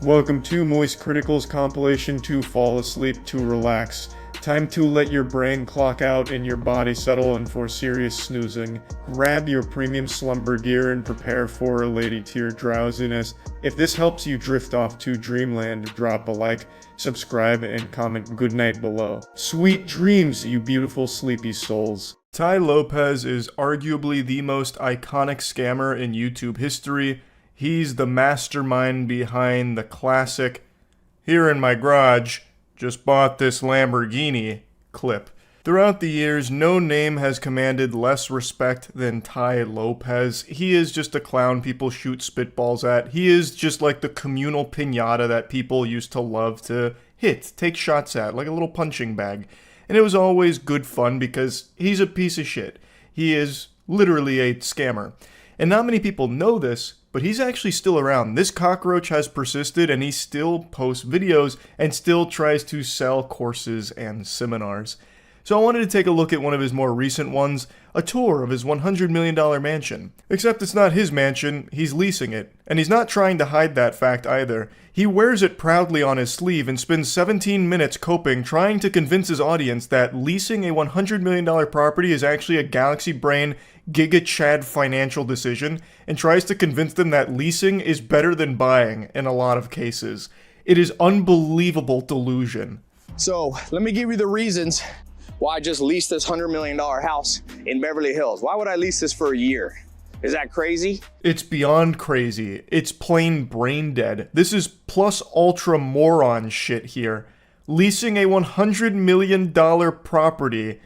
Welcome to moistcritikal's compilation to fall asleep to relax. Time to let your brain clock out and your body settle in for serious snoozing. Grab your premium slumber gear and prepare for a lady tier drowsiness. If this helps you drift off to dreamland, drop a like, subscribe, and comment goodnight below. Sweet dreams, you beautiful sleepy souls. Tai Lopez is arguably the most iconic scammer in YouTube history. He's the mastermind behind the classic "here in my garage, just bought this Lamborghini" clip. Throughout the years, no name has commanded less respect than Tai Lopez. He is just a clown people shoot spitballs at. He is just like the communal piñata that people used to love to take shots at, like a little punching bag. And it was always good fun because he's a piece of shit. He is literally a scammer. And not many people know this, but he's actually still around. This cockroach has persisted and he still posts videos and still tries to sell courses and seminars. So I wanted to take a look at one of his more recent ones, a tour of his $100 million mansion. Except it's not his mansion, he's leasing it. And he's not trying to hide that fact either. He wears it proudly on his sleeve and spends 17 minutes coping trying to convince his audience that leasing a $100 million property is actually a galaxy brain Giga Chad financial decision, and tries to convince them that leasing is better than buying in a lot of cases. It is unbelievable delusion. So let me give you the reasons why I just leased this $100 million house in Beverly Hills. Why would I lease this for a year? Is that crazy? It's beyond crazy. It's plain brain dead. This is plus ultra moron shit here. Leasing a $100 million property,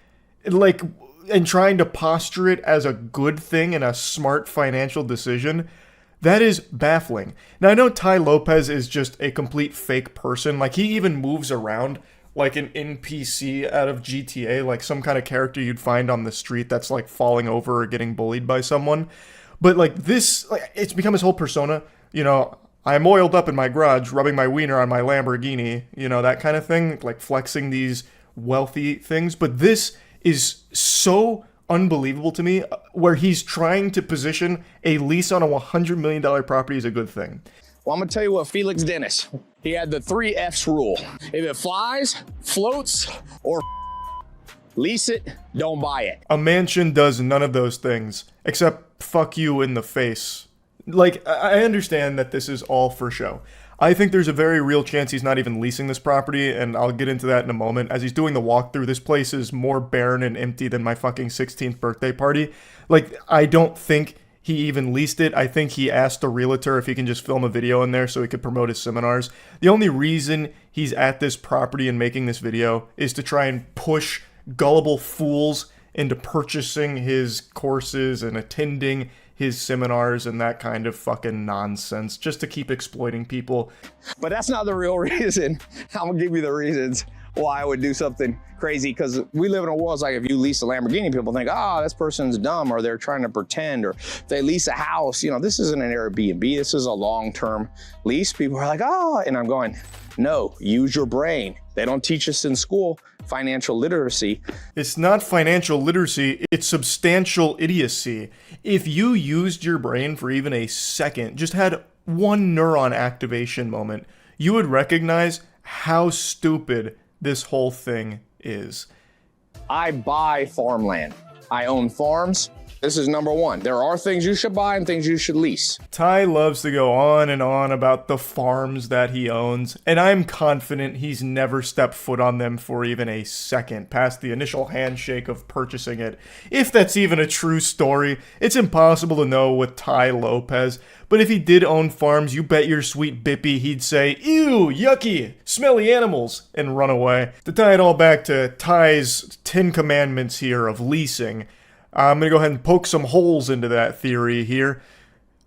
and trying to posture it as a good thing and a smart financial decision, that is baffling. Now, I know Tai Lopez is just a complete fake person. Like, he even moves around like an NPC out of GTA, like some kind of character you'd find on the street that's like falling over or getting bullied by someone. But like this, it's become his whole persona. You know, I'm oiled up in my garage, rubbing my wiener on my Lamborghini, you know, that kind of thing, like flexing these wealthy things. But this is so unbelievable to me, where he's trying to position a lease on a $100 million property as a good thing. Well, I'm gonna tell you what Felix Dennis, he had the 3 F's rule. If it flies, floats, or lease it, don't buy it. A mansion does none of those things, except fuck you in the face. Like, I understand that this is all for show. I think there's a very real chance he's not even leasing this property, and I'll get into that in a moment. As he's doing the walkthrough, this place is more barren and empty than my fucking 16th birthday party. Like, I don't think he even leased it. I think he asked a realtor if he can just film a video in there so he could promote his seminars. The only reason he's at this property and making this video is to try and push gullible fools into purchasing his courses and attending his seminars and that kind of fucking nonsense, just to keep exploiting people. But that's not the real reason. I'm gonna give you the reasons why I would do something crazy, because we live in a world, it's like if you lease a Lamborghini, people think, oh, this person's dumb, or they're trying to pretend, or if they lease a house, you know, this isn't an Airbnb, this is a long-term lease. People are like, oh, and I'm going, no, use your brain. They don't teach us in school financial literacy. It's not financial literacy, it's substantial idiocy. If you used your brain for even a second, just had one neuron activation moment, you would recognize how stupid this whole thing is. I buy farmland. I own farms. This is number one. There are things you should buy and things you should lease. Tai loves to go on and on about the farms that he owns, and I'm confident he's never stepped foot on them for even a second, past the initial handshake of purchasing it. If that's even a true story, it's impossible to know with Tai Lopez, but if he did own farms, you bet your sweet bippy he'd say, ew, yucky, smelly animals, and run away. To tie it all back to Tai's 10 commandments here of leasing, I'm going to go ahead and poke some holes into that theory here.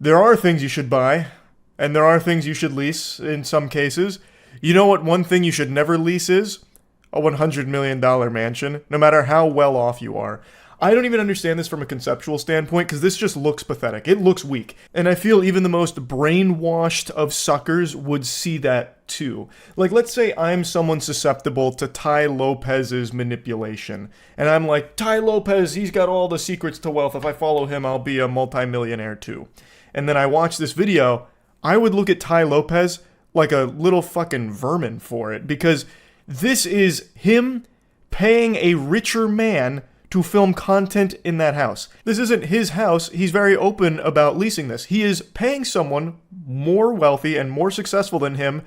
There are things you should buy, and there are things you should lease in some cases. You know what one thing you should never lease is? A $100 million mansion, no matter how well off you are. I don't even understand this from a conceptual standpoint, because this just looks pathetic. It looks weak. And I feel even the most brainwashed of suckers would see that too. Like, let's say I'm someone susceptible to Tai Lopez's manipulation. And I'm like, Tai Lopez, he's got all the secrets to wealth. If I follow him, I'll be a multimillionaire too. And then I watch this video, I would look at Tai Lopez like a little fucking vermin for it, because this is him paying a richer man to film content in that house. This isn't his house. He's very open about leasing this. He is paying someone more wealthy and more successful than him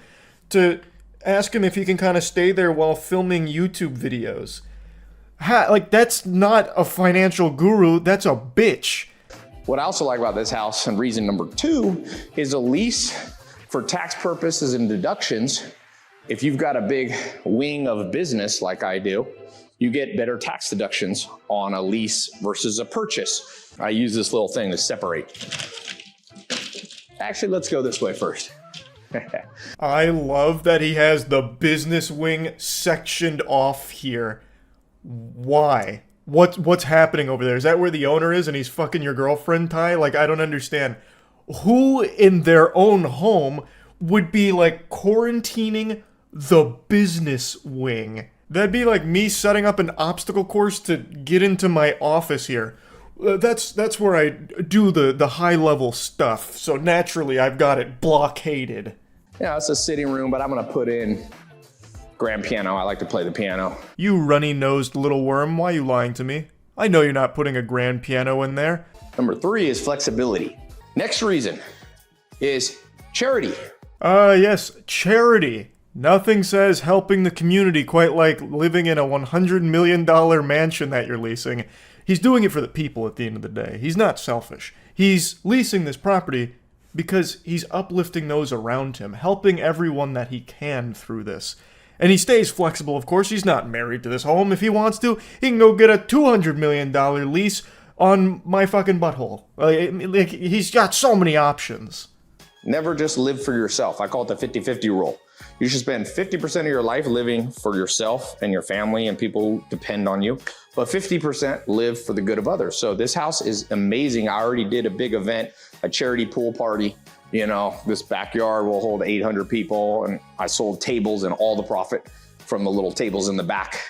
to ask him if he can kind of stay there while filming YouTube videos. Like, that's not a financial guru. That's a bitch. What I also like about this house, and reason number 2, is a lease for tax purposes and deductions. If you've got a big wing of business like I do, you get better tax deductions on a lease versus a purchase. I use this little thing to separate. Actually, let's go this way first. I love that he has the business wing sectioned off here. Why? What's happening over there? Is that where the owner is and he's fucking your girlfriend, Ty? Like, I don't understand. Who in their own home would be, like, quarantining the business wing? That'd be like me setting up an obstacle course to get into my office here. That's where I do the high-level stuff, so naturally I've got it blockaded. Yeah, it's a sitting room, but I'm gonna put in grand piano. I like to play the piano. You runny-nosed little worm, why are you lying to me? I know you're not putting a grand piano in there. Number 3 is flexibility. Next reason is charity. Yes, charity. Nothing says helping the community quite like living in a $100 million mansion that you're leasing. He's doing it for the people at the end of the day. He's not selfish. He's leasing this property because he's uplifting those around him, helping everyone that he can through this. And he stays flexible, of course. He's not married to this home. If he wants to, he can go get a $200 million lease on my fucking butthole. Like, he's got so many options. Never just live for yourself. I call it the 50-50 rule. You should spend 50% of your life living for yourself and your family and people who depend on you, but 50% live for the good of others. So this house is amazing. I already did a big event, a charity pool party. You know, this backyard will hold 800 people, and I sold tables, and all the profit from the little tables in the back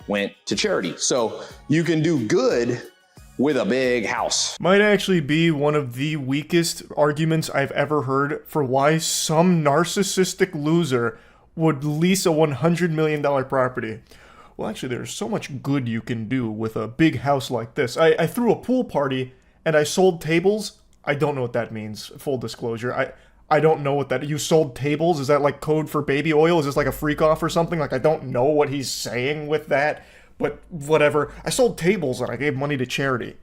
went to charity. So you can do good with a big house. Might actually be one of the weakest arguments I've ever heard for why some narcissistic loser would lease a $100 million property. Well, actually, there's so much good you can do with a big house like this. I threw a pool party and I sold tables. I don't know what that means, full disclosure. I don't know what that... You sold tables? Is that like code for baby oil? Is this like a freak off or something? Like, I don't know what he's saying with that. But whatever. I sold tables and I gave money to charity.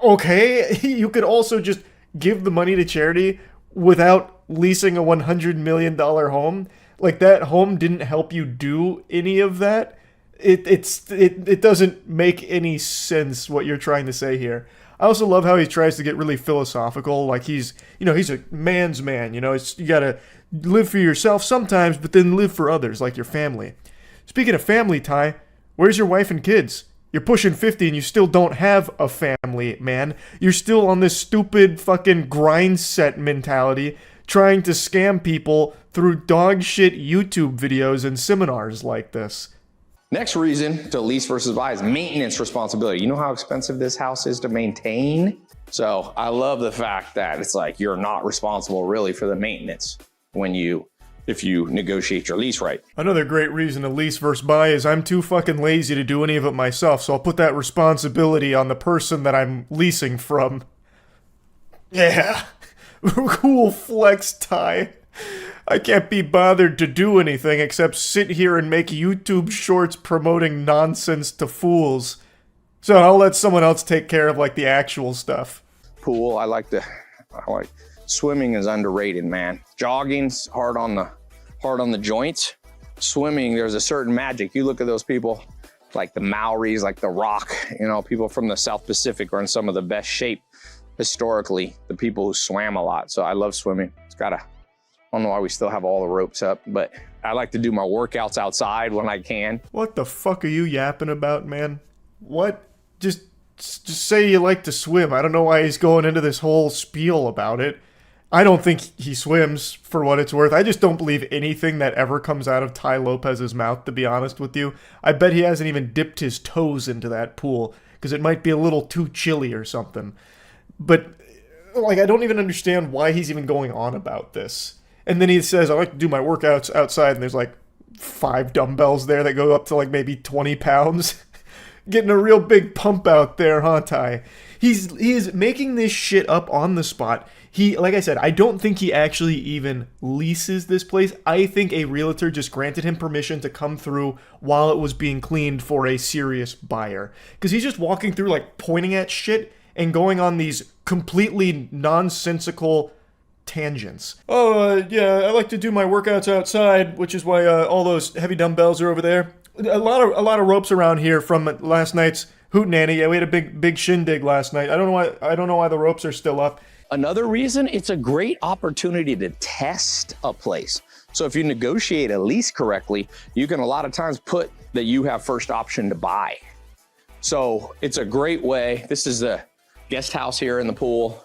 Okay, you could also just give the money to charity without leasing a $100 million home. Like, that home didn't help you do any of that. It doesn't make any sense what you're trying to say here. I also love how he tries to get really philosophical. Like, he's a man's man. You gotta live for yourself sometimes, but then live for others, like your family. Speaking of family, Ty, where's your wife and kids? You're pushing 50 and you still don't have a family, man. You're still on this stupid fucking grind set mentality, trying to scam people through dog shit YouTube videos and seminars like this. Next reason to lease versus buy is maintenance responsibility. You know how expensive this house is to maintain? So I love the fact that it's like you're not responsible really for the maintenance if you negotiate your lease right. Another great reason to lease versus buy is I'm too fucking lazy to do any of it myself, so I'll put that responsibility on the person that I'm leasing from. Yeah. Cool flex, Ty. I can't be bothered to do anything except sit here and make YouTube shorts promoting nonsense to fools. So I'll let someone else take care of, like, the actual stuff. Pool, I like swimming is underrated, man. Jogging's hard on the joints. Swimming, there's a certain magic. You look at those people, like the Maoris, like The Rock, people from the South Pacific are in some of the best shape historically, the people who swam a lot. So I love swimming. I don't know why we still have all the ropes up, but I like to do my workouts outside when I can. What the fuck are you yapping about, man? What? Just say you like to swim. I don't know why he's going into this whole spiel about it. I don't think he swims, for what it's worth. I just don't believe anything that ever comes out of Ty Lopez's mouth, to be honest with you. I bet he hasn't even dipped his toes into that pool, because it might be a little too chilly or something. But, like, I don't even understand why he's even going on about this. And then he says, I like to do my workouts outside, and there's like 5 dumbbells there that go up to like maybe 20 pounds. Getting a real big pump out there, huh, Ty? He is making this shit up on the spot. Like I said, I don't think he actually even leases this place. I think a realtor just granted him permission to come through while it was being cleaned for a serious buyer. Because he's just walking through, like, pointing at shit and going on these completely nonsensical tangents. Yeah, I like to do my workouts outside, which is why all those heavy dumbbells are over there. A lot of ropes around here from last night's hootenanny. Yeah, we had a big shindig last night. I don't know why the ropes are still up. Another reason, it's a great opportunity to test a place. So if you negotiate a lease correctly, you can a lot of times put that you have first option to buy. So it's a great way. This is the guest house here in the pool.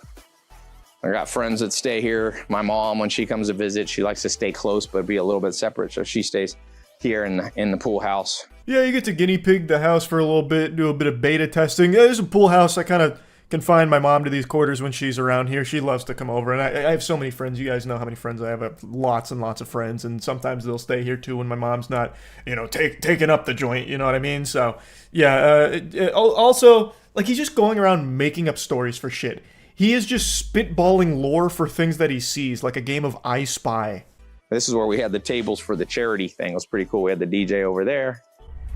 I got friends that stay here. My mom, when she comes to visit, she likes to stay close but be a little bit separate. So she stays here in the pool house. Yeah, you get to guinea pig the house for a little bit, do a bit of beta testing. Yeah, there's a pool house. I kind of confine my mom to these quarters when she's around here. She loves to come over, and I have so many friends. You guys know how many friends I have. I have lots and lots of friends, and sometimes they'll stay here too when my mom's not, taking up the joint. You know what I mean? So yeah. Also, like, he's just going around making up stories for shit. He is just spitballing lore for things that he sees, like a game of I Spy. This is where we had the tables for the charity thing. It was pretty cool. We had the DJ over there.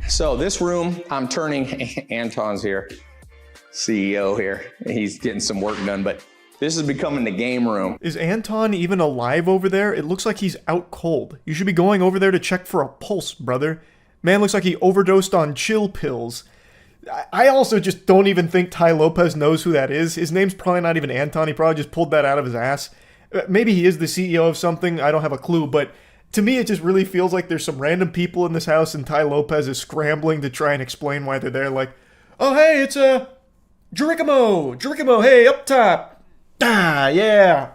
So this room, I'm turning, Anton's here, CEO here. He's getting some work done, but this is becoming the game room. Is Anton even alive over there? It looks like he's out cold. You should be going over there to check for a pulse, brother. Man looks like he overdosed on chill pills. I also just don't even think Ty Lopez knows who that is. His name's probably not even Anton. He probably just pulled that out of his ass. Maybe he is the CEO of something. I don't have a clue, but to me, it just really feels like there's some random people in this house, and Ty Lopez is scrambling to try and explain why they're there. Like, oh, hey, it's Jericho, hey, up top. Yeah.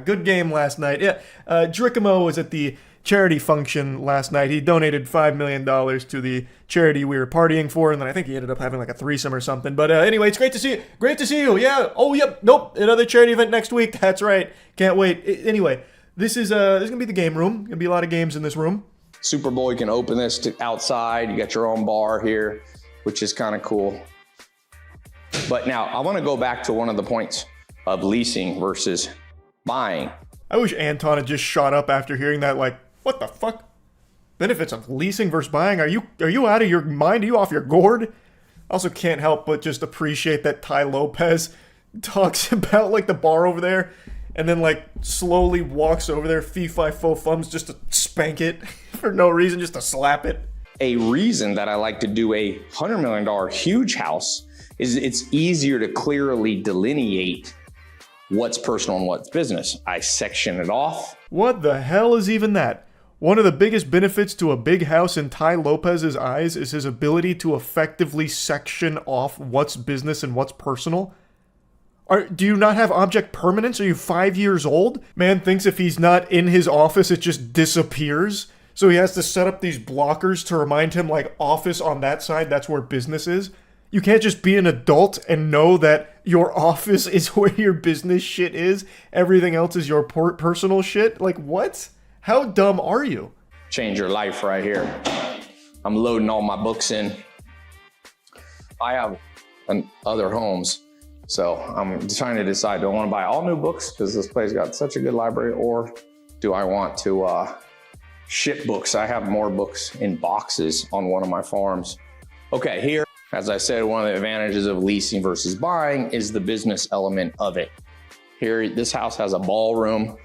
Good game last night. Yeah, Jericho was at the charity function last night. He donated $5 million to the charity we were partying for, and then I think he ended up having like a threesome or something. But anyway, it's great to see you. Great to see you. Yeah. Oh, yep. Nope. Another charity event next week. That's right. Can't wait. Anyway, this is gonna be the game room. Gonna be a lot of games in this room. Super Bowl, you can open this to outside. You got your own bar here, which is kind of cool. But now I want to go back to one of the points of leasing versus buying. I wish Anton had just shot up after hearing that, like, what the fuck? Benefits of leasing versus buying? Are you out of your mind? Are you off your gourd? Also can't help but just appreciate that Ty Lopez talks about, like, the bar over there and then, like, slowly walks over there, fee-fi-fo-fums, just to spank it for no reason, just to slap it. A reason that I like to do a $100 million huge house is it's easier to clearly delineate what's personal and what's business. I section it off. What the hell is even that? One of the biggest benefits to a big house in Ty Lopez's eyes is his ability to effectively section off what's business and what's personal. Do you not have object permanence? Are you 5 years old? Man thinks if he's not in his office, it just disappears. So he has to set up these blockers to remind him, like, office on that side, that's where business is. You can't just be an adult and know that your office is where your business shit is. Everything else is your personal shit. Like, what? How dumb are you? Change your life right here. I'm loading all my books in. I have other homes, so I'm trying to decide, do I want to buy all new books because this place got such a good library, or do I want to ship books? I have more books in boxes on one of my farms. Okay, here, as I said, one of the advantages of leasing versus buying is the business element of it. Here, this house has a ballroom.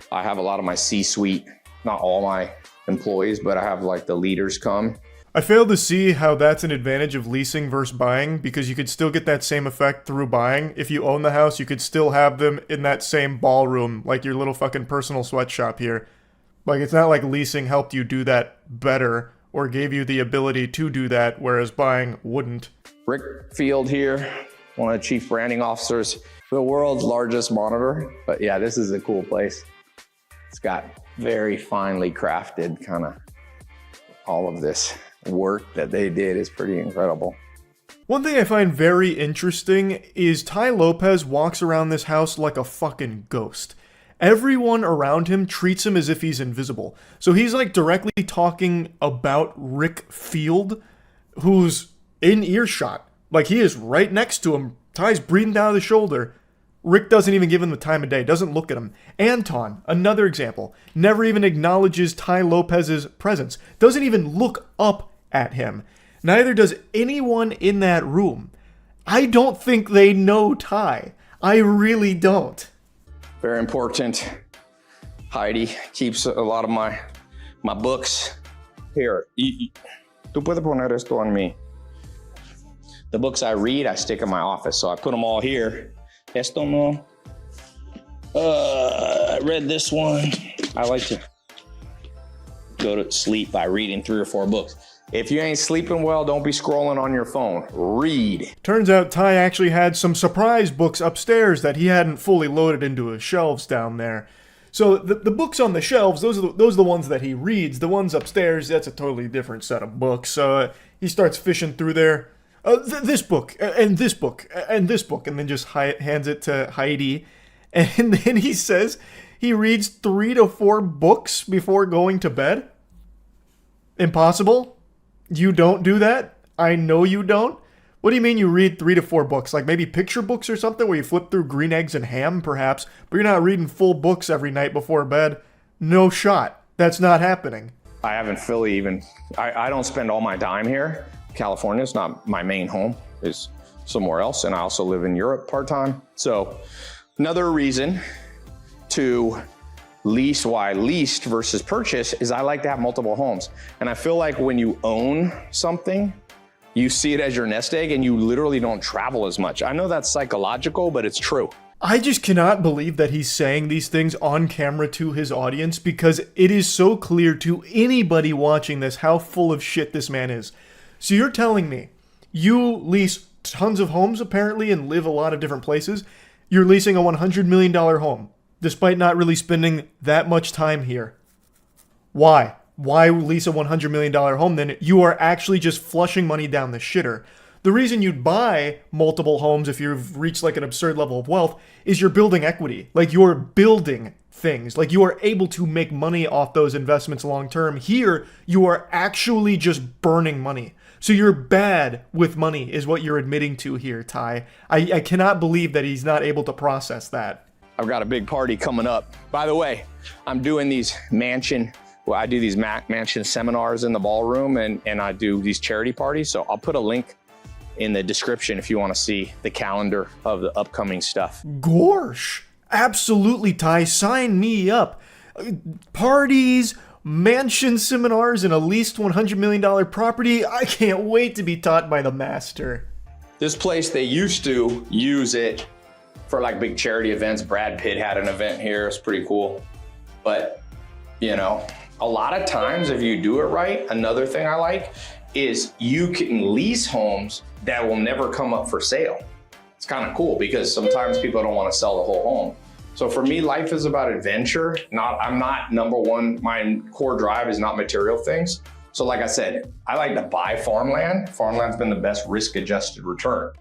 I have a lot of my C-suite, not all my employees, but I have like the leaders come. I fail to see how that's an advantage of leasing versus buying, because you could still get that same effect through buying. If you own the house, you could still have them in that same ballroom, like your little fucking personal sweatshop here. Like, it's not like leasing helped you do that better or gave you the ability to do that, whereas buying wouldn't. Rick Field here, one of the chief branding officers for the world's largest monitor. But yeah, this is a cool place. It's got very finely crafted kind of all of this work that they did is pretty incredible. One thing I find very interesting is Ty Lopez walks around this house like a fucking ghost. everyone around him treats him as if he's invisible. So he's like directly talking about Rick Field, who's in earshot. Like he is right next to him. Ty's breathing down the shoulder. Rick doesn't even give him the time of day, doesn't look at him. Anton, another example, never even acknowledges Tai Lopez's presence, doesn't even look up at him. Neither does anyone in that room. I don't think they know Ty. I really don't. Very important. Heidi keeps a lot of my books. Here, tú puedes poner esto on me. The books I read, I stick in my office, so I put them all here. Esto no. I read this one. I like to go to sleep by reading 3 or 4 books. If you ain't sleeping well, don't be scrolling on your phone. Read. Turns out Ty actually had some surprise books upstairs that he hadn't fully loaded into his shelves down there. So the books on the shelves, those are the ones that he reads. The ones upstairs, that's a totally different set of books. So he starts fishing through there. This book, and this book, and this book, and then just hands it to Heidi. And then he says he reads 3 to 4 books before going to bed. Impossible? You don't do that? I know you don't. What do you mean you read 3 to 4 books? Like maybe picture books or something where you flip through Green Eggs and Ham, perhaps, but you're not reading full books every night before bed. No shot. That's not happening. I haven't fully even, I don't spend all my time here. California is not my main home. It's somewhere else, and I also live in Europe part-time. So another reason to lease, why leased versus purchase, is I like to have multiple homes. And I feel like when you own something, you see it as your nest egg and you literally don't travel as much. I know that's psychological, but it's true. I just cannot believe that he's saying these things on camera to his audience, because it is so clear to anybody watching this how full of shit this man is. So you're telling me you lease tons of homes apparently and live a lot of different places. You're leasing a $100 million home despite not really spending that much time here. Why? Why lease a $100 million home then? You are actually just flushing money down the shitter. The reason you'd buy multiple homes if you've reached like an absurd level of wealth is you're building equity. Like you're building things. Like you are able to make money off those investments long term. Here, you are actually just burning money. So you're bad with money is what you're admitting to here, Ty. I cannot believe that he's not able to process that. I've got a big party coming up. By the way, I'm doing these mansion seminars in the ballroom, and I do these charity parties. So I'll put a link in the description if you want to see the calendar of the upcoming stuff. Gorsh. Absolutely, Ty. Sign me up. Parties, mansion seminars, and a leased $100 million property. I can't wait to be taught by the master. This place, they used to use it for like big charity events. Brad Pitt had an event here. It's pretty cool. But, you know, a lot of times if you do it right, another thing I like is you can lease homes that will never come up for sale. It's kind of cool because sometimes people don't want to sell the whole home. So for me, life is about adventure. I'm not number one, my core drive is not material things. So like I said, I like to buy farmland. Farmland's been the best risk-adjusted return.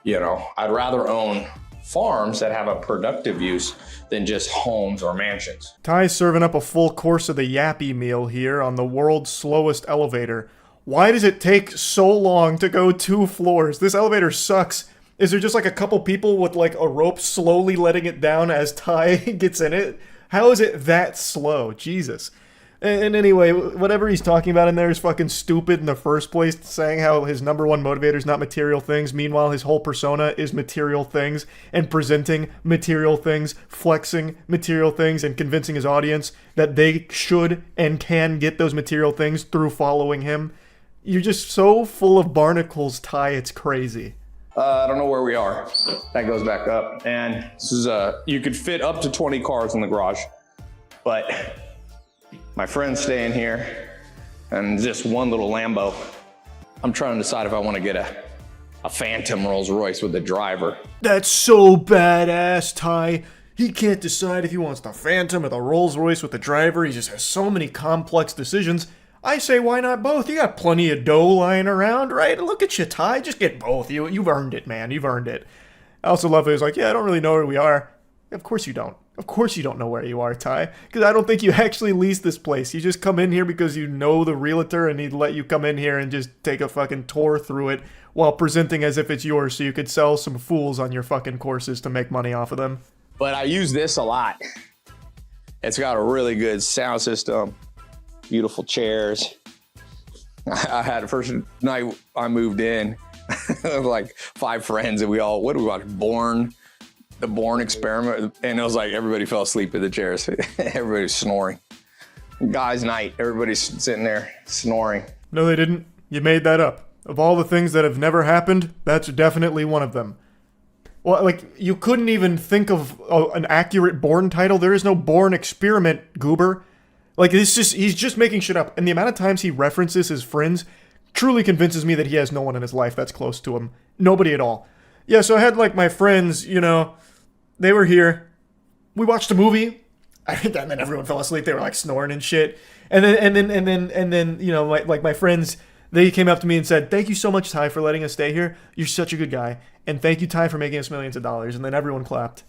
You know, I'd rather own farms that have a productive use than just homes or mansions. Ty's serving up a full course of the Yappy meal here on the world's slowest elevator. Why does it take so long to go 2 floors? This elevator sucks. Is there just like a couple people with like a rope slowly letting it down as Ty gets in it? How is it that slow? Jesus. And anyway, whatever he's talking about in there is fucking stupid in the first place, saying how his number one motivator is not material things. Meanwhile, his whole persona is material things and presenting material things, flexing material things, and convincing his audience that they should and can get those material things through following him. You're just so full of barnacles, Ty, it's crazy. I don't know where we are. That goes back up. And this is you could fit up to 20 cars in the garage, but my friend's staying here and just one little Lambo. I'm trying to decide if I want to get a Phantom Rolls Royce with the driver. That's so badass, Ty. He can't decide if he wants the Phantom or the Rolls Royce with the driver. He just has so many complex decisions. I say, why not both? You got plenty of dough lying around, right? Look at you, Ty. Just get both. You've earned it, man. You've earned it. I also love it. He's like, yeah, I don't really know where we are. Of course you don't. Of course you don't know where you are, Ty, because I don't think you actually lease this place. You just come in here because you know the realtor and he'd let you come in here and just take a fucking tour through it while presenting as if it's yours so you could sell some fools on your fucking courses to make money off of them. But I use this a lot. It's got a really good sound system, beautiful chairs. I had the first night I moved in, like 5 friends, and we all, what did we watch? The Bourne Experiment, and it was like everybody fell asleep in the chairs. Everybody's snoring. Guys' night, everybody's sitting there snoring. No, they didn't. You made that up. Of all the things that have never happened, that's definitely one of them. Well, like, you couldn't even think of an accurate Bourne title. There is no Bourne Experiment, goober. Like, he's just making shit up. And the amount of times he references his friends truly convinces me that he has no one in his life that's close to him. Nobody at all. Yeah, so I had, like, my friends, you know, they were here. We watched a movie. And then everyone fell asleep. They were, like, snoring and shit. And then, you know, like my friends, they came up to me and said, "Thank you so much, Ty, for letting us stay here. You're such a good guy. And thank you, Ty, for making us millions of dollars." And then everyone clapped.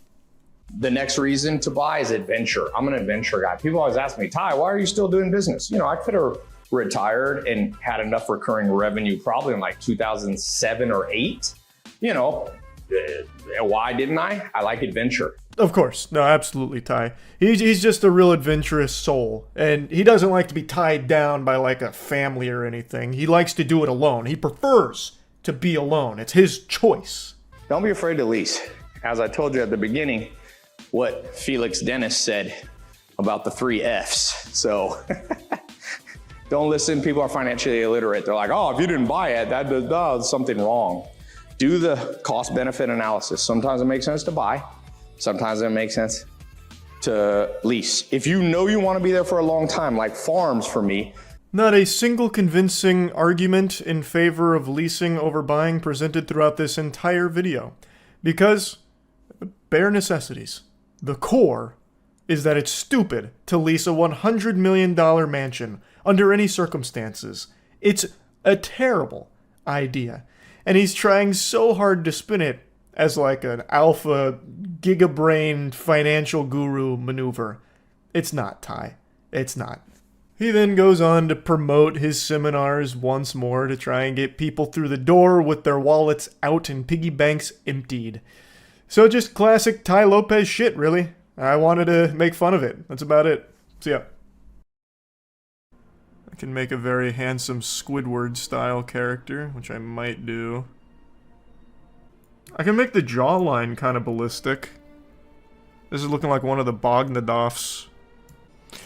The next reason to buy is adventure. I'm an adventure guy. People always ask me, "Ty, why are you still doing business?" You know, I could have retired and had enough recurring revenue probably in like 2007 or 8. You know, why didn't I? I like adventure. Of course. No, absolutely, Ty. He's just a real adventurous soul. And he doesn't like to be tied down by like a family or anything. He likes to do it alone. He prefers to be alone. It's his choice. Don't be afraid to lease. As I told you at the beginning, what Felix Dennis said about the 3 Fs. So don't listen. People are financially illiterate. They're like, "Oh, if you didn't buy it, that's something wrong." Do the cost benefit analysis. Sometimes it makes sense to buy. Sometimes it makes sense to lease. If you know you want to be there for a long time, like farms for me. Not a single convincing argument in favor of leasing over buying presented throughout this entire video. Because, bare necessities. The core is that it's stupid to lease a $100 million mansion under any circumstances. It's a terrible idea. And he's trying so hard to spin it as like an alpha, gigabrain financial guru maneuver. It's not, Ty. It's not. He then goes on to promote his seminars once more to try and get people through the door with their wallets out and piggy banks emptied. So just classic Ty Lopez shit, really. I wanted to make fun of it. That's about it. See ya. I can make a very handsome Squidward-style character, which I might do. I can make the jawline kind of ballistic. This is looking like one of the Bognadoffs.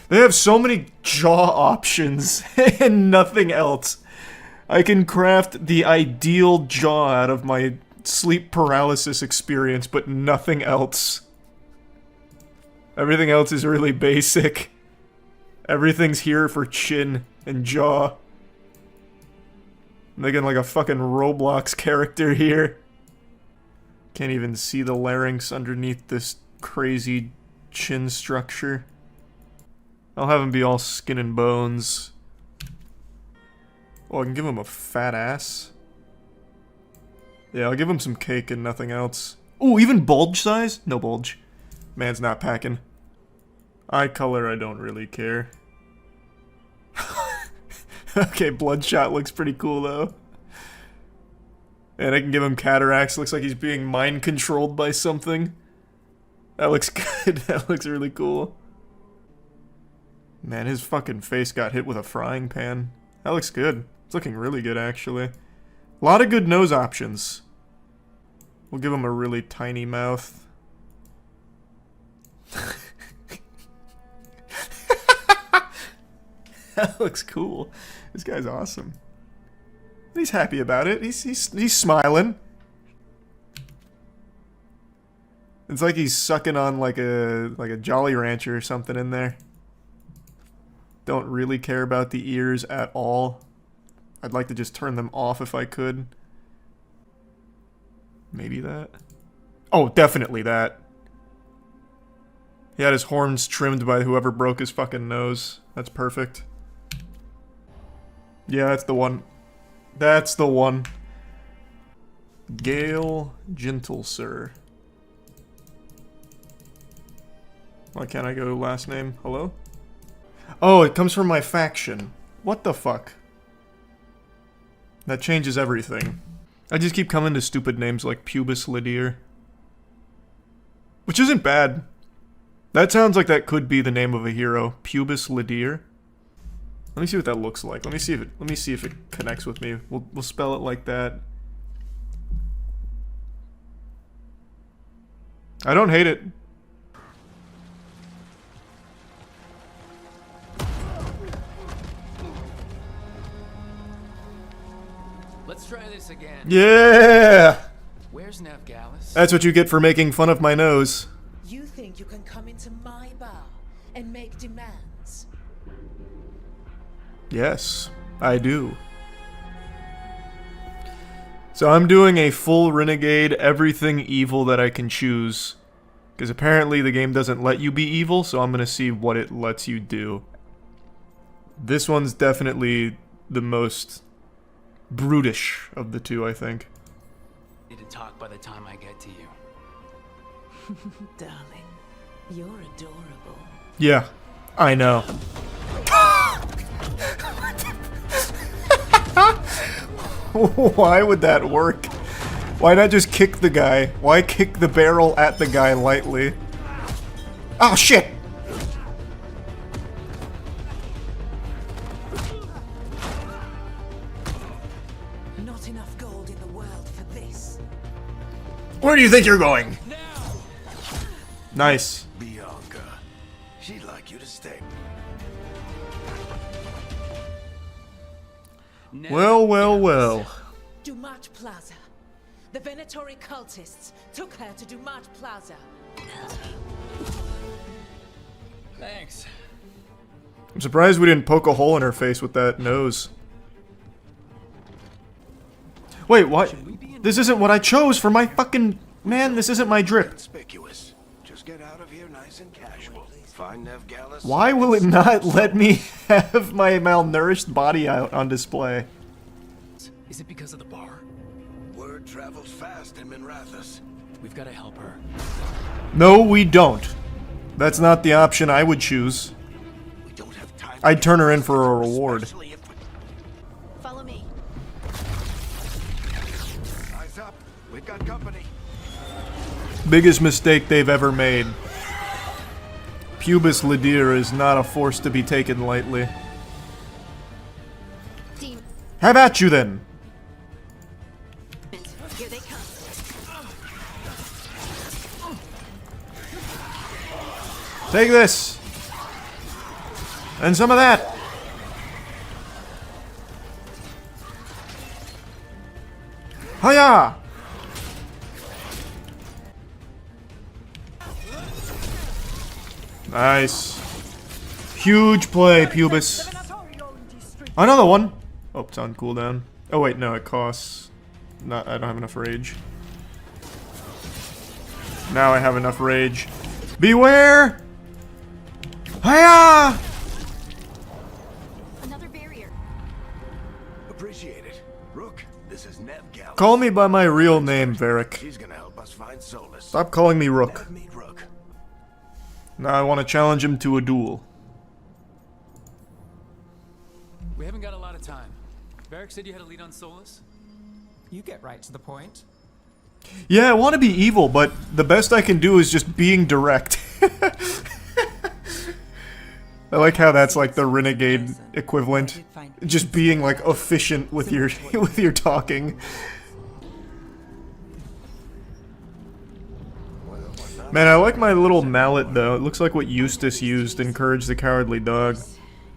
They have so many jaw options and nothing else. I can craft the ideal jaw out of my sleep paralysis experience, but nothing else. Everything else is really basic. Everything's here for chin and jaw. I'm making like a fucking Roblox character here. Can't even see the larynx underneath this crazy chin structure. I'll have him be all skin and bones. Oh, I can give him a fat ass. Yeah, I'll give him some cake and nothing else. Ooh, even bulge size? No bulge. Man's not packing. Eye color, I don't really care. Okay, Bloodshot looks pretty cool though. And I can give him cataracts. Looks like he's being mind controlled by something. That looks good. That looks really cool. Man, his fucking face got hit with a frying pan. That looks good. It's looking really good, actually. A lot of good nose options. We'll give him a really tiny mouth. That looks cool. This guy's awesome. He's happy about it. He's smiling. It's like he's sucking on like a Jolly Rancher or something in there. Don't really care about the ears at all. I'd like to just turn them off if I could. Maybe that. Oh, definitely that. He had his horns trimmed by whoever broke his fucking nose. That's perfect. Yeah, that's the one. That's the one. Gale Gentle, sir. Why can't I go last name? Hello? Oh, it comes from my faction. What the fuck? That changes everything. I just keep coming to stupid names like Pubis Lydir. Which isn't bad. That sounds like that could be the name of a hero. Pubis Lydir. Let me see what that looks like. Let me see if it connects with me. We'll spell it like that. I don't hate it. Let's try this again. Yeah! Where's Navgalis? That's what you get for making fun of my nose. You think you can come into my bar and make demands? Yes, I do. So I'm doing a full renegade, everything evil that I can choose. Because apparently the game doesn't let you be evil, so I'm gonna see what it lets you do. This one's definitely the most brutish of the two, I think. Need to talk by the time I get to you. Darling, you're adorable. Yeah, I know. Why would that work? Why not just kick the guy? Why kick the barrel at the guy lightly? Oh shit! Not enough gold in the world for this. Where do you think you're going? Nice. Bianca, she'd like you to stay. Well, well, well. Dumat Plaza. The Venatori cultists took her to Dumat Plaza. Thanks. I'm surprised we didn't poke a hole in her face with that nose. Wait, what? This isn't what I chose for my fucking... Man, this isn't my drip. Conspicuous. Just get out of here nice and casual. Find Navgalis. Why will it not let me have my malnourished body out on display? Is it because of the bar? Word travels fast in Minrathous. We've got to help her. No, we don't. That's not the option I would choose. We don't have time. I'd turn her in for a reward. Especially if we... Follow me. Eyes up. We've got company. Biggest mistake they've ever made. Pubis Lydir is not a force to be taken lightly. Have at you then! Here they come. Take this! And some of that! Hiya! Nice. Huge play, Pubis. Another one! Oh, it's on cooldown. Oh wait, no, it costs... Not, I don't have enough rage. Now I have enough rage. Beware! Hiya! Another barrier. Appreciate it. Rook, this is Navgalis. Call me by my real name, Varric. She's gonna help us find solace. Stop calling me Rook. Meet Rook. Now I want to challenge him to a duel. We haven't got a lot of time. Varric said you had a lead on Solus? You get right to the point. Yeah, I want to be evil, but the best I can do is just being direct. I like how that's like the renegade equivalent. Just being like efficient with your with your talking. Man, I like my little mallet though. It looks like what Eustace used to encourage the cowardly dog.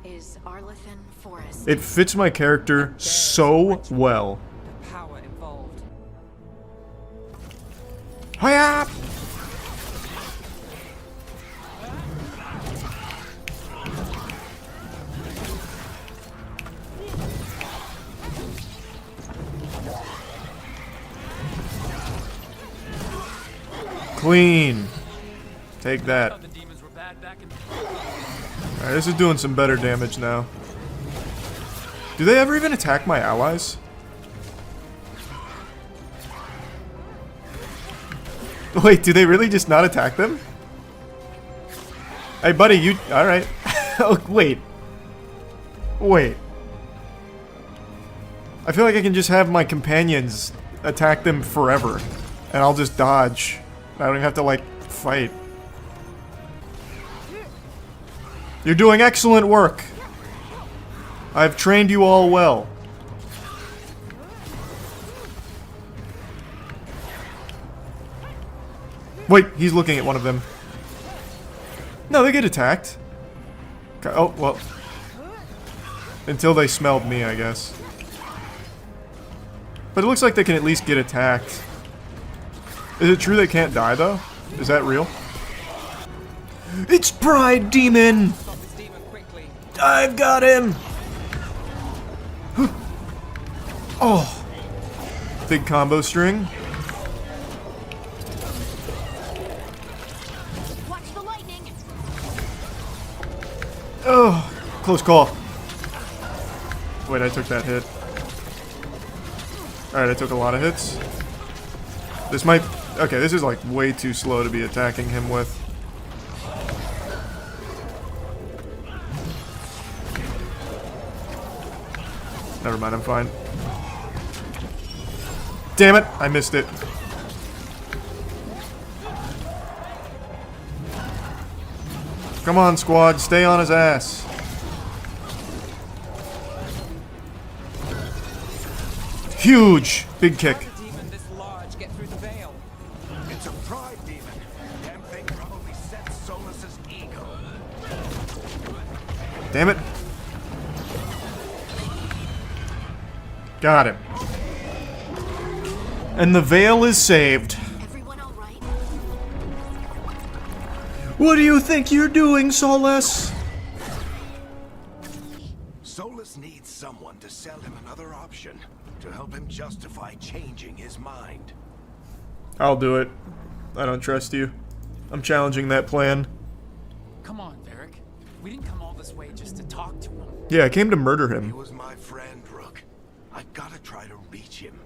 Is Arlethan Forest. It fits my character so well. Power involved. Hiya! Clean. Take that. Thought the demons were bad back in... Alright, this is doing some better damage now. Do they ever even attack my allies? Wait, do they really just not attack them? Hey, buddy, you... Alright. Oh, wait. Wait. I feel like I can just have my companions attack them forever. And I'll just dodge. I don't even have to, like, fight. You're doing excellent work. I've trained you all well. Wait, he's looking at one of them. No, they get attacked. Okay, oh, well. Until they smelled me, I guess. But it looks like they can at least get attacked. Is it true they can't die, though? Is that real? It's Pride Demon! Stop this demon quickly. I've got him! Oh! Big combo string. Watch the lightning. Oh! Close call. Wait, I took that hit. Alright, I took a lot of hits. This might... Okay, this is like way too slow to be attacking him with. Never mind, I'm fine. Damn it! I missed it. Come on, squad. Stay on his ass. Huge! Big kick. How did a demon this large get through the veil? It's a pride demon. Damn thing probably sets Solus's ego. Damn it. Got him. And the veil is saved. Everyone all right? What do you think you're doing, Solus? Solus needs someone to sell him another option, to help him justify changing his mind. I'll do it. I don't trust you. I'm challenging that plan. Come on, Varric. We didn't come all this way just to talk to him. Yeah, I came to murder He him. was my friend, Rook. I gotta try to reach him.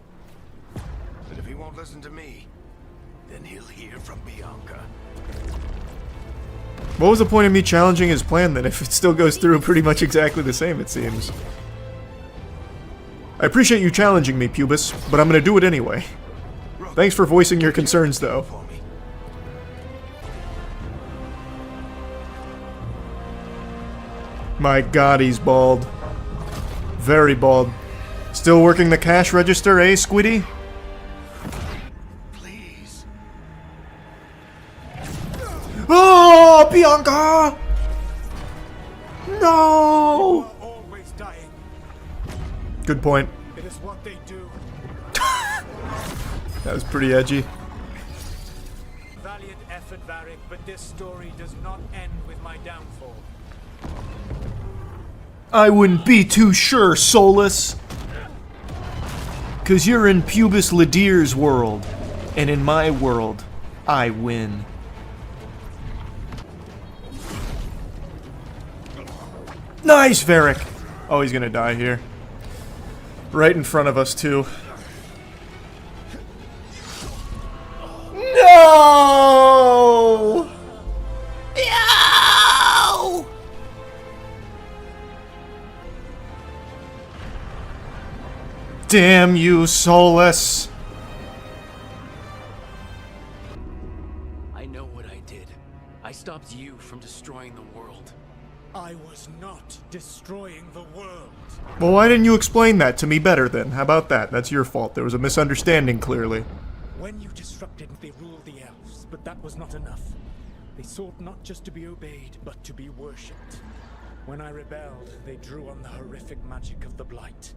But if he won't listen to me, then he'll hear from Bianca. What was the point of me challenging his plan then if it still goes through pretty much exactly the same, it seems? I appreciate you challenging me, Pubis, but I'm gonna do it anyway. Rook, Thanks for voicing your concerns, though. for me. My god, he's bald. Very bald. Still working the cash register, eh, Squiddy? Please. Oh, Bianca! No! Always dying. Good point. It is what they do. That was pretty edgy. Valiant effort, Varric, but this story does not end with my downfall. I wouldn't be too sure, Solus. 'Cause you're in Pubis Ladir's world. And in my world, I win. Nice, Varric! Oh, he's gonna die here. Right in front of us, too. No! No! Damn you, Solus! I know what I did. I stopped you from destroying the world. I was not destroying the world. Well, why didn't you explain that to me better then? How about that? That's your fault. There was a misunderstanding, clearly. When you disrupted, they ruled the elves, but that was not enough. They sought not just to be obeyed, but to be worshipped. When I rebelled, they drew on the horrific magic of the Blight,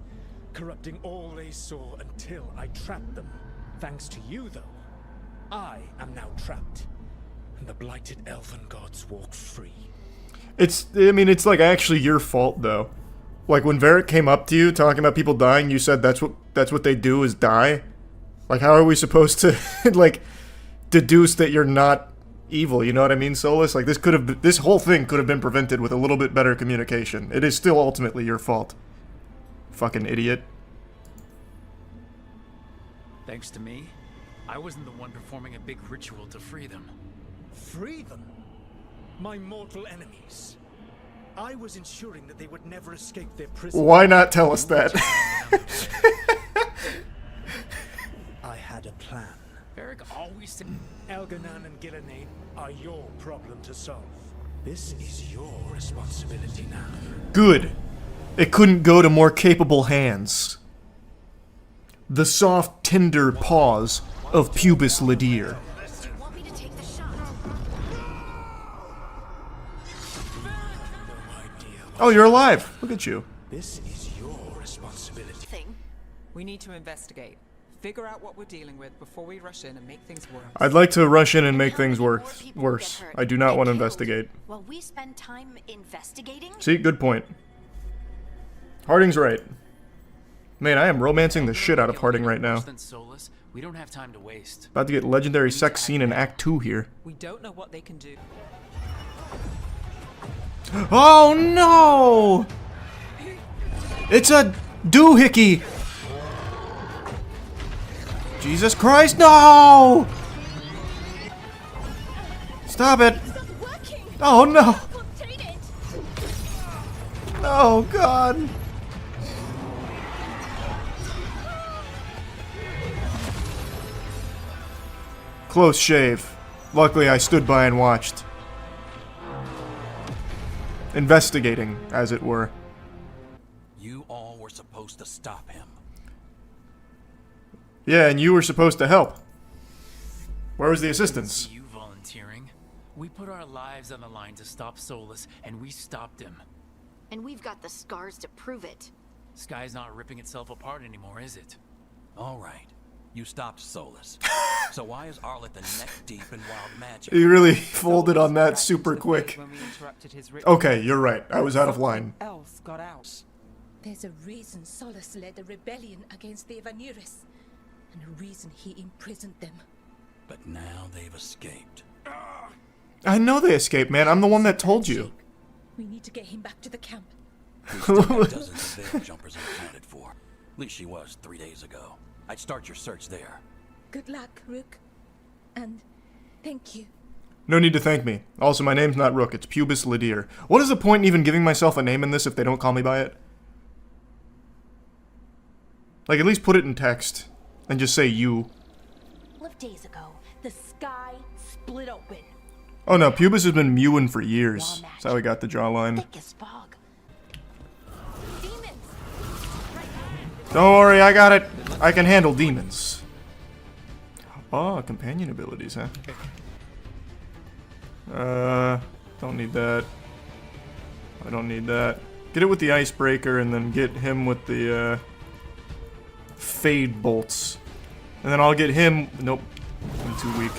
corrupting all they saw until I trapped them. Thanks to you, though, I am now trapped, and the blighted elven gods walk free. I mean, it's like actually your fault, though. Like, when Varric came up to you talking about people dying, you said that's what they do is die? Like, how are we supposed to, like, deduce that you're not evil, you know what I mean, Solus? Like, this whole thing could have been prevented with a little bit better communication. It is still ultimately your fault. Fucking idiot. Thanks to me, I wasn't the one performing a big ritual to free them. Free them? my mortal enemies. I was ensuring that they would never escape their prison. Why not tell us that? I had a plan. Varric always said... Elganan and Gillenane are your problem to solve. This is your responsibility now. Good. It couldn't go to more capable hands. The soft, tender paws of Pubis Lidir. Do you want me to take the shot? Oh, you're alive. Look at you. This is your responsibility. Thing. We need to investigate. Figure out what we're dealing with before we rush in and make things worse. I'd like to rush in and make things How many worse. more people get Worse. hurt I do not and want to killed investigate. While we spend time investigating? See, good point. Harding's right. Man, I am romancing the shit out of Harding right now. Worse than Solus, we don't have time to waste. About to get legendary sex scene in Act 2 here. We don't know what they can do. Oh no! It's a doohickey! Jesus Christ, no! Stop it! Oh no! Oh god! Close shave. Luckily I stood by and watched. Investigating, as it were. You all were supposed to stop him. Yeah, and you were supposed to help. Where was the assistance? You volunteering? We put our lives on the line to stop Solus, and we stopped him. And we've got the scars to prove it. Sky's not ripping itself apart anymore, is it? All right. You stopped Solus. So why is Arlet the neck deep in wild magic? You really folded on that super quick. When we interrupted his ritual. Okay, you're right. I was out of line. Else got out. There's a reason Solus led a rebellion against the Evanuris, and a reason he imprisoned them. But now they've escaped. I know they escaped, man. I'm the one that told you. We need to get him back to the camp. We still have dozens of veil jumpers unaccounted for. At least she was 3 days ago. I'd start your search there. Good luck, Rook. And thank you. No need to thank me. Also, my name's not Rook. It's Pubis Lidir. What is the point in even giving myself a name in this if they don't call me by it? Like, at least put it in text. And just say you. 12 days ago, the sky split open. Oh no, Pubis has been mewing for years. That's how he got the jawline. Thick as fog. Demons! Don't worry, I got it. I can handle demons. Oh, companion abilities, huh? Don't need that. I don't need that. Get it with the icebreaker and then get him with the, fade bolts. And then I'll get him... Nope. I'm too weak.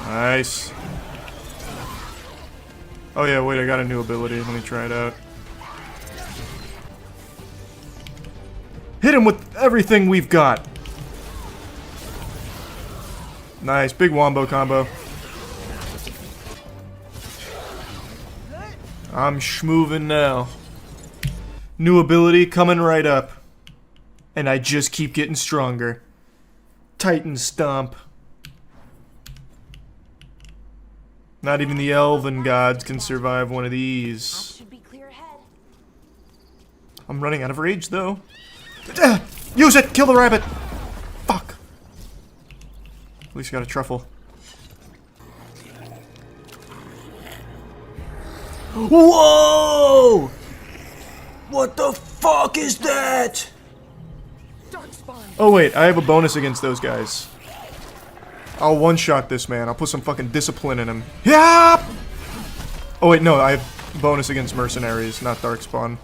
Nice. Oh yeah, wait, I got a new ability. Let me try it out. Hit him with everything we've got. Nice, big wombo combo. I'm schmoovin' now. New ability coming right up. And I just keep getting stronger. Titan Stomp. Not even the elven gods can survive one of these. Should be clear ahead. I'm running out of rage though. Use it! Kill the rabbit! Fuck. At least got a truffle. Whoa! What the fuck is that? Oh wait, I have a bonus against those guys. I'll one-shot this man. I'll put some fucking discipline in him. Yeah! Oh wait, no, I have bonus against mercenaries, not Darkspawn.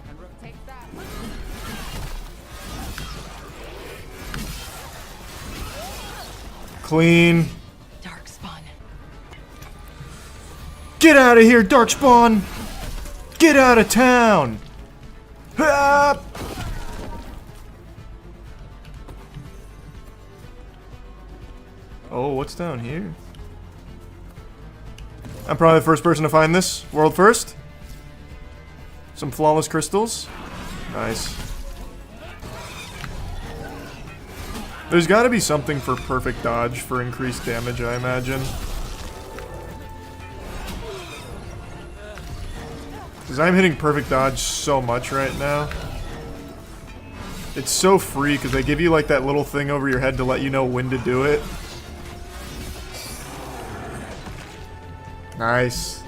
Clean. Darkspawn. Get out of here, Darkspawn! Get out of town! Ah! Oh, what's down here? I'm probably the first person to find this. World first. Some flawless crystals. Nice. There's gotta be something for perfect dodge for increased damage, I imagine. Because I'm hitting perfect dodge so much right now. It's so free because they give you like that little thing over your head to let you know when to do it. Nice.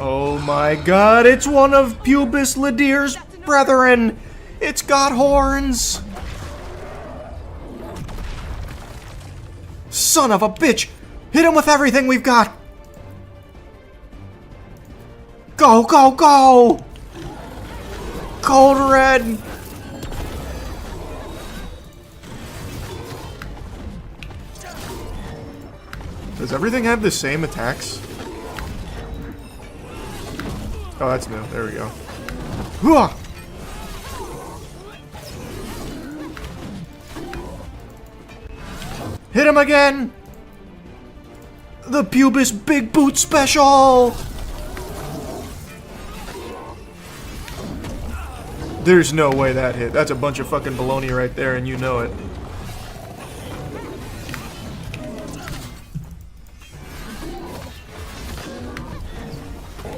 Oh my god, it's one of Pubis Ladir's brethren! It's got horns! Son of a bitch! Hit him with everything we've got! Go, go, go! Cold red! Does everything have the same attacks? Oh, that's new. There we go. Hooah! Hit him again! The Pubis Big Boot Special! There's no way that hit. That's a bunch of fucking baloney right there, and you know it.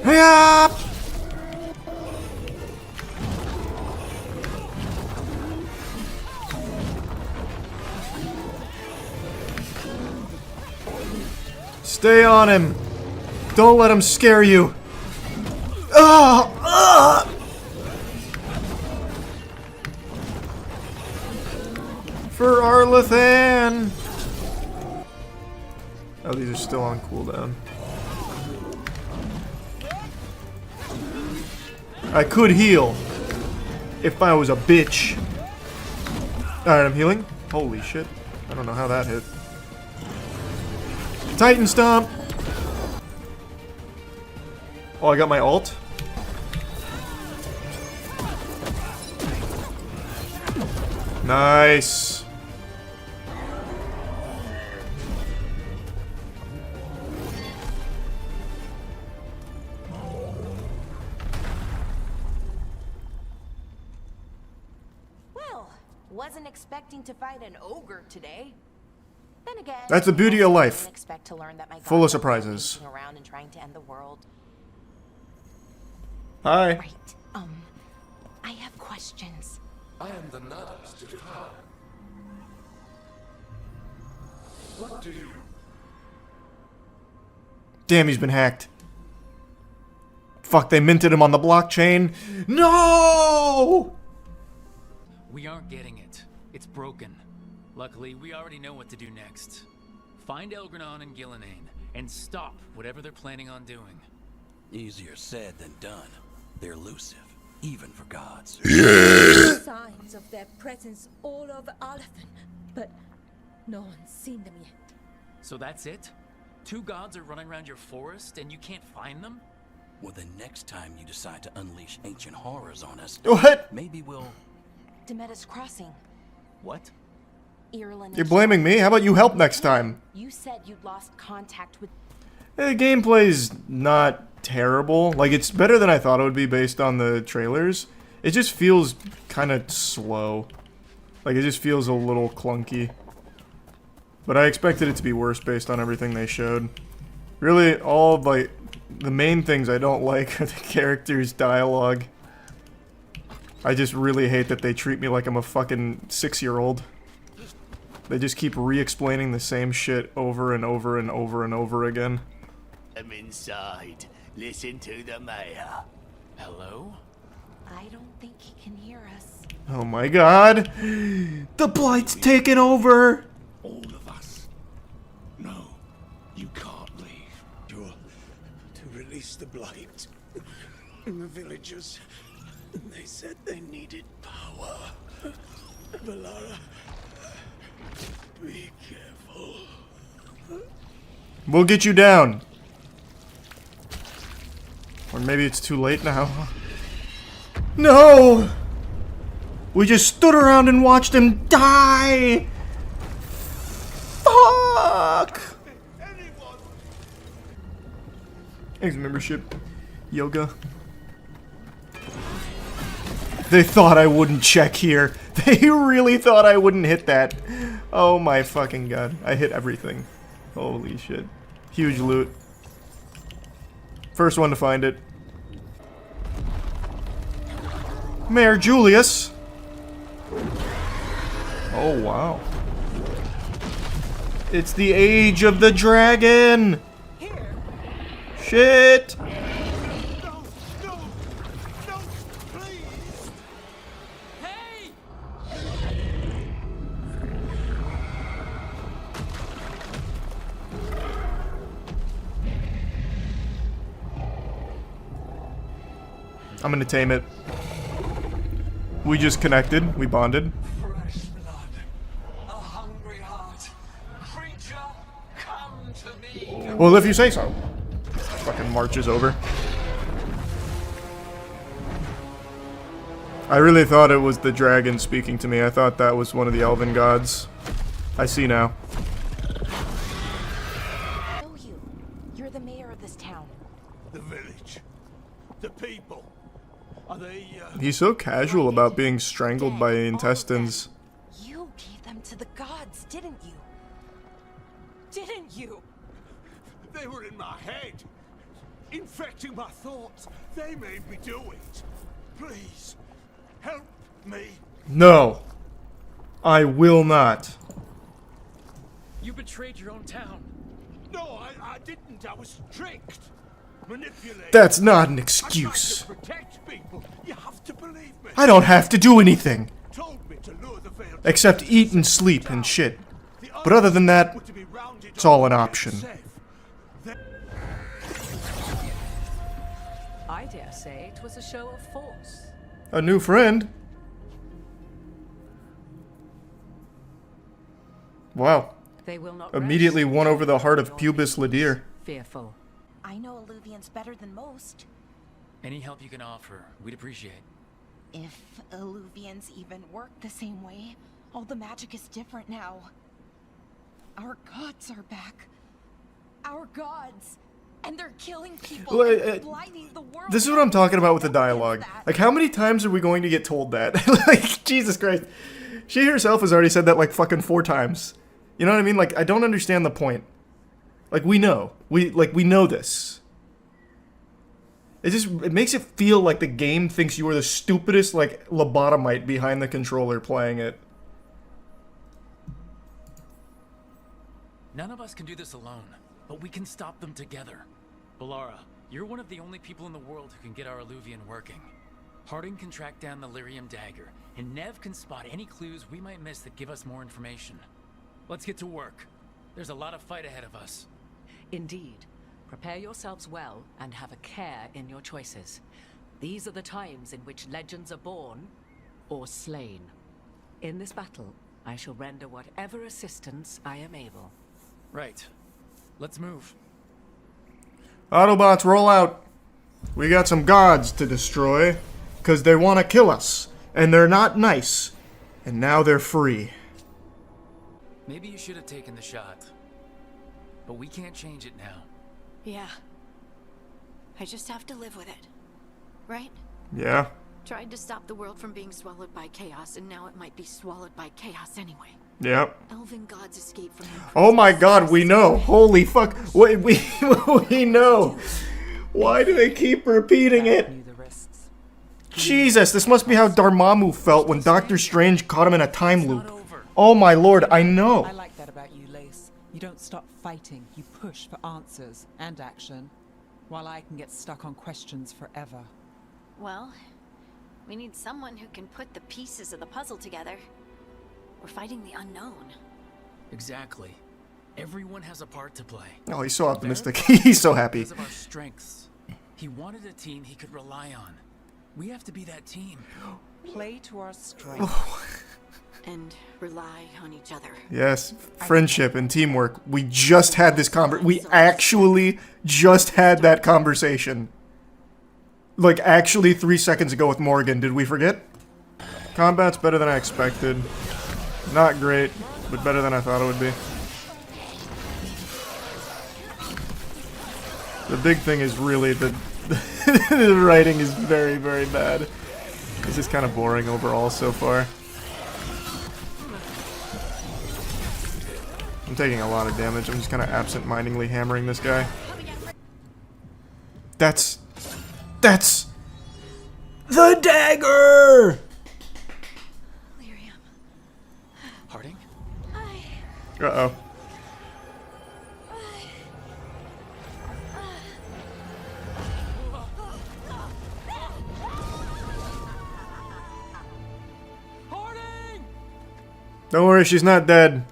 Hey-up! Stay on him. Don't let him scare you. For Arlathan. Oh, these are still on cooldown. I could heal if I was a bitch. Alright, I'm healing. Holy shit. I don't know how that hit. Titan Stomp! Oh, I got my ult. Nice. Well, wasn't expecting to fight an ogre today. Then again, That's the beauty of life. didn't expect to learn that my Full of gods are surprises. racing around and trying to end the world. Hi. Right. I have questions. I am the Nadas to Tuah. What do you... Damn, he's been hacked. Fuck, they minted him on the blockchain. No! We aren't getting it. It's broken. Luckily, we already know what to do next. Find Elgranon and Gillenane, and stop whatever they're planning on doing. Easier said than done. They're elusive, even for gods. Signs of their presence all over Arlathan, but no one's seen them yet. So that's it? 2 gods are running around your forest and you can't find them? Well, the next time you decide to unleash ancient horrors on us, What? maybe we'll... Demeda's Crossing. What? Ireland. You're blaming me? How about you help next time? You said you'd lost contact with. The gameplay's not terrible. Like, it's better than I thought it would be based on the trailers. It just feels kind of slow. Like, it just feels a little clunky. But I expected it to be worse based on everything they showed. Really, all of, like, the main things I don't like are the characters' dialogue. I just really hate that they treat me like I'm a fucking 6-year-old. They just keep re-explaining the same shit over and over and over and over again. I'm inside. Listen to the mayor. Hello? I don't think he can hear us. Oh my god! The Blight's taken over! All of us. No, you can't leave. You're to release the Blight. The villagers, they said they needed power. Valara, be careful. We'll get you down. Or maybe it's too late now. No! We just stood around and watched him die! Fuck! Thanks, membership. Yoga. They thought I wouldn't check here. They really thought I wouldn't hit that. Oh my fucking god. I hit everything. Holy shit. Huge loot. First one to find it. Mayor Julius. Oh wow. It's the age of the dragon. Shit. I'm gonna tame it. We just connected. We bonded. Fresh blood, a hungry heart. Creature, come to me. Well, if you say so. Fucking marches over. I really thought it was the dragon speaking to me. I thought that was one of the elven gods. I see now. I know you. You're the mayor of this town. The village. The people. Are they, He's so casual about being strangled by intestines. You gave them to the gods, didn't you? Didn't you? They were in my head. Infecting my thoughts. They made me do it. Please, help me. No. I will not. You betrayed your own town. No, I didn't. I was tricked. Manipulated. That's not an I excuse. tried to protect people. You have to believe me. I don't have to do anything. Told me to lure the Veilguard Except eat and sleep and shit. But other than that, were to be rounded it's all up an and option. safe. I dare say it was a show of force. A new friend. Wow. They will not Immediately rest won over the heart of until Pubis Ladir. fearful. I know Illuvians better than most. Any help you can offer, we'd appreciate. If Illuvians even work the same way, all the magic is different now. Our gods are back. Our gods. And they're killing people Well, and blinding the world. This is what I'm talking about with the dialogue. Like, how many times are we going to get told that? Like, Jesus Christ. She herself has already said that like fucking 4 times. You know what I mean? Like, I don't understand the point. Like, we know. We know this. It makes it feel like the game thinks you are the stupidest, like, lobotomite behind the controller playing it. None of us can do this alone, but we can stop them together. Balara, you're one of the only people in the world who can get our Illuvian working. Harding can track down the Lyrium dagger, and Nev can spot any clues we might miss that give us more information. Let's get to work. There's a lot of fight ahead of us. Indeed. Prepare yourselves well and have a care in your choices. These are the times in which legends are born or slain. In this battle, I shall render whatever assistance I am able. Right. Let's move. Autobots, roll out. We got some gods to destroy, because they want to kill us, and they're not nice, and now they're free. Maybe you should have taken the shot. But we can't change it now. Yeah. I just have to live with it. Right? Yeah. Tried to stop the world from being swallowed by chaos, and now it might be swallowed by chaos anyway. Yep. Elven gods escape from their Oh my god, we know. Holy fuck. We know. Why do they keep repeating it? Jesus, this must be how Dormammu felt when Doctor Strange caught him in a time loop. Oh my lord, I know. I like that about you, Lace. You don't stop fighting, you push for answers and action, while I can get stuck on questions forever. Well, we need someone who can put the pieces of the puzzle together. We're fighting the unknown. Exactly. Everyone has a part to play. Oh, he's so optimistic. He's so happy. Because of our strengths. He wanted a team he could rely on. We have to be that team. Play to our strength. And rely on each other. Yes, friendship and teamwork. We just had this we actually just had that conversation. Like, actually 3 seconds ago with Morgan. Did we forget? Combat's better than I expected. Not great, but better than I thought it would be. The big thing is really the writing is very, very bad. This is kind of boring overall so far. I'm taking a lot of damage. I'm just kind of absent-mindedly hammering this guy. That's the dagger! Harding? Uh-oh. Don't worry, she's not dead.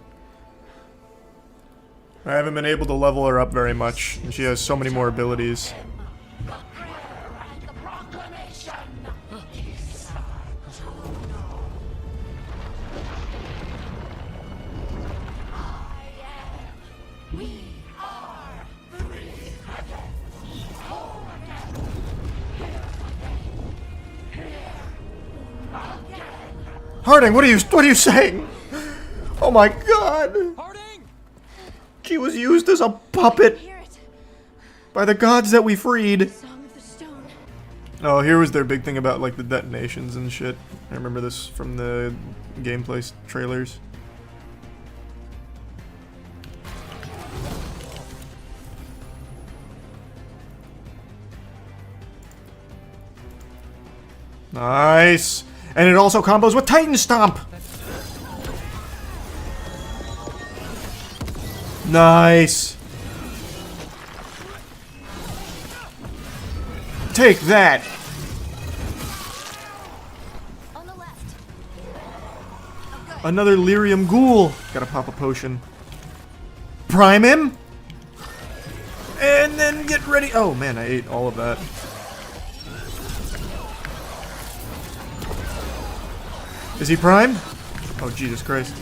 I haven't been able to level her up very much, and she has so many more abilities. Harding, what are you saying? Oh my god! Harding! She was used as a puppet by the gods that we freed. Oh, here was their big thing about like the detonations and shit. I remember this from the gameplay trailers. Nice! And it also combos with Titan Stomp! Nice! Take that! Another lyrium ghoul! Gotta pop a potion. Prime him! And then get ready. Oh man, I ate all of that. Is he primed? Oh, Jesus Christ.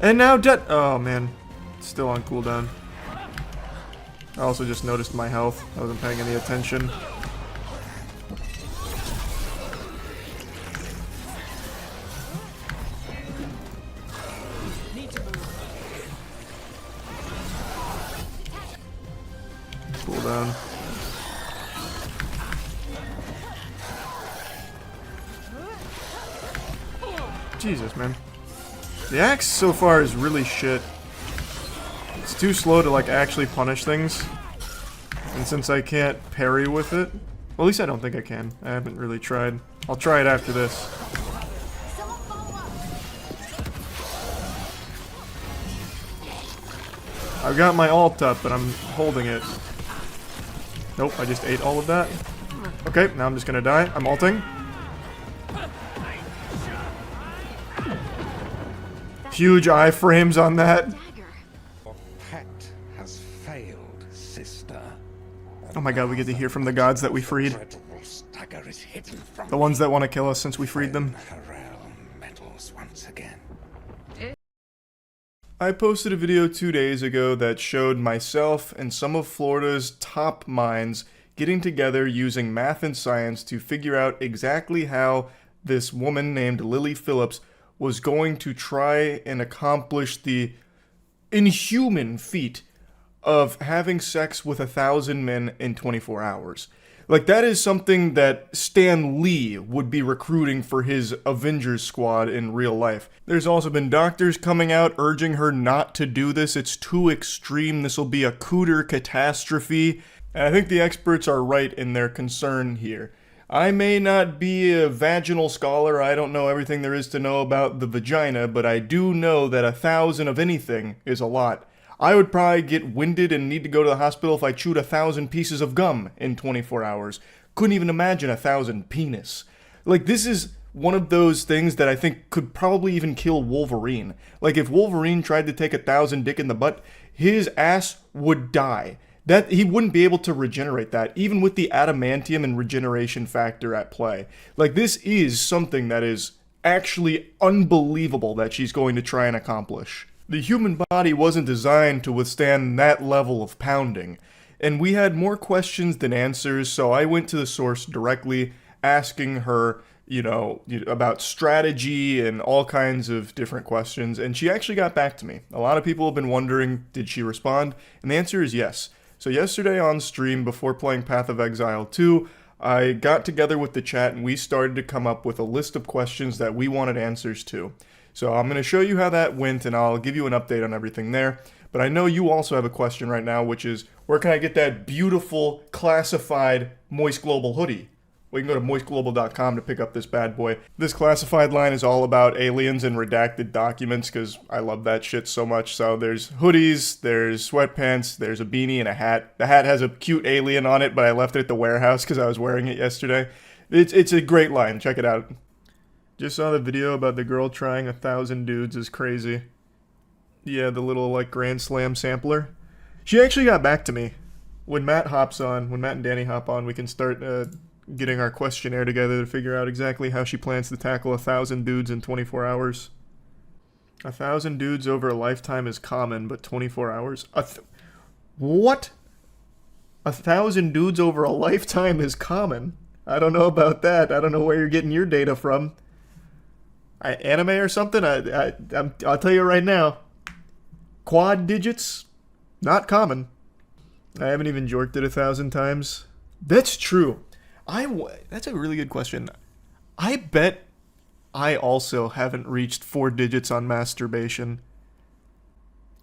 And now oh man. Still on cooldown. I also just noticed my health. I wasn't paying any attention. Cooldown. Jesus, man. The axe so far is really shit. It's too slow to like actually punish things. And since I can't parry with it, well, at least I don't think I can. I haven't really tried. I'll try it after this. I've got my ult up, but I'm holding it. Nope, I just ate all of that. Okay, now I'm just gonna die. I'm ulting. Huge iframes on that. Your pet has failed, sister. Oh my god, we get to hear from the gods that we freed. The ones that want to kill us since we freed them. I posted a video 2 days ago that showed myself and some of Florida's top minds getting together using math and science to figure out exactly how this woman named Lily Phillips was going to try and accomplish the inhuman feat of having sex with 1,000 men in 24 hours. Like, that is something that Stan Lee would be recruiting for his Avengers squad in real life. There's also been doctors coming out urging her not to do this. It's too extreme. This will be a cooter catastrophe. And I think the experts are right in their concern here. I may not be a vaginal scholar. I don't know everything there is to know about the vagina, but I do know that 1,000 of anything is a lot. I would probably get winded and need to go to the hospital if I chewed 1,000 pieces of gum in 24 hours. Couldn't even imagine 1,000 penis. Like, this is one of those things that I think could probably even kill Wolverine. Like, if Wolverine tried to take 1,000 dick in the butt, his ass would die. That he wouldn't be able to regenerate that, even with the adamantium and regeneration factor at play. Like, this is something that is actually unbelievable that she's going to try and accomplish. The human body wasn't designed to withstand that level of pounding, and we had more questions than answers, so I went to the source directly, asking her, about strategy and all kinds of different questions. And she actually got back to me. A lot of people have been wondering, did she respond? And the answer is yes. So yesterday on stream, before playing Path of Exile 2, I got together with the chat and we started to come up with a list of questions that we wanted answers to. So I'm going to show you how that went and I'll give you an update on everything there. But I know you also have a question right now, which is, where can I get that beautiful, classified Moist Global hoodie? Well, you can go to moistglobal.com to pick up this bad boy. This classified line is all about aliens and redacted documents, because I love that shit so much. So there's hoodies, there's sweatpants, there's a beanie and a hat. The hat has a cute alien on it, but I left it at the warehouse because I was wearing it yesterday. It's a great line. Check it out. Just saw the video about the girl trying 1,000 dudes is crazy. Yeah, the little, like, Grand Slam sampler. She actually got back to me. When Matt and Danny hop on, we can start getting our questionnaire together to figure out exactly how she plans to tackle 1,000 dudes in 24 hours. 1,000 dudes over a lifetime is common, but 24 hours? What? 1,000 dudes over a lifetime is common? I don't know about that. I don't know where you're getting your data from. Anime or something? I'll tell you right now. Quad digits? Not common. I haven't even jorked it 1,000 times. That's true. That's a really good question. I bet I also haven't reached 4 digits on masturbation.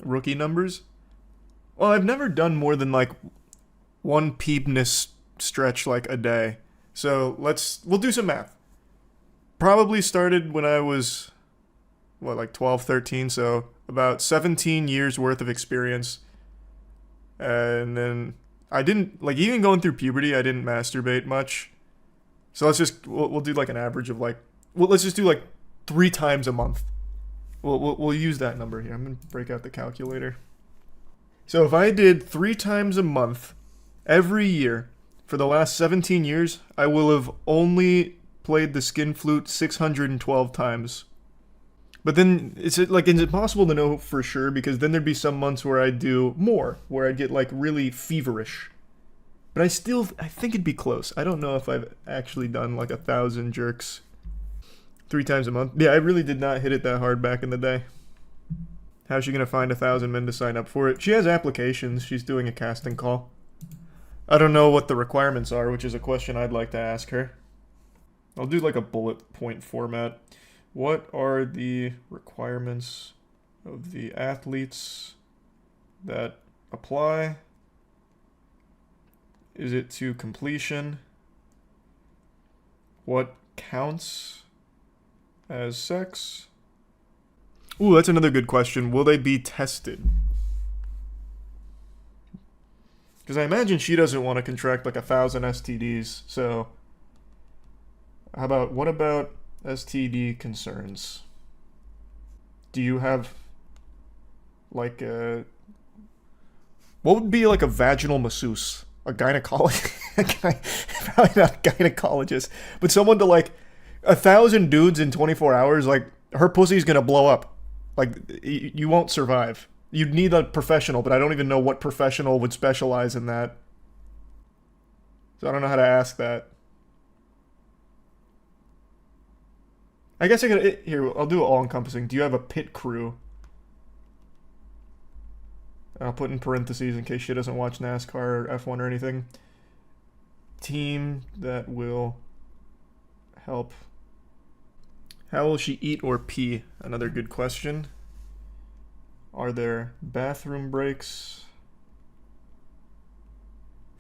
Rookie numbers? Well, I've never done more than like one peepness stretch like a day. So we'll do some math. Probably started when I was, like 12, 13, so about 17 years worth of experience. And then I didn't, like, even going through puberty, I didn't masturbate much. So we'll do like an average of like, let's just do like 3 times a month. We'll use that number here. I'm going to break out the calculator. So if I did 3 times a month every year for the last 17 years, I will have only played the skin flute 612 times. But then, is it possible to know for sure? Because then there'd be some months where I'd do more, where I'd get like really feverish. But I think it'd be close. I don't know if I've actually done like 1,000 jerks 3 times a month. Yeah, I really did not hit it that hard back in the day. How's she gonna find 1,000 men to sign up for it? She has applications. She's doing a casting call. I don't know what the requirements are, which is a question I'd like to ask her. I'll do like a bullet point format. What are the requirements of the athletes that apply? Is it to completion? What counts as sex? Ooh, that's another good question. Will they be tested? Because I imagine she doesn't want to contract like 1,000 STDs, so what about STD concerns? Do you have like what would be like a vaginal masseuse? A gynecologist? Probably not a gynecologist, but someone to like 1,000 dudes in 24 hours, like her pussy's gonna blow up. Like you won't survive. You'd need a professional, but I don't even know what professional would specialize in that. So I don't know how to ask that. I guess here, I'll do it all-encompassing. Do you have a pit crew? I'll put in parentheses in case she doesn't watch NASCAR or F1 or anything. Team that will help. How will she eat or pee? Another good question. Are there bathroom breaks?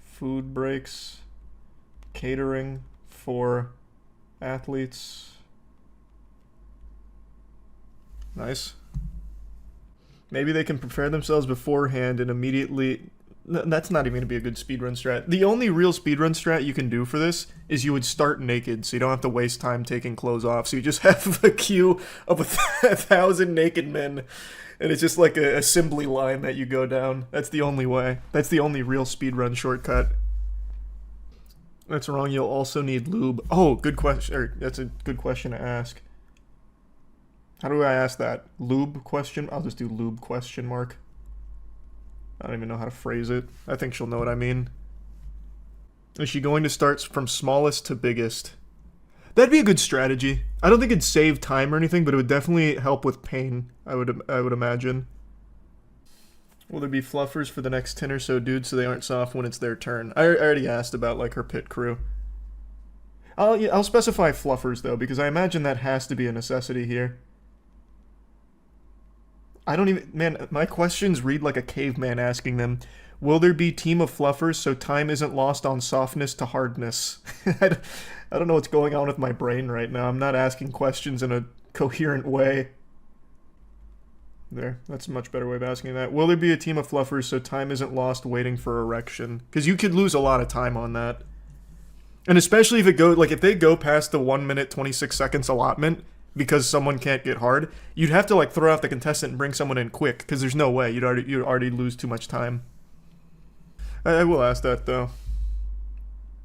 Food breaks? Catering for athletes? Nice. Maybe they can prepare themselves beforehand and immediately... That's not even going to be a good speedrun strat. The only real speedrun strat you can do for this is you would start naked, so you don't have to waste time taking clothes off. So you just have a queue of 1,000 naked men, and it's just like a assembly line that you go down. That's the only way. That's the only real speedrun shortcut. That's wrong. You'll also need lube. Oh, good question. That's a good question to ask. How do I ask that? Lube question? I'll just do lube question mark. I don't even know how to phrase it. I think she'll know what I mean. Is she going to start from smallest to biggest? That'd be a good strategy. I don't think it'd save time or anything, but it would definitely help with pain, I would imagine. Will there be fluffers for the next 10 or so dudes so they aren't soft when it's their turn? I already asked about, like, her pit crew. I'll specify fluffers, though, because I imagine that has to be a necessity here. I don't even... Man, my questions read like a caveman asking them. Will there be team of fluffers so time isn't lost on softness to hardness? I don't know what's going on with my brain right now. I'm not asking questions in a coherent way. There, that's a much better way of asking that. Will there be a team of fluffers so time isn't lost waiting for erection? Because you could lose a lot of time on that. And especially if if they go past the 1 minute 26 seconds allotment because someone can't get hard, you'd have to like throw out the contestant and bring someone in quick because there's no way you'd already lose too much time. I will ask that though,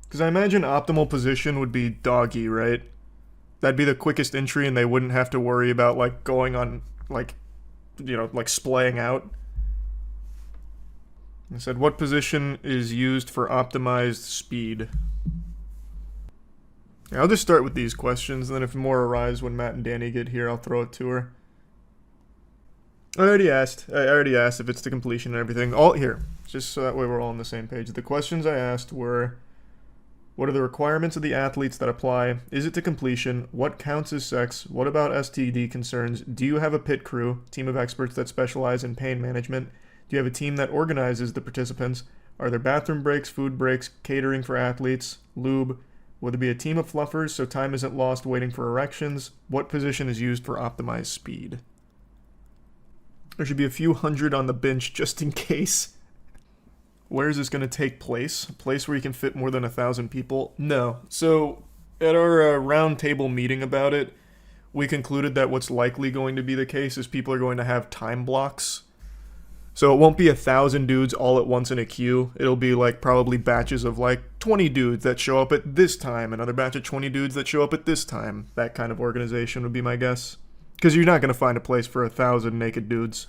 because I imagine optimal position would be doggy, right? That'd be the quickest entry, and they wouldn't have to worry about like going on like, you know, like splaying out. I said, what position is used for optimized speed? Yeah, I'll just start with these questions, and then if more arise when Matt and Danny get here, I'll throw it to her. I already asked if it's to completion and everything. All here, just so that way we're all on the same page. The questions I asked were, what are the requirements of the athletes that apply? Is it to completion? What counts as sex? What about STD concerns? Do you have a pit crew, team of experts that specialize in pain management? Do you have a team that organizes the participants? Are there bathroom breaks, food breaks, catering for athletes, lube? Will there be a team of fluffers so time isn't lost waiting for erections? What position is used for optimized speed? There should be a few hundred on the bench just in case. Where is this going to take place? A place where you can fit more than 1,000 people? No. So, at our round table meeting about it, we concluded that what's likely going to be the case is people are going to have time blocks. So it won't be 1,000 dudes all at once in a queue. It'll be like probably batches of like 20 dudes that show up at this time, another batch of 20 dudes that show up at this time. That kind of organization would be my guess. Because you're not going to find a place for 1,000 naked dudes.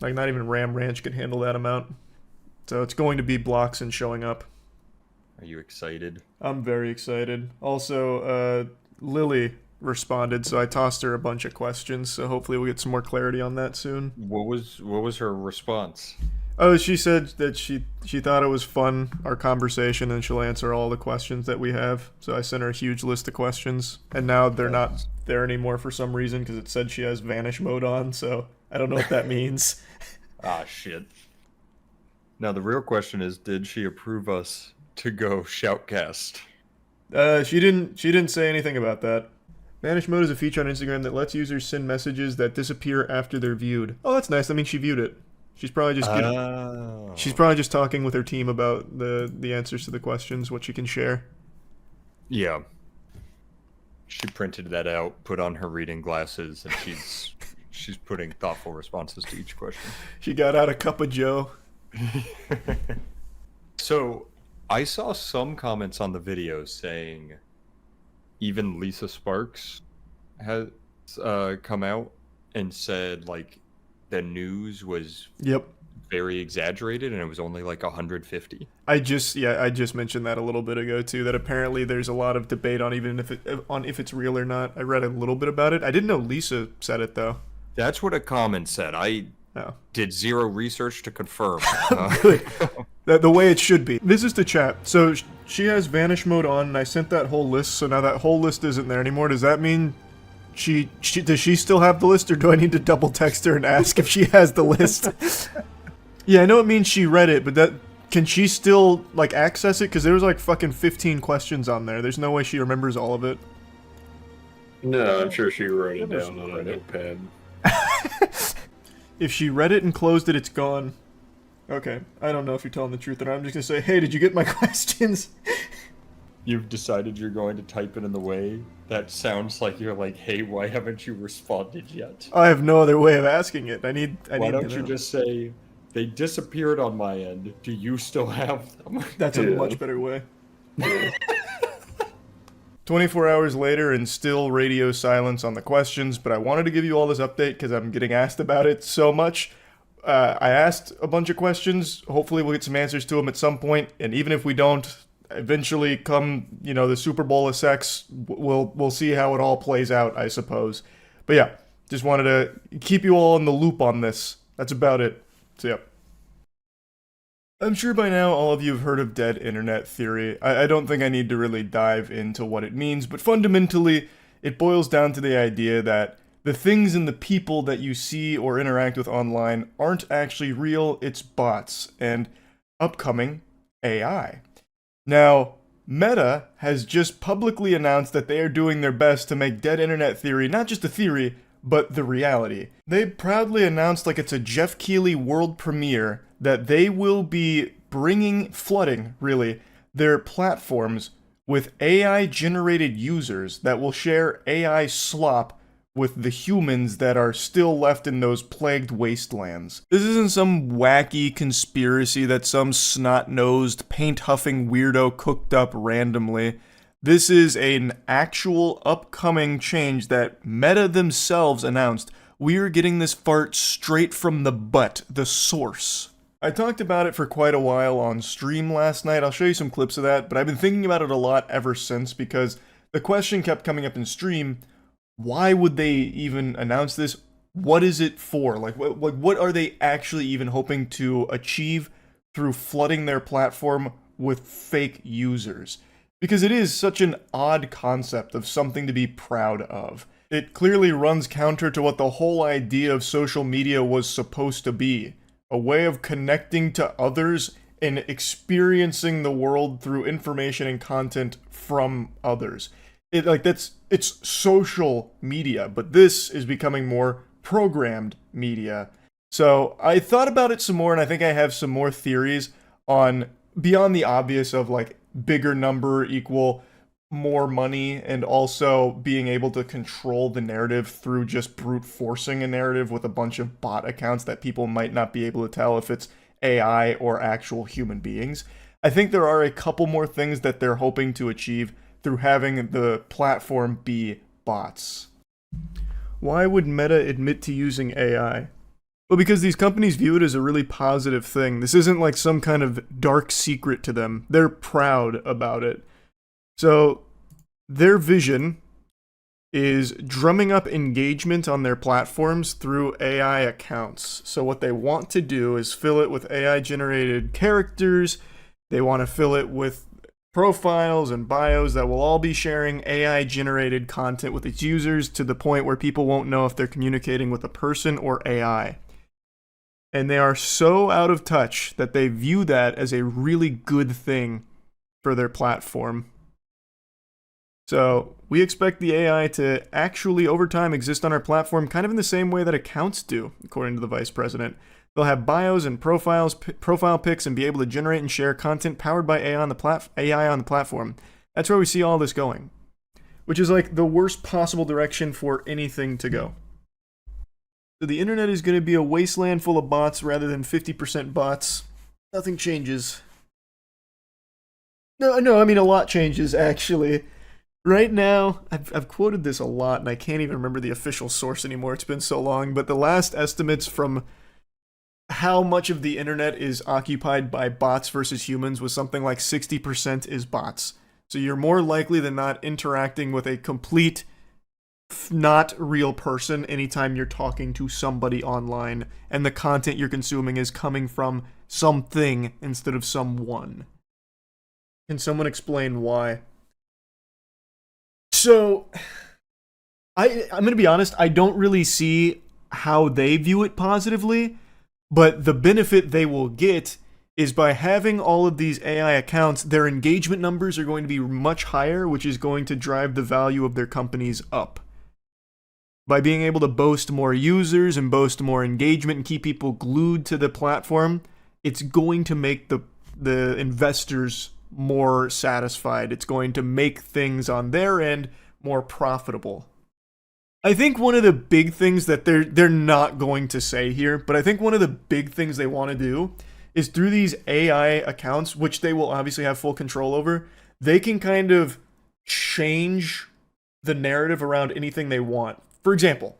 Like not even Ram Ranch could handle that amount. So it's going to be blocks and showing up. Are you excited? I'm very excited. Also, Lily responded, so I tossed her a bunch of questions, so hopefully we'll get some more clarity on that soon. What was her response? Oh, she said that she thought it was fun, our conversation, and she'll answer all the questions that we have. So I sent her a huge list of questions, and now they're not there anymore for some reason, because it said she has vanish mode on, so I don't know what that means. Ah, shit. Now the real question is, did she approve us to go shoutcast? She didn't say anything about that. Vanish mode is a feature on Instagram that lets users send messages that disappear after they're viewed. Oh, that's nice. I mean, she viewed it. She's probably just talking with her team about the answers to the questions, what she can share. Yeah. She printed that out, put on her reading glasses, and she's putting thoughtful responses to each question. She got out a cup of Joe. So, I saw some comments on the video saying even Lisa Sparks has come out and said like the news was very exaggerated and it was only like 150. I just mentioned that a little bit ago too, that apparently there's a lot of debate on even if it's real or not. I read a little bit about it. I didn't know Lisa said it though. That's what a comment said. I did zero research to confirm. Good. The way it should be. This is the chat. So she has vanish mode on, and I sent that whole list. So now that whole list isn't there anymore. Does that mean does she still have the list, or do I need to double text her and ask if she has the list? Yeah, I know it means she read it, but can she still like access it? Because there was like fucking 15 questions on there. There's no way she remembers all of it. No, I'm sure she wrote it down on a notepad. If she read it and closed it, it's gone. Okay, I don't know if you're telling the truth or not. I'm just gonna say, hey, did you get my questions? You've decided you're going to type it in the way that sounds like you're like, hey, why haven't you responded yet? I have no other way of asking it. Why don't you just say, they disappeared on my end. Do you still have them? That's a much better way. 24 hours later and still radio silence on the questions, but I wanted to give you all this update because I'm getting asked about it so much. I asked a bunch of questions. Hopefully we'll get some answers to them at some point, and even if we don't, eventually come, the Super Bowl of sex, we'll see how it all plays out, I suppose. But yeah, just wanted to keep you all in the loop on this. That's about it. So yeah. I'm sure by now all of you have heard of dead internet theory. I don't think I need to really dive into what it means, but fundamentally, it boils down to the idea that the things and the people that you see or interact with online aren't actually real, it's bots, and upcoming AI. Now, Meta has just publicly announced that they are doing their best to make dead internet theory not just a theory, but the reality. They proudly announced, like it's a Jeff Keighley world premiere, that they will be flooding, really, their platforms with AI-generated users that will share AI slop with the humans that are still left in those plagued wastelands. This isn't some wacky conspiracy that some snot-nosed, paint-huffing weirdo cooked up randomly. This is an actual upcoming change that Meta themselves announced. We are getting this fart straight from the butt, the source. I talked about it for quite a while on stream last night. I'll show you some clips of that, but I've been thinking about it a lot ever since because the question kept coming up in stream, why would they even announce this? What is it for? Like, what are they actually even hoping to achieve through flooding their platform with fake users? Because it is such an odd concept of something to be proud of. It clearly runs counter to what the whole idea of social media was supposed to be. A way of connecting to others and experiencing the world through information and content from others. It's social media, but this is becoming more programmed media. So I thought about it some more, and I think I have some more theories on beyond the obvious of like bigger number equal more money, and also being able to control the narrative through just brute forcing a narrative with a bunch of bot accounts that people might not be able to tell if it's AI or actual human beings. I think there are a couple more things that they're hoping to achieve through having the platform be bots. Why would Meta admit to using AI? Well, because these companies view it as a really positive thing. This isn't like some kind of dark secret to them. They're proud about it. So, their vision is drumming up engagement on their platforms through AI accounts. So what they want to do is fill it with AI-generated characters. They want to fill it with profiles and bios that will all be sharing AI-generated content with its users to the point where people won't know if they're communicating with a person or AI. And they are so out of touch that they view that as a really good thing for their platform. So, we expect the AI to actually, over time, exist on our platform kind of in the same way that accounts do, according to the vice president. They'll have bios and profile pics, and be able to generate and share content powered by AI on the platform. That's where we see all this going. Which is like the worst possible direction for anything to go. So the internet is going to be a wasteland full of bots rather than 50% bots. Nothing changes. No, I mean a lot changes, actually. Right now, I've quoted this a lot, and I can't even remember the official source anymore. It's been so long, but the last estimates from how much of the internet is occupied by bots versus humans was something like 60% is bots. So you're more likely than not interacting with a complete, not real person anytime you're talking to somebody online, and the content you're consuming is coming from something instead of someone. Can someone explain why? So, I'm going to be honest, I don't really see how they view it positively, but the benefit they will get is by having all of these AI accounts, their engagement numbers are going to be much higher, which is going to drive the value of their companies up. By being able to boast more users and boast more engagement and keep people glued to the platform, it's going to make the investors more satisfied. It's going to make things on their end more profitable. I think one of the big things that they're not going to say here, but I think one of the big things they want to do is through these AI accounts, which they will obviously have full control over, they can kind of change the narrative around anything they want. For example,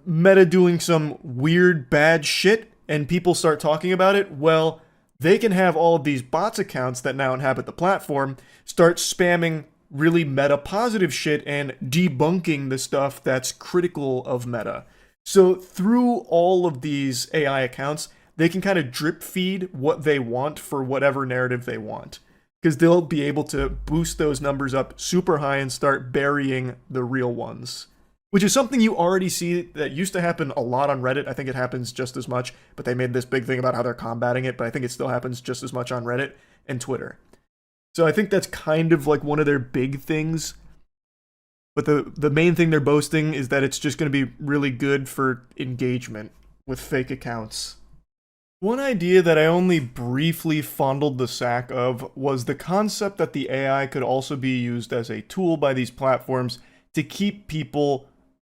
Meta doing some weird bad shit and people start talking about it, well, they can have all of these bots accounts that now inhabit the platform start spamming really meta positive shit and debunking the stuff that's critical of meta. So through all of these AI accounts, they can kind of drip feed what they want for whatever narrative they want. Because they'll be able to boost those numbers up super high and start burying the real ones. Which is something you already see that used to happen a lot on Reddit. I think it happens just as much, but they made this big thing about how they're combating it, but I think it still happens just as much on Reddit and Twitter. So I think that's kind of like one of their big things. But the main thing they're boasting is that it's just going to be really good for engagement with fake accounts. One idea that I only briefly fondled the sack of was the concept that the AI could also be used as a tool by these platforms to keep people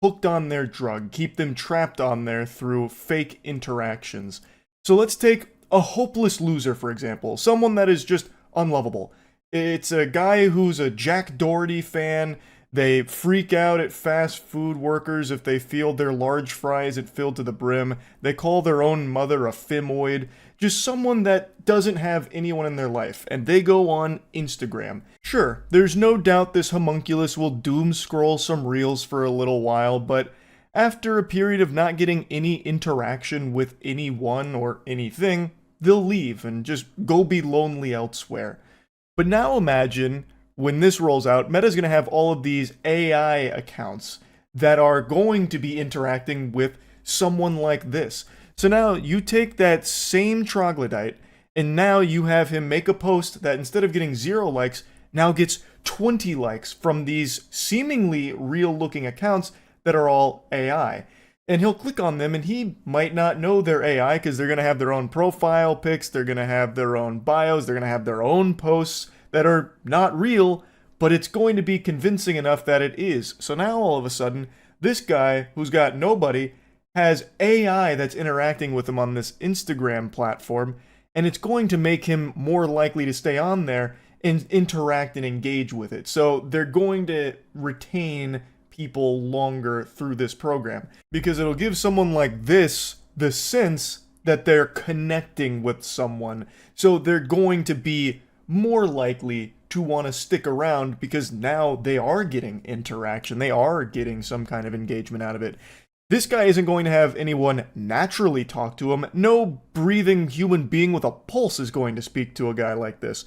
hooked on their drug, keep them trapped on there through fake interactions. So let's take a hopeless loser, for example, someone that is just unlovable. It's a guy who's a Jack Doherty fan. They freak out at fast food workers if they feel their large fries at filled to the brim. They call their own mother a femoid. Just someone that doesn't have anyone in their life, and they go on Instagram. Sure, there's no doubt this homunculus will doom scroll some reels for a little while, but after a period of not getting any interaction with anyone or anything, they'll leave and just go be lonely elsewhere. But now imagine, when this rolls out, Meta's going to have all of these AI accounts that are going to be interacting with someone like this. So now you take that same troglodyte, and now you have him make a post that instead of getting 0 likes, now gets 20 likes from these seemingly real-looking accounts that are all AI. And he'll click on them, and he might not know they're AI because they're going to have their own profile pics, they're going to have their own bios, they're going to have their own posts that are not real, but it's going to be convincing enough that it is. So now all of a sudden, this guy who's got nobody has AI that's interacting with him on this Instagram platform, and it's going to make him more likely to stay on there and interact and engage with it. So they're going to retain people longer through this program, because it'll give someone like this the sense that they're connecting with someone. So they're going to be more likely to want to stick around because now they are getting interaction. They are getting some kind of engagement out of it. This guy isn't going to have anyone naturally talk to him. No breathing human being with a pulse is going to speak to a guy like this.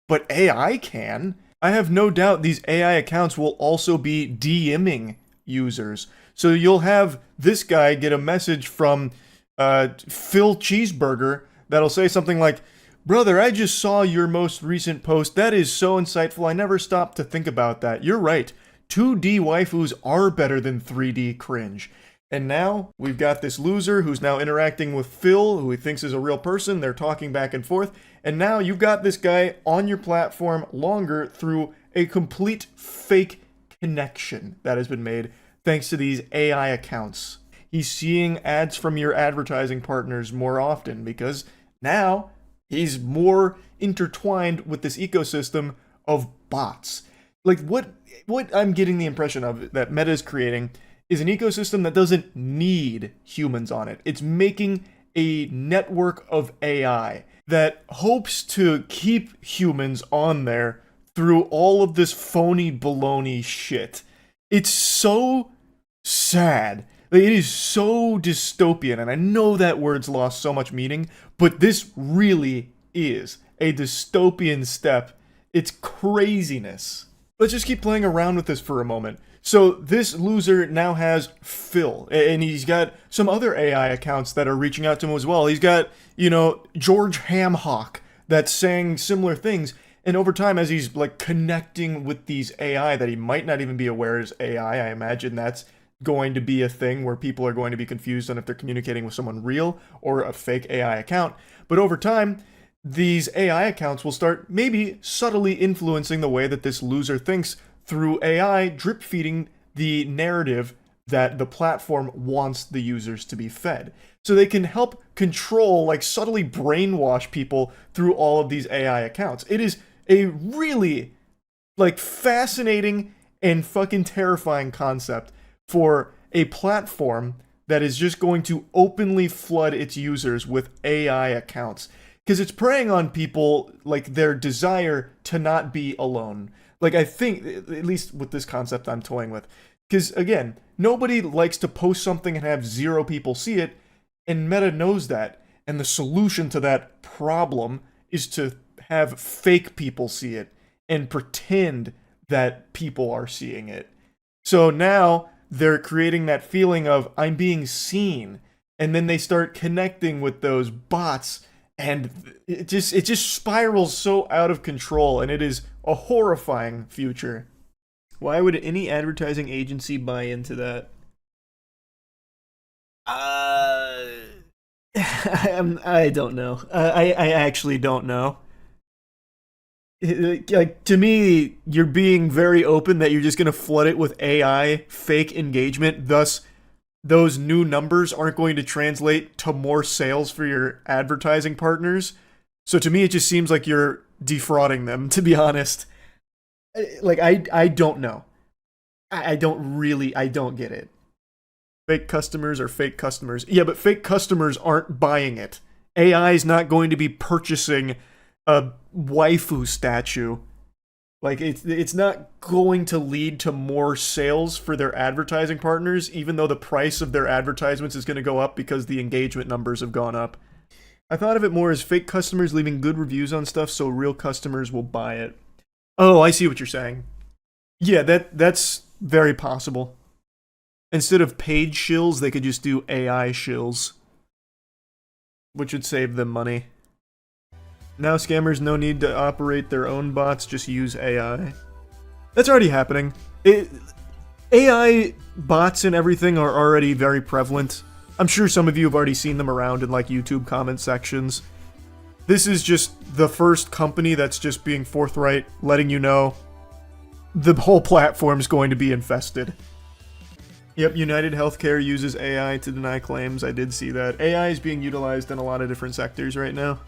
But AI can. I have no doubt these AI accounts will also be DMing users. So you'll have this guy get a message from Phil Cheeseburger that'll say something like, "Brother, I just saw your most recent post. That is so insightful. I never stopped to think about that. You're right. 2D waifus are better than 3D cringe." And now we've got this loser who's now interacting with Phil, who he thinks is a real person. They're talking back and forth. And now you've got this guy on your platform longer through a complete fake connection that has been made thanks to these AI accounts. He's seeing ads from your advertising partners more often because now he's more intertwined with this ecosystem of bots. Like what I'm getting the impression of that Meta is creating is an ecosystem that doesn't need humans on it. It's making a network of AI that hopes to keep humans on there through all of this phony baloney shit. It's so sad. Like, it is so dystopian, and I know that word's lost so much meaning, but this really is a dystopian step. It's craziness. Let's just keep playing around with this for a moment. So this loser now has Phil, and he's got some other AI accounts that are reaching out to him as well. He's got, George Hamhawk that's saying similar things. And over time, as he's like connecting with these AI that he might not even be aware is AI, I imagine that's going to be a thing where people are going to be confused on if they're communicating with someone real or a fake AI account. But over time, these AI accounts will start maybe subtly influencing the way that this loser thinks through AI drip feeding the narrative that the platform wants the users to be fed. So they can help control, like subtly brainwash people through all of these AI accounts. It is a really fascinating and fucking terrifying concept for a platform that is just going to openly flood its users with AI accounts. Because it's preying on people, like, their desire to not be alone. Like, I think, at least with this concept I'm toying with. Because, again, nobody likes to post something and have 0 people see it, and Meta knows that. And the solution to that problem is to have fake people see it and pretend that people are seeing it. So now they're creating that feeling of, I'm being seen. And then they start connecting with those bots, and it just spirals so out of control, and it is a horrifying future. Why would any advertising agency buy into that? I don't know. I actually don't know. Like, to me, you're being very open that you're just going to flood it with AI fake engagement, thus those new numbers aren't going to translate to more sales for your advertising partners. So to me, it just seems like you're defrauding them, to be honest. Like, I don't know. I don't get it. Fake customers are fake customers. Yeah, but fake customers aren't buying it. AI is not going to be purchasing a waifu statue. Like, it's not going to lead to more sales for their advertising partners, even though the price of their advertisements is going to go up because the engagement numbers have gone up. I thought of it more as fake customers leaving good reviews on stuff so real customers will buy it. Oh, I see what you're saying. Yeah, that's very possible. Instead of paid shills, they could just do AI shills, which would save them money. Now scammers no need to operate their own bots, just use AI. That's already happening. AI bots and everything are already very prevalent. I'm sure some of you have already seen them around in like YouTube comment sections. This is just the first company that's just being forthright, letting you know the whole platform is going to be infested. Yep, United Healthcare uses AI to deny claims. I did see that. AI is being utilized in a lot of different sectors right now.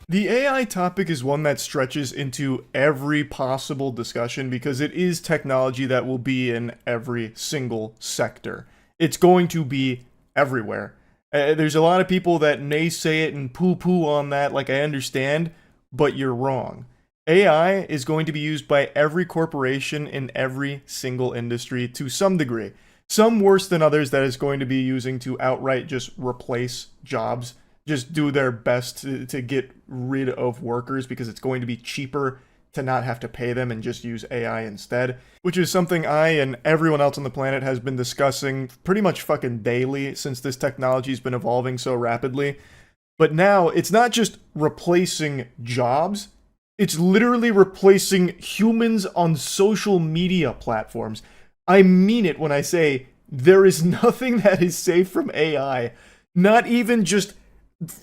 The AI topic is one that stretches into every possible discussion because it is technology that will be in every single sector. It's going to be everywhere. There's a lot of people that naysay it and poo-poo on that, like, I understand, but you're wrong. AI is going to be used by every corporation in every single industry to some degree. Some worse than others that is going to be using to outright just replace jobs. Just do their best to get rid of workers because it's going to be cheaper to not have to pay them and just use AI instead. Which is something I and everyone else on the planet has been discussing pretty much fucking daily since this technology's been evolving so rapidly. But now, it's not just replacing jobs, it's literally replacing humans on social media platforms. I mean it when I say there is nothing that is safe from AI. Not even just...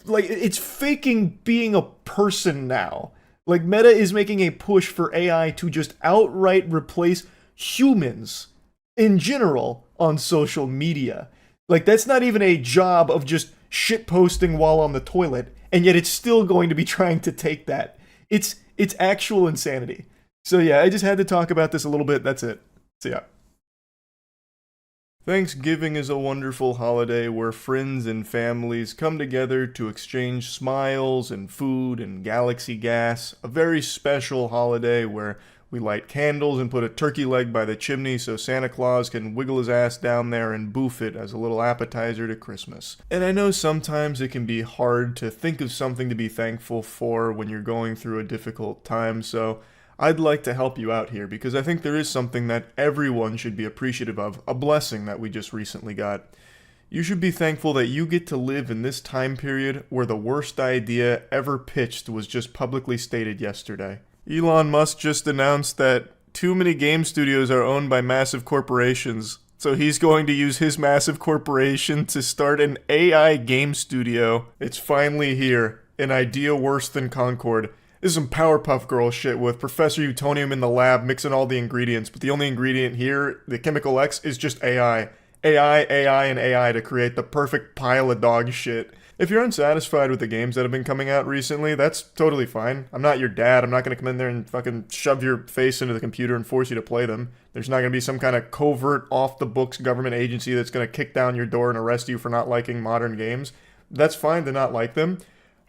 like, it's faking being a person now. Like, Meta is making a push for AI to just outright replace humans in general on social media. Like, that's not even a job of just shitposting while on the toilet, and yet it's still going to be trying to take that. It's actual insanity. So yeah, I just had to talk about this a little bit. That's it. So yeah. Thanksgiving is a wonderful holiday where friends and families come together to exchange smiles and food and galaxy gas. A very special holiday where we light candles and put a turkey leg by the chimney so Santa Claus can wiggle his ass down there and boof it as a little appetizer to Christmas. And I know sometimes it can be hard to think of something to be thankful for when you're going through a difficult time, so I'd like to help you out here because I think there is something that everyone should be appreciative of, a blessing that we just recently got. You should be thankful that you get to live in this time period where the worst idea ever pitched was just publicly stated yesterday. Elon Musk just announced that too many game studios are owned by massive corporations, so he's going to use his massive corporation to start an AI game studio. It's finally here, an idea worse than Concord. This is some Powerpuff Girl shit with Professor Utonium in the lab mixing all the ingredients, but the only ingredient here, the Chemical X, is just AI. AI, and AI to create the perfect pile of dog shit. If you're unsatisfied with the games that have been coming out recently, that's totally fine. I'm not your dad. I'm not going to come in there and fucking shove your face into the computer and force you to play them. There's not going to be some kind of covert, off-the-books government agency that's going to kick down your door and arrest you for not liking modern games. That's fine to not like them.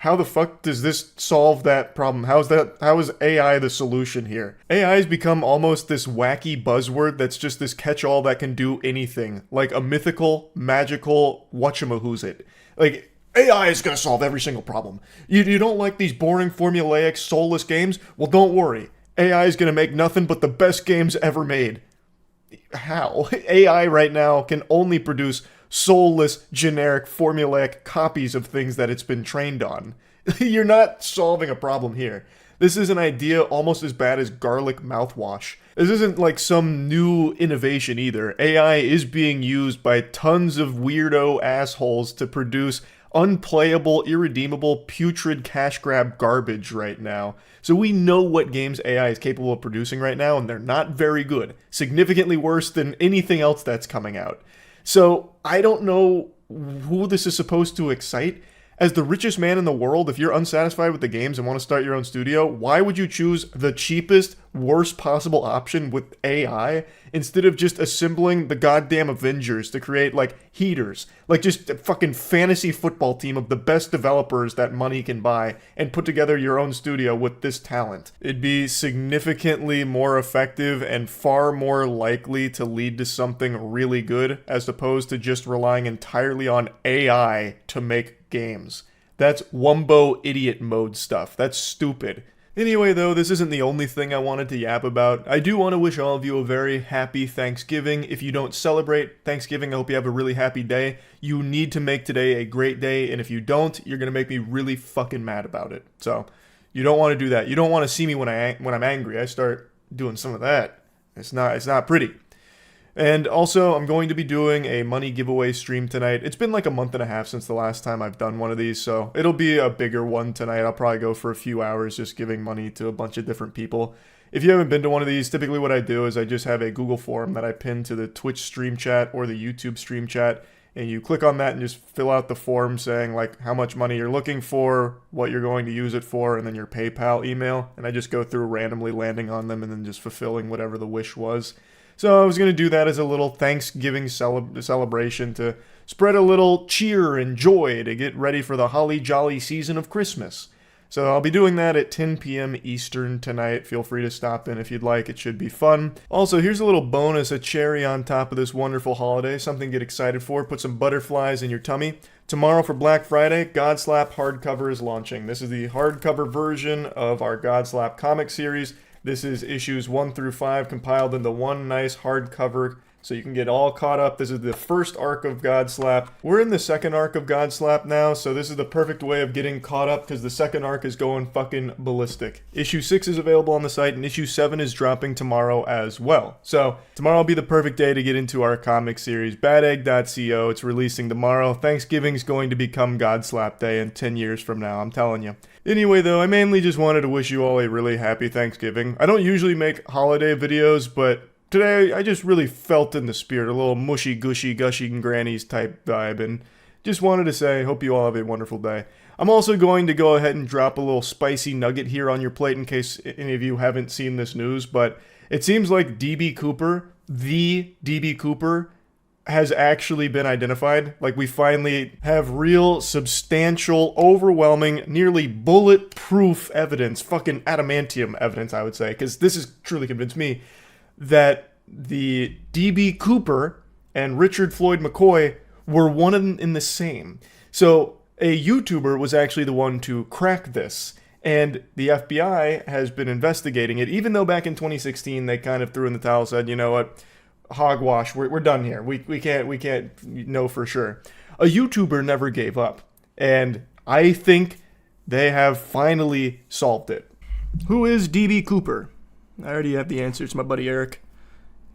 How the fuck does this solve that problem? How is AI the solution here? AI has become almost this wacky buzzword that's just this catch-all that can do anything. Like a mythical, magical whatchamahoosit. Like, AI is gonna solve every single problem. You don't like these boring, formulaic, soulless games? Well, don't worry. AI is gonna make nothing but the best games ever made. How? AI right now can only produce soulless, generic, formulaic copies of things that it's been trained on. You're not solving a problem here. This is an idea almost as bad as garlic mouthwash. This isn't like some new innovation either. AI is being used by tons of weirdo assholes to produce unplayable, irredeemable, putrid cash grab garbage right now. So we know what games AI is capable of producing right now, and they're not very good. Significantly worse than anything else that's coming out. So I don't know who this is supposed to excite. As the richest man in the world, if you're unsatisfied with the games and want to start your own studio, why would you choose the cheapest, worst possible option with AI instead of just assembling the goddamn Avengers to create, like, heaters? Like, just a fucking fantasy football team of the best developers that money can buy and put together your own studio with this talent. It'd be significantly more effective and far more likely to lead to something really good as opposed to just relying entirely on AI to make games. That's wumbo idiot mode stuff. That's stupid. Anyway, though, this isn't the only thing I wanted to yap about. I do want to wish all of you a very happy Thanksgiving. If you don't celebrate Thanksgiving, I hope you have a really happy day. You need to make today a great day, and if you don't, you're going to make me really fucking mad about it. So, you don't want to do that. You don't want to see me when I'm angry. I start doing some of that. It's not pretty. And also, I'm going to be doing a money giveaway stream tonight. It's been like a month and a half since the last time I've done one of these, so it'll be a bigger one tonight. I'll probably go for a few hours just giving money to a bunch of different people. If you haven't been to one of these, typically what I do is I just have a Google form that I pin to the Twitch stream chat or the YouTube stream chat, and you click on that and just fill out the form saying like how much money you're looking for, what you're going to use it for, and then your PayPal email, and I just go through randomly landing on them and then just fulfilling whatever the wish was. So I was going to do that as a little Thanksgiving celebration to spread a little cheer and joy to get ready for the holly jolly season of Christmas. So I'll be doing that at 10 p.m. Eastern tonight. Feel free to stop in if you'd like. It should be fun. Also, here's a little bonus, a cherry on top of this wonderful holiday. Something to get excited for. Put some butterflies in your tummy. Tomorrow for Black Friday, Godslap hardcover is launching. This is the hardcover version of our Godslap comic series. This is issues 1 through 5 compiled into one nice hardcover so you can get all caught up. This is the first arc of Godslap. We're in the second arc of Godslap now, so this is the perfect way of getting caught up because the second arc is going fucking ballistic. Issue 6 is available on the site, and issue 7 is dropping tomorrow as well. So tomorrow will be the perfect day to get into our comic series, badegg.co. It's releasing tomorrow. Thanksgiving's going to become Godslap Day in 10 years from now, I'm telling you. Anyway, though, I mainly just wanted to wish you all a really happy Thanksgiving. I don't usually make holiday videos, but today I just really felt in the spirit, a little mushy, gushy, gushy grannies type vibe, and just wanted to say, hope you all have a wonderful day. I'm also going to go ahead and drop a little spicy nugget here on your plate in case any of you haven't seen this news, but it seems like DB Cooper, the DB Cooper, has actually been identified. Like, we finally have real, substantial, overwhelming, nearly bulletproof evidence, fucking adamantium evidence, I would say, because this has truly convinced me that the DB Cooper and Richard Floyd McCoy were one and the same. So a YouTuber was actually the one to crack this, and the FBI has been investigating it, even though back in 2016 they kind of threw in the towel, said, you know what, hogwash, we're done here. We can't know for sure. A YouTuber never gave up, and I think they have finally solved it. Who is DB Cooper? I already have the answer. It's my buddy Eric.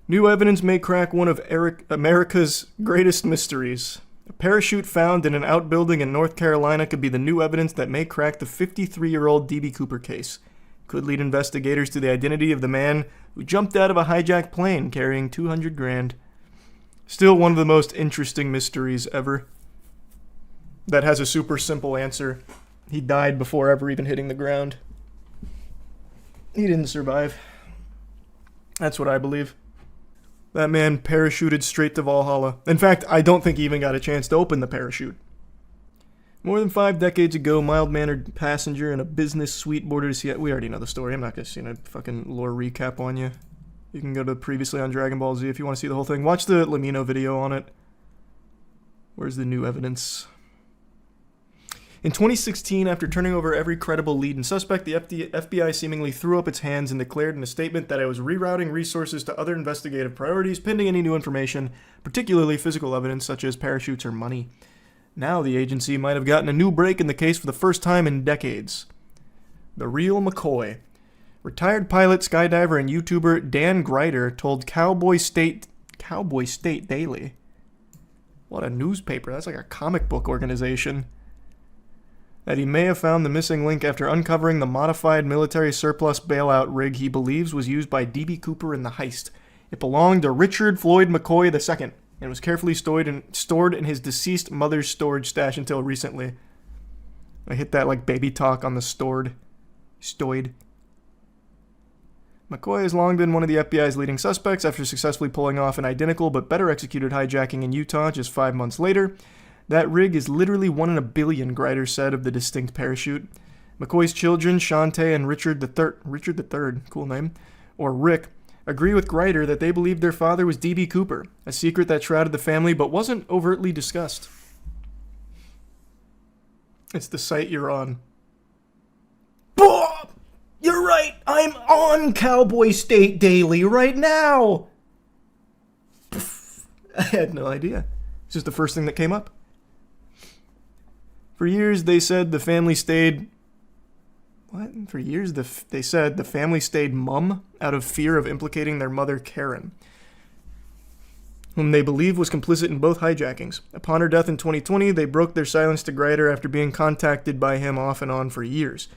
New evidence may crack one of America's greatest mysteries. A parachute found in an outbuilding in North Carolina could be the new evidence that may crack the 53-year-old DB Cooper case. Could lead investigators to the identity of the man who jumped out of a hijacked plane carrying $200,000. Still one of the most interesting mysteries ever. That has a super simple answer. He died before ever even hitting the ground. He didn't survive. That's what I believe. That man parachuted straight to Valhalla. In fact, I don't think he even got a chance to open the parachute. More than 5 decades ago, mild-mannered passenger in a business suite boarded a Seattle... We already know the story. I'm not going to fucking lore recap on you. You can go to previously on Dragon Ball Z if you want to see the whole thing. Watch the Lamino video on it. Where's the new evidence? In 2016, after turning over every credible lead and suspect, the FBI seemingly threw up its hands and declared in a statement that it was rerouting resources to other investigative priorities pending any new information, particularly physical evidence such as parachutes or money. Now the agency might have gotten a new break in the case for the first time in decades. The real McCoy. Retired pilot, skydiver, and YouTuber Dan Grider told Cowboy State Daily. What a newspaper. That's like a comic book organization. That he may have found the missing link after uncovering the modified military surplus bailout rig he believes was used by D.B. Cooper in the heist. It belonged to Richard Floyd McCoy II and was carefully stored in his deceased mother's storage stash until recently. I hit that like baby talk on the stored. McCoy has long been one of the FBI's leading suspects after successfully pulling off an identical but better executed hijacking in Utah just 5 months later. That rig is literally 1 in a billion, Grider said of the distinct parachute. McCoy's children, Shantae and Richard III, cool name, or Rick, agree with Grider that they believed their father was D.B. Cooper, a secret that shrouded the family but wasn't overtly discussed. It's the site you're on. Bob! You're right, I'm on Cowboy State Daily right now! I had no idea. It's just the first thing that came up. For years, they said the family stayed... What? For years, they said the family stayed mum out of fear of implicating their mother, Karen, whom they believe was complicit in both hijackings. Upon her death in 2020, they broke their silence to Grider after being contacted by him off and on for years.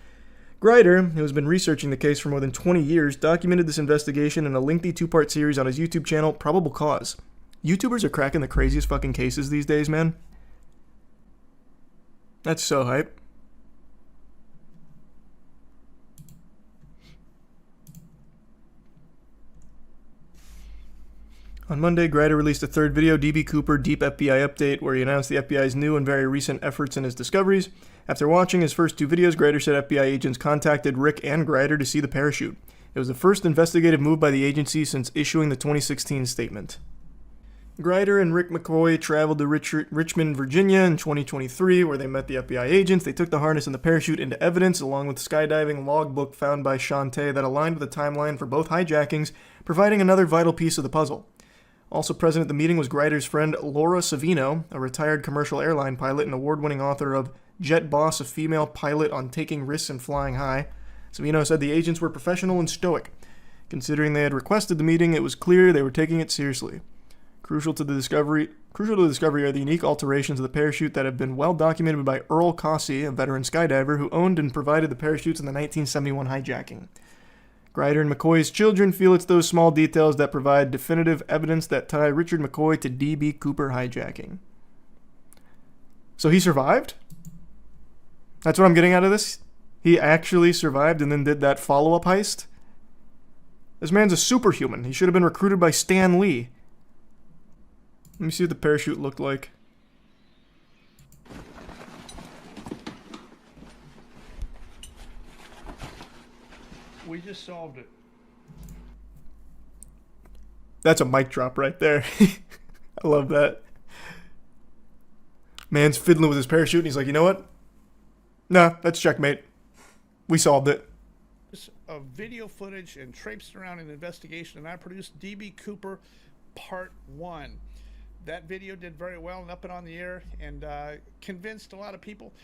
Grider, who has been researching the case for more than 20 years, documented this investigation in a lengthy 2-part series on his YouTube channel, Probable Cause. YouTubers are cracking the craziest fucking cases these days, man. That's so hype. On Monday, Grider released a third video, D.B. Cooper Deep FBI Update, where he announced the FBI's new and very recent efforts in his discoveries. After watching his first 2 videos, Grider said FBI agents contacted Rick and Grider to see the parachute. It was the first investigative move by the agency since issuing the 2016 statement. Grider and Rick McCoy traveled to Richmond, Virginia in 2023, where they met the FBI agents. They took the harness and the parachute into evidence, along with the skydiving logbook found by Shantae that aligned with the timeline for both hijackings, providing another vital piece of the puzzle. Also present at the meeting was Grider's friend Laura Savino, a retired commercial airline pilot and award-winning author of Jet Boss, a Female Pilot on Taking Risks and Flying High. Savino said the agents were professional and stoic. Considering they had requested the meeting, it was clear they were taking it seriously. Crucial to the discovery are the unique alterations of the parachute that have been well documented by Earl Cossey, a veteran skydiver who owned and provided the parachutes in the 1971 hijacking. Grider and McCoy's children feel it's those small details that provide definitive evidence that tie Richard McCoy to D.B. Cooper hijacking. So he survived? That's what I'm getting out of this? He actually survived and then did that follow-up heist? This man's a superhuman. He should have been recruited by Stan Lee. Let me see what the parachute looked like. We just solved it. That's a mic drop right there. I love that. Man's fiddling with his parachute and he's like, you know what? Nah, that's checkmate. We solved it. Of video footage and traipsed around an investigation, and I produced D.B. Cooper Part 1. That video did very well and up and on the air and convinced a lot of people.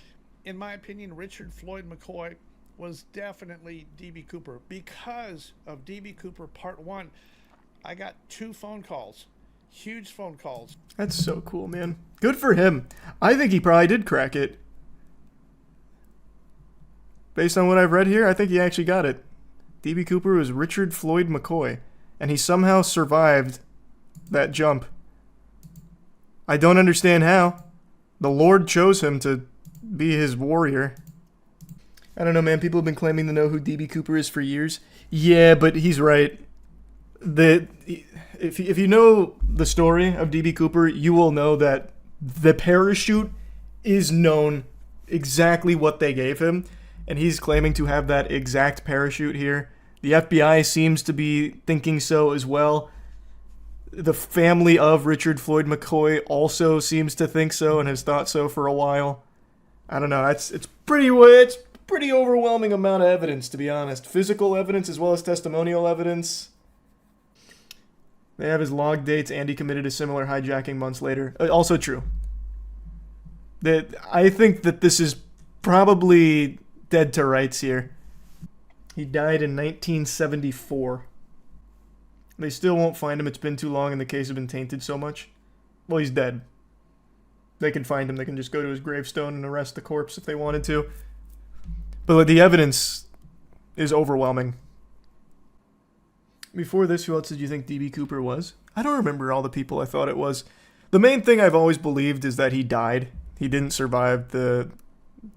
In my opinion, Richard Floyd McCoy was definitely D.B. Cooper. Because of D.B. Cooper Part 1, I got 2 phone calls. Huge phone calls. That's so cool, man. Good for him. I think he probably did crack it. Based on what I've read here, I think he actually got it. D.B. Cooper was Richard Floyd McCoy, and he somehow survived that jump. I don't understand how. The Lord chose him to be his warrior. I don't know, man. People have been claiming to know who D.B. Cooper is for years. Yeah, but he's right. If you know the story of D.B. Cooper, you will know that the parachute is known exactly what they gave him, and he's claiming to have that exact parachute here. The FBI seems to be thinking so as well. The family of Richard Floyd McCoy also seems to think so and has thought so for a while. I don't know. It's pretty overwhelming amount of evidence, to be honest. Physical evidence as well as testimonial evidence. They have his log dates. Andy committed a similar hijacking months later. Also true. I think that this is probably dead to rights here. He died in 1974. They still won't find him. It's been too long and the case has been tainted so much. Well, he's dead. They can find him. They can just go to his gravestone and arrest the corpse if they wanted to. But the evidence is overwhelming. Before this, who else did you think D.B. Cooper was? I don't remember all the people I thought it was. The main thing I've always believed is that he died. He didn't survive the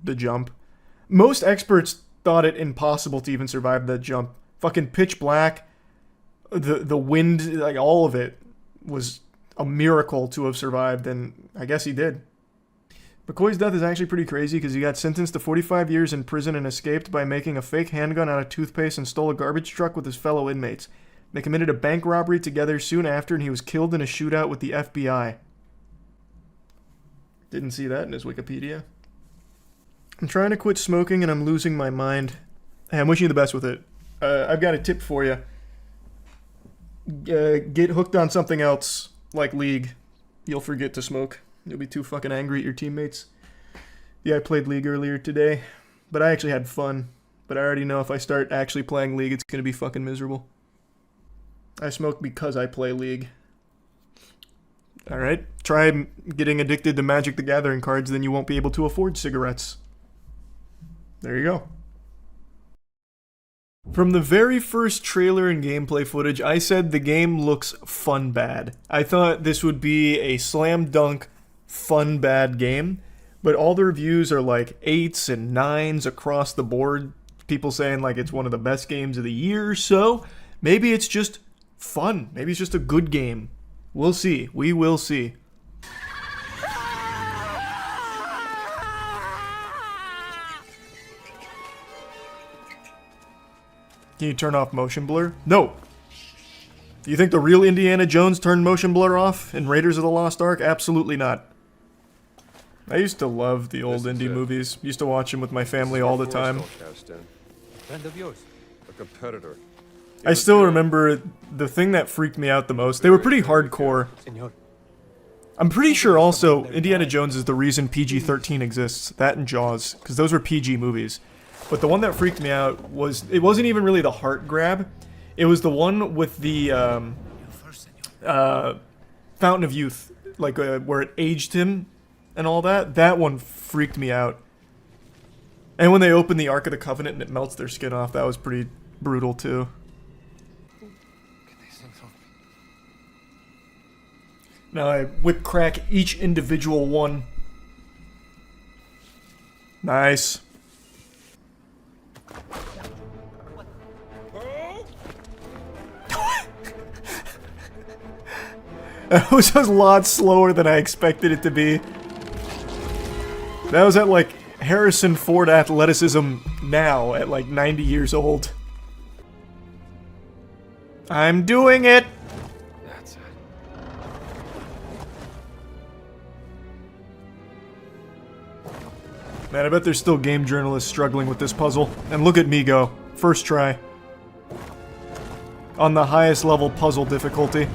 jump. Most experts thought it impossible to even survive that jump. Fucking pitch black. The wind, like all of it was a miracle to have survived, and I guess he did. McCoy's death is actually pretty crazy because he got sentenced to 45 years in prison and escaped by making a fake handgun out of toothpaste and stole a garbage truck with his fellow inmates. They committed a bank robbery together soon after, and he was killed in a shootout with the FBI. Didn't see that in his Wikipedia. I'm trying to quit smoking and I'm losing my mind. Hey, I'm wishing you the best with it. I've got a tip for you. Get hooked on something else, like League. You'll forget to smoke. You'll be too fucking angry at your teammates. Yeah, I played League earlier today, but I actually had fun. But I already know if I start actually playing League, it's gonna be fucking miserable. I smoke because I play League. Alright, try getting addicted to Magic the Gathering cards, then you won't be able to afford cigarettes. There you go. From the very first trailer and gameplay footage, I said the game looks fun bad. I thought this would be a slam dunk, fun bad game, but all the reviews are like 8s and 9s across the board. People saying like it's one of the best games of the year, so maybe it's just fun. Maybe it's just a good game. We'll see. We will see. Can you turn off motion blur? No. Do you think the real Indiana Jones turned motion blur off in Raiders of the Lost Ark? Absolutely not. I used to love the old indie movies. Used to watch them with my family all the time. Friend of yours, a competitor. I still remember the thing that freaked me out the most. They were pretty hardcore. I'm pretty sure also Indiana Jones is the reason PG-13 exists. That and Jaws, because those were PG movies. But the one that freaked me out was, it wasn't even really the heart grab. It was the one with the Fountain of Youth, like where it aged him and all that. That one freaked me out. And when they open the Ark of the Covenant and it melts their skin off, that was pretty brutal too. Now I whip crack each individual one. Nice. That was a lot slower than I expected it to be. That was at like Harrison Ford athleticism now at like 90 years old. I'm doing it! That's it. Man, I bet there's still game journalists struggling with this puzzle. And look at me go. First try. On the highest level puzzle difficulty.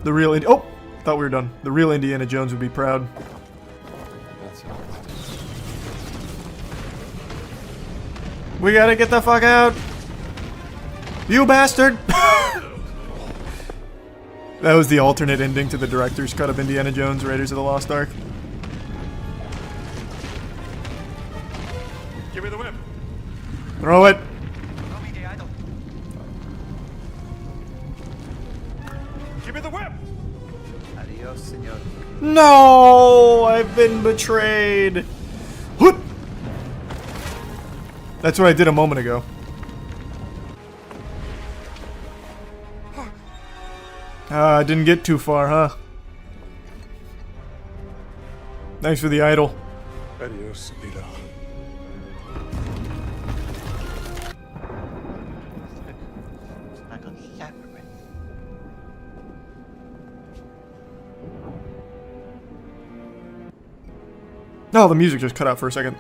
The real oh! Thought we were done. The real Indiana Jones would be proud. That's it. We gotta get the fuck out! You bastard! That was the alternate ending to the director's cut of Indiana Jones, Raiders of the Lost Ark. Give me the whip. Throw it! Give me the whip. Adios, senor. No! I've been betrayed! Whoop! That's what I did a moment ago. I didn't get too far, huh? Thanks for the idol. Adios, Vito. No, the music just cut out for a second.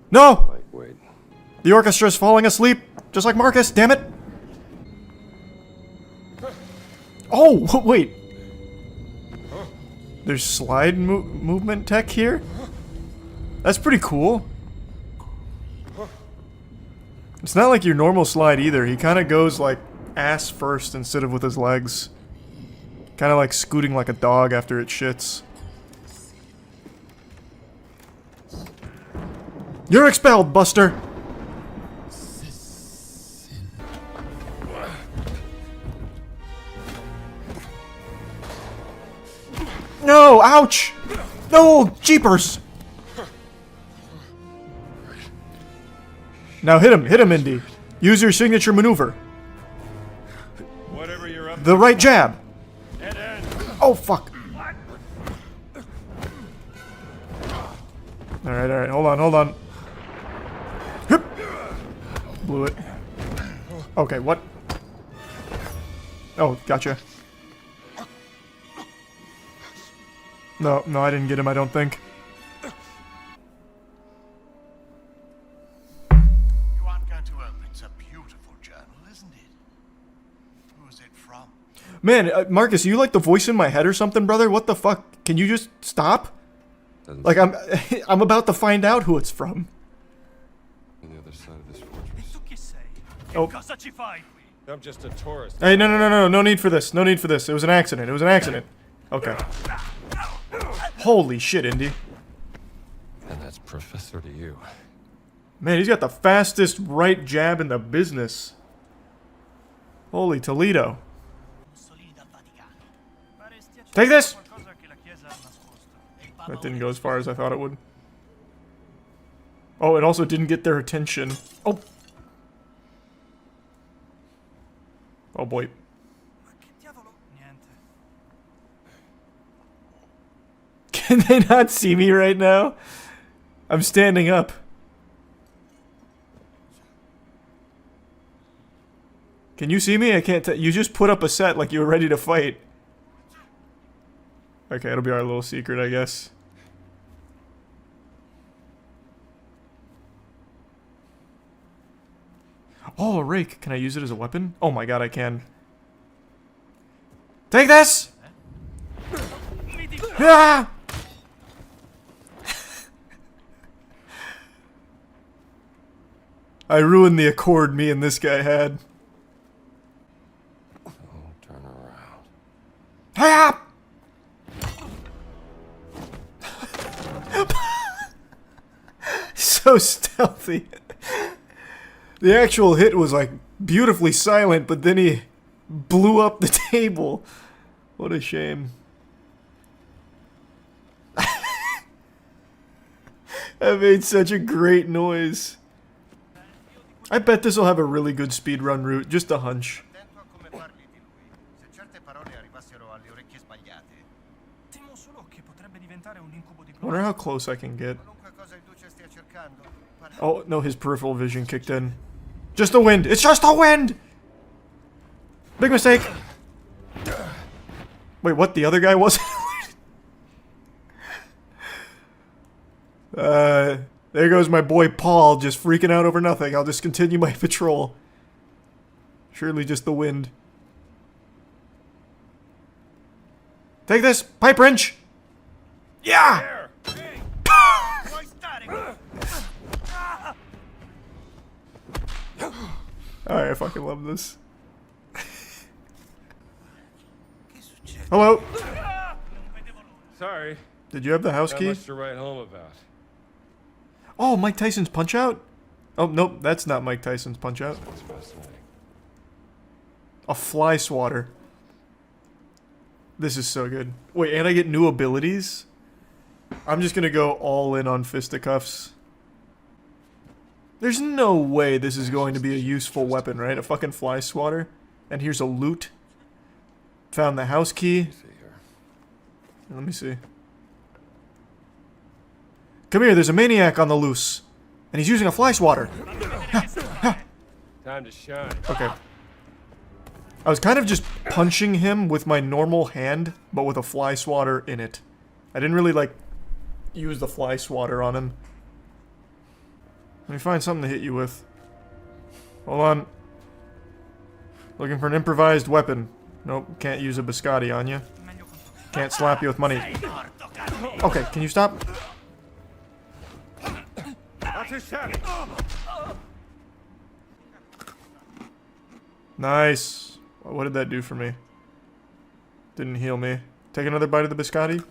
No! Wait. The orchestra's falling asleep, just like Marcus, damn it! Oh, wait. There's slide movement tech here? That's pretty cool. It's not like your normal slide either. He kind of goes like ass first instead of with his legs. Kind of like scooting like a dog after it shits. You're expelled, Buster! No! Ouch! No! Jeepers! Now hit him, Indy. Use your signature maneuver. Whatever you're up The right jab. Oh, fuck. Alright, hold on. Hup. Blew it. Okay, what? Oh, gotcha. No, I didn't get him, I don't think. You aren't going to open. It's a beautiful journal, isn't it? Who's it from? Man, Marcus, you like the voice in my head or something, brother? What the fuck? Can you just stop? Like, I'm about to find out who it's from. On the other side of this fortress. Oh. I'm just a tourist. Hey, no need for this. No need for this. It was an accident. Okay. Holy shit, Indy. And that's Professor to you. Man, he's got the fastest right jab in the business. Holy Toledo. Take this! That didn't go as far as I thought it would. Oh, it also didn't get their attention. Oh! Oh boy. Can they not see me right now? I'm standing up. Can you see me? I can't you just put up a set like you were ready to fight. Okay, it'll be our little secret, I guess. Oh, a rake. Can I use it as a weapon? Oh my god, I can. Take this! Ah! I ruined the accord me and this guy had. Oh, turn around. Hiya! So stealthy. The actual hit was like beautifully silent, but then he blew up the table. What a shame. That made such a great noise. I bet this will have a really good speedrun route, just a hunch. Wonder how close I can get. Oh, no, his peripheral vision kicked in. Just the wind! It's just the wind! Big mistake! Wait, what? The other guy wasn't? There goes my boy Paul, just freaking out over nothing. I'll just continue my patrol. Surely just the wind. Take this! Pipe wrench! Yeah! Alright, I fucking love this. Hello? Sorry. Did you have the house key? Not much to write home about. Oh, Mike Tyson's Punch-Out? Oh, nope, that's not Mike Tyson's Punch-Out. That's fascinating. A fly swatter. This is so good. Wait, and I get new abilities? I'm just gonna go all in on fisticuffs. There's no way this is going to be a useful weapon, right? A fucking fly swatter. And here's a loot. Found the house key. Let me see. Come here, there's a maniac on the loose. And he's using a fly swatter. Time to shine. Okay. I was kind of just punching him with my normal hand, but with a fly swatter in it. I didn't really, like, use the fly swatter on him. Let me find something to hit you with. Hold on. Looking for an improvised weapon. Nope, can't use a biscotti on you. Can't slap you with money. Okay, can you stop? Nice. What did that do for me? Didn't heal me. Take another bite of the biscotti?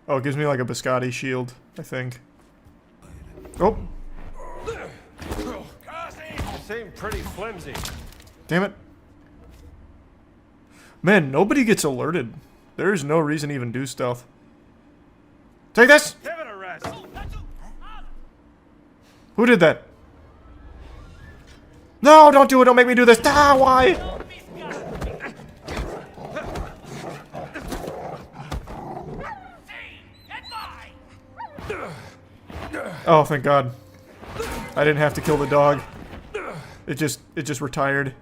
Oh, it gives me like a biscotti shield, I think. Oh! Seem pretty flimsy. Damn it. Man, nobody gets alerted. There's no reason to even do stealth. Take this! Give it a rest. Who did that? No, don't do it. Don't make me do this. Ah, why? Oh, thank God. I didn't have to kill the dog. It just retired.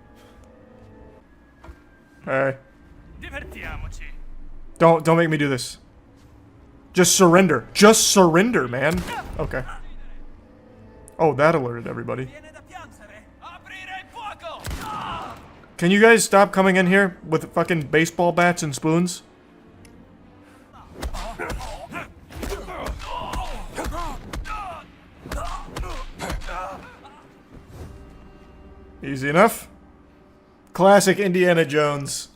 Alright. Don't make me do this. Just surrender. Just surrender, man. Okay. Oh, that alerted everybody. Can you guys stop coming in here with fucking baseball bats and spoons? Easy enough. Classic Indiana Jones.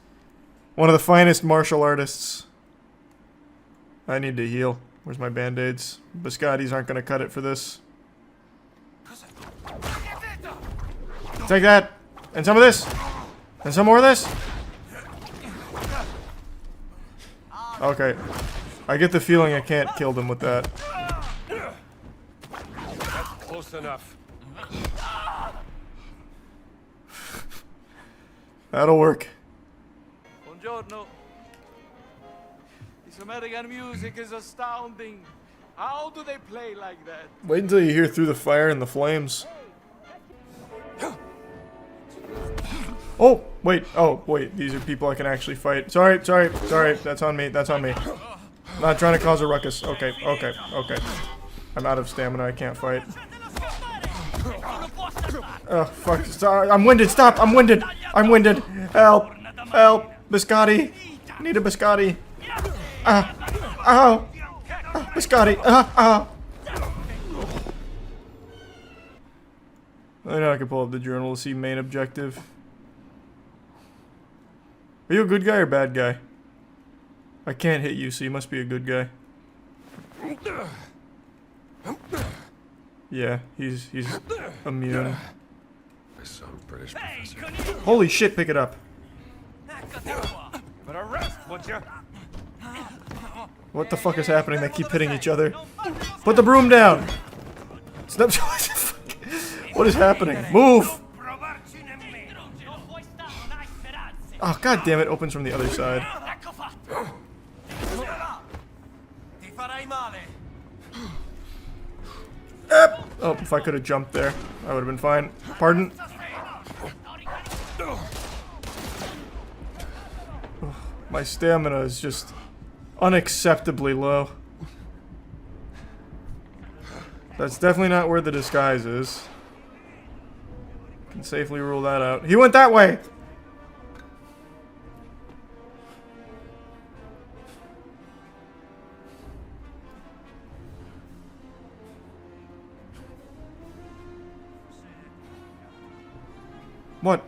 One of the finest martial artists. I need to heal. Where's my band-aids? Biscottis aren't gonna cut it for this. Take that! And some of this! And some more of this! Okay. I get the feeling I can't kill them with that. That's close enough. That'll work. Buongiorno. This American music is astounding. How do they play like that? Wait until you hear Through the Fire and the Flames. Oh, wait. Oh, wait. These are people I can actually fight. Sorry. That's on me. That's on me. Not trying to cause a ruckus. Okay. I'm out of stamina. I can't fight. Oh, fuck. Sorry. I'm winded. Stop. I'm winded. Help. Help. Biscotti. Need a biscotti. Ow. Biscotti. Ow. I know I can pull up the journal to see main objective. Are you a good guy or bad guy? I can't hit you, so you must be a good guy. Yeah, he's immune. Some British professor. Holy shit, pick it up. But arrest, would you? What the fuck is happening? They keep hitting each other. Put the broom down! Stop. What is happening? Move! Oh, god damn it, opens from the other side. Oh, if I could have jumped there, I would have been fine. Pardon? My stamina is just unacceptably low. That's definitely not where the disguise is. Can safely rule that out. He went that way! What?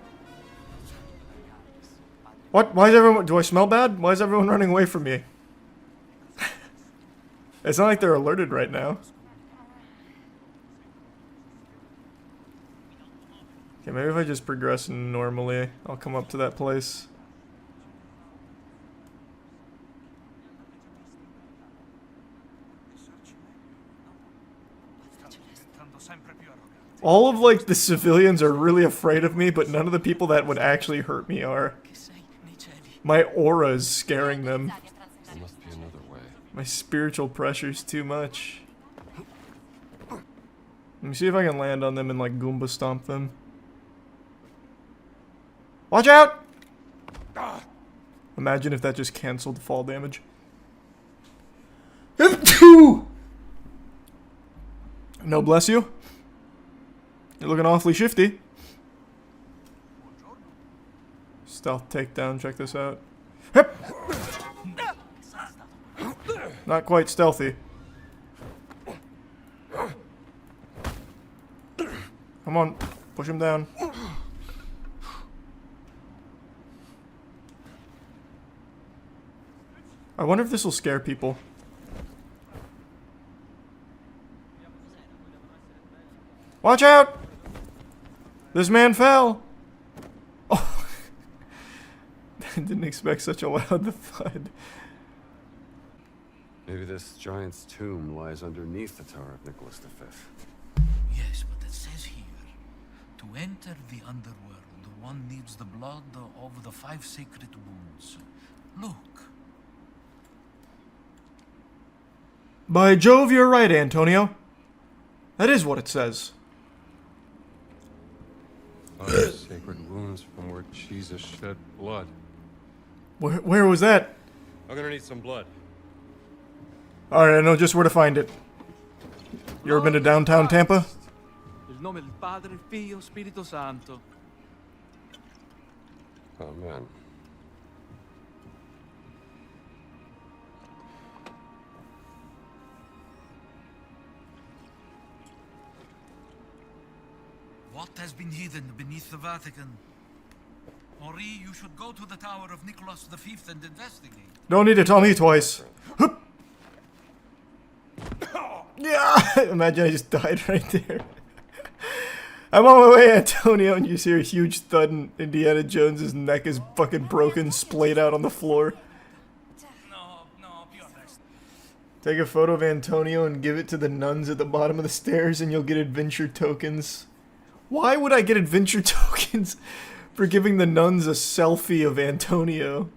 What? Why is everyone... Do I smell bad? Why is everyone running away from me? It's not like they're alerted right now. Okay, maybe if I just progress normally, I'll come up to that place. All of, like, the civilians are really afraid of me, but none of the people that would actually hurt me are. My aura is scaring them. There must be another way. My spiritual pressure's too much. Let me see if I can land on them and like Goomba stomp them. Watch out! Imagine if that just canceled fall damage. No, bless you. You're looking awfully shifty. Stealth takedown, check this out. Hip! Not quite stealthy. Come on, push him down. I wonder if this will scare people. Watch out! This man fell! Oh. I didn't expect such a loud thud. Maybe this giant's tomb lies underneath the Tower of Nicholas V. Yes, but it says here, to enter the underworld, one needs the blood of the 5 sacred wounds. Look. By Jove, you're right, Antonio. That is what it says. 5 sacred wounds from where Jesus shed blood. Where was that? I'm gonna need some blood. Alright, I know just where to find it. You ever been to downtown Tampa? Nel nome del Padre, Figlio, Spirito Santo. Oh man. What has been hidden beneath the Vatican? Henri, you should go to the Tower of Nicholas V and investigate. Don't need to tell me twice. Hup. Yeah! Imagine I just died right there. I'm on my way, Antonio, and you just hear a huge thud and Indiana Jones's neck is fucking broken, splayed out on the floor. Take a photo of Antonio and give it to the nuns at the bottom of the stairs and you'll get adventure tokens. Why would I get adventure tokens for giving the nuns a selfie of Antonio?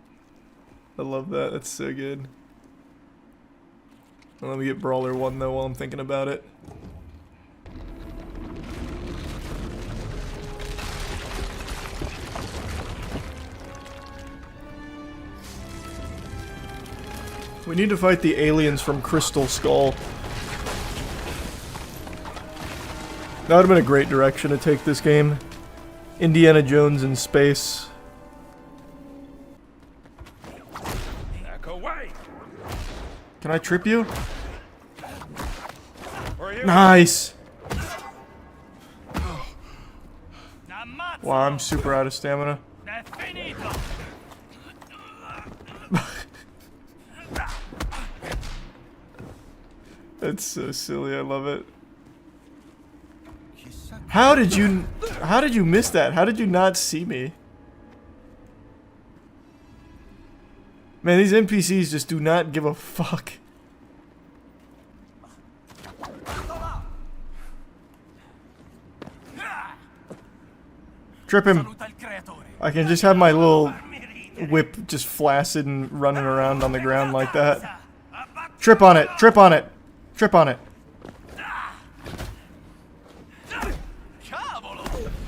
I love that. That's so good. Well, let me get Brawler 1 though while I'm thinking about it. We need to fight the aliens from Crystal Skull. That would have been a great direction to take this game. Indiana Jones in space. Back away. Can I trip you? Nice! Wow, I'm super out of stamina. That's so silly, I love it. How did you miss that? How did you not see me? Man, these NPCs just do not give a fuck. Trip him. I can just have my little whip just flaccid and running around on the ground like that. Trip on it, trip on it, trip on it.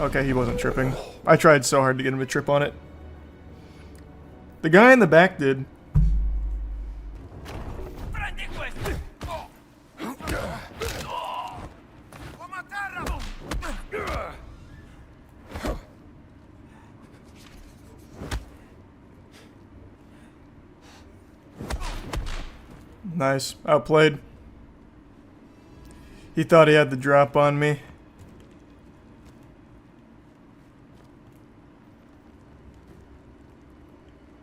Okay, he wasn't tripping. I tried so hard to get him to trip on it. The guy in the back did. Nice. Outplayed. He thought he had the drop on me.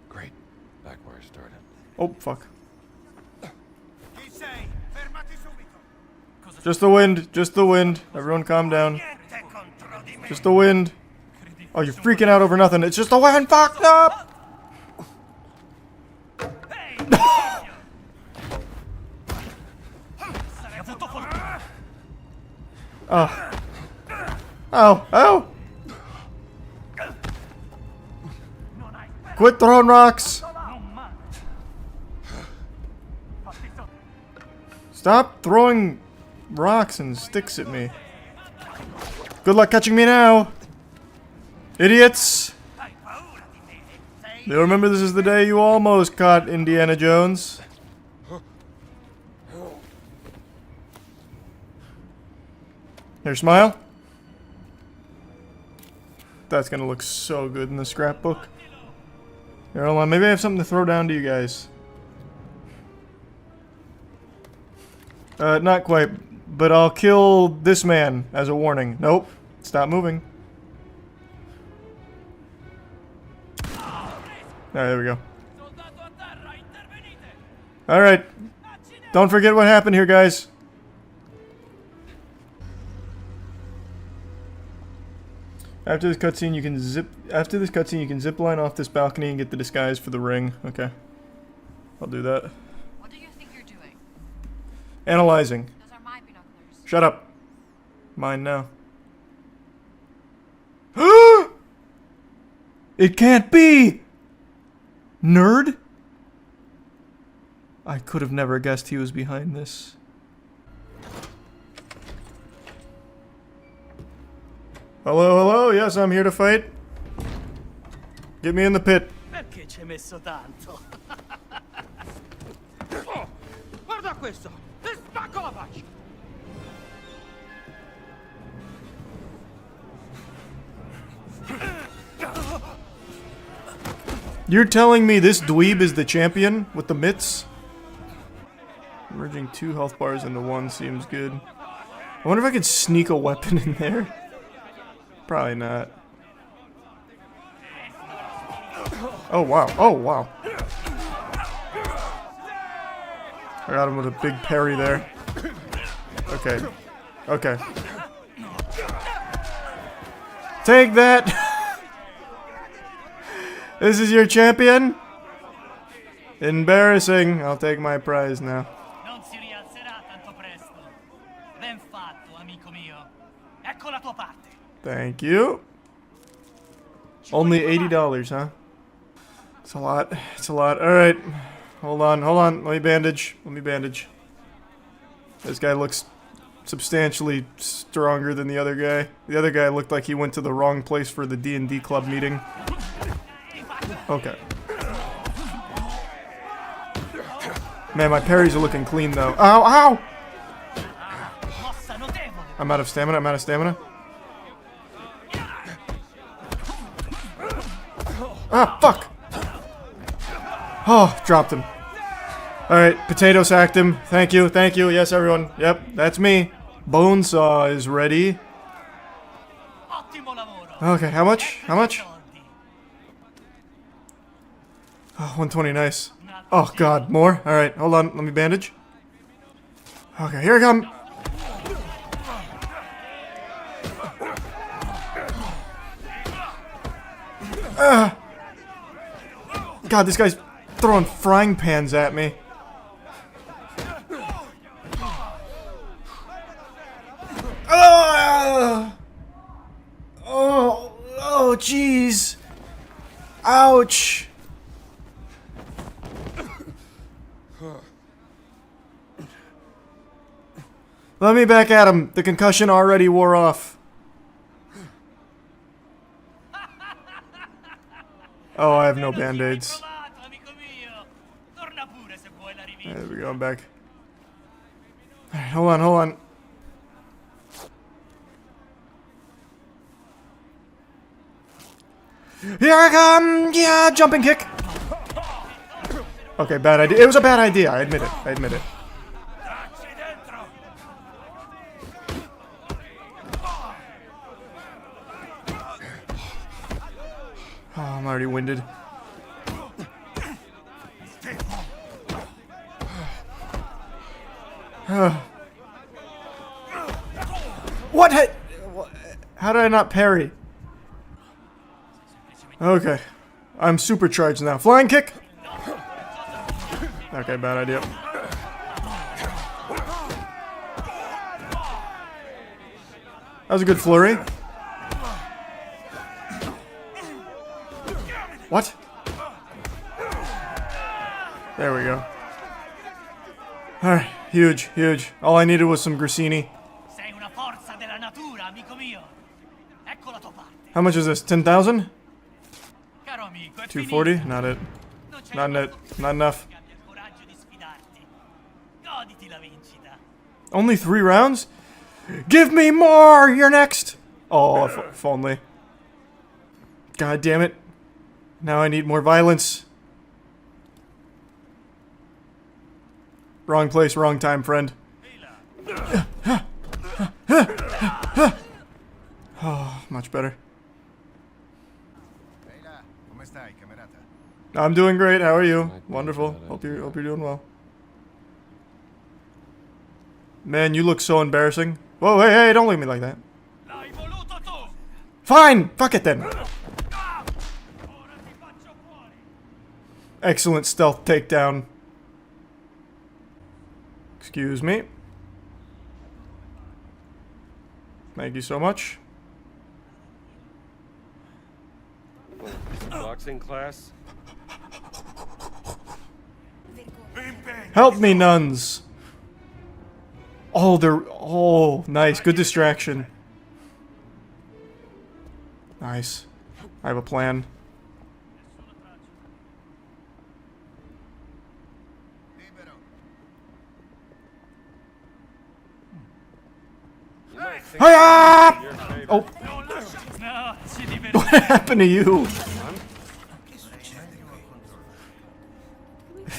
Great. Back where I started. Oh, fuck. Just the wind. Just the wind. Everyone calm down. Just the wind. Oh, you're freaking out over nothing. It's just the wind. Fucked up! Oh. Oh, oh! Quit throwing rocks! Stop throwing rocks and sticks at me. Good luck catching me now! Idiots! You'll remember this is the day you almost caught Indiana Jones. Here, smile. That's gonna look so good in the scrapbook. Here, hold on. Maybe I have something to throw down to you guys. Not quite. But I'll kill this man as a warning. Nope. Stop moving. Alright, there we go. Alright. Don't forget what happened here, guys. After this cutscene, you can zip line off this balcony and get the disguise for the ring. Okay. I'll do that. What do you think you're doing? Analyzing. Those are my binoculars. Shut up. Mine now. It can't be! Nerd? I could have never guessed he was behind this. Hello, hello, yes, I'm here to fight. Get me in the pit. Perché ci hai messo tanto? Oh, guarda questo! Ti spacco la faccia! You're telling me this dweeb is the champion with the mitts? Merging 2 health bars into 1 seems good. I wonder if I could sneak a weapon in there. Probably not. Oh wow, oh wow. I got him with a big parry there. Okay. Okay. Take that! This is your champion? Embarrassing. I'll take my prize now. Non si rialzerà tanto presto. Ben fatto, amico mio. Ecco la tua parte. Thank you. Only $80, huh? It's a lot. It's a lot. Alright. Hold on, hold on. Let me bandage. Let me bandage. This guy looks substantially stronger than the other guy. The other guy looked like he went to the wrong place for the D&D club meeting. Okay. Man, my parries are looking clean though. Ow, ow! I'm out of stamina, I'm out of stamina. Ah, fuck! Oh, dropped him. Alright, potato sacked him. Thank you, thank you. Yes, everyone. Yep, that's me. Bonesaw is ready. Okay, how much? How much? Oh, 120, nice. Oh god, more? Alright, hold on, let me bandage. Okay, here I come. God, this guy's throwing frying pans at me. Oh, jeez. Ouch. Let me back at him. The concussion already wore off. Oh, I have no band-aids. There we go, I'm back. Alright, hold on, hold on. Here I come! Yeah, jumping kick! Okay, bad idea. It was a bad idea, I admit it. I admit it. Oh, I'm already winded. What? How did I not parry? Okay. I'm supercharged now. Flying kick? Okay, bad idea. That was a good flurry. What? There we go. Alright, huge, huge. All I needed was some Grissini. forza della natura, amico mio. Ecco la tua parte. How much is this? 10,000? Caro amico, è 240? Not it. Not enough. coraggio di sfidarti. Goditi la vincita. Only 3 rounds? Give me more! You're next! Oh, if only. God damn it. Now I need more violence. Wrong place, wrong time, friend. Oh, much better. I'm doing great. How are you? Wonderful. Hope you're doing well. Man, you look so embarrassing. Whoa, hey, don't leave me like that. Fine! Fuck it then. Excellent stealth takedown. Excuse me. Thank you so much. Boxing class? Help me, nuns! Oh, they're... Oh, nice. Good distraction. Nice. I have a plan. Hiya! Oh. What happened to you?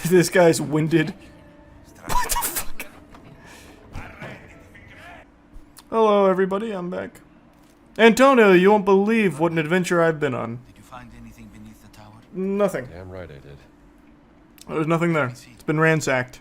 This guy's winded. What the fuck? Hello, everybody. I'm back. Antonio, you won't believe what an adventure I've been on. Did you find anything beneath the tower? Nothing. Damn right I did. There's nothing there. It's been ransacked.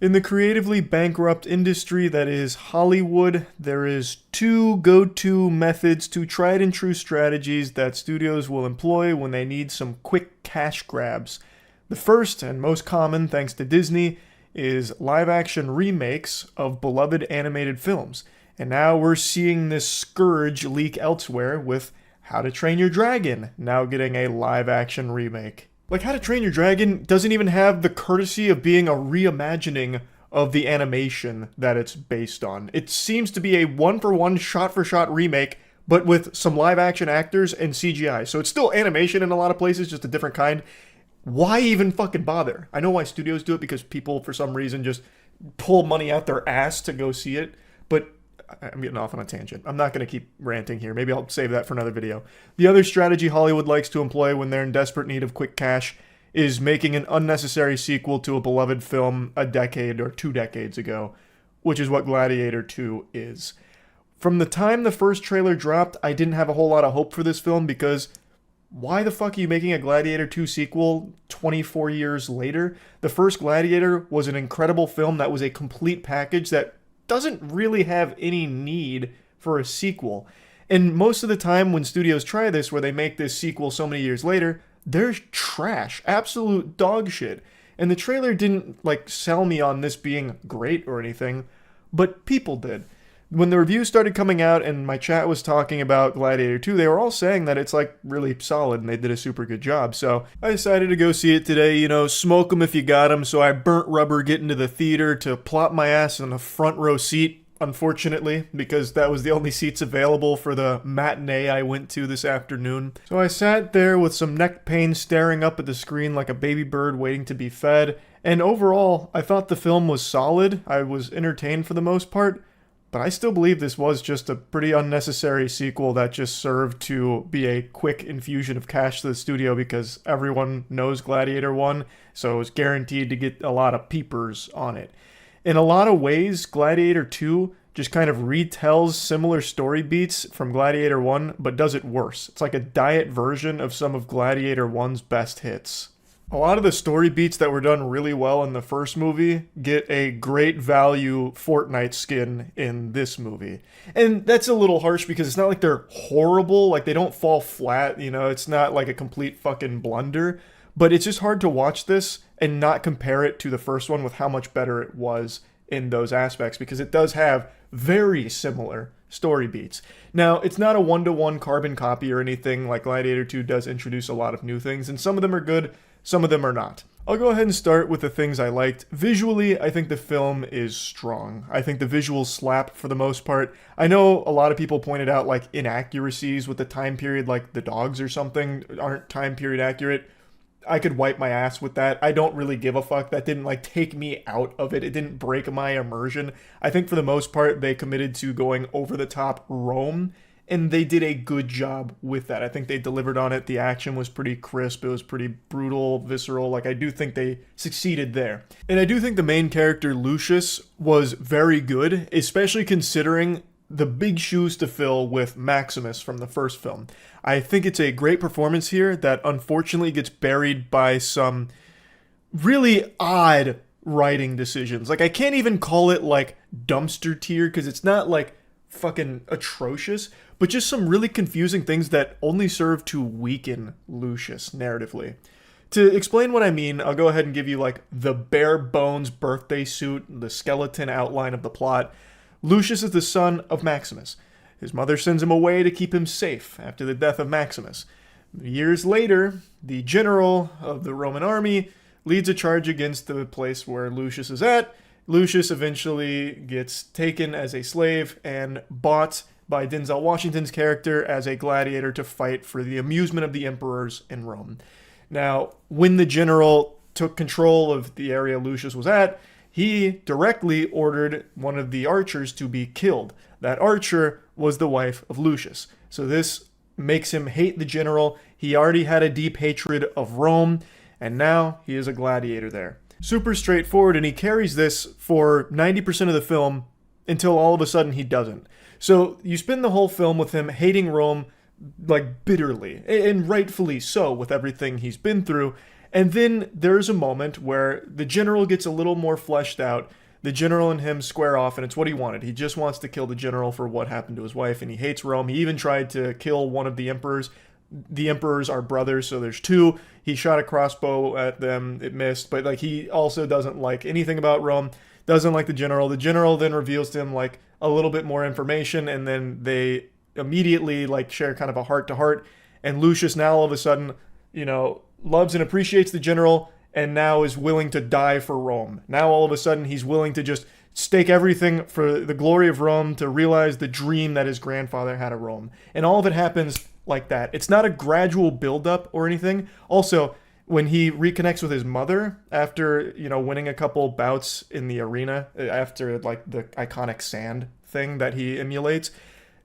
In the creatively bankrupt industry that is Hollywood, there is 2 go-to methods, 2 tried and true strategies that studios will employ when they need some quick cash grabs. The first, and most common thanks to Disney, is live-action remakes of beloved animated films. And now we're seeing this scourge leak elsewhere with How to Train Your Dragon now getting a live-action remake. Like, How to Train Your Dragon doesn't even have the courtesy of being a reimagining of the animation that it's based on. It seems to be a one-for-one, shot-for-shot remake, but with some live-action actors and CGI. So it's still animation in a lot of places, just a different kind. Why even fucking bother? I know why studios do it, because people, for some reason, just pull money out their ass to go see it, but I'm getting off on a tangent. I'm not going to keep ranting here. Maybe I'll save that for another video. The other strategy Hollywood likes to employ when they're in desperate need of quick cash is making an unnecessary sequel to a beloved film a decade or 2 decades ago, which is what Gladiator 2 is. From the time the first trailer dropped, I didn't have a whole lot of hope for this film because why the fuck are you making a Gladiator 2 sequel 24 years later? The first Gladiator was an incredible film that was a complete package that doesn't really have any need for a sequel. And most of the time when studios try this, where they make this sequel so many years later, they're trash, absolute dog shit. And the trailer didn't, like, sell me on this being great or anything, but people did. When the reviews started coming out and my chat was talking about Gladiator 2, they were all saying that it's, like, really solid and they did a super good job. So I decided to go see it today, you know, smoke 'em if you got 'em. So I burnt rubber getting to the theater to plop my ass in a front row seat, unfortunately, because that was the only seats available for the matinee I went to this afternoon. So I sat there with some neck pain staring up at the screen like a baby bird waiting to be fed. And overall, I thought the film was solid. I was entertained for the most part. But I still believe this was just a pretty unnecessary sequel that just served to be a quick infusion of cash to the studio because everyone knows Gladiator 1, so it was guaranteed to get a lot of peepers on it. In a lot of ways, Gladiator 2 just kind of retells similar story beats from Gladiator 1, but does it worse. It's like a diet version of some of Gladiator 1's best hits. A lot of the story beats that were done really well in the first movie get a great value Fortnite skin in this movie. And that's a little harsh because it's not like they're horrible, like they don't fall flat, you know, it's not like a complete fucking blunder, but it's just hard to watch this and not compare it to the first one with how much better it was in those aspects because it does have very similar story beats. Now, it's not a one-to-one carbon copy or anything, like Gladiator 2 does introduce a lot of new things, and some of them are good, some of them are not. I'll go ahead and start with the things I liked. Visually, I think the film is strong. I think the visuals slap for the most part. I know a lot of people pointed out like inaccuracies with the time period, like the dogs or something aren't time period accurate. I could wipe my ass with that. I don't really give a fuck. That didn't like take me out of it. It didn't break my immersion. I think for the most part, they committed to going over the top Rome, and they did a good job with that. I think they delivered on it. The action was pretty crisp. It was pretty brutal, visceral. Like, I do think they succeeded there. And I do think the main character, Lucius, was very good, especially considering the big shoes to fill with Maximus from the first film. I think it's a great performance here that unfortunately gets buried by some really odd writing decisions. Like, I can't even call it, like, dumpster tier, because it's not, like, fucking atrocious, but just some really confusing things that only serve to weaken Lucius narratively. To explain what I mean, I'll go ahead and give you like the bare bones birthday suit, the skeleton outline of the plot. Lucius is the son of Maximus. His mother sends him away to keep him safe after the death of Maximus. Years later, the general of the Roman army leads a charge against the place where Lucius is at. Lucius eventually gets taken as a slave and bought by Denzel Washington's character as a gladiator to fight for the amusement of the emperors in Rome. Now, when the general took control of the area Lucius was at, he directly ordered one of the archers to be killed. That archer was the wife of Lucius. So this makes him hate the general. He already had a deep hatred of Rome, and now he is a gladiator there. Super straightforward, and he carries this for 90% of the film until all of a sudden he doesn't. So you spend the whole film with him hating Rome like bitterly, and rightfully so with everything he's been through. And then there's a moment where the general gets a little more fleshed out. The general and him square off, and it's what he wanted. He just wants to kill the general for what happened to his wife, and he hates Rome. He even tried to kill one of the emperors. The emperors are brothers, so there's two. He shot a crossbow at them. It missed, but like he also doesn't like anything about Rome, doesn't like the general. The general then reveals to him like a little bit more information, and then they immediately like share kind of a heart-to-heart, and Lucius now all of a sudden, you know, loves and appreciates the general, and now is willing to die for Rome. Now all of a sudden he's willing to just stake everything for the glory of Rome, to realize the dream that his grandfather had of Rome. And all of it happens like that. It's not a gradual build-up or anything. Also, when he reconnects with his mother after, you know, winning a couple bouts in the arena, after like the iconic sand thing that he emulates,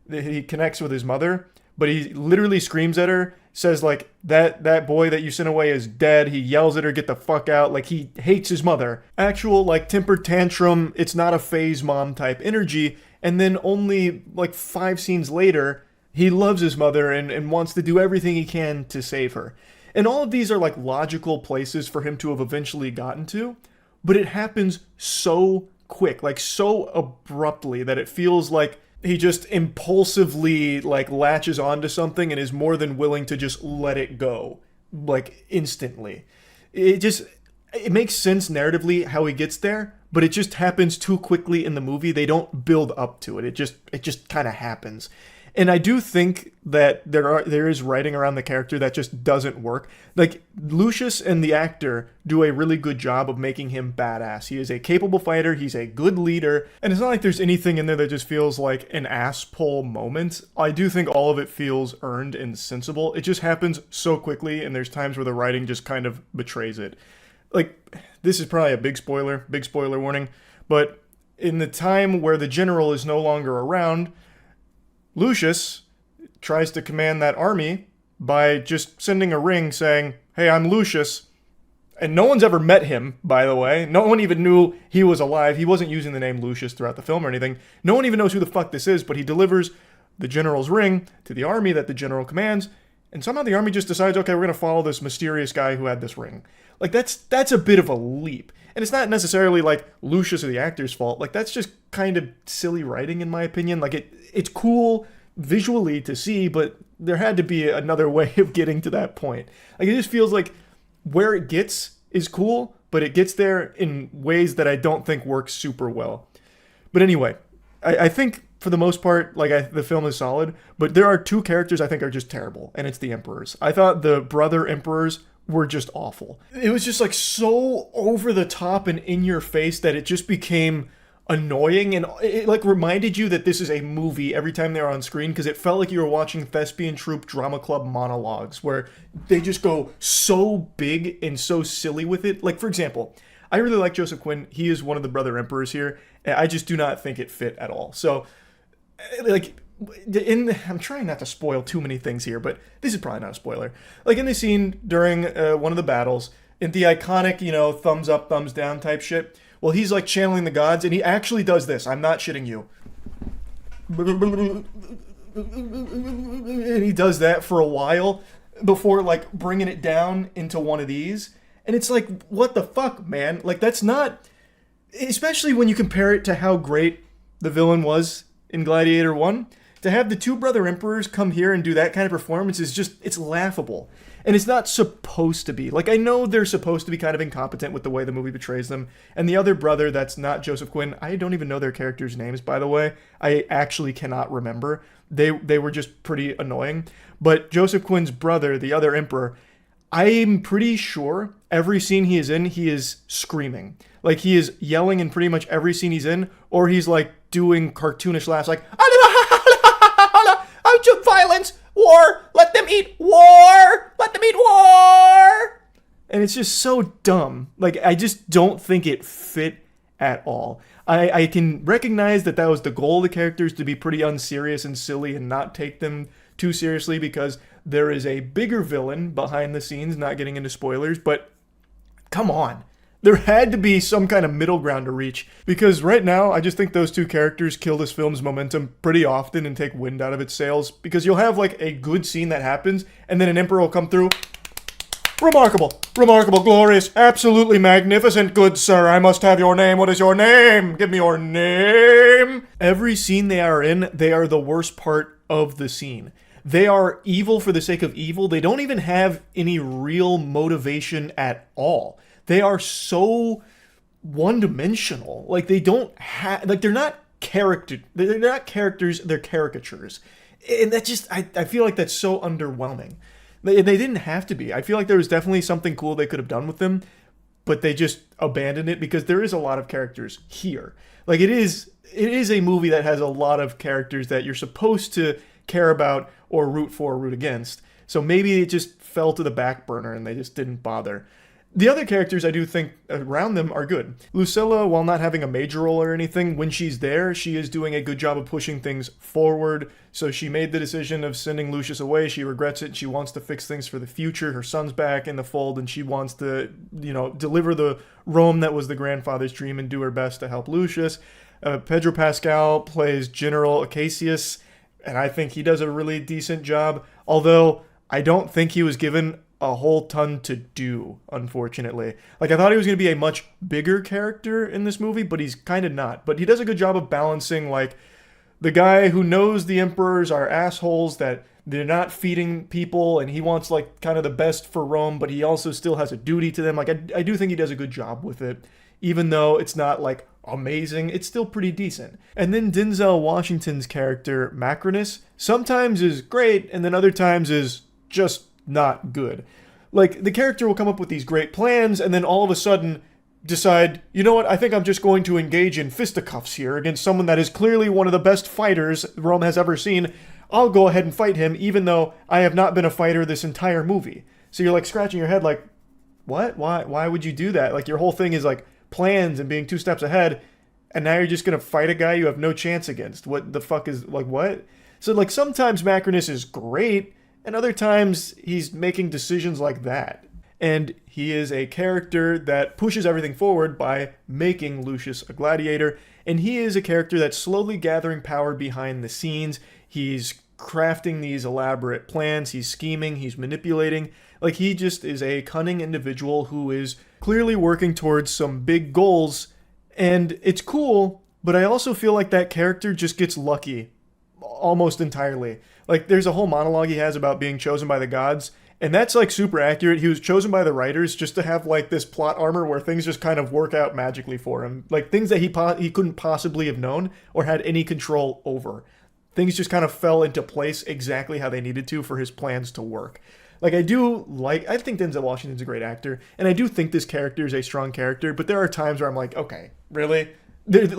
he connects with his mother, but he literally screams at her, says like, that boy that you sent away is dead. He yells at her, get the fuck out. Like, he hates his mother. Actual like temper tantrum, it's not a phase mom type energy. And then only like 5 scenes later, he loves his mother and wants to do everything he can to save her. And all of these are like logical places for him to have eventually gotten to, but it happens so quick, like so abruptly, that it feels like he just impulsively like latches onto something and is more than willing to just let it go, like instantly. It makes sense narratively how he gets there, but it just happens too quickly in the movie. They don't build up to it. It just kind of happens. And I do think that there is writing around the character that just doesn't work. Like, Lucius and the actor do a really good job of making him badass. He is a capable fighter, he's a good leader, and it's not like there's anything in there that just feels like an ass pull moment. I do think all of it feels earned and sensible. It just happens so quickly, and there's times where the writing just kind of betrays it. Like, this is probably a big spoiler warning, but in the time where the general is no longer around, Lucius tries to command that army by just sending a ring saying, hey, I'm Lucius. And no one's ever met him, by the way. No one even knew he was alive. He wasn't using the name Lucius throughout the film or anything. No one even knows who the fuck this is, but he delivers the general's ring to the army that the general commands. And somehow the army just decides, okay, we're going to follow this mysterious guy who had this ring. Like, that's a bit of a leap. And it's not necessarily like Lucius or the actor's fault. Like, that's just kind of silly writing, in my opinion. Like, it's cool visually to see, but there had to be another way of getting to that point. Like, it just feels like where it gets is cool, but it gets there in ways that I don't think work super well. But anyway, I think for the most part, like, the film is solid, but there are 2 characters I think are just terrible, and it's the emperors. I thought the brother emperors were just awful. It was just like so over the top and in your face that it just became annoying, and it like reminded you that this is a movie every time they're on screen, because it felt like you were watching Thespian Troupe Drama Club monologues where they just go so big and so silly with it. Like, for example, I really like Joseph Quinn. He is one of the Brother Emperors here, and I just do not think it fit at all. So, like, I'm trying not to spoil too many things here, but this is probably not a spoiler. Like, in the scene during one of the battles, in the iconic, thumbs up, thumbs down type shit, well, he's like channeling the gods, and he actually does this. I'm not shitting you. And he does that for a while before, like, bringing it down into one of these. And it's like, what the fuck, man? Like, that's not... Especially when you compare it to how great the villain was in Gladiator 1. To have the two Brother Emperors come here and do that kind of performance is just, it's laughable. And it's not supposed to be. Like, I know they're supposed to be kind of incompetent with the way the movie portrays them. And the other brother that's not Joseph Quinn, I don't even know their characters' names, by the way. I actually cannot remember. They were just pretty annoying. But Joseph Quinn's brother, the other emperor, I'm pretty sure every scene he is screaming. Like, he is yelling in pretty much every scene he's in, or he's, like, doing cartoonish laughs, like, violence, war, let them eat war, let them eat war. And it's just so dumb. Like, I just don't think it fit at all. I can recognize that was the goal of the characters, to be pretty unserious and silly and not take them too seriously, because there is a bigger villain behind the scenes, not getting into spoilers, but come on. There had to be some kind of middle ground to reach, because right now I just think those two characters kill this film's momentum pretty often and take wind out of its sails, because you'll have like a good scene that happens and then an emperor will come through. Remarkable, glorious, absolutely magnificent, good sir, I must have your name. What is your name? Give me your name. Every scene they are in, they are the worst part of the scene. They are evil for the sake of evil. They don't even have any real motivation at all. They are so one-dimensional. Like, they don't have... Like, they're not characters, they're caricatures. And that just... I feel like that's so underwhelming. They didn't have to be. I feel like there was definitely something cool they could have done with them, but they just abandoned it, because there is a lot of characters here. Like, it is a movie that has a lot of characters that you're supposed to care about or root for or root against. So maybe it just fell to the back burner and they just didn't bother. The other characters I do think around them are good. Lucilla, while not having a major role or anything, when she's there, she is doing a good job of pushing things forward. So she made the decision of sending Lucius away. She regrets it. She wants to fix things for the future. Her son's back in the fold, and she wants to, deliver the Rome that was the grandfather's dream and do her best to help Lucius. Pedro Pascal plays General Acacius, and I think he does a really decent job. Although, I don't think he was given a whole ton to do, unfortunately. Like, I thought he was going to be a much bigger character in this movie, but he's kind of not. But he does a good job of balancing, like, the guy who knows the emperors are assholes, that they're not feeding people, and he wants, like, kind of the best for Rome, but he also still has a duty to them. Like, I do think he does a good job with it. Even though it's not, like, amazing, it's still pretty decent. And then Denzel Washington's character, Macrinus, sometimes is great, and then other times is just not good. Like, the character will come up with these great plans and then all of a sudden decide, you know what, I think I'm just going to engage in fisticuffs here against someone that is clearly one of the best fighters Rome has ever seen. I'll go ahead and fight him, even though I have not been a fighter this entire movie. So you're like scratching your head like, what? Why would you do that? Like, your whole thing is like plans and being 2 steps ahead, and now you're just gonna fight a guy you have no chance against. What the fuck is, like, what? So, like, sometimes Macrinus is great, and other times, he's making decisions like that. And he is a character that pushes everything forward by making Lucius a gladiator. And he is a character that's slowly gathering power behind the scenes. He's crafting these elaborate plans. He's scheming. He's manipulating. Like, he just is a cunning individual who is clearly working towards some big goals. And it's cool, but I also feel like that character just gets lucky almost entirely. Like, there's a whole monologue he has about being chosen by the gods, and that's, like, super accurate. He was chosen by the writers just to have, like, this plot armor where things just kind of work out magically for him. Like, things that he couldn't possibly have known or had any control over. Things just kind of fell into place exactly how they needed to for his plans to work. Like, I think Denzel Washington's a great actor, and I do think this character is a strong character, but there are times where I'm like, okay, really? This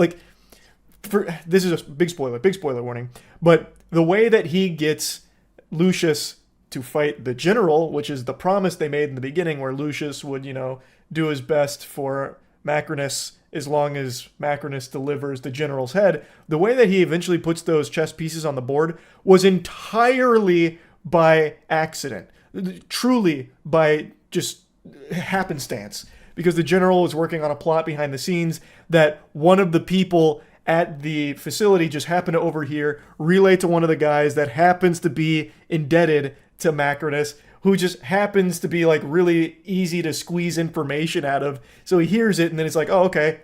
is a big spoiler warning, but the way that he gets Lucius to fight the general, which is the promise they made in the beginning, where Lucius would, do his best for Macrinus as long as Macrinus delivers the general's head, the way that he eventually puts those chess pieces on the board was entirely by accident. Truly by just happenstance. Because the general was working on a plot behind the scenes that one of the people at the facility just happened to overhear, relay to one of the guys that happens to be indebted to Macrinus, who just happens to be like really easy to squeeze information out of. So he hears it and then it's like, oh, okay,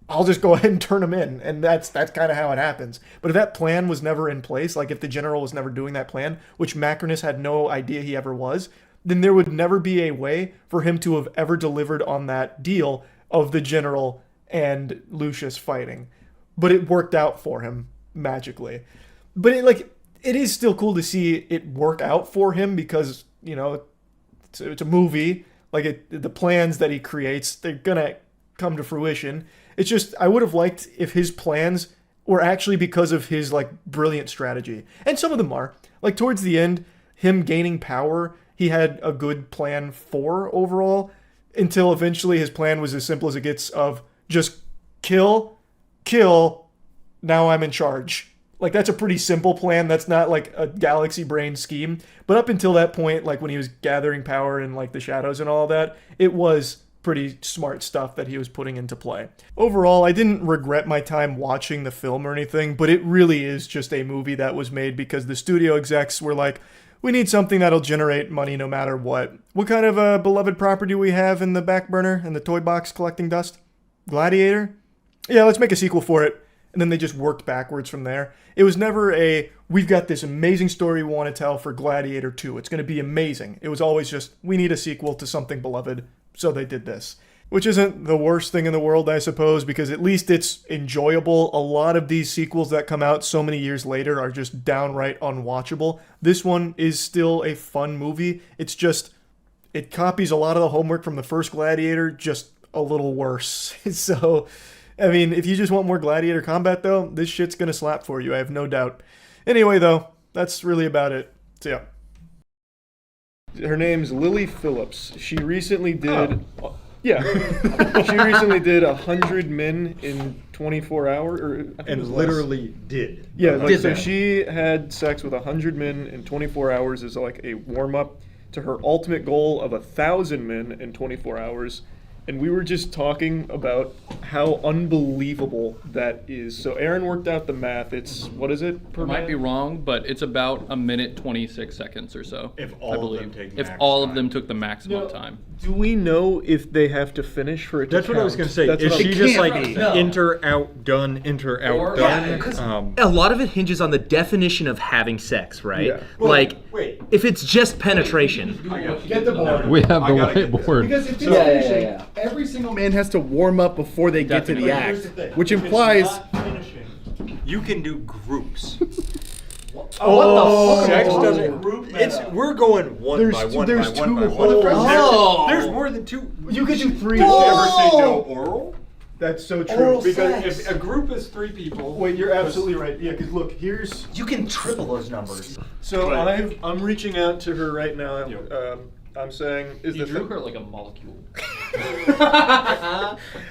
I'll just go ahead and turn him in. And that's kind of how it happens. But if that plan was never in place, like if the general was never doing that plan, which Macrinus had no idea he ever was, then there would never be a way for him to have ever delivered on that deal of the general and Lucius fighting. But it worked out for him magically. But it is still cool to see it work out for him because, it's a movie. The plans that he creates, they're gonna come to fruition. It's just, I would have liked if his plans were actually because of his brilliant strategy. And some of them are. Towards the end, him gaining power, he had a good plan for overall, until eventually his plan was as simple as it gets of just kill, now I'm in charge. That's a pretty simple plan. That's not a galaxy brain scheme. But up until that point, when he was gathering power in the shadows and all that, it was pretty smart stuff that he was putting into play. Overall, I didn't regret my time watching the film or anything, but it really is just a movie that was made because the studio execs were like, we need something that'll generate money no matter what. What kind of a beloved property we have in the back burner in the toy box collecting dust? Gladiator? Yeah, let's make a sequel for it. And then they just worked backwards from there. It was never we've got this amazing story we want to tell for Gladiator 2. It's going to be amazing. It was always just, we need a sequel to something beloved. So they did this. Which isn't the worst thing in the world, I suppose, because at least it's enjoyable. A lot of these sequels that come out so many years later are just downright unwatchable. This one is still a fun movie. It's just, it copies a lot of the homework from the first Gladiator, just a little worse. So, I mean, if you just want more Gladiator combat, though, this shit's gonna slap for you, I have no doubt. Anyway, though, that's really about it. So, yeah. Her name's Lily Phillips. She recently did... Oh. Yeah. She recently did 100 men in 24 hours. And literally did. Yeah, so she had sex with 100 men in 24 hours as a warm-up to her ultimate goal of 1,000 men in 24 hours. And we were just talking about how unbelievable that is. So Aaron worked out the math. It's, what is it per I might be wrong, but it's about a minute 26 seconds or so. If all of them take If all of them took the maximum time. Do we know if they have to finish for it to That's count? what I was going to say. Is she just enter, out, done, enter, out, done? A lot of it hinges on the definition of having sex, right? Yeah. Wait. If it's just penetration. Get the board. We have the whiteboard. Because if it's finishing, every single man has to warm up before they get to the act, which implies you can do groups. What the fuck? Sex doesn't group. We're going one by one. There's more than two. You could do three. Did you ever say no oral? That's so true. Oral because if a group is 3 people. Wait, you're absolutely right. Yeah, because look, here's. You can triple those numbers. So I'm reaching out to her right now. I'm saying You drew her like a molecule.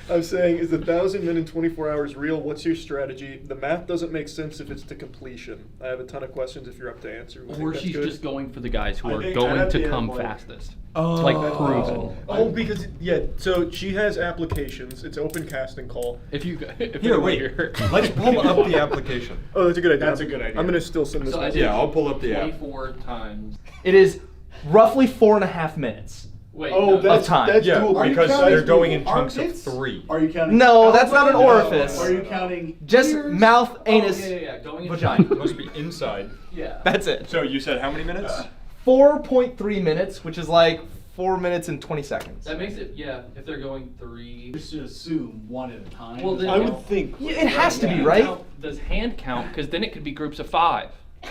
I'm saying, is 1,000 men in 24 hours real? What's your strategy? The math doesn't make sense if it's to completion. I have a ton of questions if you're up to answer. Or she's just going for the guys who are going to come fastest. Oh. It's proven. Oh, because, so she has applications. It's open casting call. If Let's pull up the application. Oh, that's a good idea. That's a good idea. I'm going to still send this message. Yeah, I'll pull up the app. 24 times. It is roughly 4.5 minutes. Wait, that's time. That's yeah, doable. Because they're going in chunks of 3. Are you counting? No, that's not an orifice. Are you counting? Just mouth, anus, Going vagina. It must be inside. Yeah. That's it. So you said how many minutes? 4.3 minutes, which is 4 minutes and 20 seconds. That makes it, if they're going 3. Just to assume one at a time. Well, then I would think. It has to be, right? Does hand count? Because then it could be groups of 5.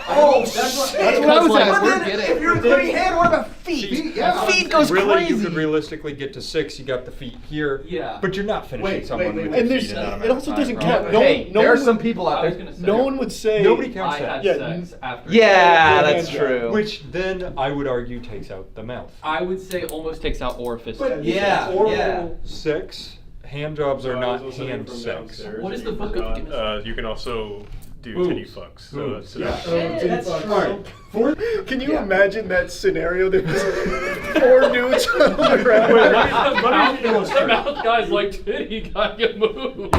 Oh, that's what I was asking. If you're including hand, what about feet? Feet goes really, crazy. You could realistically get to 6. You got the feet here. Yeah. But you're not finishing someone with And their there's, feet in that it also amount of doesn't time, count. right? There are some people out there. No one would say. Nobody counts I that. had sex after. Yeah, that's true. Which then I would argue takes out the mouth. I would say almost takes out orifice. Oral sex, hand jobs are not hand sex. What is the book of? You can also do titty fucks. So That's true. Can you imagine that scenario? There was 4 dudes on the ground. The mouth guy's like, titty guy, you move.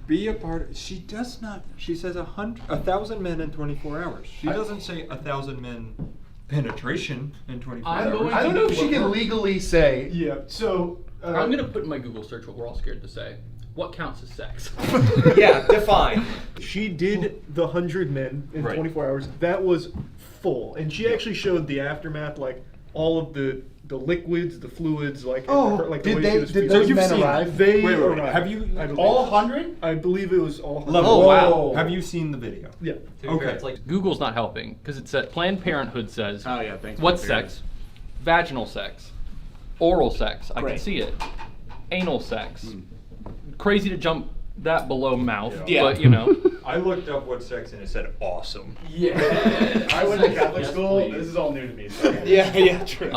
Be a part. She does not. She says 1,000 men in 24 hours. She doesn't say 1,000 men penetration in 24 hours. I don't know if she can legally say. Yeah. So I'm gonna put in my Google search what we're all scared to say. What counts as sex? Yeah, define. She did the 100 men in 24 hours. That was full, and she actually showed the aftermath, like all of the liquids, the fluids, like like the way she was did feeling. those men arrive? They Wait, arrived. have you all 100? I believe it was all 100. Oh wow! Have you seen the video? Yeah. Okay. It's like Google's not helping because it said Planned Parenthood says. Oh yeah, thanks. What's sex? Vaginal sex, oral sex. I can Great. see it. Anal sex. Crazy to jump that below mouth, Yeah. but you know. I looked up what sex and it said awesome. Yeah. I went to Catholic school. This is all new to me. So. Yeah, true.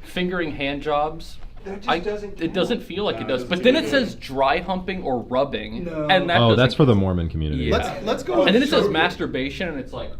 Fingering hand jobs. That just doesn't. It doesn't feel like it does, but then it says dry humping or rubbing, No. and that. Oh, doesn't- that's for the Mormon community. Yeah. Let's go. And then it says masturbation, and it's like,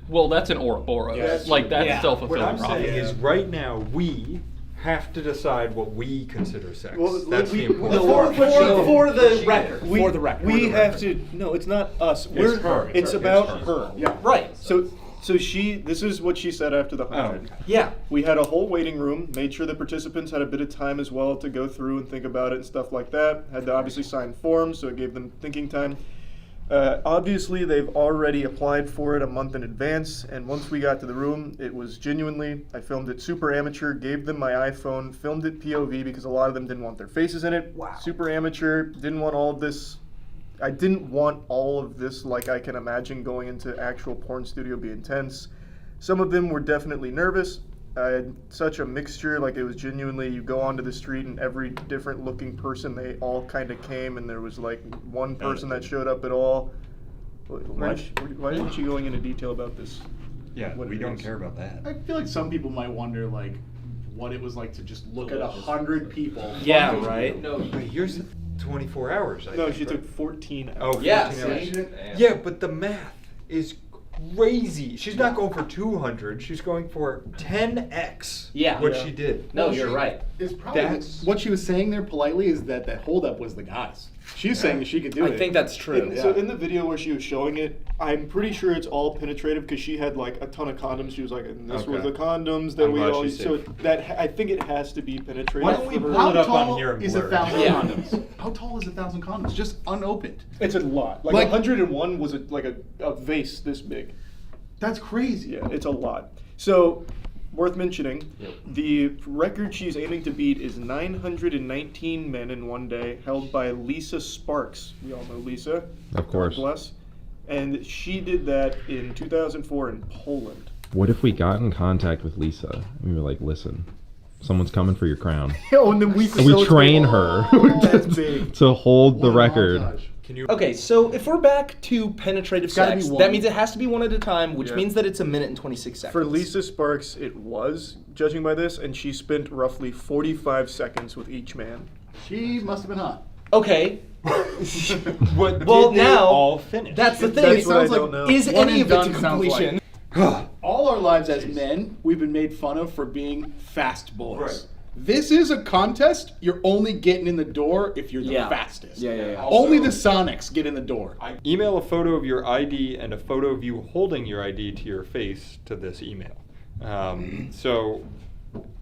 well, that's an Ouroboros. Yes. Like that's Yeah. self-fulfilling What I'm prophecy. saying is, right now we have to decide what we consider sex. Well, That's the important. For the record. We, For the record. we have to. No, it's not us. We're her. It's about her. Yeah. Right. So she. This is what she said after the 100. Yeah. We had a whole waiting room. Made sure the participants had a bit of time as well to go through and think about it and stuff like that. Had to obviously sign forms, so it gave them thinking time. Obviously, they've already applied for it a month in advance, and once we got to the room, it was genuinely, I filmed it super amateur, gave them my iPhone, filmed it POV because a lot of them didn't want their faces in it. Wow. Super amateur, didn't want all of this. I didn't want all of this, like I can imagine going into actual porn studio be intense. Some of them were definitely nervous. I had such a mixture, like it was genuinely, you go onto the street and every different looking person, they all kind of came, and there was like one person that showed up at all. Why isn't she going into detail about this? Yeah, what we it don't is? care about that. I feel like some people might wonder like what it was like to just look at 100 people. Yeah, right. No, But here's the 24 hours. I No, think, she right? took 14 hours. Oh, 14 Yeah, hours. see? Yeah, but the math is crazy. She's not going for 200. She's going for 10x. Yeah. What Yeah. she did. No, you're right. Is probably That's- what she was saying there politely is that the holdup was the guys. She's saying that she could do it. I think that's true. And so in the video where she was showing it, I'm pretty sure it's all penetrative because she had like a ton of condoms. She was like, and this was Okay. the condoms that I'm we glad all she's use. So safe. that I think it has to be penetrative. Why don't we for her. pull it up tall on here and is blur it? 1,000 Yeah. condoms? How tall is 1,000 condoms? Just unopened. It's a lot. Like 101 was like a vase this big. That's crazy. Yeah, it's a lot. So, worth mentioning, the record she's aiming to beat is 919 men in one day, held by Lisa Sparks. We all know Lisa. Of course. God bless. And she did that in 2004 in Poland. What if we got in contact with Lisa and we were like, listen, someone's coming for your crown. Oh, and then we train her That's big. to hold the record. Okay, so if we're back to penetrative gotta sex, be one. that means it has to be one at a time, which Yeah. means that it's a minute and 26 seconds. For Lisa Sparks, it was, judging by this, and she spent roughly 45 seconds with each man. She must have been hot. Okay. What Well, did they now, all finish? That's the thing. That's It what I sounds don't know. Is One any and of it done to sounds completion? All our lives as men, we've been made fun of for being fast boys. Right. This is a contest. You're only getting in the door if you're the Yeah. fastest. Yeah. Only the Sonics get in the door. Email a photo of your ID and a photo of you holding your ID to your face to this email. So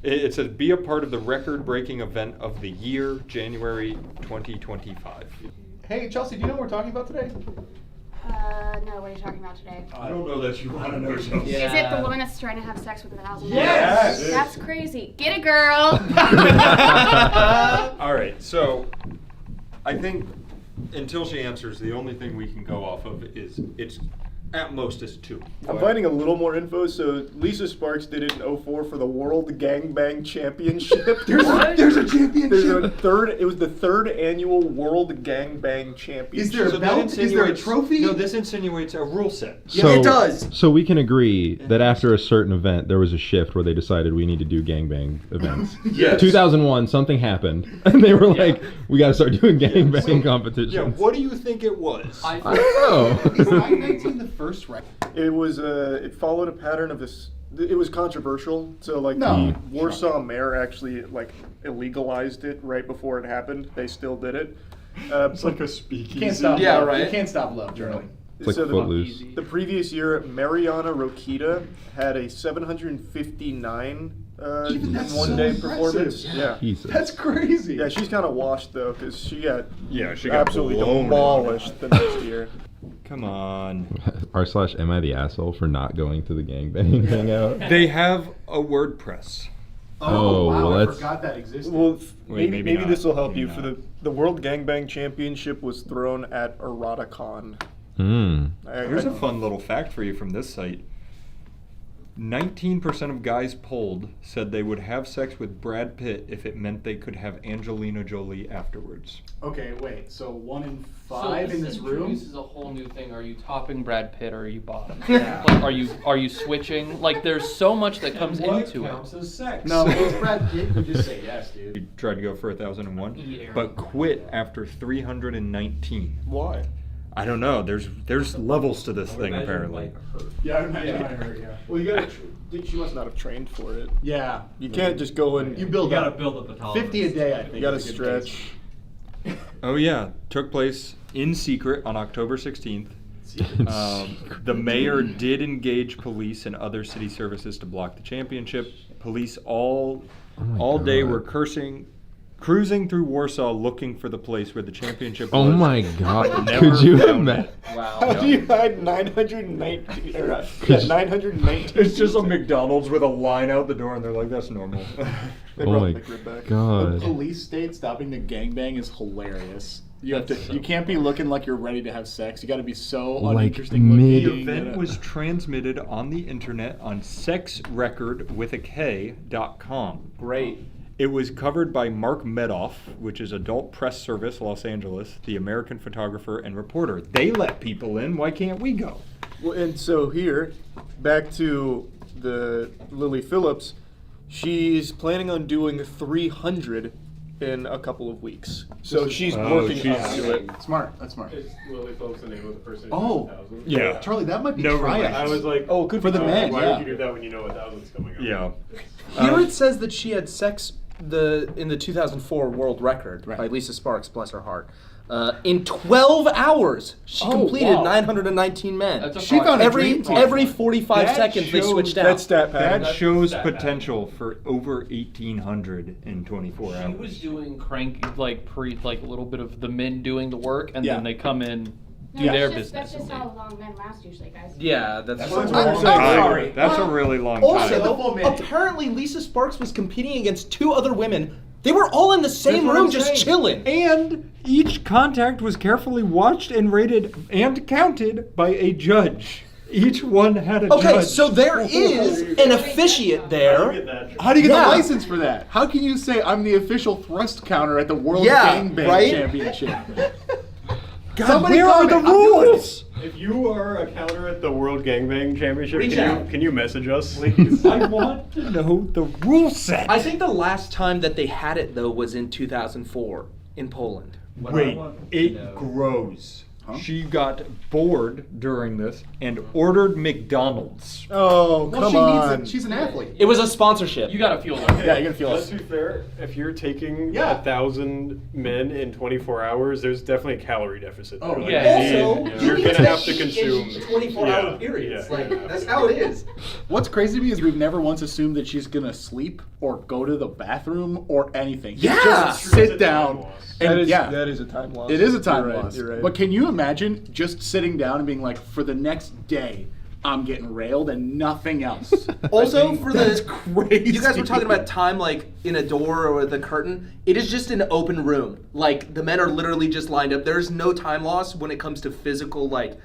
it says, be a part of the record-breaking event of the year, January 2025. Hey, Chelsea, do you know what we're talking about today? No, what are you talking about today? I don't know that you want to know, Chelsea. Is it the woman that's trying to have sex with 1,000 men? Yes! That's crazy. Get it, girl! All right, so I think until she answers, the only thing we can go off of is it's at most is 2. I'm finding a little more info. So Lisa Sparks did it in 2004 for the World Gangbang Championship. There's a championship. It was the 3rd annual World Gangbang Championship. Is there a belt? Is there a trophy? No, this insinuates a rule set. Yeah, it does. So we can agree that after a certain event, there was a shift where they decided we need to do gangbang events. Yes. 2001, something happened, and they were like, we got to start doing gangbang competitions. Yeah, what do you think it was? I don't know. Is 919 the first record? It was. It followed a pattern of this. It was controversial. So like No. the Warsaw mayor actually like illegalized it right before it happened. They still did it. It's like a speakeasy. Can't stop. Yeah, love. right. You can't stop love, Charlie. It's like Footloose. The previous year, Mariana Rokita had a 759 Even that's one-day so performance. impressive. Yeah. Jesus. That's crazy. Yeah, she's kind of washed though, because she got she got absolutely blown demolished the next year. Come on. r/am I the asshole for not going to the gangbang hangout? They have a WordPress. Oh, wow, well, I that's forgot that existed. Well, Wait, maybe not. this will help Maybe you. not. For the World Gangbang Championship was thrown at Eroticon. Here's a fun little fact for you from this site. 19% of guys polled said they would have sex with Brad Pitt if it meant they could have Angelina Jolie afterwards. Okay, wait. So 1 in 5 in this room. This is a whole new thing. Are you topping Brad Pitt or are you bottom? Like, are you switching? Like, there's so much that comes into it. As sex? No, it's Brad Pitt. You just say yes, dude. You tried to go for 1,001, Yeah. but quit after 319. Why? I don't know. There's levels to this thing apparently. Yeah, I imagine I heard. Yeah. Well, you gotta. She must not have trained for it. Yeah. You can't just go and. You build gotta up. build up the tolerance. 50 a day, I think. You gotta is a good stretch. Oh yeah, took place in secret on October 16th. The mayor did engage police and other city services to block the championship. Police all day were cruising through Warsaw looking for the place where the championship was. Oh my god. Never Could you found imagine? it. Wow. How do you hide 919? 919. It's just a McDonald's with a line out the door, and they're like, "That's normal." They Oh brought my the grid back. The god. police state stopping the gangbang is hilarious. You have to. That's so You can't be looking like you're ready to have sex. You got to be so Like uninteresting mid- looking. The event was transmitted on the internet on sexrecord.com. great. It was covered by Mark Medoff, which is Adult Press Service, Los Angeles, the American photographer and reporter. They let people in. Why can't we go? Well, and so here, back to the Lily Phillips, she's planning on doing 300 in a couple of weeks. So she's working up to it. Smart. That's smart. Is Lily Phillips the name of the person? Oh. 1,000? Yeah. Charlie, that might be No triads. relation. I was like, Oh, good for the men. Why Yeah. would you do that when you know 1,000's coming up? Yeah. Here it says that she had sex in the 2004 world record by Lisa Sparks, bless her heart. In 12 hours, she completed wow. 919 men. That's a She found a every dream team. every 45 That seconds they shows- switched out. That stat pattern. That shows that potential for over 1,800 in 24 She hours. was doing crank a little bit of the men doing the work, and Yeah. then they come in, do No, their that's business. That's just and how long men last usually, guys. Yeah, that's what I'm I'm saying. sorry. That's a really long Also, time. apparently Lisa Sparks was competing against 2 other women. They were all in the same what room, I'm just saying. chilling. And each contact was carefully watched and rated and counted by a judge. Each one had a judge. Okay, so there is an officiate there. How do you get Yeah. the license for that? How can you say I'm the official thrust counter at the World Yeah, Gangbang right? Championship? God, Somebody where are the comment. I'm doing it. rules? If you are a counter at the World Gangbang Championship, Reach out. can you message us, please? I want to know the rule set. I think the last time that they had it though was in 2004 in Poland. Wait, it grows. She got bored during this and ordered McDonald's. Oh, Well, come she on. needs it. She's an athlete. It was a sponsorship. You gotta feel it. Yeah, you're gonna feel Let's it. be fair. If you're taking Yeah. 1,000 men in 24 hours, there's definitely a calorie deficit. Oh, there. yeah. you Also, need- you you're need gonna to have to eat consume in 24-hour periods. Yeah, Like, you're gonna have that's to. how it is. What's crazy to me is we've never once assumed that she's gonna sleep or go to the bathroom or anything. Yeah. Just sit down. And That is a time loss. it is a time You're right, loss. You're right. But can you imagine just sitting down and being like, for the next day, I'm getting railed and nothing else. Also, for that's the crazy. you guys were talking about time, like in a door or with a curtain. It is just an open room. Like the men are literally just lined up. There's no time loss when it comes to physical like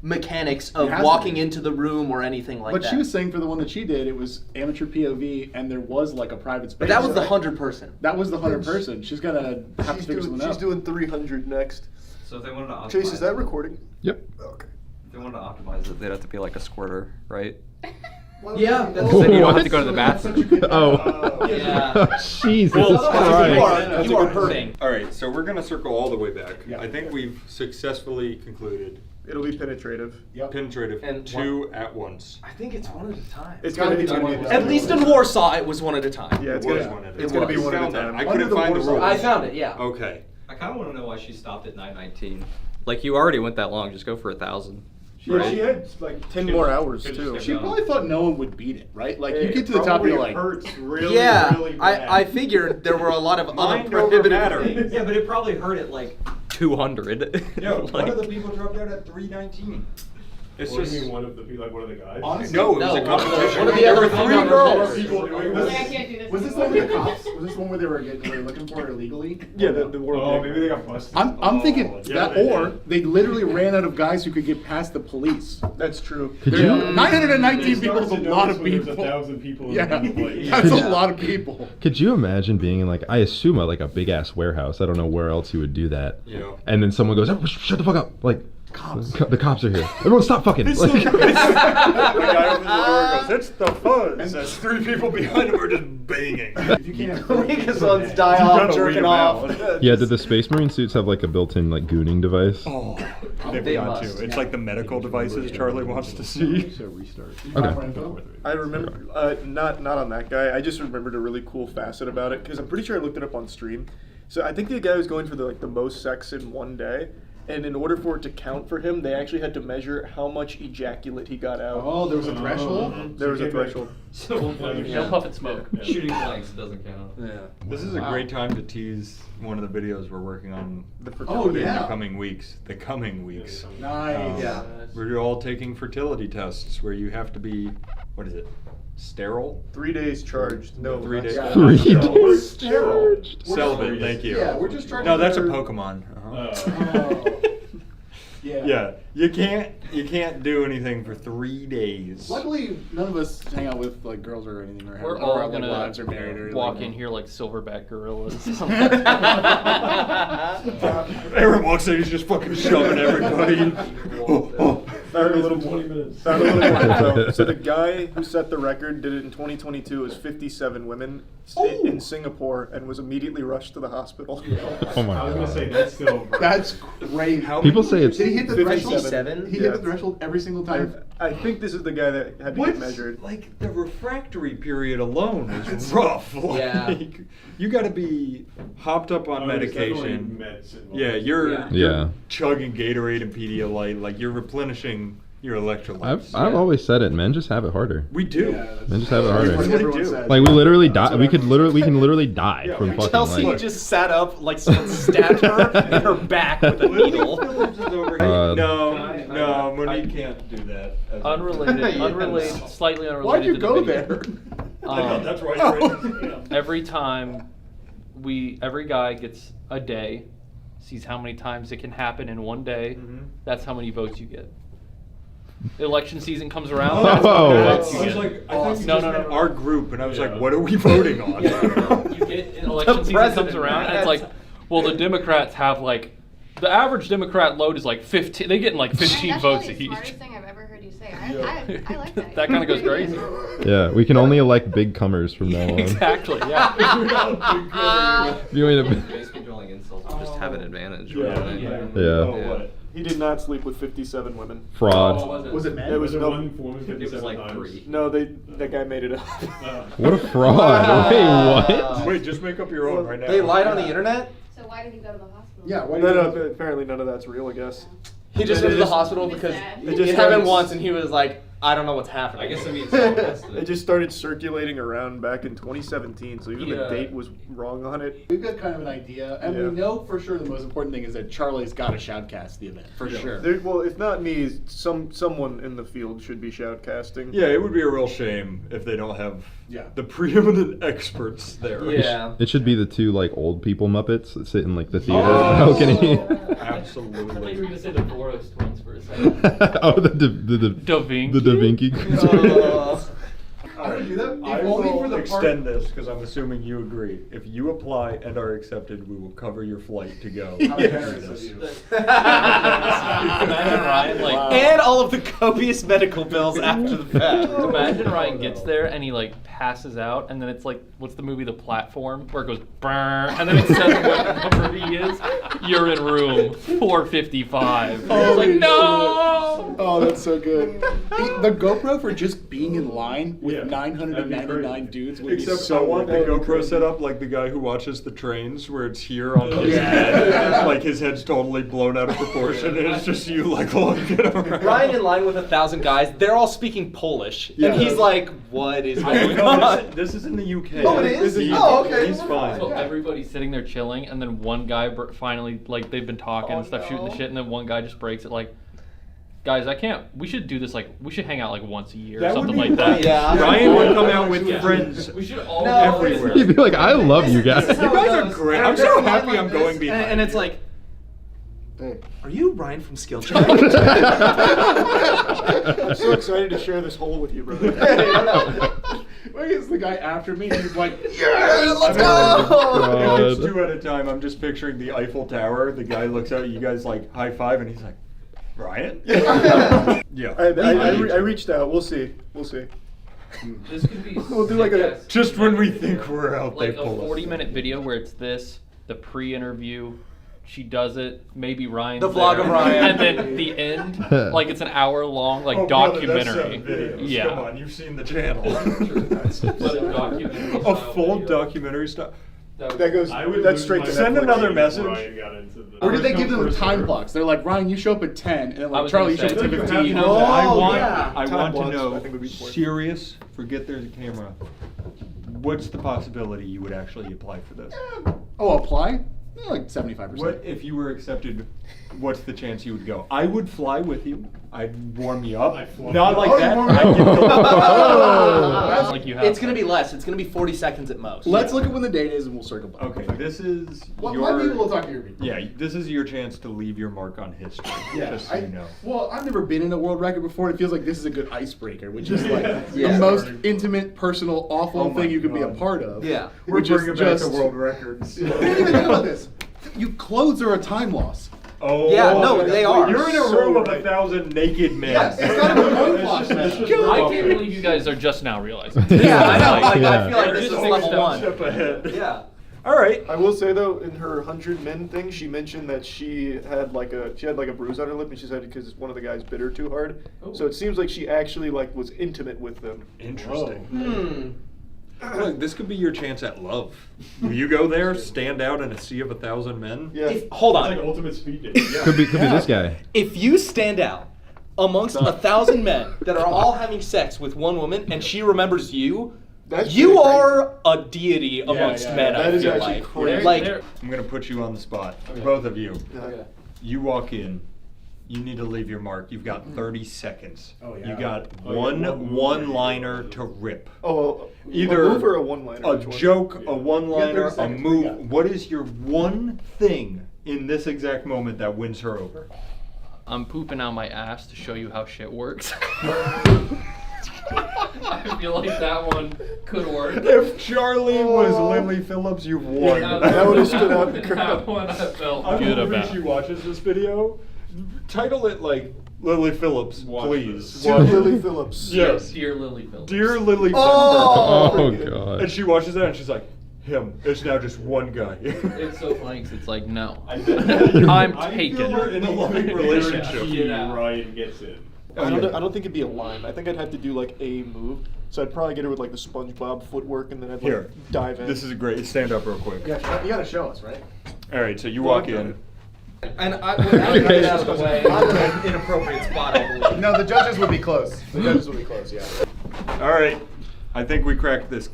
mechanics of walking into the room or anything like that. But she was saying for the one that she did, it was amateur POV, and there was like a private space. But that was the 100 person. That was the 100 person. She's gonna have to figure something out. She's doing 300 next. So if they wanted to optimize Chase, is that recording? Yep. Okay. If they wanted to optimize it, they'd have to be like a squirter, right? Yeah, because then you don't have to go to the bathroom. Yeah. Jesus Christ. You are hurting. All right, so we're gonna circle all the way back. I think we've successfully concluded. It'll be penetrative. Penetrative. And two at once. I think it's one at a time. It's gotta be one at a time. At least in Warsaw, it was one at a time. Yeah, it's It was gonna one at a it's time. gonna be one at a Found that. time. I couldn't find the rules. I found it. Yeah. Okay. I kind of want to know why she stopped at 919. Like you already went that long, just go for 1,000. Yeah, she had like 10 more hours too. She probably thought no one would beat it, right? Like you get to the top, you're like, I figured there were a lot of other prohibitive things. Yeah, but it probably hurt at like 200. Yo, Like- one of the people dropped out at 319. It's What do just you mean one of the people, like one of the guys? Honestly, no, it was a competition. One of the other three girls. Was this one with the cops? Was this one where they were looking for her illegally? Yeah, the world. Oh, maybe they got busted. I'm thinking yeah, that, they or did. they literally ran out of guys who could get past the police. That's true. Could There- you- 919 They people is a started to lot of notice when there's people. 1,000 people in Yeah, one place. that's a lot of people. Could you imagine being in like, I assume like a big ass warehouse. I don't know where else you would do that. Yeah. And then someone goes, oh, shut the fuck up. Like, the cops are here. Everyone stop fucking. It's Like- the guy over the door goes, "It's the fuzz." And there's three people behind him are just banging. If you can't Because one's die off, jerking off. Yeah, did the Space Marine suits have like a built-in like gooning device? Oh, they've They got must, to. It's yeah. like the medical devices Charlie wants to see. Okay. I remember, not on that guy. I just remembered a really cool facet about it because I'm pretty sure I looked it up on stream. So I think the guy was going for the most sex in one day, and in order for it to count for him, they actually had to measure how much ejaculate he got out. Oh, there was a threshold? There was a threshold. So no puff and smoke. Shooting blanks doesn't count. Yeah. This is a great time to tease one of the videos we're working on Oh, in yeah. the coming weeks. Nice. Yeah. We're all taking fertility tests where you have to be, what is it, sterile? 3 days charged. No, 3 days. not 3 sterile. days. Charged. Celibate, thank you. Yeah, we're just trying No, to that's a figure- Pokemon. Yeah. Yeah, you can't do anything for 3 days. Luckily, none of us hang out with like girls or anything, or We're have all like, gonna wives or married or walk anything. in here like silverback gorillas. Aaron walks in, he's just fucking shoving everybody. Found a little 20 minutes. Found a little more info. So the guy who set the record did it in 2022. It was 57 women in Singapore and was immediately rushed to the hospital. Oh my I was gonna god. say that's still. That's crazy. People say it's Did he hit the 57. threshold? He Yeah. hit the threshold every single time. I think this is the guy that had to What's, get measured. like, the refractory period alone is rough. Like, Yeah. You gotta be hopped up on medication. Yeah, you're Yeah. chugging Gatorade and Pedialyte, like you're replenishing your electrolytes. I've always said it. Men just have it harder. We do. Men just have it harder. That's what we do. Like we literally die. We can literally die from fucking Chelsea like. just sat up like someone stabbed her in her back with a needle. No, Monique can't do that. Unrelated, slightly unrelated. Why'd you to the go video. there? That's right. Every time every guy gets a day, sees how many times it can happen in one day. That's how many votes you get. Election season comes around. That's how many votes you I was get. like, I thought you No, just no, meant no. our group, and I was like, what are we voting on? You get election season comes around, and it's like, well, the Democrats have like, the average Democrat load is like 15. They get like 15 votes That's the each. smartest thing I've ever heard you say. I like that. That kind of goes crazy. Yeah, we can only elect big comers from now on. Exactly. Yeah. You ain't a- Basically, drawing insults will just have an advantage. Yeah. Right? Yeah. He did not sleep with 57 women. Fraud. Was it men? It was no. one woman 57 It was like times? 3. No, that guy made it up. What a fraud. Wait, what? Wait, just make up your own right now. They lied on the internet? So why did he go to the hospital? Yeah. Why No, apparently none of that's real, I guess. He just It went to the is- hospital It's because sad. It just it happened happens. once and he was like, I don't know what's happening. I guess it means someone has to. It just started circulating around back in 2017, so even the date was wrong on it. We've got kind of an idea, and we know for sure the most important thing is that Charlie's got to shoutcast the event for sure. Well, if not me, someone in the field should be shoutcasting. Yeah, it would be a real shame if they don't have the preeminent experts there. Yeah. It should be the two like old people Muppets that sit in like the theater balcony. Absolutely. I thought you were gonna say the Boros twins for a second. Oh, the Da Vinci. Alright, I only will for the extend this because I'm assuming you agree. If you apply and are accepted, we will cover your flight to go. How generous of you. Imagine Ryan like And all of the copious medical bills after the fact. Imagine Ryan gets there and he like passes out, and then it's like, what's the movie The Platform, where it goes brrr, and then it says what number he is. You're in room 455. It's like, no. Oh, that's so good. The GoPro for just being in line with 999 dudes would be Except so I want the worth it. GoPro set up like the guy who watches the trains, where it's here on his head, like his head's totally blown out of proportion, and it's just you like looking around. Ryan in line with 1,000 guys. They're all speaking Polish, and he's like, "What is going on?" This is in the UK. Oh, it is? Okay. He's fine. So everybody's sitting there chilling, and then one guy finally, like, they've been talking and stuff, shooting the shit, and then one guy just breaks it like, guys, I can't. We should do this we should hang out like once a year or something like that. Yeah. Ryan would come out with friends. We should all everywhere. You'd be like, I love you guys. You guys are great. I'm so happy I'm going behind. And it's like, are you Ryan from Skill Check? I'm so excited to share this hole with you, brother. Where is the guy after me? He's like, yes, let's go! If it's two at a time, I'm just picturing the Eiffel Tower. The guy looks out, you guys like high five, and he's like, Ryan? Yeah. I reached out. We'll see. This could be. We'll do like a. Just when we think we're out, like they a pull us. 40-minute video where it's this, the pre-interview. She does it. Maybe Ryan's The vlog there, of Ryan. and then the end, like it's an hour-long like Brother, documentary. that's 7 videos. Yeah. Come on, you've seen the channel. But a documentary A full documentary stuff. That goes. That's straight to Send Netflix. another message. or did they give them time blocks? They're like, Ryan, you show up at 10, and then I like was Charlie, you gonna show up say, at you 15. I Time want to blocks, know. I think would be important. Serious. Forget there's a camera. What's the possibility you would actually apply for this? Oh, apply? Yeah, like 75%. What if you were accepted? What's the chance you would go? I would fly with you. I'd warm you up. Not like that. I'd give you Like you have. It's gonna be less. It's gonna be 40 seconds at most. Let's look at when the date is, and we'll circle back. Okay, this is Well, your. my people will talk to your people. Yeah, this is your chance to leave your mark on history. Yeah, just so you know. Well, I've never been in a world record before, and it feels like this is a good icebreaker, which is like Yeah. the most intimate, personal, awful thing you could be a part of. Yeah. We're Which is bringing back just the world records. You didn't even think about this. You clothes are a time loss. Oh, Yeah, no, they are. You're in a room of 1,000 naked men. Yes, it's not even loincloth, man. I can't believe you guys are just now realizing. Yeah, I know. Like, Yeah. I feel like this is Just level step one. Step ahead. Yeah. All right. I will say though, in her 100 men thing, she mentioned that she had like a bruise on her lip, and she said because one of the guys bit her too hard. So it seems like she actually like was intimate with them. Interesting. Look, this could be your chance at love. Will you go there, stand out in a sea of 1,000 men? Yeah. Hold on. It's like ultimate speed dating. Yeah. Could be this guy. If you stand out amongst 1,000 men that are all having sex with one woman, and she remembers you, you are a deity amongst men. That I is feel actually like. crazy. Like, I'm gonna put you on the spot, both of you. Okay. You walk in. You need to leave your mark. You've got 30 seconds. Oh, yeah. You got one-liner to rip. Oh, Either a move or a one-liner? A Which one? joke, a one-liner, 30 a seconds, move. yeah. What is your one thing in this exact moment that wins her over? I'm pooping out my ass to show you how shit works. I feel like that one could work. If Charlie was Lily Phillips, you've won. That would have stood out in the That crowd. one I felt I'm good hoping about. she watches this video. Title it like Lily Phillips, please. To Lily Phillips. Yes. Dear Lily Phillips. Dear Lily Oh Phillips. god. And she watches that and she's like, him. It's now just one guy. It's so funny 'cause it's like, no. I'm taken. You're in a loving relationship. Yeah. Ryan gets it. I don't think it'd be a line. I think I'd have to do like a move. So I'd probably get her with like the SpongeBob footwork, and then I'd like Here. dive in. This is great. Stand up real quick. You gotta show us, right? All right, so you walk in. And I would get out of the way. I'm in an inappropriate spot, I believe. No, the judges would be close. The judges would be close, yeah. All right, I think we cracked this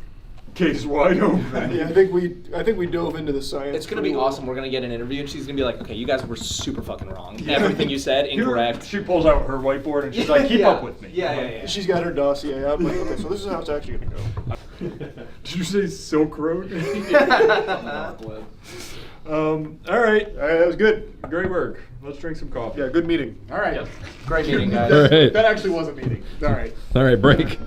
case wide open. Yeah, I think we dove into the science. It's gonna be awesome. We're gonna get an interview, and she's gonna be like, "Okay, you guys were super fucking wrong. Everything you said, incorrect." She pulls out her whiteboard and she's like, "Keep up with me." Yeah. She's got her dossier. I'm like, okay, so this is how it's actually gonna go. Did you say Silk Road? All right, that was good. Great work. Let's drink some coffee. Yeah, good meeting. All right. Yep. Great meeting, guys. All right. That actually was a meeting. All right. All right, break.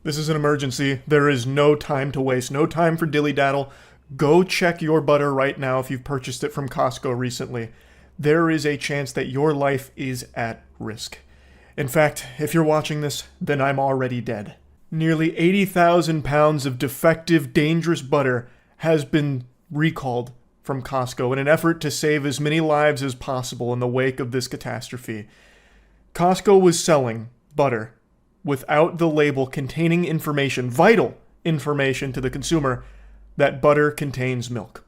This is an emergency. There is no time to waste. No time for dilly-daddle. Go check your butter right now if you've purchased it from Costco recently. There is a chance that your life is at risk. In fact, if you're watching this, then I'm already dead. Nearly 80,000 pounds of defective, dangerous butter has been recalled from Costco in an effort to save as many lives as possible in the wake of this catastrophe. Costco was selling butter without the label containing information, vital information to the consumer, that butter contains milk.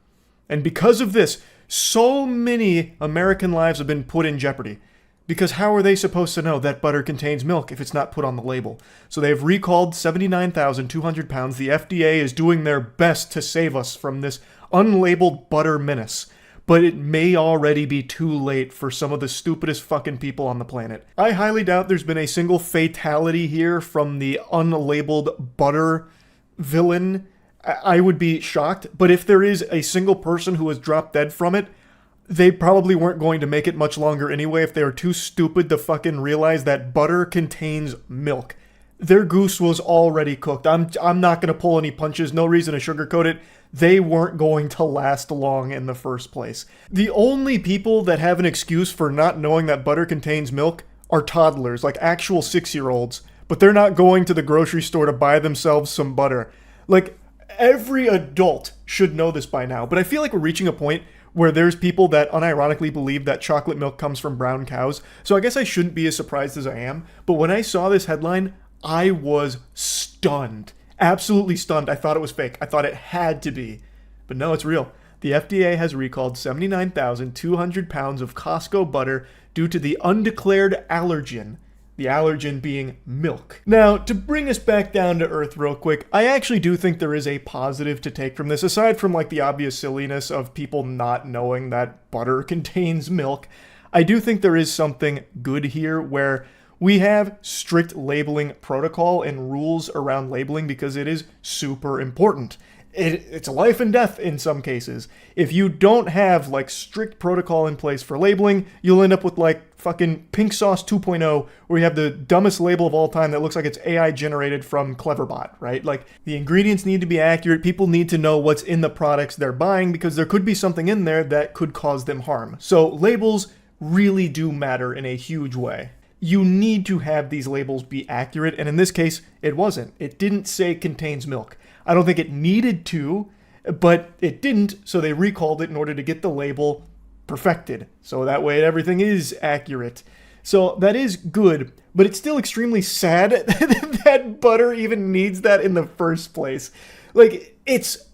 And because of this, so many American lives have been put in jeopardy. Because how are they supposed to know that butter contains milk if it's not put on the label? So they've recalled 79,200 pounds. The FDA is doing their best to save us from this unlabeled butter menace. But it may already be too late for some of the stupidest fucking people on the planet. I highly doubt there's been a single fatality here from the unlabeled butter villain. I would be shocked. But if there is a single person who has dropped dead from it, they probably weren't going to make it much longer anyway if they were too stupid to fucking realize that butter contains milk. Their goose was already cooked. I'm not going to pull any punches. No reason to sugarcoat it. They weren't going to last long in the first place. The only people that have an excuse for not knowing that butter contains milk are toddlers, like actual 6-year-olds. But they're not going to the grocery store to buy themselves some butter. Like, every adult should know this by now. But I feel like we're reaching a point where there's people that unironically believe that chocolate milk comes from brown cows. So I guess I shouldn't be as surprised as I am. But when I saw this headline, I was stunned. Absolutely stunned. I thought it was fake. I thought it had to be. But no, it's real. The FDA has recalled 79,200 pounds of Costco butter due to the undeclared allergen. The allergen being milk. Now, to bring us back down to earth real quick, I actually do think there is a positive to take from this, aside from like the obvious silliness of people not knowing that butter contains milk. I do think there is something good here where we have strict labeling protocol and rules around labeling because it is super important. It's a life and death in some cases. If you don't have like strict protocol in place for labeling, you'll end up with like fucking Pink Sauce 2.0, where you have the dumbest label of all time that looks like it's AI generated from Cleverbot, right? Like, the ingredients need to be accurate. People need to know what's in the products they're buying because there could be something in there that could cause them harm. So labels really do matter in a huge way. You need to have these labels be accurate, and in this case, it wasn't. It didn't say contains milk. I don't think it needed to, but it didn't, so they recalled it in order to get the label perfected. So that way everything is accurate. So that is good, but it's still extremely sad that butter even needs that in the first place. Like,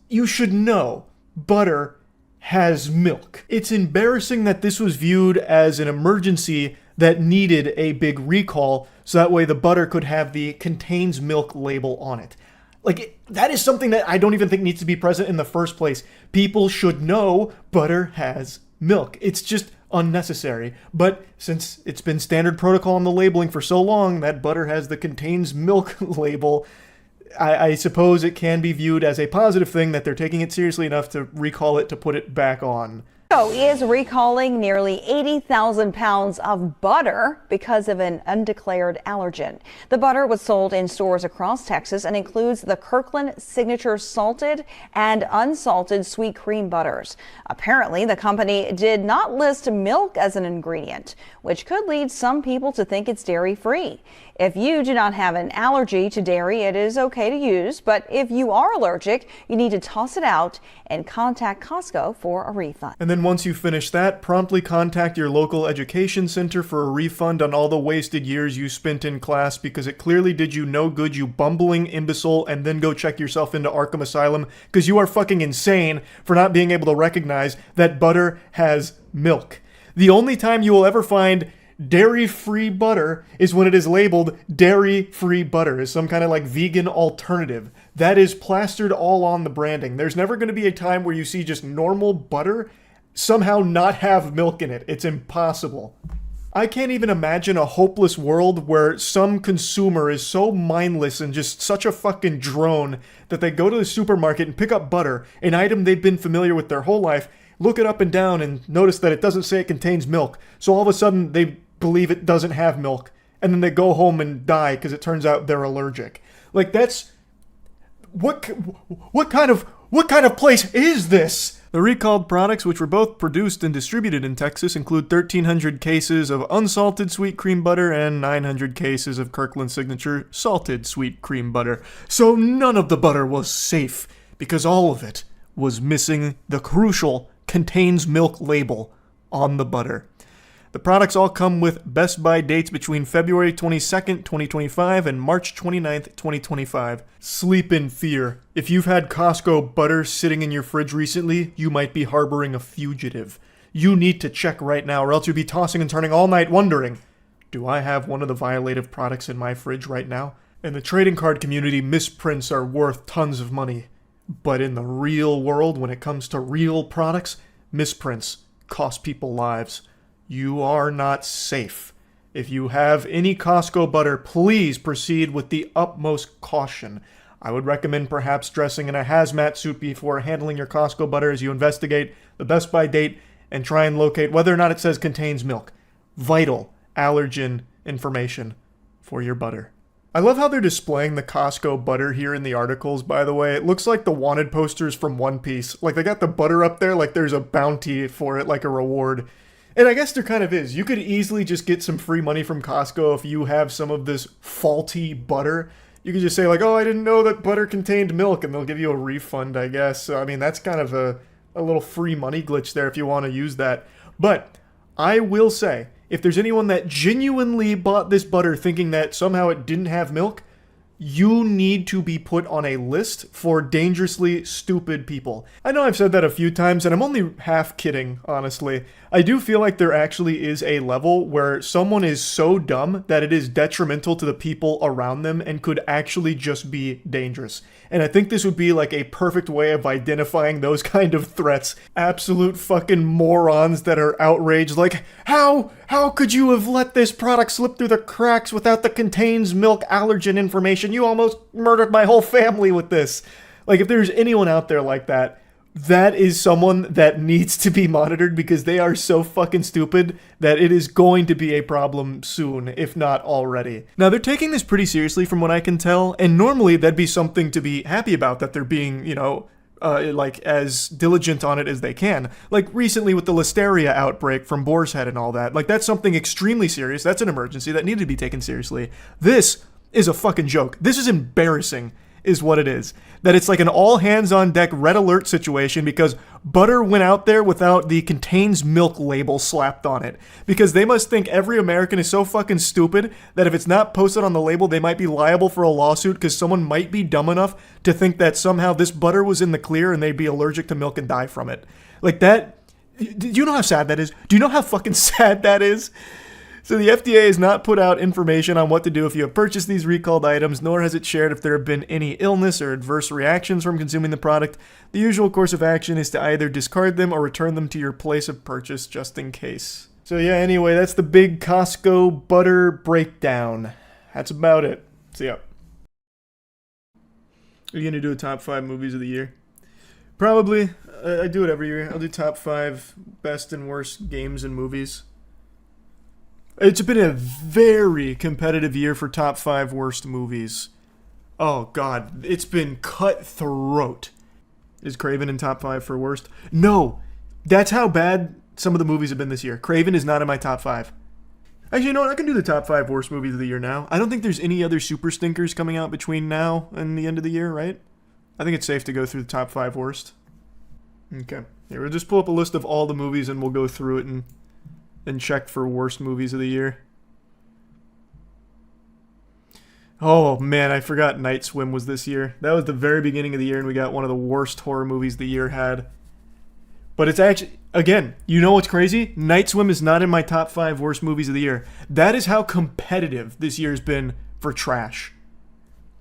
you should know, butter has milk. It's embarrassing that this was viewed as an emergency that needed a big recall, so that way the butter could have the contains milk label on it. Like, that is something that I don't even think needs to be present in the first place. People should know butter has milk. It's just unnecessary. But since it's been standard protocol on the labeling for so long that butter has the contains milk label, I suppose it can be viewed as a positive thing that they're taking it seriously enough to recall it to put it back on. Is recalling nearly 80,000 pounds of butter because of an undeclared allergen. The butter was sold in stores across Texas and includes the Kirkland Signature salted and unsalted sweet cream butters. Apparently, the company did not list milk as an ingredient, which could lead some people to think it's dairy-free. If you do not have an allergy to dairy, it is okay to use, but if you are allergic, you need to toss it out and contact Costco for a refund. And then once you finish that, promptly contact your local education center for a refund on all the wasted years you spent in class, because it clearly did you no good, you bumbling imbecile, and then go check yourself into Arkham Asylum, because you are fucking insane for not being able to recognize that butter has milk. The only time you will ever find dairy-free butter is when it is labeled dairy-free butter, as some kind of like vegan alternative. That is plastered all on the branding. There's never going to be a time where you see just normal butter somehow not have milk in it. It's impossible. I can't even imagine a hopeless world where some consumer is so mindless and just such a fucking drone that they go to the supermarket and pick up butter, an item they've been familiar with their whole life, look it up and down and notice that it doesn't say it contains milk. So all of a sudden they believe it doesn't have milk, and then they go home and die because it turns out they're allergic. Like, that's what kind of place is this? The recalled products, which were both produced and distributed in Texas, include 1,300 cases of unsalted sweet cream butter and 900 cases of Kirkland Signature salted sweet cream butter. So none of the butter was safe, because all of it was missing the crucial contains milk label on the butter. The products all come with Best Buy dates between February 22nd, 2025 and March 29th, 2025. Sleep in fear. If you've had Costco butter sitting in your fridge recently, you might be harboring a fugitive. You need to check right now, or else you'll be tossing and turning all night wondering, do I have one of the violative products in my fridge right now? In the trading card community, misprints are worth tons of money. But in the real world, when it comes to real products, misprints cost people lives. You are not safe. If you have any Costco butter, please proceed with the utmost caution. I would recommend perhaps dressing in a hazmat suit before handling your Costco butter as you investigate the Best Buy date and try and locate whether or not it says contains milk. Vital allergen information for your butter. I love how they're displaying the Costco butter here in the articles, by the way. It looks like the wanted posters from One Piece. Like, they got the butter up there like there's a bounty for it, like a reward. And I guess there kind of is. You could easily just get some free money from Costco if you have some of this faulty butter. You could just say like, oh, I didn't know that butter contained milk, and they'll give you a refund, I guess. So, I mean, that's kind of a little free money glitch there if you want to use that. But I will say, if there's anyone that genuinely bought this butter thinking that somehow it didn't have milk, you need to be put on a list for dangerously stupid people. I know I've said that a few times, and I'm only half kidding, honestly. I do feel like there actually is a level where someone is so dumb that it is detrimental to the people around them and could actually just be dangerous. And I think this would be like a perfect way of identifying those kind of threats. Absolute fucking morons that are outraged, like, how could you have let this product slip through the cracks without the contains milk allergen information? You almost murdered my whole family with this. Like, if there's anyone out there like that, that is someone that needs to be monitored, because they are so fucking stupid that it is going to be a problem soon, if not already. Now, they're taking this pretty seriously from what I can tell, and normally that'd be something to be happy about, that they're being, like as diligent on it as they can. Like recently with the Listeria outbreak from Boar's Head and all that. Like, that's something extremely serious. That's an emergency that needed to be taken seriously. This is a fucking joke. This is embarrassing, is what it is. That it's like an all hands on deck red alert situation because butter went out there without the contains milk label slapped on it. Because they must think every American is so fucking stupid that if it's not posted on the label, they might be liable for a lawsuit because someone might be dumb enough to think that somehow this butter was in the clear and they'd be allergic to milk and die from it. Like that, do you know how sad that is? Do you know how fucking sad that is? So the FDA has not put out information on what to do if you have purchased these recalled items, nor has it shared if there have been any illness or adverse reactions from consuming the product. The usual course of action is to either discard them or return them to your place of purchase just in case. So yeah, anyway, that's the big Costco butter breakdown. That's about it. See ya. Are you going to do a top 5 movies of the year? Probably. I do it every year. I'll do top 5 best and worst games and movies. It's been a very competitive year for top 5 worst movies. Oh god, it's been cutthroat. Is Craven in top 5 for worst? No! That's how bad some of the movies have been this year. Craven is not in my top 5. Actually, you know what? I can do the top 5 worst movies of the year now. I don't think there's any other super stinkers coming out between now and the end of the year, right? I think it's safe to go through the top 5 worst. Okay. Here, we'll just pull up a list of all the movies and we'll go through it and check for worst movies of the year. Oh man, I forgot Night Swim was this year. That was the very beginning of the year and we got one of the worst horror movies the year had. But it's actually, again, you know what's crazy? Night Swim is not in my top 5 worst movies of the year. That is how competitive this year's been for trash.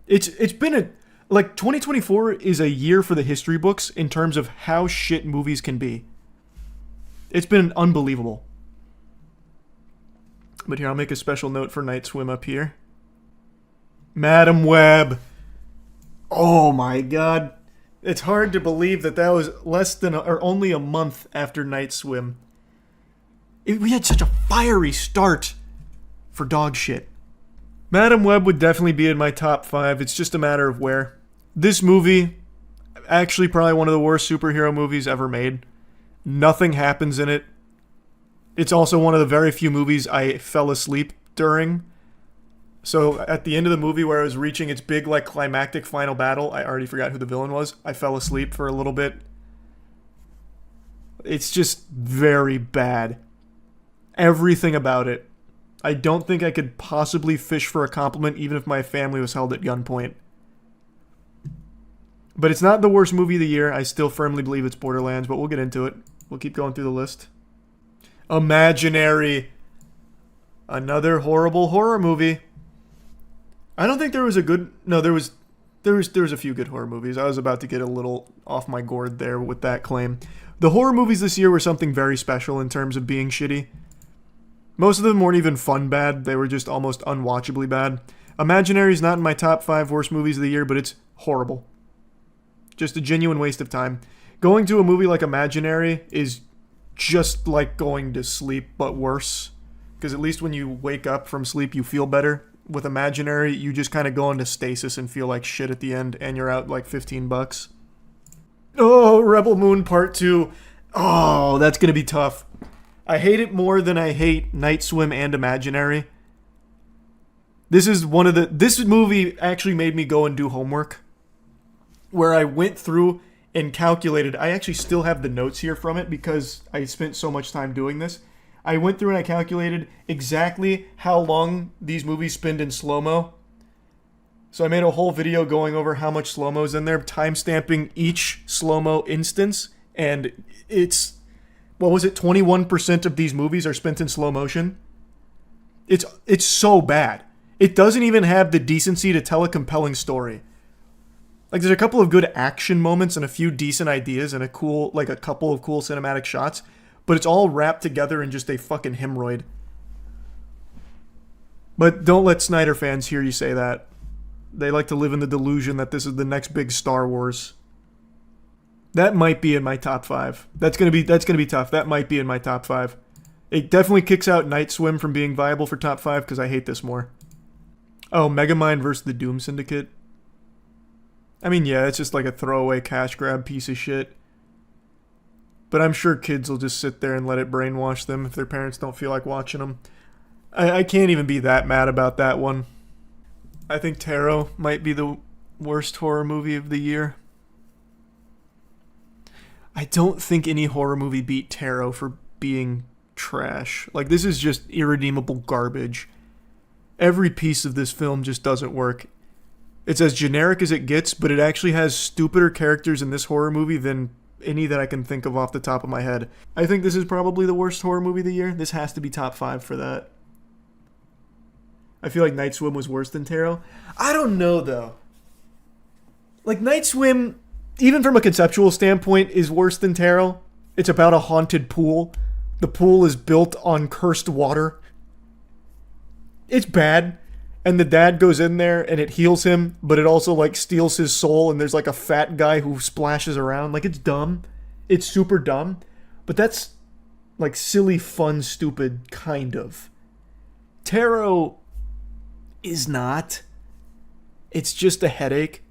It's been like 2024 is a year for the history books in terms of how shit movies can be. It's been unbelievable. But here, I'll make a special note for Night Swim up here. Madam Web. Oh my god. It's hard to believe that was less than or only a month after Night Swim. We had such a fiery start for dog shit. Madam Web would definitely be in my top 5. It's just a matter of where. This movie, actually probably one of the worst superhero movies ever made. Nothing happens in it. It's also one of the very few movies I fell asleep during. So at the end of the movie where I was reaching its big like climactic final battle, I already forgot who the villain was. I fell asleep for a little bit. It's just very bad. Everything about it. I don't think I could possibly fish for a compliment even if my family was held at gunpoint. But it's not the worst movie of the year. I still firmly believe it's Borderlands, but we'll get into it. We'll keep going through the list. Imaginary. Another horrible horror movie. I don't think there was a good... No, there was a few good horror movies. I was about to get a little off my gourd there with that claim. The horror movies this year were something very special in terms of being shitty. Most of them weren't even fun bad. They were just almost unwatchably bad. Imaginary is not in my top 5 worst movies of the year, but it's horrible. Just a genuine waste of time. Going to a movie like Imaginary is just like going to sleep, but worse. Because at least when you wake up from sleep, you feel better. With Imaginary, you just kind of go into stasis and feel like shit at the end, and you're out like $15. Oh, Rebel Moon Part 2. Oh, that's going to be tough. I hate it more than I hate Night Swim and Imaginary. This movie actually made me go and do homework. Where I went through and calculated. I actually still have the notes here from it because I spent so much time doing this. I went through and I calculated exactly how long these movies spend in slow-mo. So I made a whole video going over how much slow-mo's in there, timestamping each slow-mo instance, and it's, 21% of these movies are spent in slow motion? It's so bad. It doesn't even have the decency to tell a compelling story. Like, there's a couple of good action moments and a few decent ideas and a couple of cool cinematic shots, but it's all wrapped together in just a fucking hemorrhoid. But don't let Snyder fans hear you say that. They like to live in the delusion that this is the next big Star Wars. That might be in my top 5. That's gonna be tough. That might be in my top 5. It definitely kicks out Night Swim from being viable for top 5 because I hate this more. Oh, Megamind vs. the Doom Syndicate. I mean, yeah, it's just like a throwaway cash grab piece of shit. But I'm sure kids will just sit there and let it brainwash them if their parents don't feel like watching them. I can't even be that mad about that one. I think Tarot might be the worst horror movie of the year. I don't think any horror movie beat Tarot for being trash. Like, this is just irredeemable garbage. Every piece of this film just doesn't work. It's as generic as it gets, but it actually has stupider characters in this horror movie than any that I can think of off the top of my head. I think this is probably the worst horror movie of the year. This has to be top 5 for that. I feel like Night Swim was worse than Tarot. I don't know, though. Like, Night Swim, even from a conceptual standpoint, is worse than Tarot. It's about a haunted pool. The pool is built on cursed water. It's bad. And the dad goes in there and it heals him, but it also like steals his soul, and there's like a fat guy who splashes around. Like, it's dumb. It's super dumb. But that's like silly, fun, stupid, kind of. Tarot is not. It's just a headache.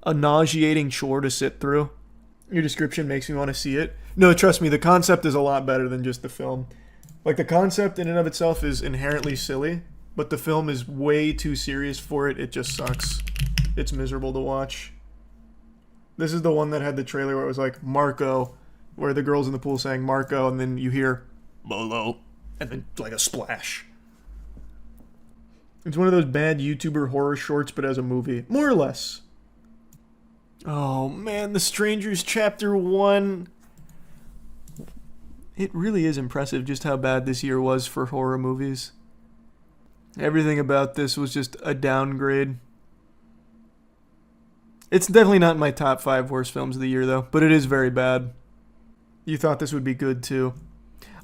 A nauseating chore to sit through. Your description makes me want to see it. No, trust me, the concept is a lot better than just the film. Like, the concept in and of itself is inherently silly, but the film is way too serious for it. It just sucks. It's miserable to watch. This is the one that had the trailer where it was like, Marco, where the girl's in the pool saying Marco, and then you hear Lolo, and then like a splash. It's one of those bad YouTuber horror shorts, but as a movie. More or less. Oh man, The Strangers Chapter 1. It really is impressive just how bad this year was for horror movies. Everything about this was just a downgrade. It's definitely not in my top 5 worst films of the year, though, but it is very bad. You thought this would be good, too.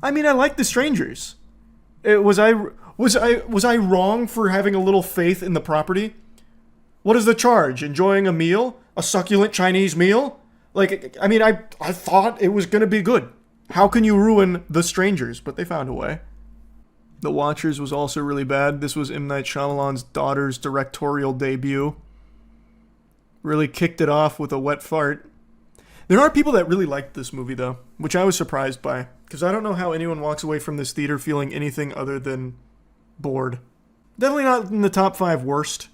I mean, I like The Strangers. Was I wrong for having a little faith in the property? What is the charge? Enjoying a meal? A succulent Chinese meal? Like, I mean, I thought it was going to be good. How can you ruin The Strangers? But they found a way. The Watchers was also really bad. This was M. Night Shyamalan's daughter's directorial debut. Really kicked it off with a wet fart. There are people that really liked this movie, though, which I was surprised by. Because I don't know how anyone walks away from this theater feeling anything other than bored. Definitely not in the top 5 worst.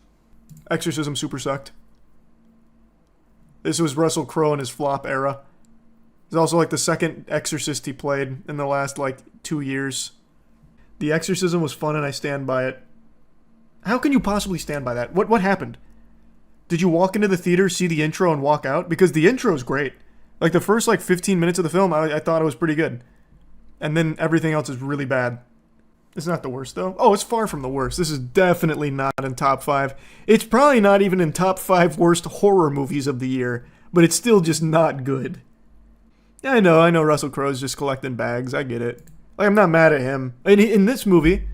Exorcism super sucked. This was Russell Crowe in his flop era. It's also like the second Exorcist he played in the last, 2 years. The Exorcism was fun and I stand by it. How can you possibly stand by that? What happened? Did you walk into the theater, see the intro, and walk out? Because the intro is great. Like, the first, 15 minutes of the film, I thought it was pretty good. And then everything else is really bad. It's not the worst, though. Oh, it's far from the worst. This is definitely not in top 5. It's probably not even in top 5 worst horror movies of the year. But it's still just not good. Yeah, I know Russell Crowe's just collecting bags. I get it. Like, I'm not mad at him. And in this movie,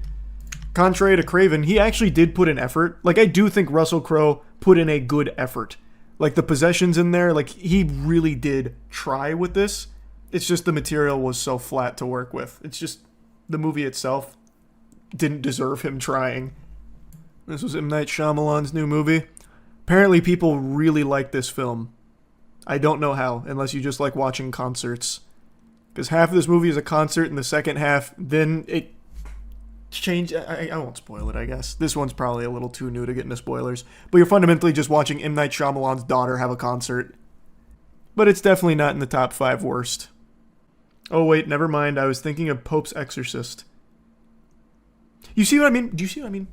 contrary to Craven, he actually did put in effort. Like, I do think Russell Crowe put in a good effort. Like, the possessions in there, he really did try with this. It's just the material was so flat to work with. It's just the movie itself didn't deserve him trying. This was M. Night Shyamalan's new movie. Apparently people really like this film. I don't know how, unless you just like watching concerts. Because half of this movie is a concert, and the second half, then it changed. I won't spoil it, I guess. This one's probably a little too new to get into spoilers. But you're fundamentally just watching M. Night Shyamalan's daughter have a concert. But it's definitely not in the top 5 worst. Oh wait, never mind. I was thinking of Pope's Exorcist. You see what I mean? Do you see what I mean?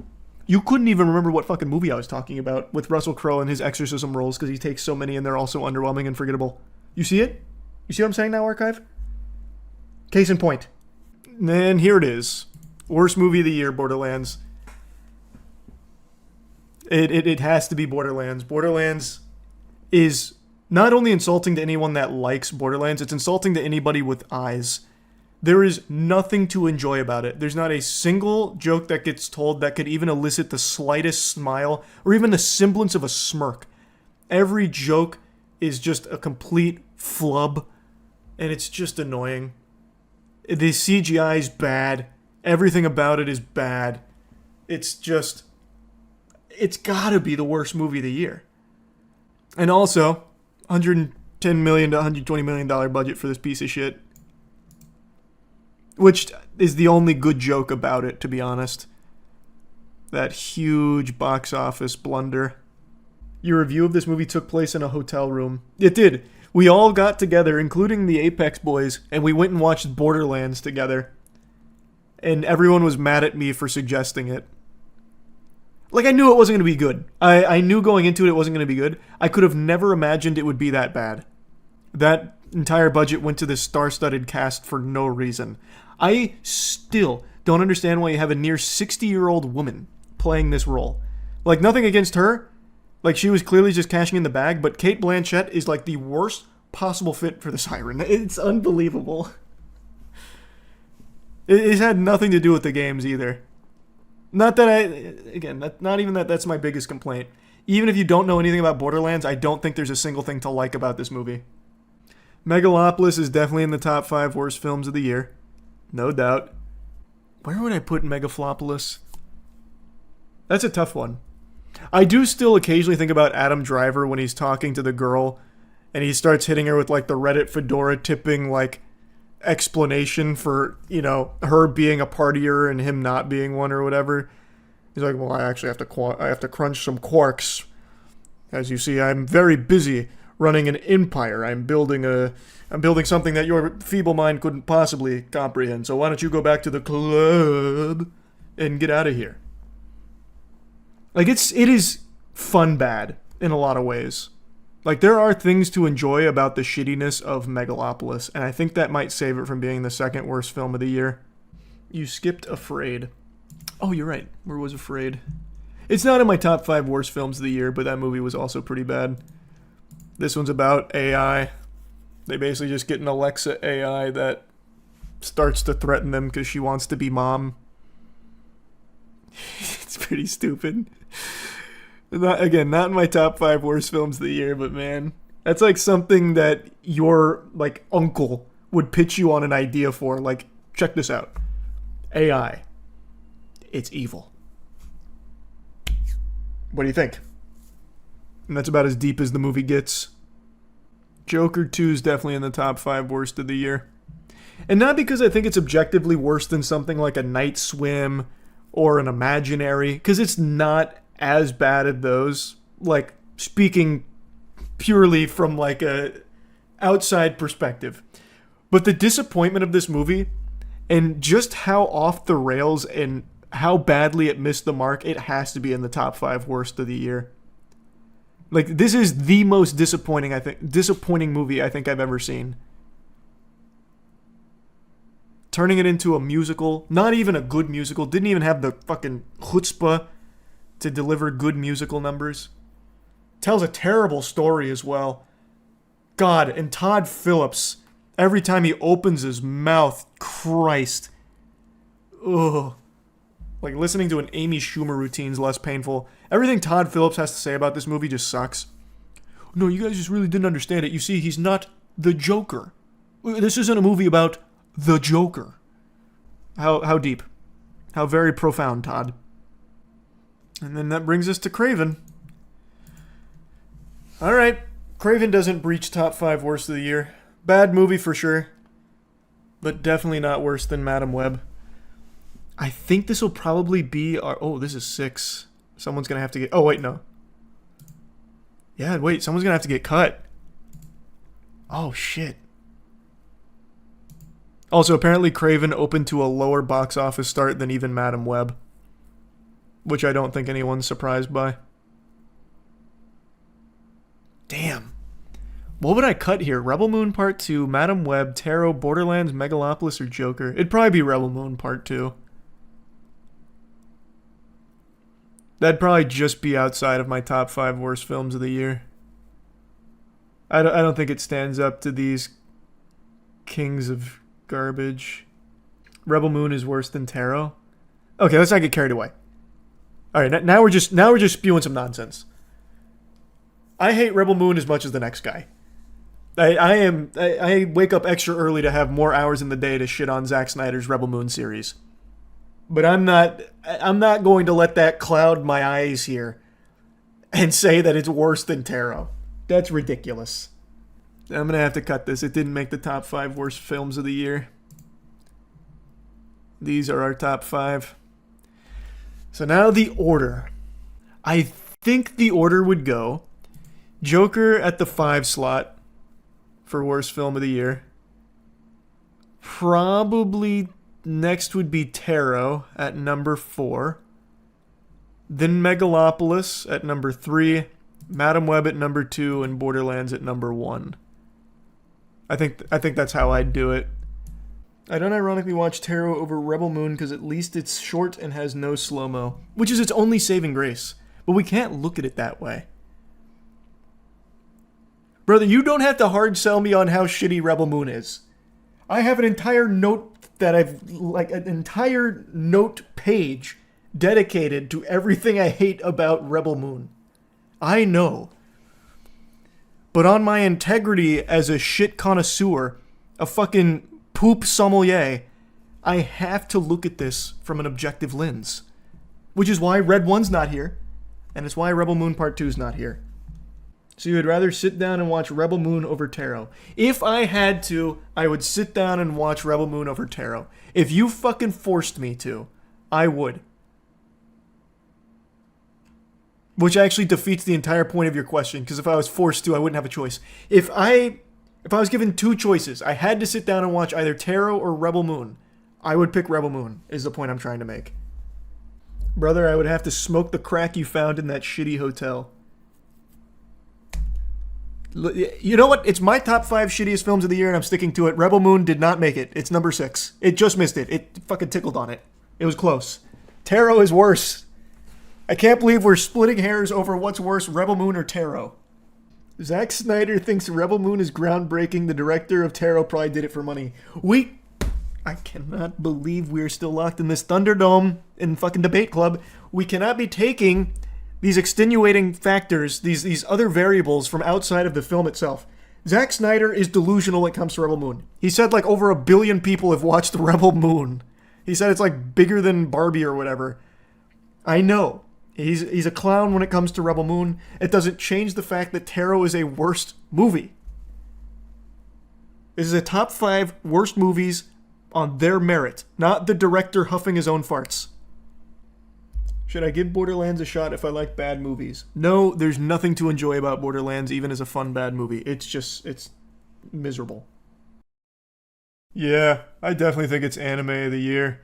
You couldn't even remember what fucking movie I was talking about with Russell Crowe and his exorcism roles because he takes so many and they're all so underwhelming and forgettable. You see it? You see what I'm saying now, Archive? Case in point. And here it is. Worst movie of the year, Borderlands. It has to be Borderlands. Borderlands is not only insulting to anyone that likes Borderlands, it's insulting to anybody with eyes. There is nothing to enjoy about it. There's not a single joke that gets told that could even elicit the slightest smile or even the semblance of a smirk. Every joke is just a complete flub, and it's just annoying. The CGI is bad. Everything about it is bad. It's gotta be the worst movie of the year. And also, $110 million to $120 million budget for this piece of shit. Which is the only good joke about it, to be honest. That huge box office blunder. Your review of this movie took place in a hotel room. It did. We all got together, including the Apex boys, and we went and watched Borderlands together. And everyone was mad at me for suggesting it. Like, I knew it wasn't going to be good. I knew going into it wasn't going to be good. I could have never imagined it would be that bad. That entire budget went to this star-studded cast for no reason. I still don't understand why you have a near 60-year-old woman playing this role. Like, nothing against her. Like, she was clearly just cashing in the bag, but Cate Blanchett is like the worst possible fit for the Siren. It's unbelievable. It's had nothing to do with the games either. Not that not even that's my biggest complaint. Even if you don't know anything about Borderlands, I don't think there's a single thing to like about this movie. Megalopolis is definitely in the top 5 worst films of the year. No doubt. Where would I put Megaflopolis? That's a tough one. I do still occasionally think about Adam Driver when he's talking to the girl and he starts hitting her with, like, the Reddit fedora tipping, like, explanation for, you know, her being a partier and him not being one or whatever. He's like, well, I actually have to crunch some quarks. As you see, I'm very busy running an empire. I'm building something that your feeble mind couldn't possibly comprehend. So why don't you go back to the club and get out of here? Like, it is fun bad in a lot of ways. Like, there are things to enjoy about the shittiness of Megalopolis, and I think that might save it from being the second worst film of the year. You skipped Afraid. Oh, you're right. Where was Afraid? It's not in my top 5 worst films of the year, but that movie was also pretty bad. This one's about AI. They basically just get an Alexa AI that starts to threaten them because she wants to be mom. It's pretty stupid. Not in my top 5 worst films of the year, but man, that's like something that your like uncle would pitch you on an idea for. Like, check this out. AI. It's evil. What do you think? And that's about as deep as the movie gets. Joker 2 is definitely in the top 5 worst of the year. And not because I think it's objectively worse than something like A Night Swim or An Imaginary, because it's not as bad as those. Like, speaking purely from like a outside perspective. But the disappointment of this movie and just how off the rails and how badly it missed the mark, it has to be in the top 5 worst of the year. Like, this is the most disappointing movie I think I've ever seen. Turning it into a musical, not even a good musical, didn't even have the fucking chutzpah to deliver good musical numbers. Tells a terrible story as well. God, and Todd Phillips, every time he opens his mouth, Christ. Ugh. Like, listening to an Amy Schumer routine's less painful. Everything Todd Phillips has to say about this movie just sucks. No, you guys just really didn't understand it. You see, he's not the Joker. This isn't a movie about the Joker. How deep. How very profound, Todd. And then that brings us to Craven. Alright, Craven doesn't breach top 5 worst of the year. Bad movie for sure. But definitely not worse than Madam Web. I think this will probably be our... Oh, this is 6. Someone's going to have to get... Oh, wait, no. Yeah, wait, someone's going to have to get cut. Oh, shit. Also, apparently Craven opened to a lower box office start than even Madam Web. Which I don't think anyone's surprised by. Damn. What would I cut here? Rebel Moon Part 2, Madam Web, Tarot, Borderlands, Megalopolis, or Joker? It'd probably be Rebel Moon Part 2. That'd probably just be outside of my top 5 worst films of the year. I don't think it stands up to these kings of garbage. Rebel Moon is worse than Tarot. Okay, let's not get carried away. All right, now we're just spewing some nonsense. I hate Rebel Moon as much as the next guy. I wake up extra early to have more hours in the day to shit on Zack Snyder's Rebel Moon series. But I'm not going to let that cloud my eyes here and say that it's worse than Tarot. That's ridiculous. I'm going to have to cut this. It didn't make the top 5 worst films of the year. These are our top 5. So now the order. I think the order would go Joker at the 5 slot for worst film of the year. Probably next would be Tarot at number 4. Then Megalopolis at number 3. Madam Web at number 2. And Borderlands at number 1. I think that's how I'd do it. I don't ironically watch Tarot over Rebel Moon because at least it's short and has no slow-mo, which is its only saving grace. But we can't look at it that way. Brother, you don't have to hard sell me on how shitty Rebel Moon is. I have an entire note an entire note page dedicated to everything I hate about Rebel Moon. I know. But on my integrity as a shit connoisseur, a fucking poop sommelier, I have to look at this from an objective lens. Which is why Red 1's not here, and it's why Rebel Moon Part 2's not here. So you would rather sit down and watch Rebel Moon over Tarot. If I had to, I would sit down and watch Rebel Moon over Tarot. If you fucking forced me to, I would. which actually defeats the entire point of your question, because if I was forced to, I wouldn't have a choice. If I was given two choices, I had to sit down and watch either Tarot or Rebel Moon, I would pick Rebel Moon, is the point I'm trying to make. Brother, I would have to smoke the crack you found in that shitty hotel. You know what? It's my top 5 shittiest films of the year, and I'm sticking to it. Rebel Moon did not make it. It's number 6. It just missed it. It fucking tickled on it. It was close. Tarot is worse. I can't believe we're splitting hairs over what's worse, Rebel Moon or Tarot. Zack Snyder thinks Rebel Moon is groundbreaking. The director of Tarot probably did it for money. I cannot believe we're still locked in this Thunderdome in fucking debate club. We cannot be taking these extenuating factors, these other variables from outside of the film itself. Zack Snyder is delusional when it comes to Rebel Moon. He said like over 1 billion people have watched Rebel Moon. He said it's like bigger than Barbie or whatever. I know. He's a clown when it comes to Rebel Moon. It doesn't change the fact that Tarot is a worst movie. This is a top 5 worst movies on their merit, not the director huffing his own farts. Should I give Borderlands a shot if I like bad movies? No, there's nothing to enjoy about Borderlands, even as a fun bad movie. It's miserable. Yeah, I definitely think it's anime of the year.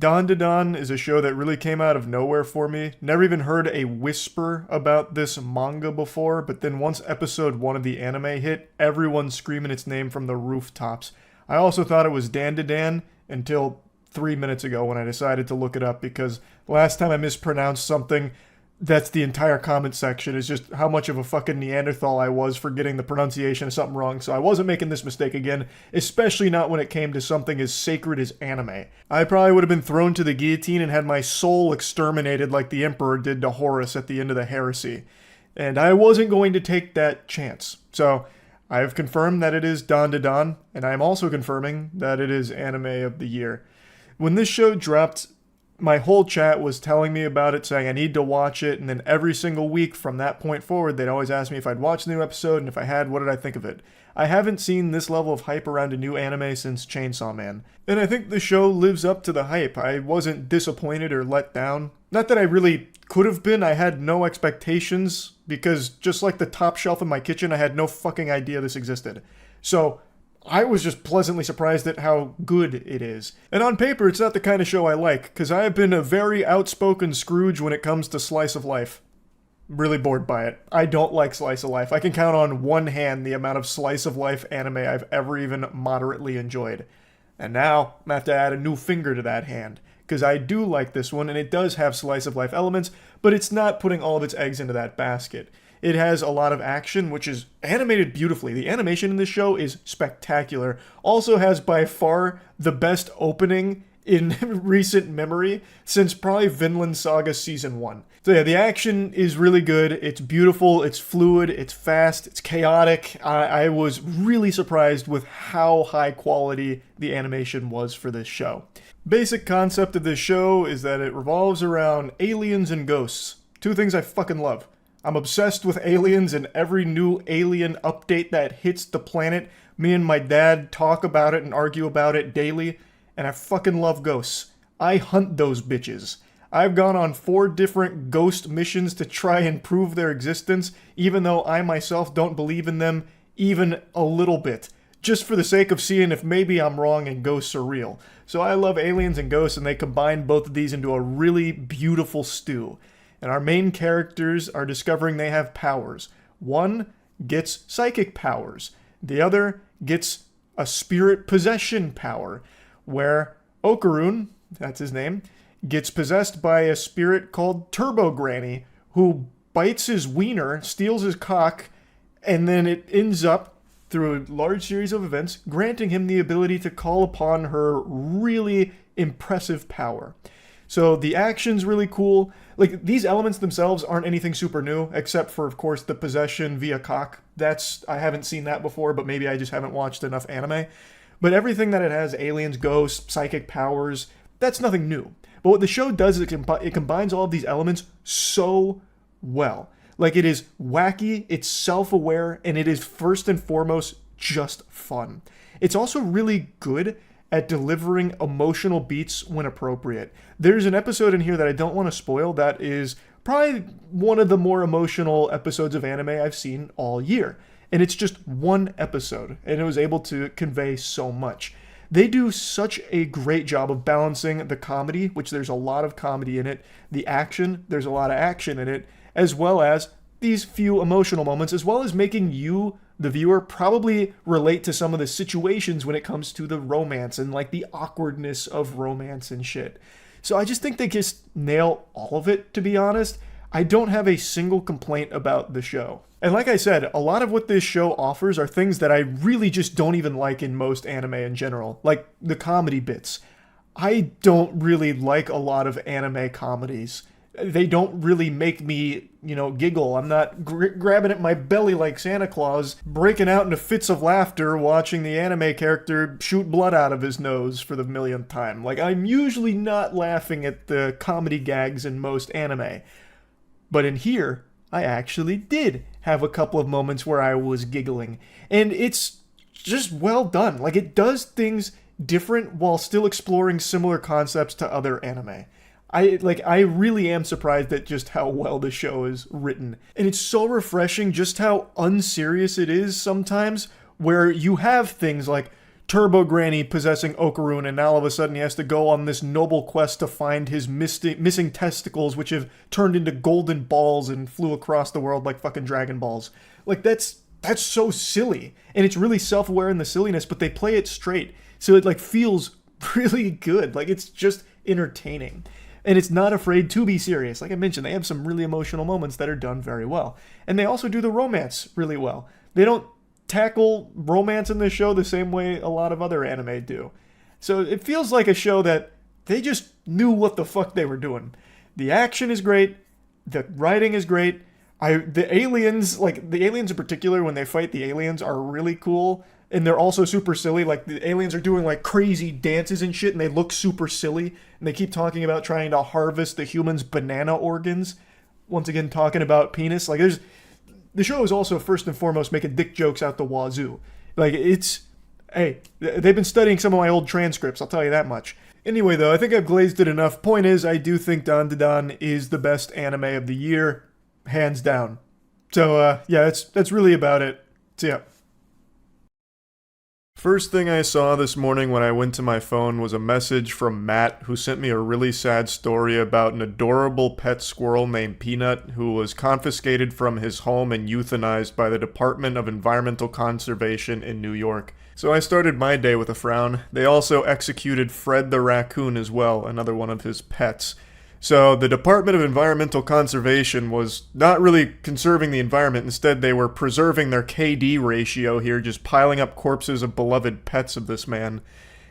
Dawn to Dawn is a show that really came out of nowhere for me. Never even heard a whisper about this manga before, but then once episode 1 of the anime hit, everyone's screaming its name from the rooftops. I also thought it was Dan to Dan until 3 minutes ago when I decided to look it up, because last time I mispronounced something, that's the entire comment section, is just how much of a fucking Neanderthal I was for getting the pronunciation of something wrong, so I wasn't making this mistake again, especially not when it came to something as sacred as anime. I probably would have been thrown to the guillotine and had my soul exterminated like the Emperor did to Horus at the end of the heresy. And I wasn't going to take that chance. So I have confirmed that it is Dawn to Dawn, and I am also confirming that it is anime of the year. When this show dropped, my whole chat was telling me about it, saying I need to watch it, and then every single week from that point forward, they'd always ask me if I'd watched the new episode, and if I had, what did I think of it? I haven't seen this level of hype around a new anime since Chainsaw Man. And I think the show lives up to the hype. I wasn't disappointed or let down. Not that I really could have been. I had no expectations, because just like the top shelf in my kitchen, I had no fucking idea this existed. So I was just pleasantly surprised at how good it is. And on paper, it's not the kind of show I like, because I have been a very outspoken Scrooge when it comes to slice of life. I'm really bored by it. I don't like slice of life. I can count on one hand the amount of slice of life anime I've ever even moderately enjoyed. And now, I'm going to have to add a new finger to that hand, because I do like this one, and it does have slice of life elements, but it's not putting all of its eggs into that basket. It has a lot of action, which is animated beautifully. The animation in this show is spectacular. Also has by far the best opening in recent memory since probably Vinland Saga Season 1. So yeah, the action is really good. It's beautiful, it's fluid, it's fast, it's chaotic. I was really surprised with how high quality the animation was for this show. Basic concept of this show is that it revolves around aliens and ghosts. Two things I fucking love. I'm obsessed with aliens, and every new alien update that hits the planet, me and my dad talk about it and argue about it daily, and I fucking love ghosts. I hunt those bitches. I've gone on 4 different ghost missions to try and prove their existence, even though I myself don't believe in them even a little bit, just for the sake of seeing if maybe I'm wrong and ghosts are real. So I love aliens and ghosts, and they combine both of these into a really beautiful stew. And our main characters are discovering they have powers. One gets psychic powers. The other gets a spirit possession power, where Okarun, that's his name, gets possessed by a spirit called Turbo Granny, who bites his wiener, steals his cock, and then it ends up, through a large series of events, granting him the ability to call upon her really impressive power. So the action's really cool. Like, these elements themselves aren't anything super new, except for, of course, the possession via cock. I haven't seen that before, but maybe I just haven't watched enough anime. But everything that it has, aliens, ghosts, psychic powers, that's nothing new. But what the show does is it combines all of these elements so well. Like, it is wacky, it's self-aware, and it is first and foremost just fun. It's also really good at delivering emotional beats when appropriate. There's an episode in here that I don't want to spoil that is probably one of the more emotional episodes of anime I've seen all year. And it's just one episode, and it was able to convey so much. They do such a great job of balancing the comedy, which there's a lot of comedy in it, the action, there's a lot of action in it, as well as these few emotional moments, as well as making you, the viewer, probably relate to some of the situations when it comes to the romance and like the awkwardness of romance and shit. So I just think they just nail all of it, to be honest. I don't have a single complaint about the show. And like I said, a lot of what this show offers are things that I really just don't even like in most anime in general, like the comedy bits. I don't really like a lot of anime comedies. They don't really make me, giggle. I'm not grabbing at my belly like Santa Claus, breaking out into fits of laughter watching the anime character shoot blood out of his nose for the millionth time. Like, I'm usually not laughing at the comedy gags in most anime. But in here, I actually did have a couple of moments where I was giggling. And it's just well done. Like, it does things different while still exploring similar concepts to other anime. I really am surprised at just how well the show is written. And it's so refreshing just how unserious it is sometimes, where you have things like Turbo Granny possessing Okarun, and now all of a sudden he has to go on this noble quest to find his missing testicles, which have turned into golden balls and flew across the world like fucking Dragon Balls. Like, that's so silly. And it's really self-aware in the silliness, but they play it straight. So it, feels really good. Like, it's just entertaining. And it's not afraid to be serious. Like I mentioned, they have some really emotional moments that are done very well. And they also do the romance really well. They don't tackle romance in this show the same way a lot of other anime do. So it feels like a show that they just knew what the fuck they were doing. The action is great. The writing is great. The aliens in particular, when they fight the aliens, are really cool. And they're also super silly. Like, the aliens are doing crazy dances and shit, and they look super silly. And they keep talking about trying to harvest the humans' banana organs. Once again, talking about penis. The show is also first and foremost making dick jokes out the wazoo. Hey, they've been studying some of my old transcripts, I'll tell you that much. Anyway, though, I think I've glazed it enough. Point is, I do think Dandadan is the best anime of the year, hands down. So, yeah, that's really about it. So, yeah. First thing I saw this morning when I went to my phone was a message from Matt, who sent me a really sad story about an adorable pet squirrel named Peanut who was confiscated from his home and euthanized by the Department of Environmental Conservation in New York. So I started my day with a frown. They also executed Fred the raccoon as well, another one of his pets. So the Department of Environmental Conservation was not really conserving the environment. Instead, they were preserving their KD ratio here, just piling up corpses of beloved pets of this man.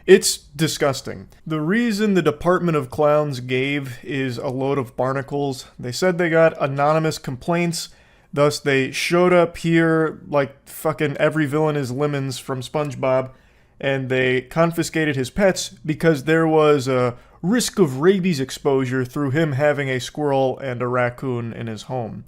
It's disgusting. The reason the Department of Clowns gave is a load of barnacles. They said they got anonymous complaints, thus they showed up here like fucking every villain is Lemons from SpongeBob, and they confiscated his pets because there was a risk of rabies exposure through him having a squirrel and a raccoon in his home.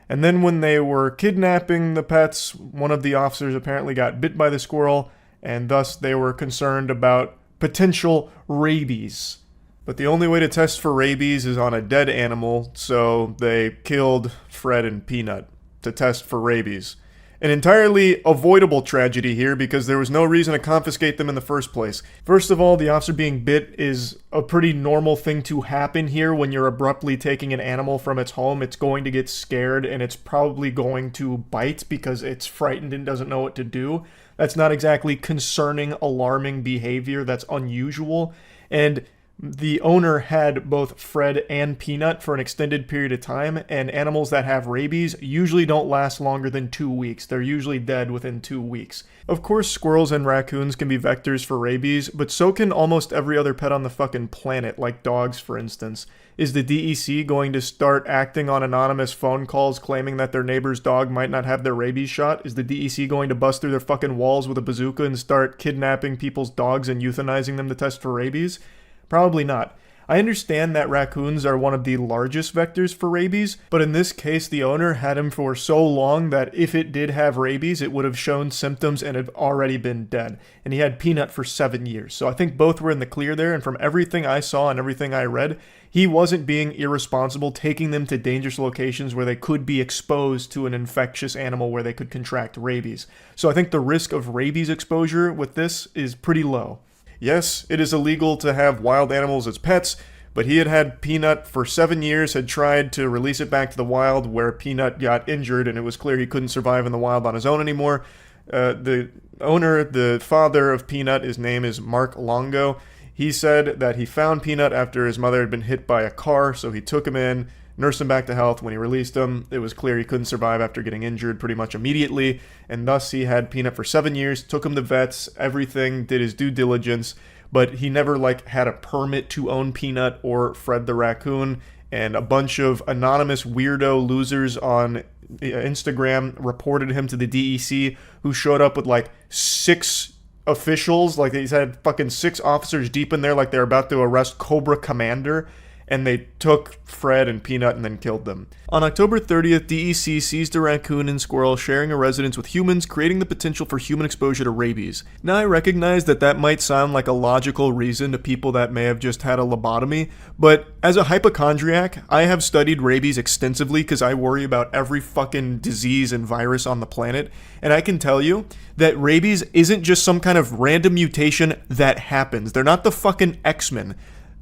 And then when they were kidnapping the pets, one of the officers apparently got bit by the squirrel, and thus they were concerned about potential rabies. But the only way to test for rabies is on a dead animal, so they killed Fred and Peanut to test for rabies. An entirely avoidable tragedy here because there was no reason to confiscate them in the first place. First of all, the officer being bit is a pretty normal thing to happen here when you're abruptly taking an animal from its home. It's going to get scared and it's probably going to bite because it's frightened and doesn't know what to do. That's not exactly concerning, alarming behavior. That's unusual. And the owner had both Fred and Peanut for an extended period of time, and animals that have rabies usually don't last longer than 2 weeks. They're usually dead within 2 weeks. Of course, squirrels and raccoons can be vectors for rabies, but so can almost every other pet on the fucking planet, like dogs, for instance. Is the DEC going to start acting on anonymous phone calls claiming that their neighbor's dog might not have their rabies shot? Is the DEC going to bust through their fucking walls with a bazooka and start kidnapping people's dogs and euthanizing them to test for rabies? Probably not. I understand that raccoons are one of the largest vectors for rabies, but in this case the owner had him for so long that if it did have rabies, it would have shown symptoms and had already been dead. And he had Peanut for 7 years. So I think both were in the clear there, and from everything I saw and everything I read, he wasn't being irresponsible, taking them to dangerous locations where they could be exposed to an infectious animal where they could contract rabies. So I think the risk of rabies exposure with this is pretty low. Yes, it is illegal to have wild animals as pets, but he had had Peanut for 7 years, had tried to release it back to the wild where Peanut got injured, and it was clear he couldn't survive in the wild on his own anymore. The owner, the father of Peanut, his name is Mark Longo. He said that he found Peanut after his mother had been hit by a car, so he took him in, nursed him back to health. When he released him, it was clear he couldn't survive after getting injured pretty much immediately, and thus he had Peanut for 7 years, took him to vets, everything, did his due diligence, but he never had a permit to own Peanut or Fred the raccoon, and a bunch of anonymous weirdo losers on Instagram reported him to the DEC, who showed up with 6 officials, he's had fucking 6 officers deep in there, they're about to arrest Cobra Commander, and they took Fred and Peanut and then killed them. On October 30th, DEC seized a raccoon and squirrel sharing a residence with humans, creating the potential for human exposure to rabies. Now, I recognize that might sound like a logical reason to people that may have just had a lobotomy, but as a hypochondriac, I have studied rabies extensively because I worry about every fucking disease and virus on the planet, and I can tell you that rabies isn't just some kind of random mutation that happens. They're not the fucking X-Men.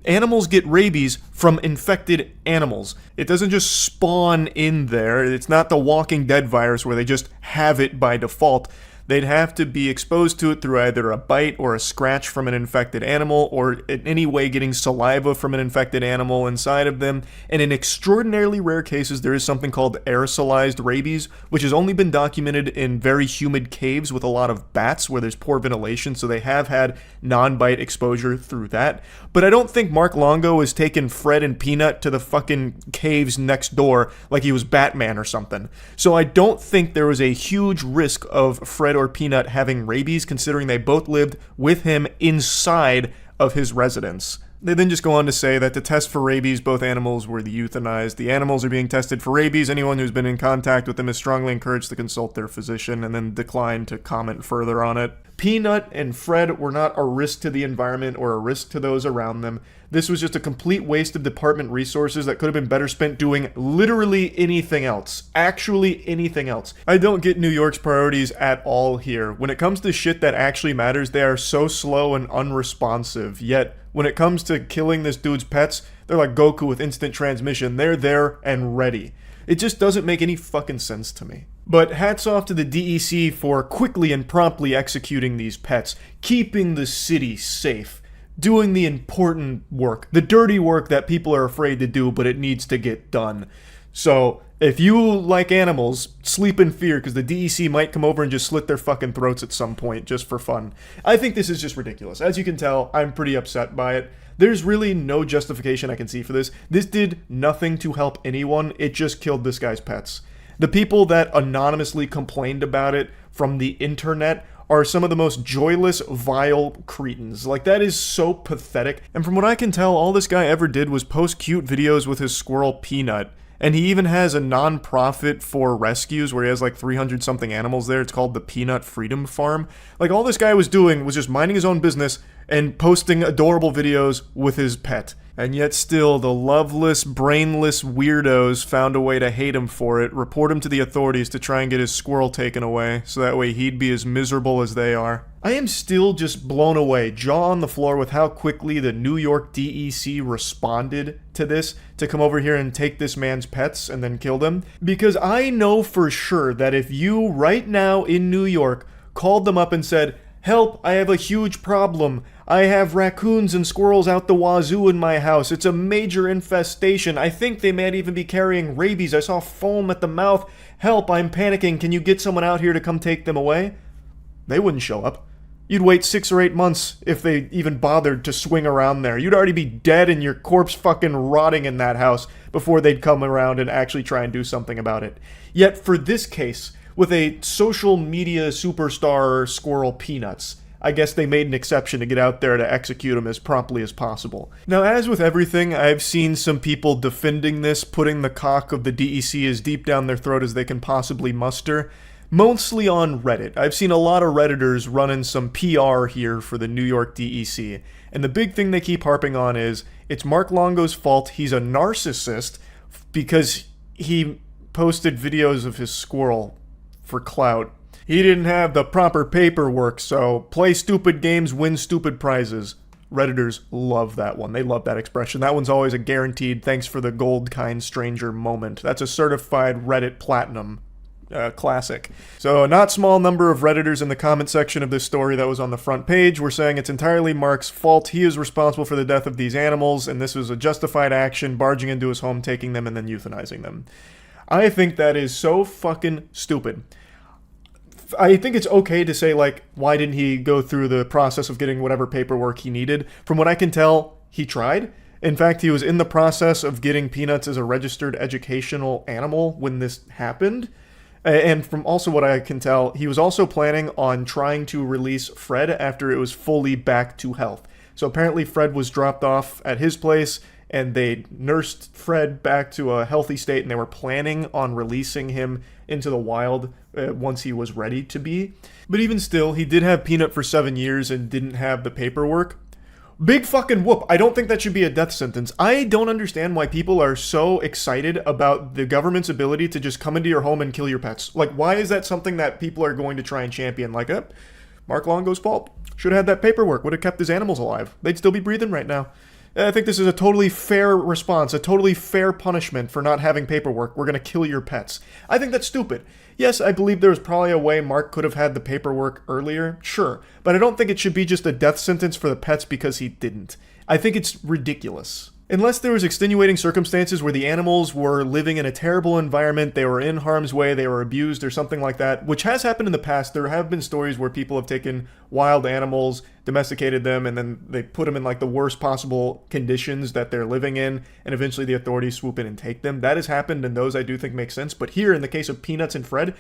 Animals get rabies from infected animals. It doesn't just spawn in there. It's not the Walking Dead virus where they just have it by default. They'd have to be exposed to it through either a bite or a scratch from an infected animal, or in any way getting saliva from an infected animal inside of them. And in extraordinarily rare cases, there is something called aerosolized rabies, which has only been documented in very humid caves with a lot of bats where there's poor ventilation, so they have had non-bite exposure through that. But I don't think Mark Longo has taken Fred and Peanut to the fucking caves next door like he was Batman or something. So I don't think there was a huge risk of Fred or Peanut having rabies, considering they both lived with him inside of his residence. They then just go on to say that to test for rabies, both animals were euthanized. The animals are being tested for rabies. Anyone who's been in contact with them is strongly encouraged to consult their physician, and then decline to comment further on it. Peanut and Fred were not a risk to the environment or a risk to those around them. This was just a complete waste of department resources that could have been better spent doing literally anything else. Actually anything else. I don't get New York's priorities at all here. When it comes to shit that actually matters, they are so slow and unresponsive. Yet, when it comes to killing this dude's pets, they're like Goku with instant transmission. They're there and ready. It just doesn't make any fucking sense to me. But hats off to the DEC for quickly and promptly executing these pets, keeping the city safe, doing the important work, the dirty work that people are afraid to do, but it needs to get done. So, if you like animals, sleep in fear, because the DEC might come over and just slit their fucking throats at some point, just for fun. I think this is just ridiculous. As you can tell, I'm pretty upset by it. There's really no justification I can see for this. This did nothing to help anyone. It just killed this guy's pets. The people that anonymously complained about it from the internet are some of the most joyless, vile cretins. That is so pathetic. And from what I can tell, all this guy ever did was post cute videos with his squirrel Peanut. And he even has a non-profit for rescues where he has 300 something animals there. It's called the Peanut Freedom Farm. All this guy was doing was just minding his own business and posting adorable videos with his pet. And yet still, the loveless, brainless weirdos found a way to hate him for it, report him to the authorities to try and get his squirrel taken away, so that way he'd be as miserable as they are. I am still just blown away, jaw on the floor, with how quickly the New York DEC responded to this, to come over here and take this man's pets and then kill them. Because I know for sure that if you, right now in New York, called them up and said, "Help, I have a huge problem. I have raccoons and squirrels out the wazoo in my house. It's a major infestation. I think they might even be carrying rabies. I saw foam at the mouth. Help, I'm panicking. Can you get someone out here to come take them away?" They wouldn't show up. You'd wait 6 or 8 months if they even bothered to swing around there. You'd already be dead and your corpse fucking rotting in that house before they'd come around and actually try and do something about it. Yet for this case, with a social media superstar squirrel Peanuts, I guess they made an exception to get out there to execute him as promptly as possible. Now, as with everything, I've seen some people defending this, putting the cock of the DEC as deep down their throat as they can possibly muster. Mostly on Reddit. I've seen a lot of Redditors running some PR here for the New York DEC. And the big thing they keep harping on is, it's Mark Longo's fault, he's a narcissist, because he posted videos of his squirrel for clout. He didn't have the proper paperwork, so play stupid games, win stupid prizes. Redditors love that one. They love that expression. That one's always a guaranteed thanks for the gold kind stranger moment. That's a certified Reddit platinum. Classic. So a not small number of Redditors in the comment section of this story that was on the front page were saying it's entirely Mark's fault. He is responsible for the death of these animals, and this was a justified action, barging into his home, taking them, and then euthanizing them. I think that is so fucking stupid. I think it's okay to say, like, why didn't he go through the process of getting whatever paperwork he needed? From what I can tell, he tried. In fact, he was in the process of getting Peanuts as a registered educational animal when this happened. And from also what I can tell, he was also planning on trying to release Fred after it was fully back to health. So apparently Fred was dropped off at his place, and they nursed Fred back to a healthy state, and they were planning on releasing him into the wild once he was ready to be. But even still, he did have Peanut for 7 years and didn't have the paperwork. Big fucking whoop. I don't think that should be a death sentence. I don't understand why people are so excited about the government's ability to just come into your home and kill your pets. Like, why is that something that people are going to try and champion? Like, Mark Longo's fault. Should have had that paperwork. Would have kept his animals alive. They'd still be breathing right now. I think this is a totally fair response, a totally fair punishment for not having paperwork. We're going to kill your pets. I think that's stupid. Yes, I believe there was probably a way Mark could have had the paperwork earlier, sure, but I don't think it should be just a death sentence for the pets because he didn't. I think it's ridiculous. Unless there was extenuating circumstances where the animals were living in a terrible environment, they were in harm's way, they were abused or something like that, which has happened in the past. There have been stories where people have taken wild animals, domesticated them, and then they put them in like the worst possible conditions that they're living in, and eventually the authorities swoop in and take them. That has happened, and those I do think make sense. But here, in the case of Peanuts and Fred,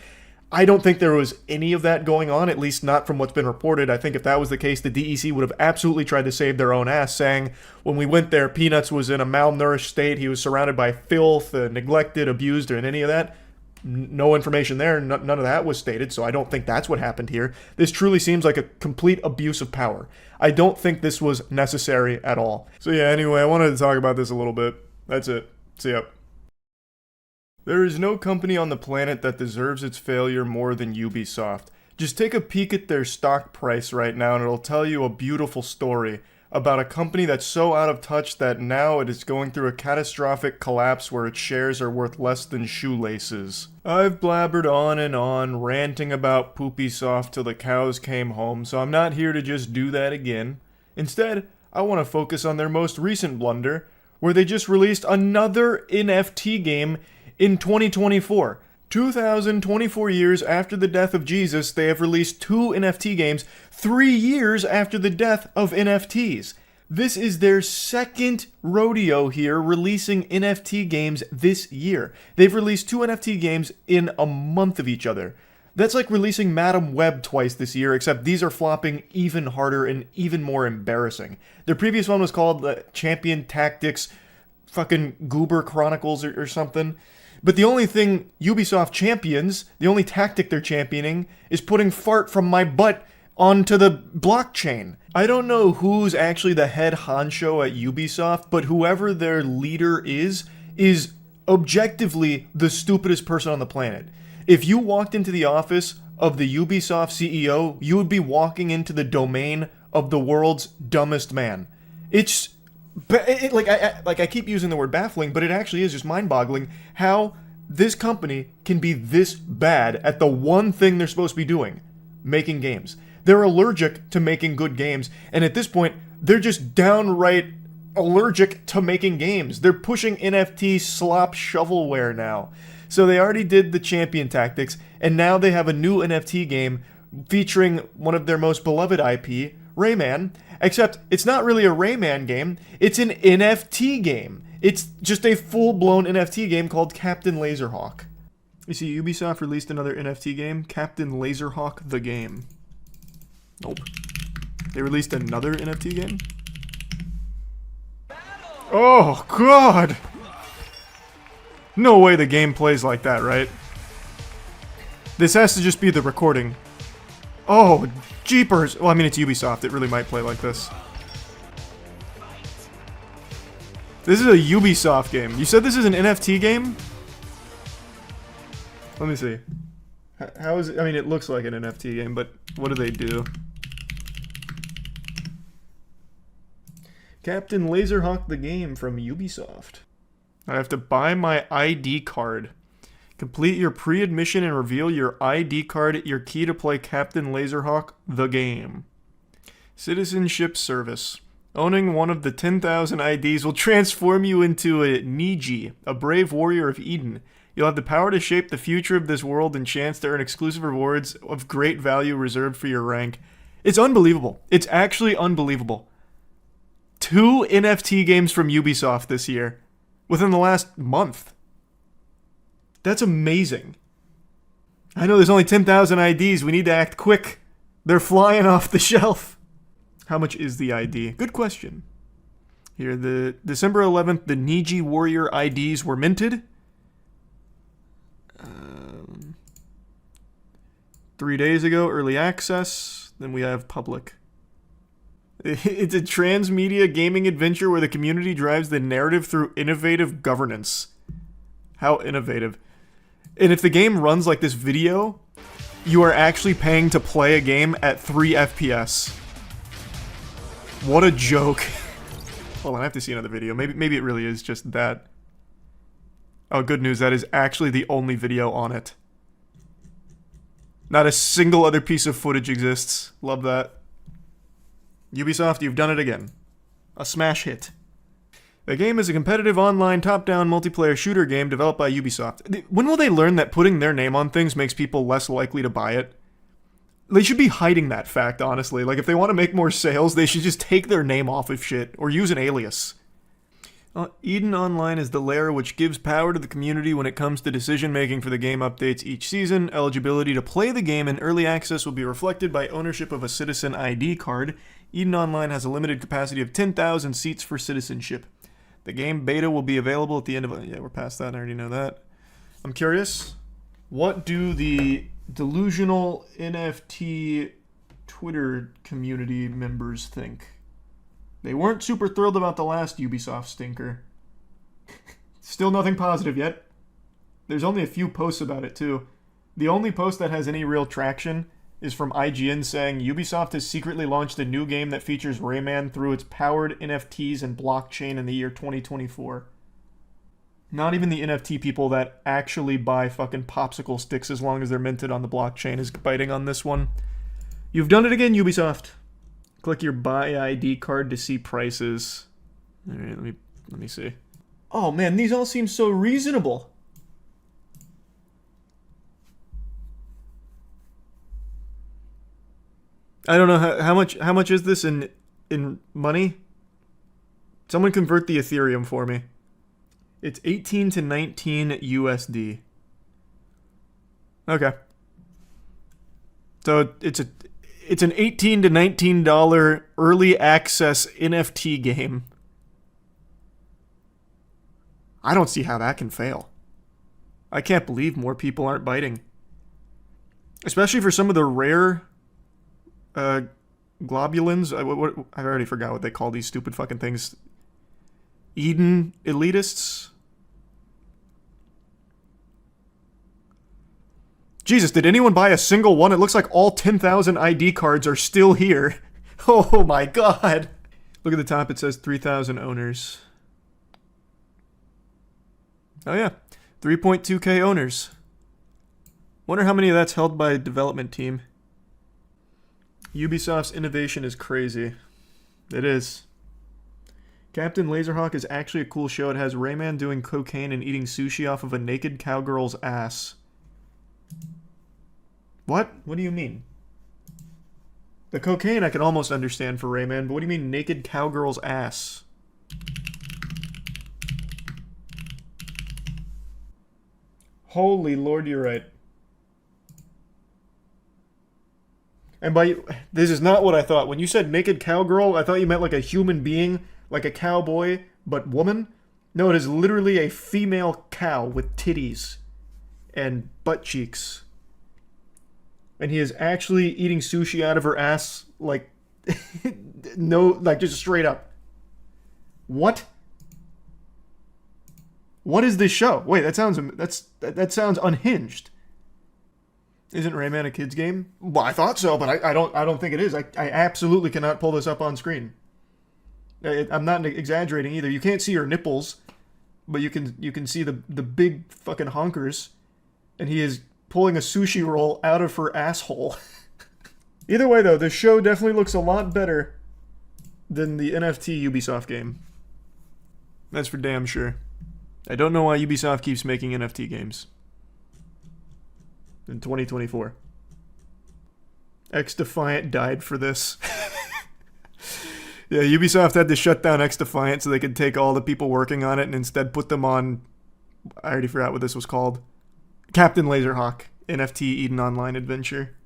I don't think there was any of that going on, at least not from what's been reported. I think if that was the case, the DEC would have absolutely tried to save their own ass, saying, when we went there, Peanuts was in a malnourished state, he was surrounded by filth, neglected, abused, or any of that. No information there, none of that was stated, so I don't think that's what happened here. This truly seems like a complete abuse of power. I don't think this was necessary at all. So yeah, anyway, I wanted to talk about this a little bit. That's it. See ya. There is no company on the planet that deserves its failure more than Ubisoft. Just take a peek at their stock price right now and it'll tell you a beautiful story about a company that's so out of touch that now it is going through a catastrophic collapse where its shares are worth less than shoelaces. I've blabbered on, ranting about Poopysoft till the cows came home, so I'm not here to just do that again. Instead, I want to focus on their most recent blunder, where they just released another NFT game in 2024. 2,024 years after the death of Jesus, they have released 2 NFT games 3 years after the death of NFTs. This is their second rodeo here, releasing NFT games this year. They've released 2 NFT games in a month of each other. That's like releasing Madam Web twice this year, except these are flopping even harder and even more embarrassing. Their previous one was called Champion Tactics fucking Goober Chronicles or something. But the only thing Ubisoft champions, the only tactic they're championing, is putting fart from my butt onto the blockchain. I don't know who's actually the head honcho at Ubisoft, but whoever their leader is objectively the stupidest person on the planet. If you walked into the office of the Ubisoft CEO, you would be walking into the domain of the world's dumbest man. It's... I keep using the word baffling, but it actually is just mind-boggling how this company can be this bad at the one thing they're supposed to be doing, making games. They're allergic to making good games, and at this point, they're just downright allergic to making games. They're pushing NFT slop shovelware now. So they already did the Champion Tactics, and now they have a new NFT game featuring one of their most beloved IP, Rayman, except it's not really a Rayman game, it's an NFT game. It's just a full-blown NFT game called Captain Laserhawk. You see, Ubisoft released another NFT game, Captain Laserhawk the Game. Nope. They released another NFT game? Oh, God! No way the game plays like that, right? This has to just be the recording. Oh, jeepers! Well, I mean, it's Ubisoft. It really might play like this. This is a Ubisoft game. You said this is an NFT game? Let me see. How is it? I mean, it looks like an NFT game, but what do they do? Captain Laserhawk the game from Ubisoft. I have to buy my ID card. Complete your pre-admission and reveal your ID card, your key to play Captain Laserhawk the game. Citizenship service. Owning one of the 10,000 IDs will transform you into a Niji, a brave warrior of Eden. You'll have the power to shape the future of this world and chance to earn exclusive rewards of great value reserved for your rank. It's unbelievable. It's actually unbelievable. 2 NFT games from Ubisoft this year. Within the last month. That's amazing. I know there's only 10,000 IDs. We need to act quick. They're flying off the shelf. How much is the ID? Good question. Here, the December 11th, the Niji Warrior IDs were minted. 3 days ago, early access. Then we have public. It's a transmedia gaming adventure where the community drives the narrative through innovative governance. How innovative. And if the game runs like this video, you are actually paying to play a game at 3 FPS. What a joke. Hold on, I have to see another video. Maybe it really is just that. Oh, good news, that is actually the only video on it. Not a single other piece of footage exists. Love that. Ubisoft, you've done it again. A smash hit. The game is a competitive online top-down multiplayer shooter game developed by Ubisoft. When will they learn that putting their name on things makes people less likely to buy it? They should be hiding that fact, honestly. Like, if they want to make more sales, they should just take their name off of shit, or use an alias. Eden Online is the layer which gives power to the community when it comes to decision-making for the game updates each season. Eligibility to play the game in early access will be reflected by ownership of a Citizen ID card. Eden Online has a limited capacity of 10,000 seats for citizenship. The game beta will be available at the end of... Yeah, we're past that. I already know that. I'm curious. What do the delusional NFT Twitter community members think? They weren't super thrilled about the last Ubisoft stinker. Still nothing positive yet. There's only a few posts about it, too. The only post that has any real traction is from IGN saying Ubisoft has secretly launched a new game that features Rayman through its powered NFTs and blockchain in the year 2024. Not even the NFT people that actually buy fucking popsicle sticks as long as they're minted on the blockchain is biting on this one. You've done it again, Ubisoft. Click your buy ID card to see prices. Alright, let me see. Oh man, these all seem so reasonable. I don't know how much is this in money? Someone convert the Ethereum for me. It's 18 to 19 USD. Okay. So it's an $18 to $19 early access NFT game. I don't see how that can fail. I can't believe more people aren't biting. Especially for some of the rare globulins. I already forgot what they call these stupid fucking things. Eden elitists? Jesus, did anyone buy a single one? It looks like all 10,000 ID cards are still here. Oh my god. Look at the top, it says 3,000 owners. Oh yeah, 3.2k owners. Wonder how many of that's held by a development team. Ubisoft's innovation is crazy. It is. Captain Laserhawk is actually a cool show. It has Rayman doing cocaine and eating sushi off of a naked cowgirl's ass. What? What do you mean? The cocaine I can almost understand for Rayman, but what do you mean naked cowgirl's ass? Holy Lord, you're right. And this is not what I thought. When you said naked cowgirl, I thought you meant like a human being, like a cowboy, but woman. No, it is literally a female cow with titties and butt cheeks. And he is actually eating sushi out of her ass, like, no, like just straight up. What? What is this show? Wait, that sounds unhinged. Isn't Rayman a kid's game? Well, I thought so, but I don't think it is. I absolutely cannot pull this up on screen. I'm not exaggerating either. You can't see her nipples, but you can see the big fucking honkers, and he is pulling a sushi roll out of her asshole. Either way, though, this show definitely looks a lot better than the NFT Ubisoft game. That's for damn sure. I don't know why Ubisoft keeps making NFT games. In 2024. X-Defiant died for this. Yeah, Ubisoft had to shut down X-Defiant so they could take all the people working on it and instead put them on... I already forgot what this was called. Captain Laserhawk, NFT Eden Online Adventure.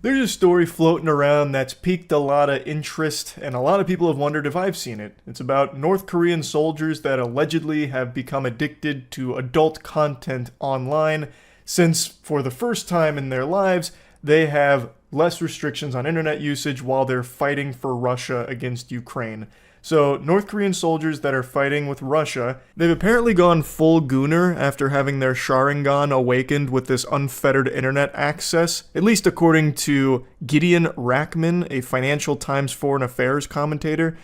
There's a story floating around that's piqued a lot of interest, and a lot of people have wondered if I've seen it. It's about North Korean soldiers that allegedly have become addicted to adult content online, since for the first time in their lives, they have less restrictions on internet usage while they're fighting for Russia against Ukraine. So, North Korean soldiers that are fighting with Russia, they've apparently gone full gooner after having their Sharingan awakened with this unfettered internet access, at least according to Gideon Rackman, a Financial Times Foreign Affairs commentator.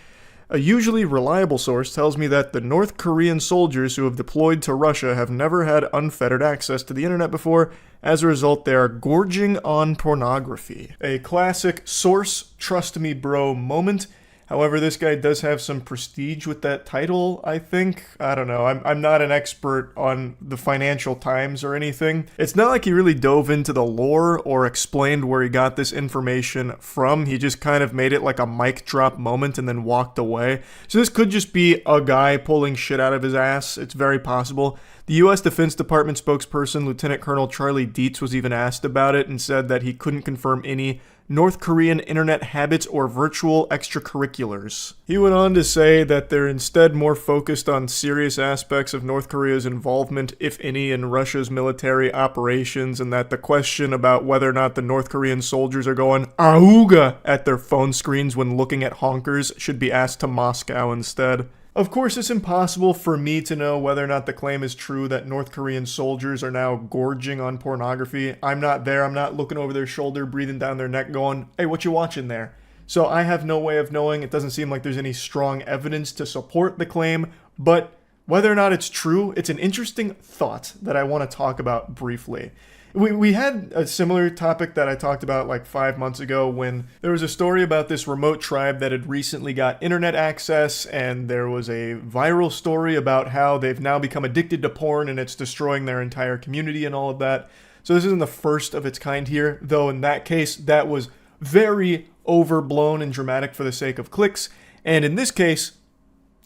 A usually reliable source tells me that the North Korean soldiers who have deployed to Russia have never had unfettered access to the internet before. As a result, they are gorging on pornography. A classic source, trust me bro moment. However, this guy does have some prestige with that title, I think. I don't know. I'm not an expert on the Financial Times or anything. It's not like he really dove into the lore or explained where he got this information from. He just kind of made it like a mic drop moment and then walked away. So this could just be a guy pulling shit out of his ass. It's very possible. The U.S. Defense Department spokesperson, Lieutenant Colonel Charlie Dietz, was even asked about it and said that he couldn't confirm any North Korean internet habits or virtual extracurriculars. He went on to say that they're instead more focused on serious aspects of North Korea's involvement, if any, in Russia's military operations, and that the question about whether or not the North Korean soldiers are going auga at their phone screens when looking at honkers should be asked to Moscow instead. Of course, it's impossible for me to know whether or not the claim is true that North Korean soldiers are now gorging on pornography. I'm not there. I'm not looking over their shoulder, breathing down their neck, going, hey, what you watching there? So I have no way of knowing. It doesn't seem like there's any strong evidence to support the claim, but whether or not it's true, it's an interesting thought that I want to talk about briefly. We had a similar topic that I talked about like 5 months ago when there was a story about this remote tribe that had recently got internet access, and there was a viral story about how they've now become addicted to porn and it's destroying their entire community and all of that. So this isn't the first of its kind here, though in that case that was very overblown and dramatic for the sake of clicks, and in this case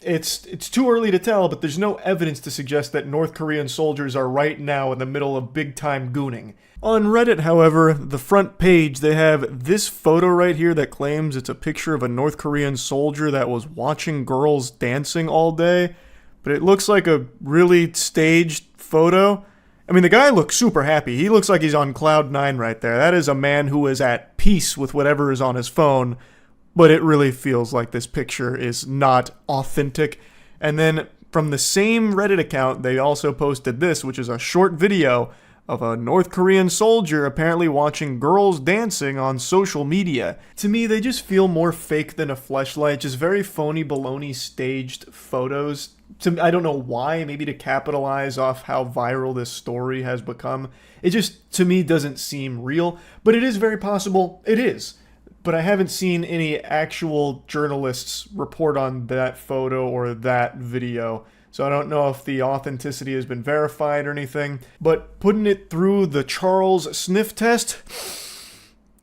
it's too early to tell, but there's no evidence to suggest that North Korean soldiers are right now in the middle of big-time gooning. On Reddit, however, the front page, they have this photo right here that claims it's a picture of a North Korean soldier that was watching girls dancing all day, but it looks like a really staged photo. I mean, the guy looks super happy. He looks like he's on cloud nine right there. That is a man who is at peace with whatever is on his phone. But it really feels like this picture is not authentic. And then from the same Reddit account, they also posted this, which is a short video of a North Korean soldier apparently watching girls dancing on social media. To me, they just feel more fake than a fleshlight, just very phony baloney staged photos. I don't know why, maybe to capitalize off how viral this story has become. It just, to me, doesn't seem real, but it is very possible it is. But I haven't seen any actual journalists report on that photo or that video, so I don't know if the authenticity has been verified or anything. But putting it through the Charles sniff test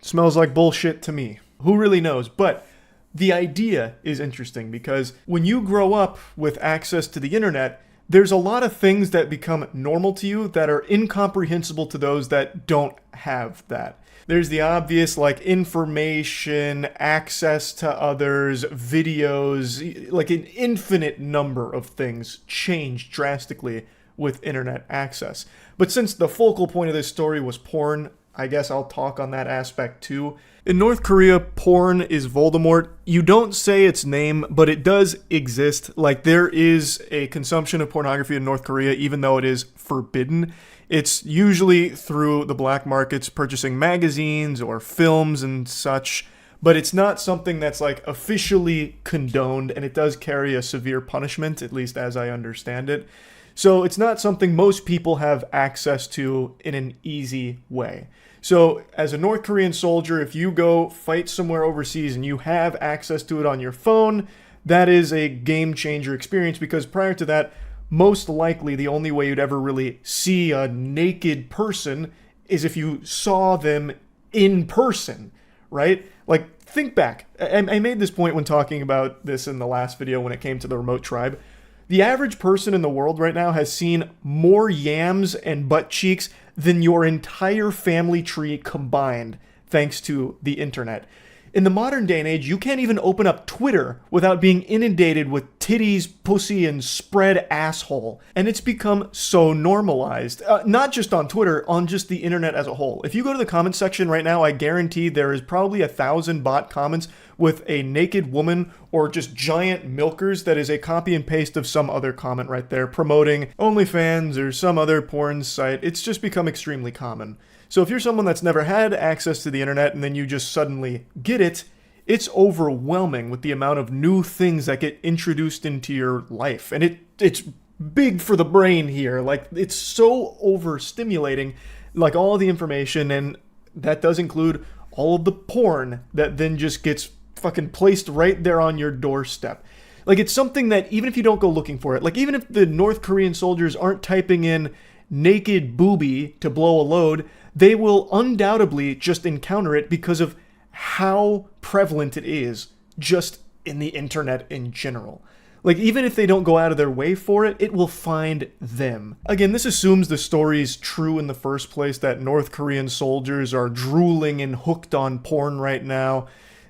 smells like bullshit to me. Who really knows? But the idea is interesting because when you grow up with access to the internet, there's a lot of things that become normal to you that are incomprehensible to those that don't have that. There's the obvious, like, information, access to others, videos, like an infinite number of things change drastically with internet access. But since the focal point of this story was porn, I guess I'll talk on that aspect too. In North Korea, porn is Voldemort. You don't say its name, but it does exist. Like, there is a consumption of pornography in North Korea, even though it is forbidden. It's usually through the black markets, purchasing magazines or films and such, but it's not something that's like officially condoned, and it does carry a severe punishment, at least as I understand it. So it's not something most people have access to in an easy way. So as a North Korean soldier, if you go fight somewhere overseas and you have access to it on your phone, that is a game changer experience, because prior to that, most likely the only way you'd ever really see a naked person is if you saw them in person, right? Like, think back. I made this point when talking about this in the last video when it came to the remote tribe. The average person in the world right now has seen more yams and butt cheeks than your entire family tree combined, thanks to the internet. In the modern day and age, you can't even open up Twitter without being inundated with titties, pussy, and spread asshole. And it's become so normalized. Not just on Twitter, on just the internet as a whole. If you go to the comments section right now, I guarantee there is probably 1,000 bot comments with a naked woman or just giant milkers that is a copy and paste of some other comment right there promoting OnlyFans or some other porn site. It's just become extremely common. So if you're someone that's never had access to the internet and then you just suddenly get it, it's overwhelming with the amount of new things that get introduced into your life. And it's big for the brain here. Like, it's so overstimulating, like all the information, and that does include all of the porn that then just gets fucking placed right there on your doorstep. Like, it's something that even if you don't go looking for it, like even if the North Korean soldiers aren't typing in naked boobie to blow a load, they will undoubtedly just encounter it because of how prevalent it is just in the internet in general. Like, even if they don't go out of their way for it, it will find them. Again, this assumes the story's true in the first place, that North Korean soldiers are drooling and hooked on porn right now.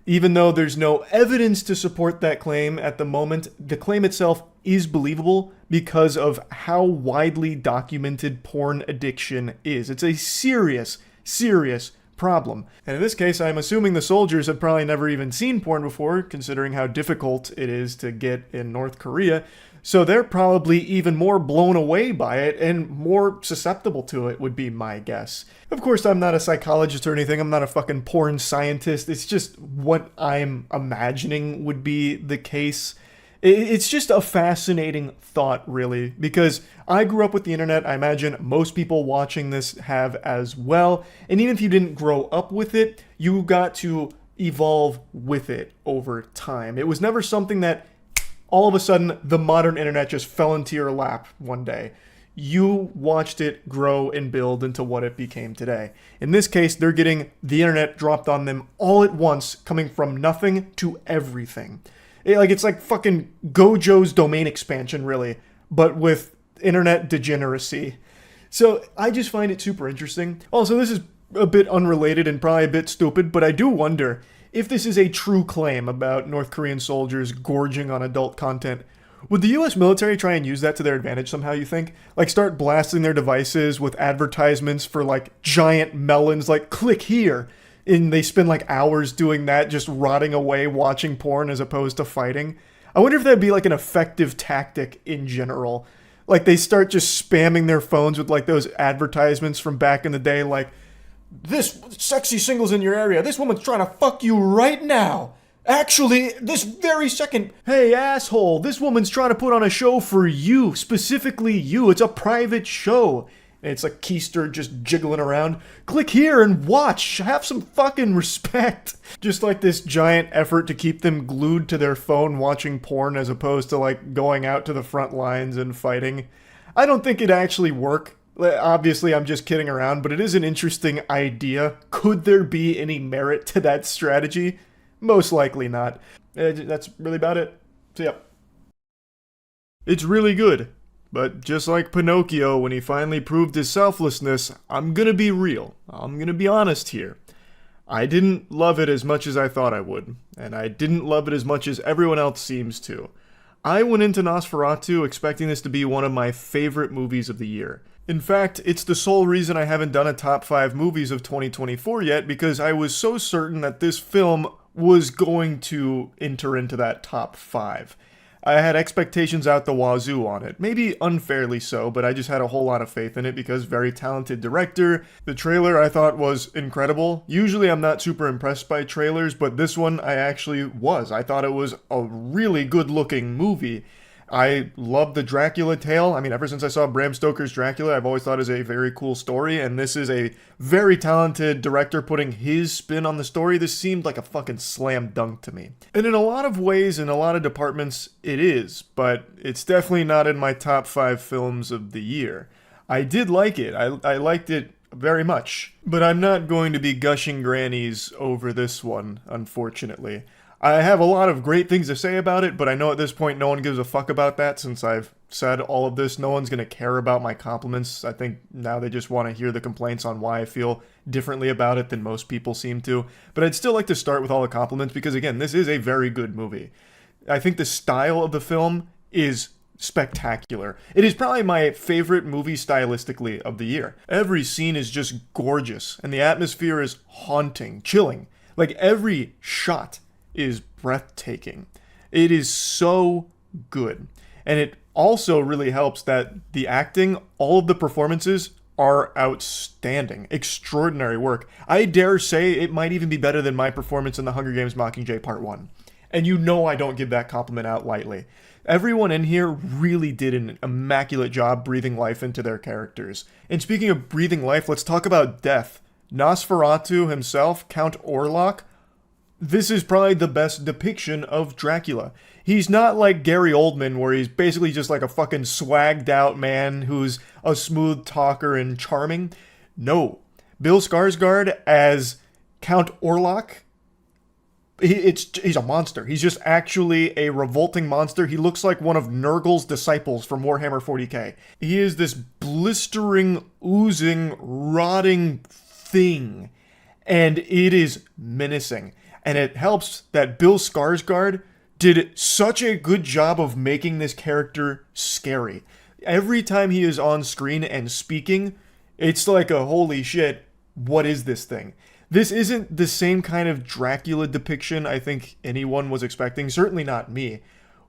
Even though there's no evidence to support that claim at the moment, the claim itself is believable because of how widely documented porn addiction is. It's a serious, serious problem. And in this case, I'm assuming the soldiers have probably never even seen porn before, considering how difficult it is to get in North Korea. So they're probably even more blown away by it and more susceptible to it, would be my guess. Of course, I'm not a psychologist or anything. I'm not a fucking porn scientist. It's just what I'm imagining would be the case. It's just a fascinating thought, really, because I grew up with the internet. I imagine most people watching this have as well. And even if you didn't grow up with it, you got to evolve with it over time. It was never something that all of a sudden the modern internet just fell into your lap one day. You watched it grow and build into what it became today. In this case, they're getting the internet dropped on them all at once, coming from nothing to everything. It's like fucking Gojo's domain expansion, really, but with internet degeneracy. So I just find it super interesting. Also, this is a bit unrelated and probably a bit stupid, but I do wonder if this is a true claim about North Korean soldiers gorging on adult content. Would the US military try and use that to their advantage somehow, you think? Like, start blasting their devices with advertisements for, like, giant melons, like, click here. And they spend, like, hours doing that, just rotting away watching porn as opposed to fighting. I wonder if that'd be, like, an effective tactic in general. Like, they start just spamming their phones with, like, those advertisements from back in the day, like, this sexy single's in your area. This woman's trying to fuck you right now. Actually, this very second. Hey, asshole, this woman's trying to put on a show for you, specifically you. It's a private show. And it's like Keister just jiggling around. Click here and watch. Have some fucking respect. Just like this giant effort to keep them glued to their phone watching porn as opposed to like going out to the front lines and fighting. I don't think it'd actually work. Obviously, I'm just kidding around, but it is an interesting idea. Could there be any merit to that strategy? Most likely not. That's really about it. So, yeah. It's really good, But just like Pinocchio when he finally proved his selflessness, I'm gonna be real. I'm gonna be honest here. I didn't love it as much as I thought I would, and I didn't love it as much as everyone else seems to. I went into Nosferatu expecting this to be one of my favorite movies of the year. In fact, it's the sole reason I haven't done a top 5 movies of 2024 yet, because I was so certain that this film was going to enter into that top 5. I had expectations out the wazoo on it. Maybe unfairly so, but I just had a whole lot of faith in it because very talented director. The trailer I thought was incredible. Usually I'm not super impressed by trailers, but this one I actually was. I thought it was a really good looking movie. I love the Dracula tale. I mean, ever since I saw Bram Stoker's Dracula, I've always thought it was a very cool story, and this is a very talented director putting his spin on the story. This seemed like a fucking slam dunk to me. And in a lot of ways, in a lot of departments, it is, but it's definitely not in my top 5 films of the year. I did like it. I liked it very much, but I'm not going to be gushing grannies over this one, unfortunately. I have a lot of great things to say about it, but I know at this point no one gives a fuck about that since I've said all of this. No one's going to care about my compliments. I think now they just want to hear the complaints on why I feel differently about it than most people seem to. But I'd still like to start with all the compliments because, again, this is a very good movie. I think the style of the film is spectacular. It is probably my favorite movie stylistically of the year. Every scene is just gorgeous, and the atmosphere is haunting, chilling. Like, every shot is breathtaking. It is so good. And it also really helps that the acting, all of the performances are outstanding. Extraordinary work. I dare say it might even be better than my performance in The Hunger Games Mockingjay Part 1. And you know I don't give that compliment out lightly. Everyone in here really did an immaculate job breathing life into their characters. And speaking of breathing life, let's talk about death. Nosferatu himself, Count Orlok, this is probably the best depiction of Dracula. He's not like Gary Oldman, where he's basically just like a fucking swagged out man who's a smooth talker and charming. No. Bill Skarsgård as Count Orlok, he's a monster. He's just actually a revolting monster. He looks like one of Nurgle's disciples from Warhammer 40k. He is this blistering, oozing, rotting thing, and it is menacing. And it helps that Bill Skarsgård did such a good job of making this character scary. Every time he is on screen and speaking, it's like a holy shit, what is this thing? This isn't the same kind of Dracula depiction I think anyone was expecting, certainly not me,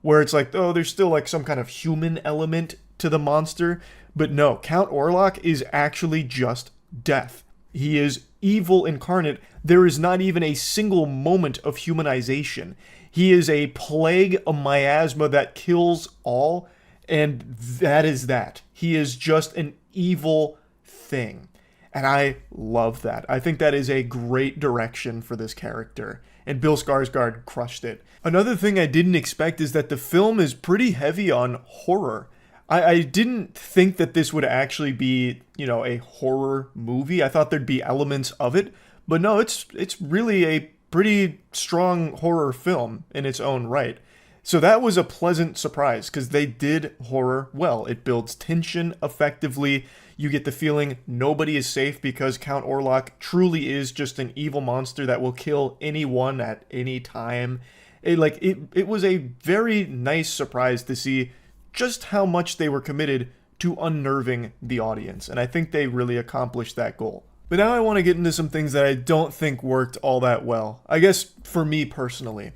where it's like, oh, there's still like some kind of human element to the monster. But no, Count Orlok is actually just death. He is evil incarnate. There is not even a single moment of humanization. He is a plague, a miasma that kills all, and that is that. He is just an evil thing. And I love that. I think that is a great direction for this character, and Bill Skarsgård crushed it. Another thing I didn't expect is that the film is pretty heavy on horror. I didn't think that this would actually be, a horror movie. I thought there'd be elements of it, but no, it's really a pretty strong horror film in its own right. So that was a pleasant surprise because they did horror well. It builds tension effectively. You get the feeling nobody is safe because Count Orlok truly is just an evil monster that will kill anyone at any time. It was a very nice surprise to see just how much they were committed to unnerving the audience, and I think they really accomplished that goal. But now I want to get into some things that I don't think worked all that well. I guess for me personally.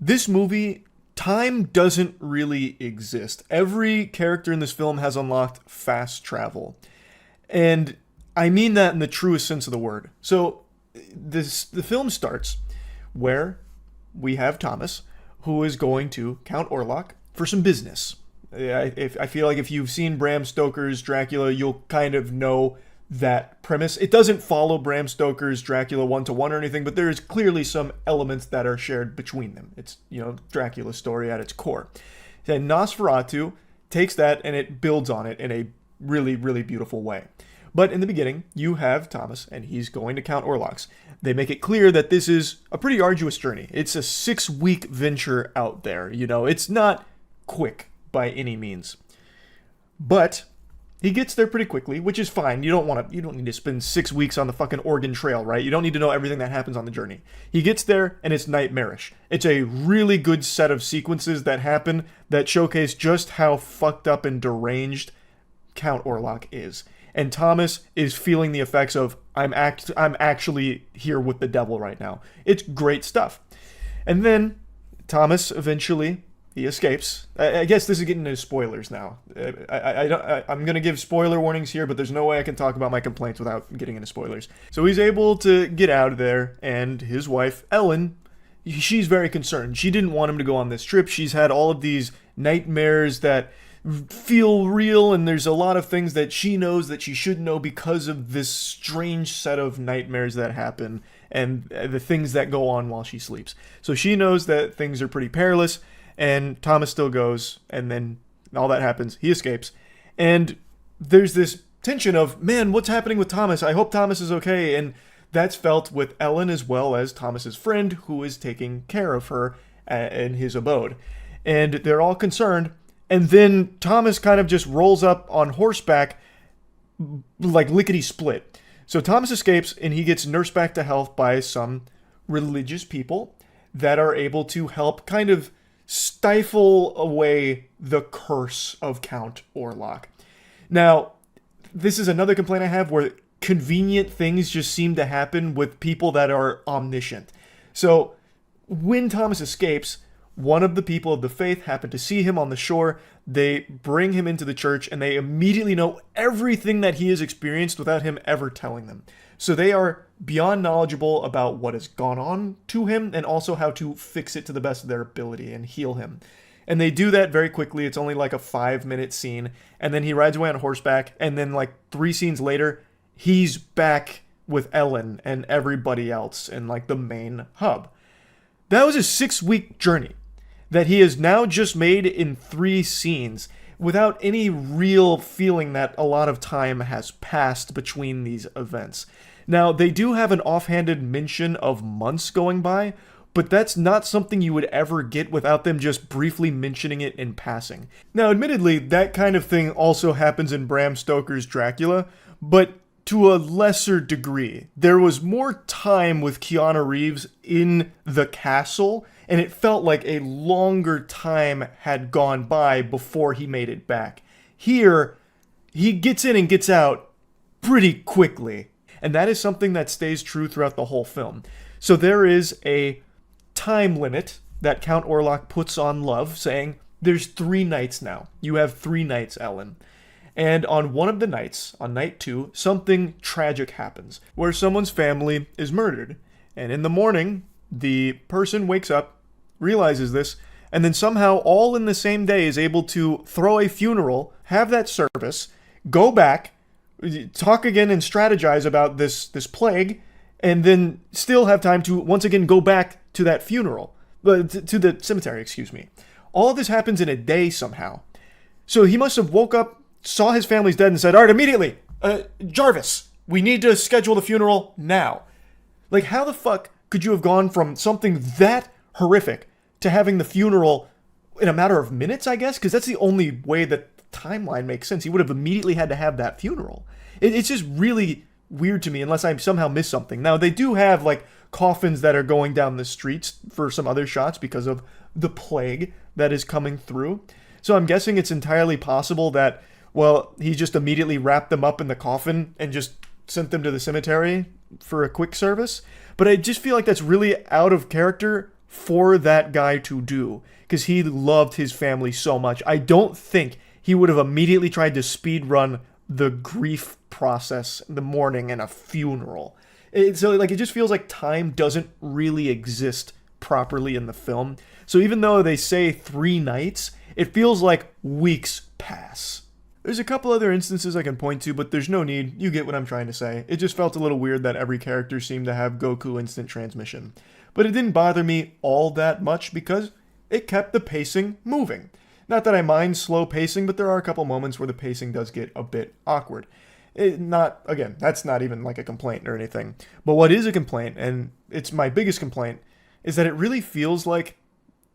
This movie, time doesn't really exist. Every character in this film has unlocked fast travel. And I mean that in the truest sense of the word. So the film starts where we have Thomas, who is going to Count Orlok for some business. I feel like if you've seen Bram Stoker's Dracula, you'll kind of know that premise. It doesn't follow Bram Stoker's Dracula 1-to-1 or anything, but there is clearly some elements that are shared between them. It's, Dracula's story at its core. Then Nosferatu takes that and it builds on it in a really, really beautiful way. But in the beginning, you have Thomas, and he's going to Count Orlok's. They make it clear that this is a pretty arduous journey. It's a 6-week venture out there. It's not quick by any means. But he gets there pretty quickly, which is fine. You don't need to spend 6 weeks on the fucking Oregon Trail, right? You don't need to know everything that happens on the journey. He gets there, and it's nightmarish. It's a really good set of sequences that happen that showcase just how fucked up and deranged Count Orlok is. And Thomas is feeling the effects of, I'm actually here with the devil right now. It's great stuff. And then Thomas eventually, he escapes. I guess this is getting into spoilers now. I'm going to give spoiler warnings here, but there's no way I can talk about my complaints without getting into spoilers. So he's able to get out of there, and his wife, Ellen, she's very concerned. She didn't want him to go on this trip. She's had all of these nightmares that feel real, and there's a lot of things that she knows that she should know because of this strange set of nightmares that happen and the things that go on while she sleeps. So she knows that things are pretty perilous, and Thomas still goes, and then all that happens. He escapes, and there's this tension of, man, what's happening with Thomas? I hope Thomas is okay, and that's felt with Ellen as well as Thomas's friend, who is taking care of her in his abode. And they're all concerned. And then Thomas kind of just rolls up on horseback like lickety-split. So Thomas escapes, and he gets nursed back to health by some religious people that are able to help kind of stifle away the curse of Count Orlok. Now, this is another complaint I have where convenient things just seem to happen with people that are omniscient. So when Thomas escapes, one of the people of the faith happened to see him on the shore. They bring him into the church, and they immediately know everything that he has experienced without him ever telling them. So they are beyond knowledgeable about what has gone on to him and also how to fix it to the best of their ability and heal him. And they do that very quickly. It's only like a 5-minute scene. And then he rides away on horseback. And then like 3 scenes later, he's back with Ellen and everybody else in like the main hub. That was a 6-week journey that he has now just made in 3 scenes without any real feeling that a lot of time has passed between these events. Now, they do have an offhanded mention of months going by, but that's not something you would ever get without them just briefly mentioning it in passing. Now, admittedly, that kind of thing also happens in Bram Stoker's Dracula, but to a lesser degree. There was more time with Keanu Reeves in the castle, and it felt like a longer time had gone by before he made it back. Here, he gets in and gets out pretty quickly, and that is something that stays true throughout the whole film. So there is a time limit that Count Orlok puts on love, saying, there's 3 nights now. You have 3 nights, Ellen. And on one of the nights, on night 2, something tragic happens, where someone's family is murdered. And in the morning, the person wakes up, realizes this, and then somehow all in the same day is able to throw a funeral, have that service, go back, talk again and strategize about this plague, and then still have time to once again go back to that funeral, to the cemetery, excuse me. All of this happens in a day somehow. So he must have woke up, saw his family's dead, and said, all right, immediately, Jarvis, we need to schedule the funeral now. Like, how the fuck could you have gone from something that horrific to having the funeral in a matter of minutes, I guess? Because that's the only way that the timeline makes sense. He would have immediately had to have that funeral. It's just really weird to me, unless I somehow missed something. Now, they do have, like, coffins that are going down the streets for some other shots because of the plague that is coming through. So I'm guessing it's entirely possible that, well, he just immediately wrapped them up in the coffin and just sent them to the cemetery for a quick service. But I just feel like that's really out of character for that guy to do, because he loved his family so much. I don't think he would have immediately tried to speed run the grief process in the morning and a funeral. So like, it just feels like time doesn't really exist properly in the film. So even though they say 3 nights, it feels like weeks pass. There's a couple other instances I can point to, but there's no need. You get what I'm trying to say. It just felt a little weird that every character seemed to have Goku instant transmission. But it didn't bother me all that much because it kept the pacing moving. Not that I mind slow pacing, but there are a couple moments where the pacing does get a bit awkward. Again, that's not even like a complaint or anything. But what is a complaint, and it's my biggest complaint, is that it really feels like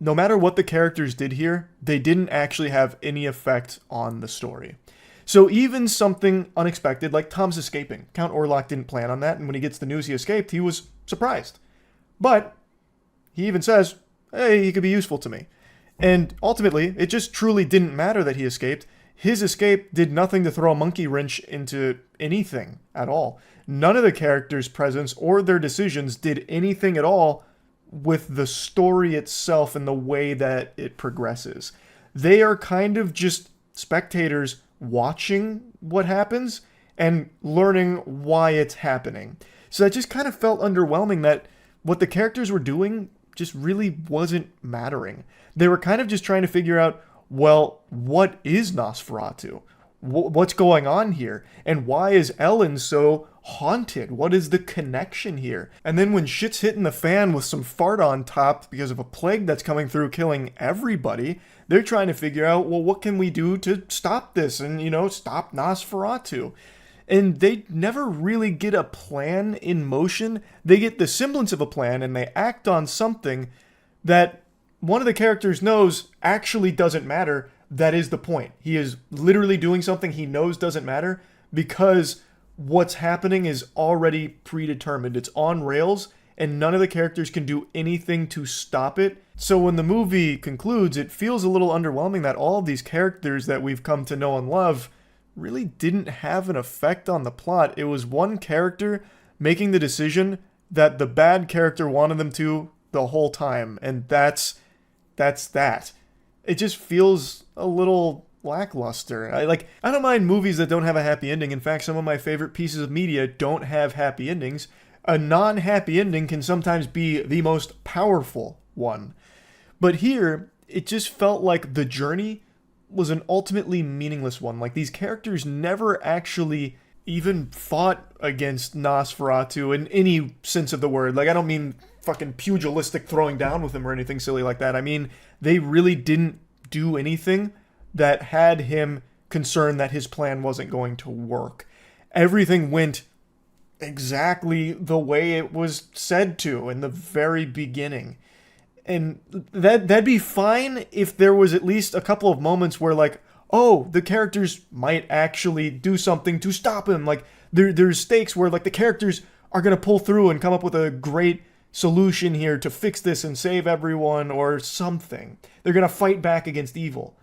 no matter what the characters did here, they didn't actually have any effect on the story. So even something unexpected like Tom's escaping, Count Orlok didn't plan on that, and when he gets the news he escaped, he was surprised. But he even says, hey, he could be useful to me. And ultimately, it just truly didn't matter that he escaped. His escape did nothing to throw a monkey wrench into anything at all. None of the characters' presence or their decisions did anything at all with the story itself and the way that it progresses. They are kind of just spectators watching what happens and learning why it's happening. So that just kind of felt underwhelming that what the characters were doing just really wasn't mattering. They were kind of just trying to figure out, well, what is Nosferatu? What's going on here? And why is Ellen so haunted? What is the connection here? And then when shit's hitting the fan with some fart on top because of a plague that's coming through killing everybody, they're trying to figure out, well, what can we do to stop this and, stop Nosferatu? And they never really get a plan in motion. They get the semblance of a plan and they act on something that one of the characters knows actually doesn't matter. That is the point. He is literally doing something he knows doesn't matter because what's happening is already predetermined. It's on rails and none of the characters can do anything to stop it. So when the movie concludes, it feels a little underwhelming that all of these characters that we've come to know and love really didn't have an effect on the plot. It was one character making the decision that the bad character wanted them to the whole time, and that's that. It just feels a little lackluster. I don't mind movies that don't have a happy ending. In fact, some of my favorite pieces of media don't have happy endings. A non-happy ending can sometimes be the most powerful one. But here, it just felt like the journey was an ultimately meaningless one. Like, these characters never actually even fought against Nosferatu in any sense of the word. Like, I don't mean fucking pugilistic throwing down with him or anything silly like that. I mean, they really didn't do anything that had him concerned that his plan wasn't going to work. Everything went exactly the way it was said to in the very beginning. And that'd be fine if there was at least a couple of moments where, like, oh, the characters might actually do something to stop him. Like, there's stakes where, like, the characters are going to pull through and come up with a great solution here to fix this and save everyone or something. They're going to fight back against evil.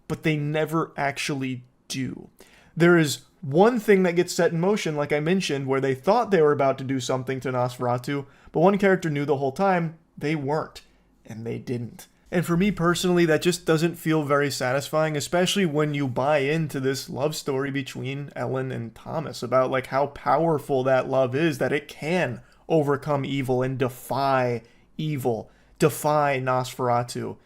But they never actually do. There is one thing that gets set in motion, like I mentioned, where they thought they were about to do something to Nosferatu, but one character knew the whole time they weren't. And they didn't. And for me personally, that just doesn't feel very satisfying, especially when you buy into this love story between Ellen and Thomas about like how powerful that love is, that it can overcome evil and defy evil, defy Nosferatu.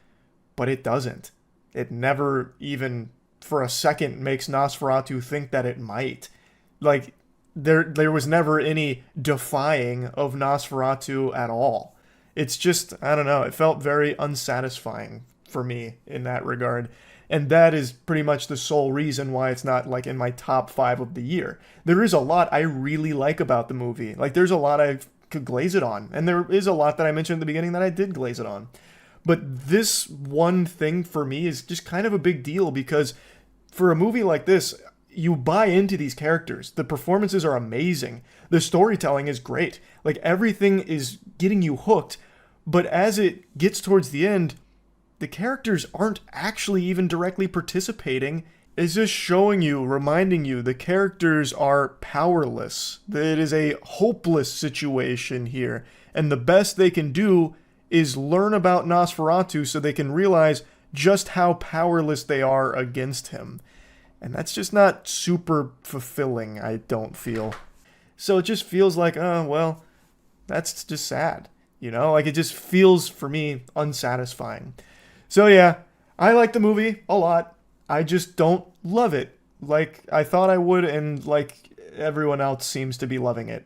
But it doesn't. It never even for a second makes Nosferatu think that it might. Like, there was never any defying of Nosferatu at all. It's just, I don't know, it felt very unsatisfying for me in that regard. And that is pretty much the sole reason why it's not like in my top 5 of the year. There is a lot I really like about the movie. Like, there's a lot I could glaze it on. And there is a lot that I mentioned at the beginning that I did glaze it on. But this one thing for me is just kind of a big deal because for a movie like this, you buy into these characters. The performances are amazing. The storytelling is great. Like, everything is getting you hooked. But as it gets towards the end, the characters aren't actually even directly participating. It's just showing you, reminding you, the characters are powerless. That it is a hopeless situation here. And the best they can do is learn about Nosferatu so they can realize just how powerless they are against him. And that's just not super fulfilling, I don't feel. So it just feels like, oh, well, that's just sad. You know, like, it just feels, for me, unsatisfying. So yeah, I like the movie a lot. I just don't love it like I thought I would and like everyone else seems to be loving it.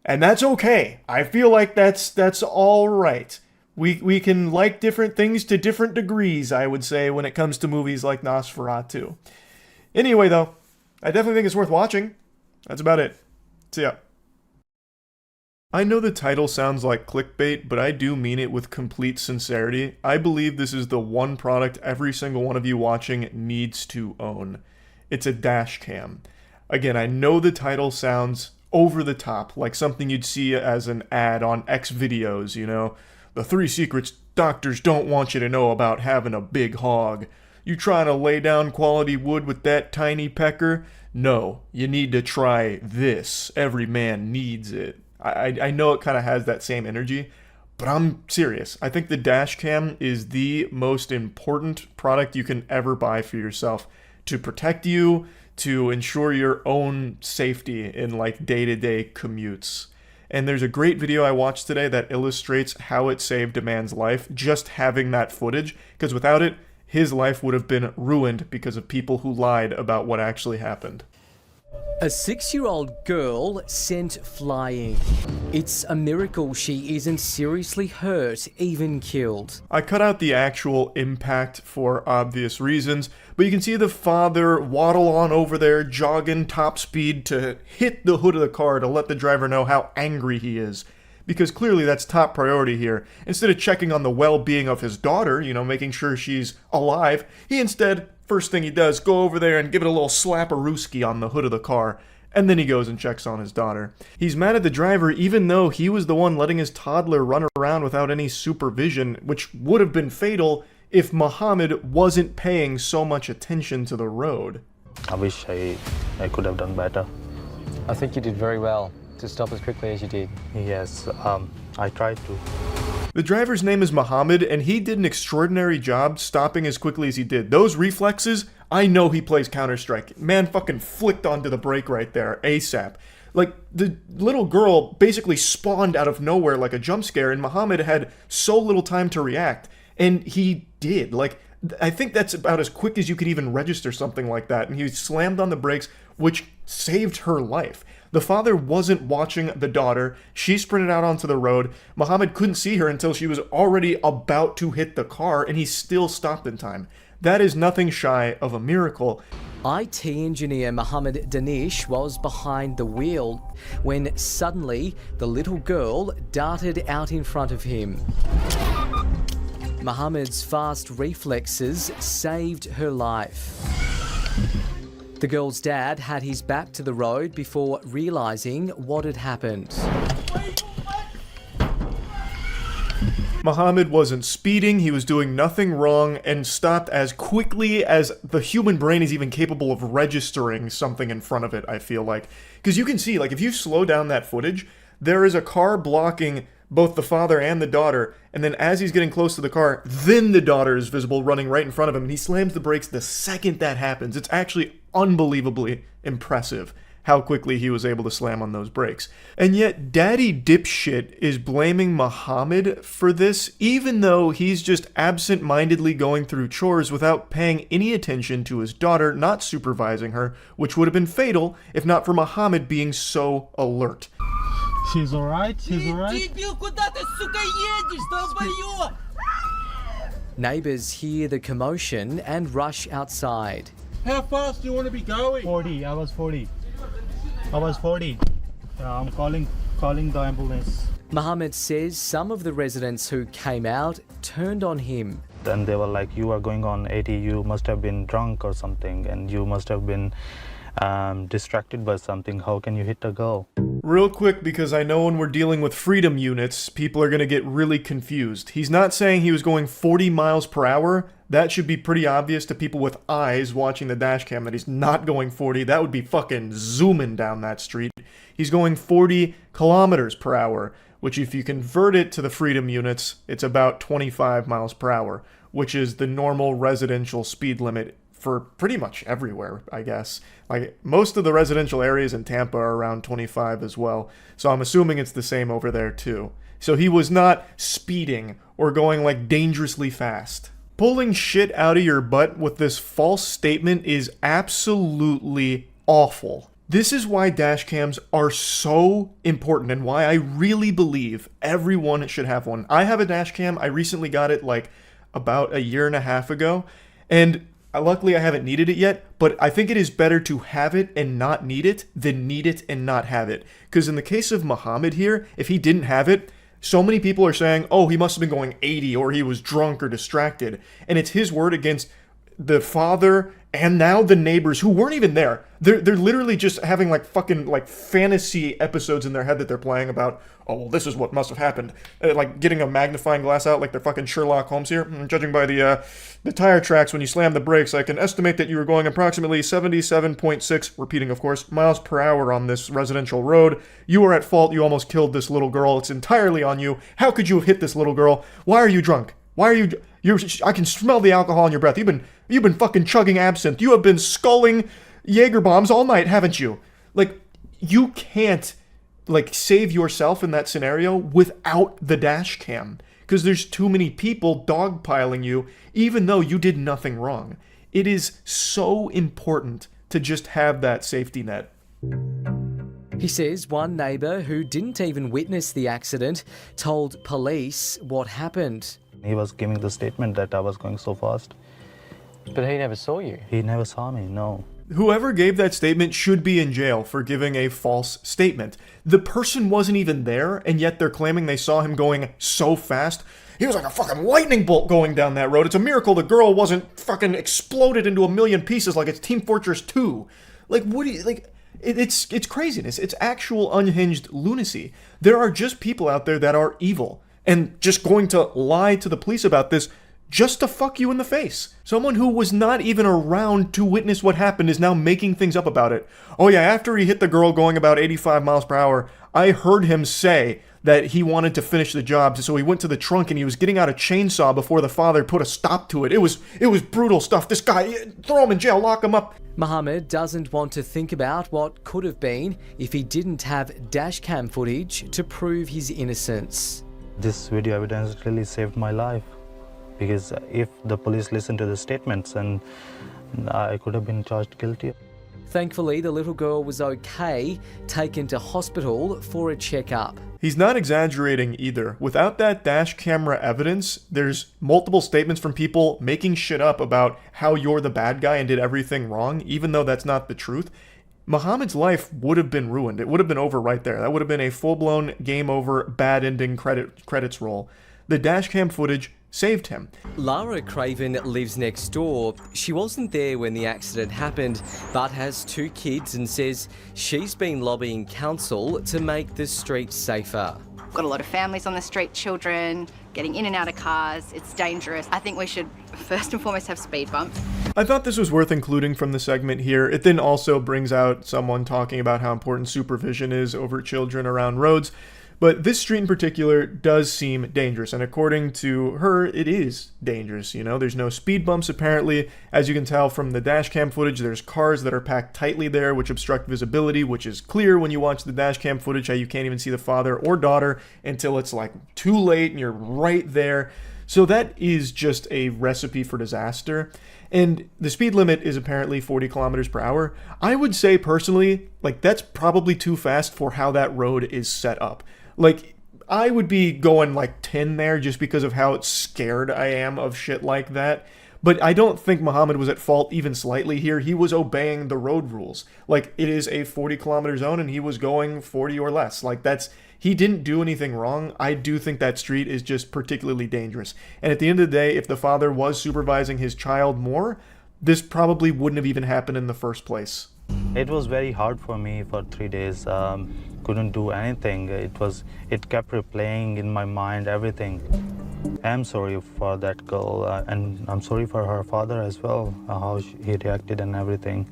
And that's okay. I feel like that's all right. We can like different things to different degrees, I would say, when it comes to movies like Nosferatu. Anyway, though, I definitely think it's worth watching. That's about it. See ya. I know the title sounds like clickbait, but I do mean it with complete sincerity. I believe this is the one product every single one of you watching needs to own. It's a dash cam. Again, I know the title sounds over the top, like something you'd see as an ad on X videos, you know? The 3 secrets doctors don't want you to know about having a big hog. You trying to lay down quality wood with that tiny pecker? No, you need to try this. Every man needs it. I know it kind of has that same energy, but I'm serious. I think the dash cam is the most important product you can ever buy for yourself to protect you, to ensure your own safety in like day-to-day commutes. And there's a great video I watched today that illustrates how it saved a man's life, just having that footage, because without it, his life would have been ruined because of people who lied about what actually happened. A 6-year-old girl sent flying. It's a miracle she isn't seriously hurt, even killed. I cut out the actual impact for obvious reasons, but you can see the father waddle on over there, jogging top speed to hit the hood of the car to let the driver know how angry he is. Because clearly that's top priority here. Instead of checking on the well-being of his daughter, you know, making sure she's alive, he instead, first thing he does, go over there and give it a little slap-a-rooski on the hood of the car. And then he goes and checks on his daughter. He's mad at the driver even though he was the one letting his toddler run around without any supervision, which would have been fatal if Muhammad wasn't paying so much attention to the road. I wish I could have done better. I think you did very well to stop as quickly as you did. Yes, I tried to. The driver's name is Muhammad, and he did an extraordinary job stopping as quickly as he did. Those reflexes, I know he plays Counter-Strike. Man fucking flicked onto the brake right there, ASAP. Like, the little girl basically spawned out of nowhere like a jump scare, and Muhammad had so little time to react. And he did. Like, I think that's about as quick as you could even register something like that. And he slammed on the brakes, which saved her life. The father wasn't watching the daughter. She sprinted out onto the road. Muhammad couldn't see her until she was already about to hit the car, and he still stopped in time. That is nothing shy of a miracle. IT engineer Mohammed Danish was behind the wheel when suddenly the little girl darted out in front of him. Mohammed's fast reflexes saved her life. The girl's dad had his back to the road before realizing what had happened. Muhammad wasn't speeding, he was doing nothing wrong, and stopped as quickly as the human brain is even capable of registering something in front of it, I feel like. Because you can see, like, if you slow down that footage, there is a car blocking both the father and the daughter, and then as he's getting close to the car, then the daughter is visible running right in front of him, and he slams the brakes the second that happens. It's actually unbelievably impressive how quickly he was able to slam on those brakes. And yet, Daddy Dipshit is blaming Muhammad for this, even though he's just absent-mindedly going through chores without paying any attention to his daughter, not supervising her, which would have been fatal if not for Muhammad being so alert. She's alright, she's alright. Neighbors hear the commotion and rush outside. How fast do you want to be going? 40, I was 40. I'm calling the ambulance. Mohammed says some of the residents who came out turned on him. Then they were like, you are going on 80, you must have been drunk or something, and you must have been distracted by something. How can you hit a girl? Real quick, because I know when we're dealing with freedom units, people are going to get really confused. He's not saying he was going 40 miles per hour. That should be pretty obvious to people with eyes watching the dash cam that he's not going 40. That would be fucking zooming down that street. He's going 40 kilometers per hour, which if you convert it to the freedom units, it's about 25 miles per hour, which is the normal residential speed limit for pretty much everywhere, I guess. Like, most of the residential areas in Tampa are around 25 as well, so I'm assuming it's the same over there too. So he was not speeding or going like dangerously fast. Pulling shit out of your butt with this false statement is absolutely awful. This is why dash cams are so important and why I really believe everyone should have one. I have a dash cam. I recently got it like about a year and a half ago, and luckily I haven't needed it yet, but I think it is better to have it and not need it than need it and not have it. Because in the case of Muhammad here, if he didn't have it, so many people are saying, oh, he must have been going 80 or he was drunk or distracted. And it's his word against the father and now the neighbors who weren't even there. They're literally just having like fucking like fantasy episodes in their head that they're playing about, oh, well, this is what must have happened. Like getting a magnifying glass out like they're fucking Sherlock Holmes here. Judging by the tire tracks when you slam the brakes, I can estimate that you were going approximately 77.6, repeating of course, miles per hour on this residential road. You were at fault. You almost killed this little girl. It's entirely on you. How could you have hit this little girl? Why are you drunk? Why are you... I can smell the alcohol in your breath. You've been fucking chugging absinthe. You have been sculling Jaeger bombs all night, haven't you? Like, you can't, like, save yourself in that scenario without the dash cam. Because there's too many people dogpiling you, even though you did nothing wrong. It is so important to just have that safety net. He says one neighbour who didn't even witness the accident told police what happened. He was giving the statement that I was going so fast. But he never saw you? He never saw me, no. Whoever gave that statement should be in jail for giving a false statement. The person wasn't even there, and yet they're claiming they saw him going so fast. He was like a fucking lightning bolt going down that road. It's a miracle the girl wasn't fucking exploded into a million pieces like it's Team Fortress 2. Like, what do you... Like, it's craziness. It's actual unhinged lunacy. There are just people out there that are evil and just going to lie to the police about this just to fuck you in the face. Someone who was not even around to witness what happened is now making things up about it. Oh yeah, after he hit the girl going about 85 miles per hour, I heard him say that he wanted to finish the job, so he went to the trunk and he was getting out a chainsaw before the father put a stop to it. It was brutal stuff. This guy, throw him in jail, lock him up. Mohammed doesn't want to think about what could have been if he didn't have dashcam footage to prove his innocence. This video evidence really saved my life, because if the police listened to the statements, and I could have been charged guilty. Thankfully, the little girl was okay, taken to hospital for a checkup. He's not exaggerating either. Without that dash camera evidence, there's multiple statements from people making shit up about how you're the bad guy and did everything wrong, even though that's not the truth. Muhammad's life would have been ruined. It would have been over right there. That would have been a full-blown game over, bad ending credits roll. The dashcam footage saved him. Lara Craven lives next door. She wasn't there when the accident happened, but has 2 kids and says she's been lobbying council to make the streets safer. Got a lot of families on the street, children, getting in and out of cars. It's dangerous. I think we should first and foremost have speed bumps. I thought this was worth including from the segment here. It then also brings out someone talking about how important supervision is over children around roads. But this street in particular does seem dangerous, and according to her, it is dangerous. You know, there's no speed bumps apparently. As you can tell from the dashcam footage, there's cars that are packed tightly there, which obstruct visibility, which is clear when you watch the dashcam footage, how you can't even see the father or daughter until it's like too late and you're right there. So that is just a recipe for disaster. And the speed limit is apparently 40 kilometers per hour. I would say personally, like, that's probably too fast for how that road is set up. Like, I would be going like 10 there just because of how scared I am of shit like that. But I don't think Muhammad was at fault even slightly here. He was obeying the road rules. Like, it is a 40 kilometer zone and he was going 40 or less. Like, he didn't do anything wrong. I do think that street is just particularly dangerous. And at the end of the day, if the father was supervising his child more, this probably wouldn't have even happened in the first place. It was very hard for me for 3 days. Couldn't do anything. It kept replaying in my mind everything. I'm sorry for that girl, and I'm sorry for her father as well, how he reacted and everything.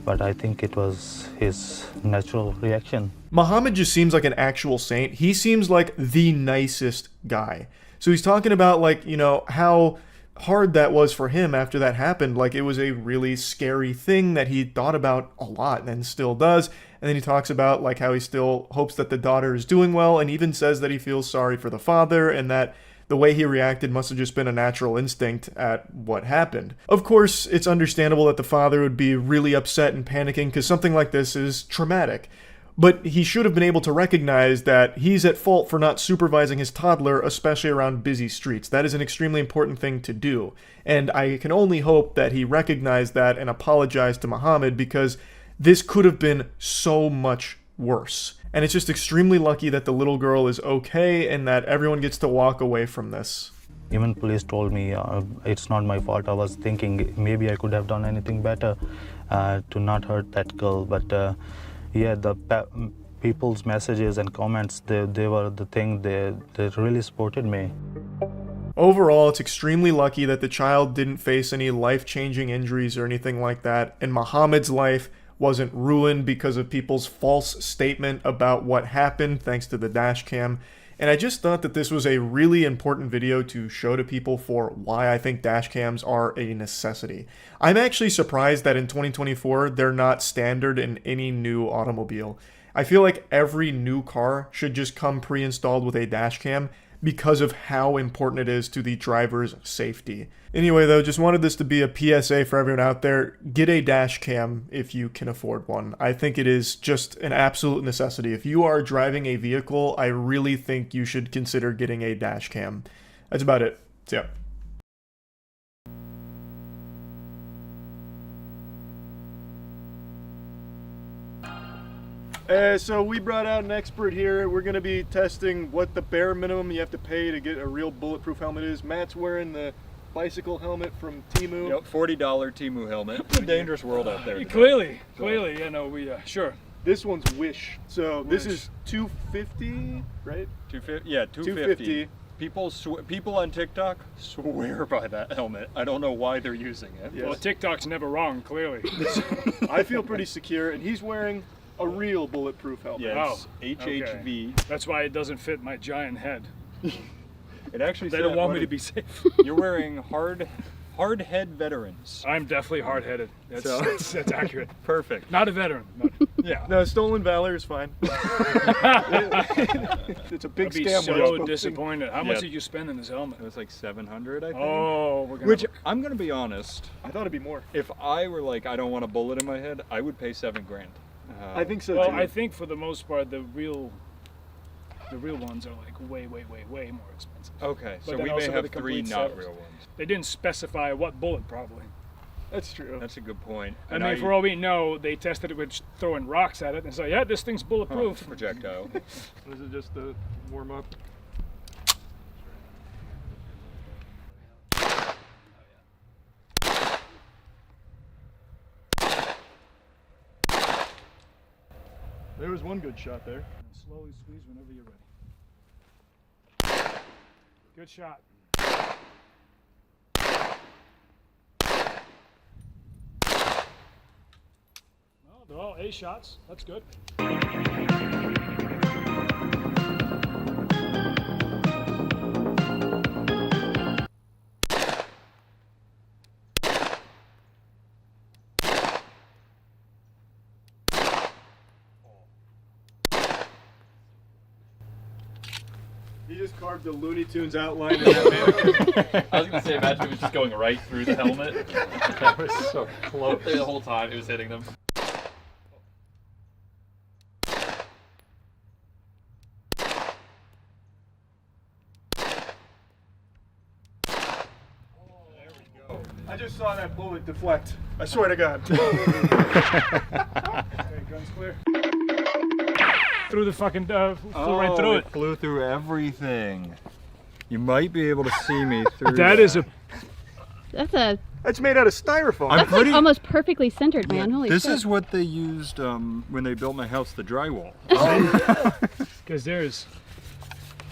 But I think it was his natural reaction. Muhammad just seems like an actual saint. He seems like the nicest guy. So he's talking about, like, you know, how hard that was for him after that happened. Like, it was a really scary thing that he thought about a lot and still does. And then he talks about like how he still hopes that the daughter is doing well, and even says that he feels sorry for the father and that the way he reacted must have just been a natural instinct at what happened. Of course, it's understandable that the father would be really upset and panicking because something like this is traumatic. But he should have been able to recognize that he's at fault for not supervising his toddler, especially around busy streets. That is an extremely important thing to do. And I can only hope that he recognized that and apologized to Muhammad, because this could have been so much worse. And it's just extremely lucky that the little girl is okay and that everyone gets to walk away from this. Even police told me it's not my fault. I was thinking maybe I could have done anything better to not hurt that girl. But yeah, the people's messages and comments, they were the thing, they really supported me. Overall, it's extremely lucky that the child didn't face any life-changing injuries or anything like that, and Muhammad's life wasn't ruined because of people's false statement about what happened thanks to the dash cam. And I just thought that this was a really important video to show to people for why I think dash cams are a necessity. I'm actually surprised that in 2024 they're not standard in any new automobile. I feel like every new car should just come pre-installed with a dash cam because of how important it is to the driver's safety. Anyway though, just wanted this to be a PSA for everyone out there. Get a dash cam if you can afford one. I think it is just an absolute necessity. If you are driving a vehicle, I really think you should consider getting a dash cam. That's about it. See ya. So we brought out an expert here. We're going to be testing what the bare minimum you have to pay to get a real bulletproof helmet is. Matt's wearing the bicycle helmet from Temu. Yep, $40 Temu helmet. It's a dangerous world out there. Clearly, you know, sure. This one's Wish. So this is $250, right? 250. Yeah, 250. People on TikTok swear by that helmet. I don't know why they're using it. Yes. Well, TikTok's never wrong, clearly. I feel pretty secure, and he's wearing a real bulletproof helmet. Yes, HHV. Okay. That's why it doesn't fit my giant head. It actually. They don't want me to be safe. You're wearing hard head veterans. I'm definitely hard-headed. That's accurate. Perfect. Not a veteran. Yeah. No, stolen valor is fine. It's a big scam. I'd be so disappointed. How much did you spend in this helmet? It was like $700, I think. Oh, we're gonna. Which I'm gonna be honest. I thought it'd be more. If I were like, I don't want a bullet in my head, I would pay $7,000. I think so well, too. I think for the most part, the real ones are like way more expensive. Okay, But so then we also may with have the 3 complete not sets. real ones. They didn't specify what bullet, probably. That's true. That's a good point. I mean, for all we know, they tested it with throwing rocks at it and say, yeah, this thing's bulletproof. Projectile. This is just the warm up. There was one good shot there. Slowly squeeze whenever you're ready. Good shot. Well, they're all A shots. That's good. He just carved the Looney Tunes outline in that mannequin. I was going to say, imagine it was just going right through the helmet. That was so close. The whole time it was hitting them. I just saw that bullet deflect. I swear to God. Okay, guns clear. Through the fucking, flew right through it. Flew through everything. You might be able to see me through That is a... That's made out of styrofoam. That's like almost perfectly centered, man. Holy This shit. is what they used when they built my house, the drywall. Because there's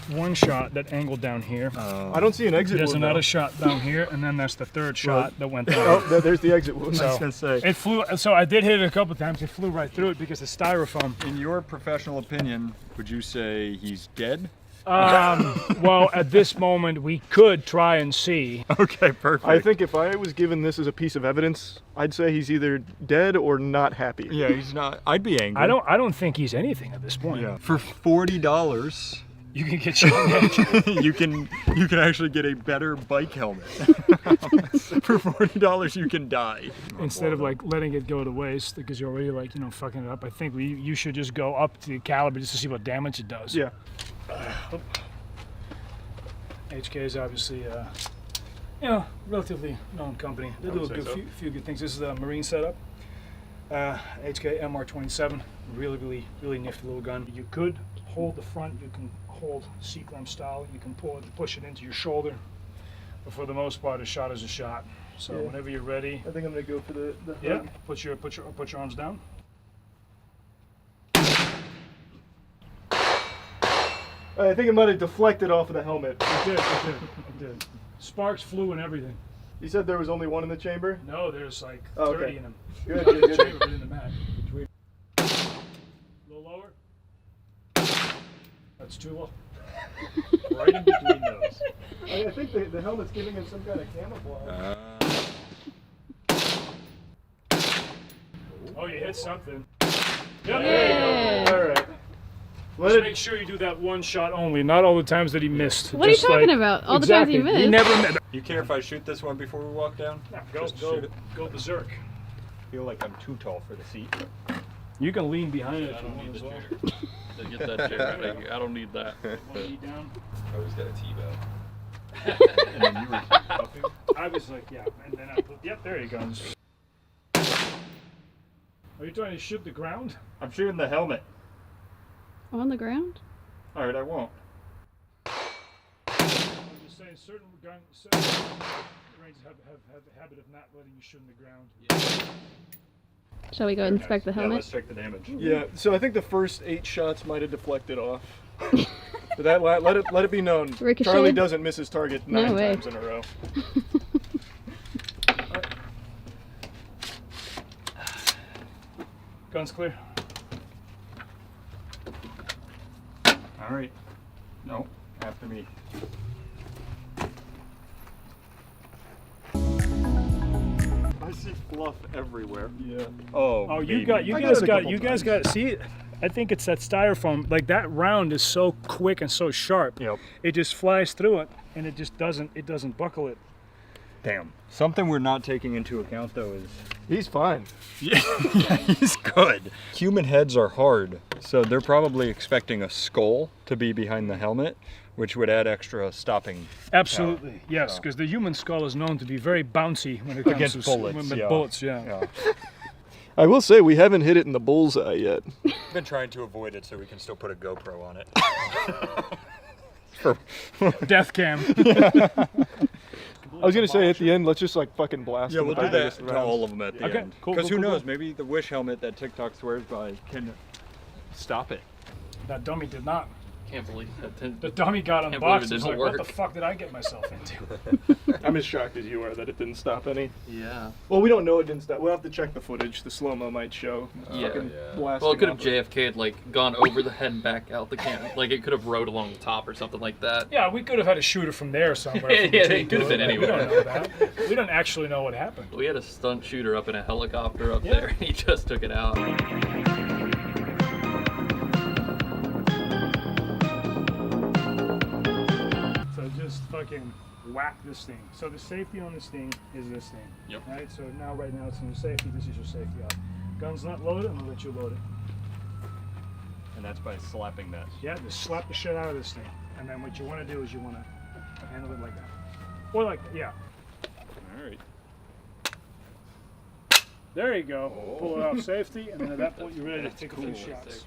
one shot that angled down here. I don't see an exit There's wound, another though. shot down here, and then there's the third shot that went down. Oh, there's the exit wound. So I was gonna say. it flew. So I did hit it a couple times. It flew right through it because the styrofoam. In your professional opinion, would you say he's dead? Well, at this moment, we could try and see. Okay, perfect. I think if I was given this as a piece of evidence, I'd say he's either dead or not happy. Yeah, he's not. I'd be angry. I don't think he's anything at this point. Yeah. For $40, You can get shot at. you can actually get a better bike helmet. For $40 you can die. Instead of like letting it go to waste because you're already like, you know, fucking it up. I think you should just go up to the caliber just to see what damage it does. Yeah. HK is obviously you know, relatively known company. They do a few good things. This is a marine setup. HK MR27, really nifty little gun. You could hold the front, you can hold seagram style, you can push it into your shoulder, but for the most part, a shot is a shot. So whenever you're ready, I think I'm gonna go for the yeah. Put your arms down. I think it might have deflected off of the helmet. It did. Sparks flew and everything. You said there was only one in the chamber? No, there's like 30 okay. in them. Good. Chamber in the back. A little lower. That's too low. Right in between those. I think the helmet's giving him some kind of camouflage. Oh, you hit something. Yep. There you go. All right. Just make sure you do that one shot only, not all the times that he missed. What are you talking about? All the times he missed? He never missed. You care if I shoot this one before we walk down? Yeah, go berserk. I feel like I'm too tall for the seat. You can lean behind it. I don't need the chair. To get that chair. I don't need that. Down. I always got a T-bow. And then you were puffing. I was like, yeah, and then I put, yep, there he goes. Are you trying to shoot the ground? I'm shooting the helmet. On the ground? Alright, I won't. I'm just saying certain ranges have the habit of not letting you shoot in the ground. Yeah. Shall we go inspect the helmet? Yeah, let's check the damage. Yeah, so I think the first 8 shots might have deflected off. But that let it be known. Ricochet? Charlie doesn't miss his target 9 way. times in a row. Gun's clear. Alright. No, after me. I see fluff everywhere. Yeah. Oh, you guys got see, I think it's that styrofoam. Like that round is so quick and so sharp. Yep. It just flies through it and it just doesn't buckle it. Damn. Something we're not taking into account though is he's fine. Yeah, he's good. Human heads are hard, so they're probably expecting a skull to be behind the helmet, which would add extra stopping. Absolutely, power. yes, because the human skull is known to be very bouncy when it comes Against to bullets. Yeah. I will say we haven't hit it in the bullseye yet. I've been trying to avoid it so we can still put a GoPro on it. Death cam. I was gonna say at the end, let's just like fucking blast. Yeah, them we'll with do the that biggest to rounds. all of them at the end. Cool. Because who knows? Maybe the Wish helmet that TikTok swears by can stop it. That dummy did not. Can't believe that. The dummy got Can't believe unboxed. it It's didn't like, what work. the fuck did I get myself into? I'm as shocked as you are that it didn't stop any. Yeah. Well, we don't know it didn't stop. We'll have to check the footage. The slow-mo might show. Yeah. Fucking Well, blasting it could have off of- JFK'd like gone over the head and back out the can. Like it could have rode along the top or something like that. Yeah, we could have had a shooter from there somewhere. Yeah, from the it tape could have been We don't anywhere. know that. We don't actually know what happened. We had a stunt shooter up in a helicopter up there, and he just took it out. So just fucking whack this thing. So the safety on this thing is this thing. Yep. Right? So right now it's in your safety. This is your safety out. Gun's not loaded. I'm gonna let you load it. And that's by slapping that. Yeah, just slap the shit out of this thing. And then what you want to do is you want to handle it like that. Or like that, yeah. Alright. There you go. Pull it off safety, and then at that point you're ready to take a few shots.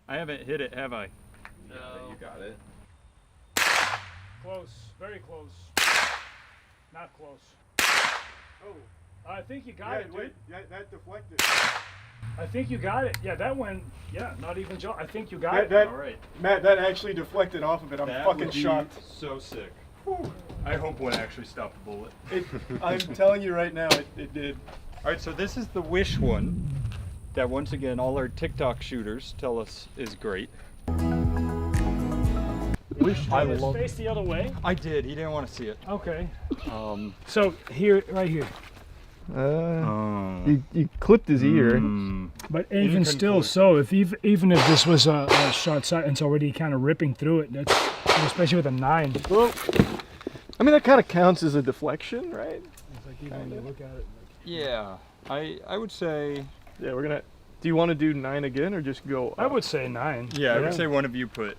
I haven't hit it, have I? No. You got it. Close, very close. Not close. Oh, I think you got it, dude. That deflected. I think you got it. Yeah, that went. Yeah, not even Joe. I think you got it. All right. Matt, that actually deflected off of it. I'm That fucking would be shocked. So sick. I hope one actually stopped the bullet. I'm telling you right now, it did. All right, so this is the Wish one that once again all our TikTok shooters tell us is great. Wish I his love- face the other way. I did. He didn't want to see it. Okay. Um, So here, right here. You clipped his ear. But even still, so if even if this was a short sight and it's already kind of ripping through it, that's especially with a 9. Well, I mean that kind of counts as a deflection, right? It's like even when you look at it. Yeah, I would say. Yeah, we're gonna. Do you want to do 9 again or just go? I would say 9. Yeah, I would say one of you put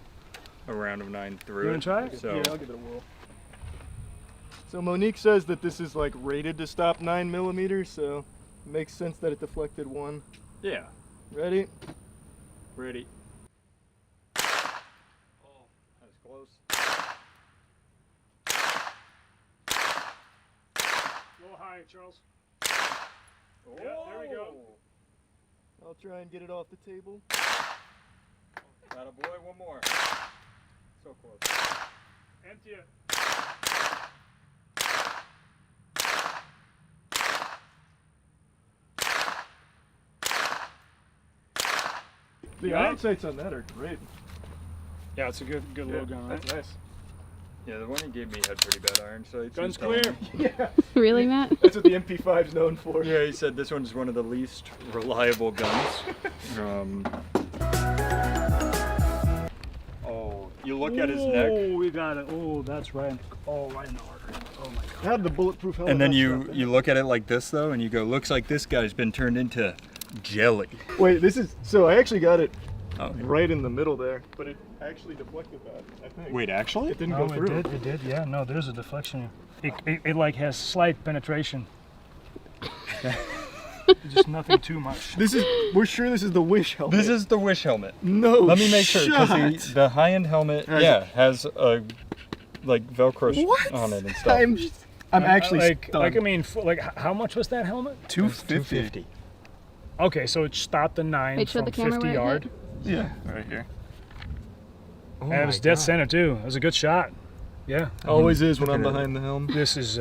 a round of 9 through. You wanna try it? So. Yeah, I'll give it a whirl. So Monique says that this is like rated to stop 9mm, so it makes sense that it deflected 1. Yeah. Ready? Ready. Oh, that's close. A little higher, Charles. Oh. Yeah, there we go. I'll try and get it off the table. Atta boy, one more. So close. Empty it. The iron sights on that are great. Yeah, it's a good little gun, right? That's nice. Yeah, the one he gave me had pretty bad iron sights. Gun's clear. Yeah. Really, Matt? That's what the MP5's known for. Yeah, he said this one's one of the least reliable guns. Oh, you look at his neck. Oh, we got it. Oh, that's right. Oh, right in the artery. Oh my God. Had the bulletproof helmet. And then you look at it like this though, and you go, looks like this guy's been turned into jelly. Wait, this is so I actually got it right in the middle there, but it actually deflected that. I think. Wait, actually? It didn't go through. It did. Yeah, no, there's a deflection. It like has slight penetration. Just nothing too much. We're sure this is the Wish helmet. This is the Wish helmet. No. Let me make sure, shot. because the high-end helmet, has a like Velcro on it and stuff. I'm actually like stunned. I mean, how much was that helmet? $250. Okay, so it stopped the 9 Wait, show from the camera 50 where it yard. hit. Yeah, right here. And it was dead center too. It was a good shot. Yeah. Always is when I'm behind the helm. This is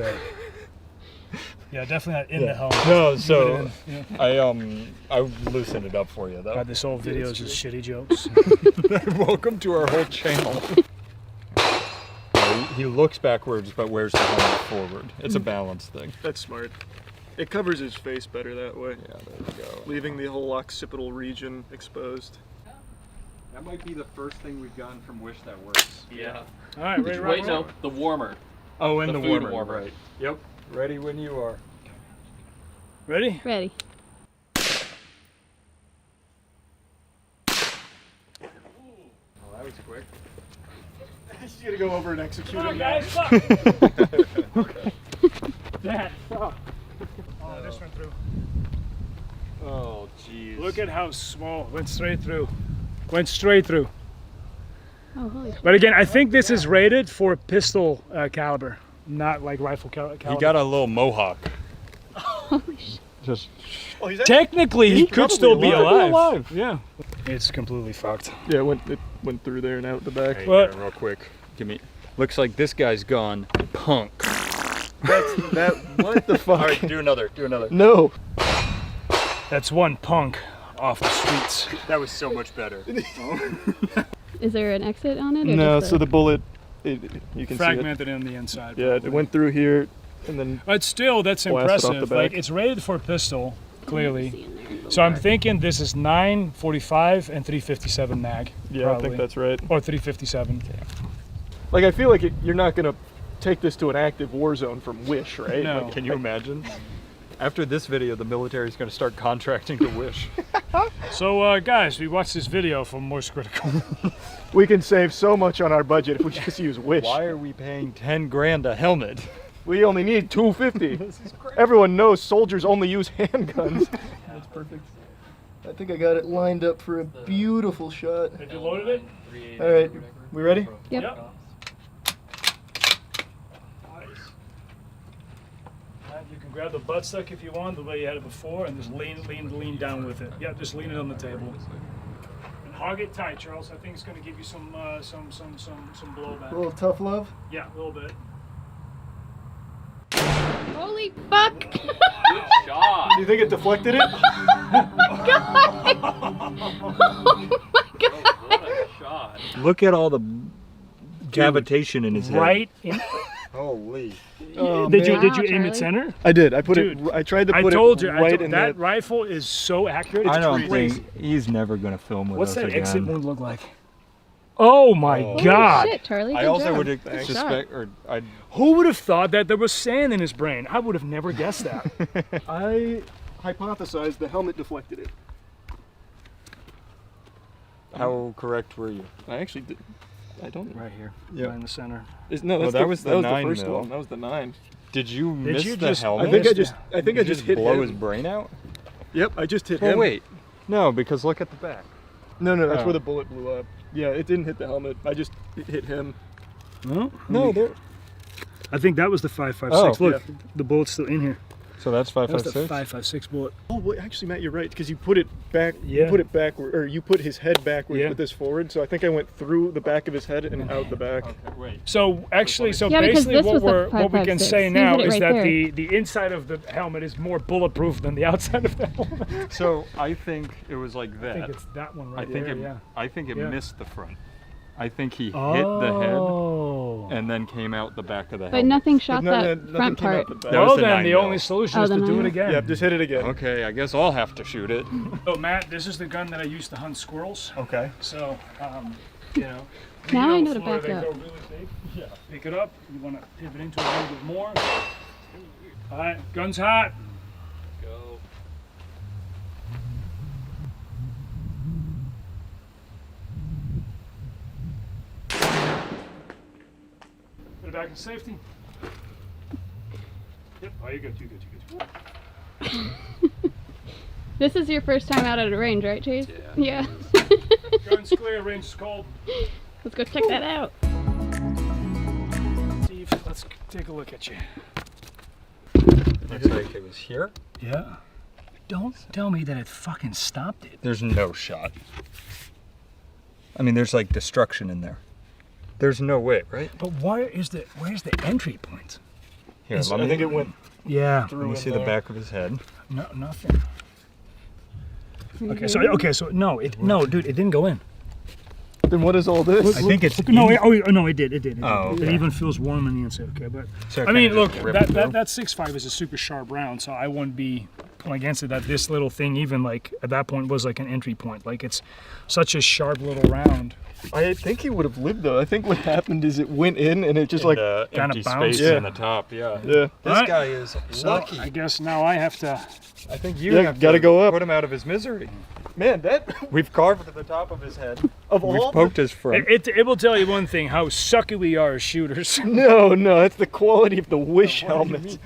yeah, definitely not in the helmet. No, so Yeah. I loosened it up for you though. God, this whole video is just shitty jokes. Welcome to our whole channel. He looks backwards but wears the helmet forward. It's a balance thing. That's smart. It covers his face better that way. Yeah, there we go. Leaving the whole occipital region exposed. That might be the first thing we've gotten from Wish that works. Yeah. All right, ready, Wait, no, the warmer. Oh, and the food warmer, right. Yep. Ready when you are. Ready? Ready. Oh, that was quick. He's gonna go over and execute Come on, him. guys, fuck! That fuck. Oh, this went through. Oh, jeez. Look at how small. Went straight through. Went straight through. Oh, holy shit. But again, I think this is rated for pistol caliber, not like rifle caliber. He got a little mohawk. Holy shit. Just. Oh, Technically, he could still be alive. alive. Yeah. It's completely fucked. Yeah, it went through there and out the back. Hey, What? real quick. Give me. Looks like this guy's gone. Punk. What the fuck? All right, do another. Do another. No. That's one punk off the streets. That was so much better. Is there an exit on it? Or No, just so the bullet, you can Fragmented in the inside. see it. Yeah, it went through here, and then. But still, that's blasted off the impressive. back. Like, it's rated for pistol, clearly. So I'm thinking this is 9.45 and 357 mag. Yeah, probably. I think that's right. Or 357. Like, I feel like you're not gonna take this to an active war zone from Wish, right? No. Like, Can you imagine? After this video, the military is going to start contracting to Wish. So, guys, we watched this video from moistcritikal. we can save so much on our budget if we just use Wish. Why are we paying 10 grand a helmet? We only need $250. Everyone knows soldiers only use handguns. That's perfect. I think I got it lined up for a beautiful shot. Have you loaded it? All right, we ready? Yep. Nice. And you can grab the buttstock if you want, the way you had it before, and just lean down with it. Yeah, just lean it on the table. And hog it tight, Charles. I think it's going to give you some blowback. A little tough love. Yeah, a little bit. Holy fuck! Good shot. Do you think it deflected it? Oh my god! What a shot. Look at all the cavitation in his head. Right in. Holy. Oh, did man. you aim it center? I did. I put Dude, it. I tried to I put told it you, right in that rifle is so accurate. It's I don't crazy. think he's never going to film with What's us that again. exit wound look like? Oh my God! Shit, Charlie. I good also job. would Good job. suspect, or I. Who would have thought that there was sand in his brain? I would have never guessed that. I hypothesized the helmet deflected it. How correct were you? I actually did. I don't. Right here. Yeah. Right in the center. No, that's that was the 9 first mil. one. That was the 9. Did you Did miss you the just- helmet? I think I missed just hit blow him. his brain out. Yep, I just hit Well, him. wait. No, because look at the back. No, that's Oh. where the bullet blew up. Yeah, it didn't hit the helmet. I just hit him. No, there. I think that was the 5.56. Oh. Look, the bullet's still in here. So that's That was the 5.56. 5.56 bullet. Oh, wait, actually, Matt, you're right because you put it back. Yeah. You put it backward, or you put his head backwards Yeah. with this forward. So I think I went through the back of his head and out the back. Okay, wait. So actually, Yeah, because basically this what was the we can 5.56. say You now hit it is right that there. the inside of the helmet is more bulletproof than the outside of the helmet. So I think it was like I that. think it's that one right I think there. it. Yeah. I think it Yeah. missed the front. I think he hit the Oh. head and then came out the back of the But helmet. nothing shot No, that nothing front came out part. the back. That was Well, the then 9 the mil. only solution Oh, is the to do 9 it mil. again. Yep, just hit it again. Okay, I guess I'll have to shoot it. So Matt, this is the gun that I used to hunt squirrels. Okay. So, you know. Now I know to before back they up. go really big, yeah. Pick it up. You want to pivot into it a little bit more. All right, gun's hot. Go. Put it back in safety. Yep. Oh, you're good. You're good. You're good. This is your first time out at a range, right, Chase? Yeah. Gun's clear. Range is cold. Let's go check that out. Steve, let's take a look at you. Looks like it was here. Yeah. Don't tell me that it fucking stopped it. There's no shot. I mean, there's like destruction in there. There's no way, right? But where's the entry point? Here, I let me. think it went Yeah. through. Let me in see there. the back of his head. No, nothing. Okay, so no, dude, it didn't go in. Then what is all this? I think it's No, in- no, it did. It did. Oh, It okay. even feels warm on the inside. Okay, but So it I mean, kinda look, just ripped through? that 6.5 is a super sharp round, so I wouldn't be going against it. That this little thing, even like at that point, was like an entry point. Like it's such a sharp little round. I think he would have lived though. I think what happened is it went in and it just like the kinda empty bounced. space Yeah. in the top. Yeah. yeah. This Alright. guy is So lucky. I guess now I have to. I think you Yeah, have gotta to go up. put him out of his misery. Man, that We've carved the top of his head. of We've all poked his front. It will tell you one thing: how sucky we are as shooters. No, that's the quality of the Wish helmet.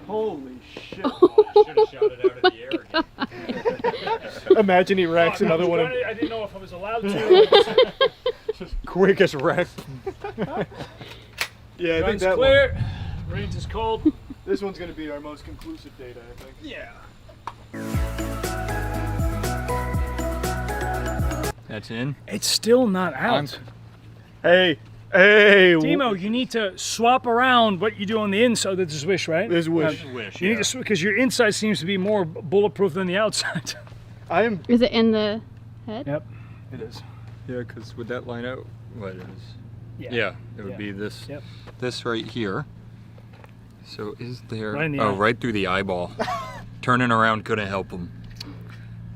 Holy shit. Should have shot it out of the air again. Imagine he racks another one. I didn't know if I was allowed to. Quickest wreck. Yeah, I think Gun's that clear. Range is cold. one. This one's going to be our most conclusive data, I think. Yeah. That's in. It's still not out. Hey, Timo, you need to swap around what you do on the inside. This is Wish, right? There's Wish. Wish. You need to because your inside seems to be more bulletproof than the outside. I am. Is it in the head? Yep, it is. Yeah, because would that line out? What it is? Yeah. It would Yeah. be this. Yep. This right here. So is there? Right in the oh, eye. right through the eyeball. Turning around couldn't help him.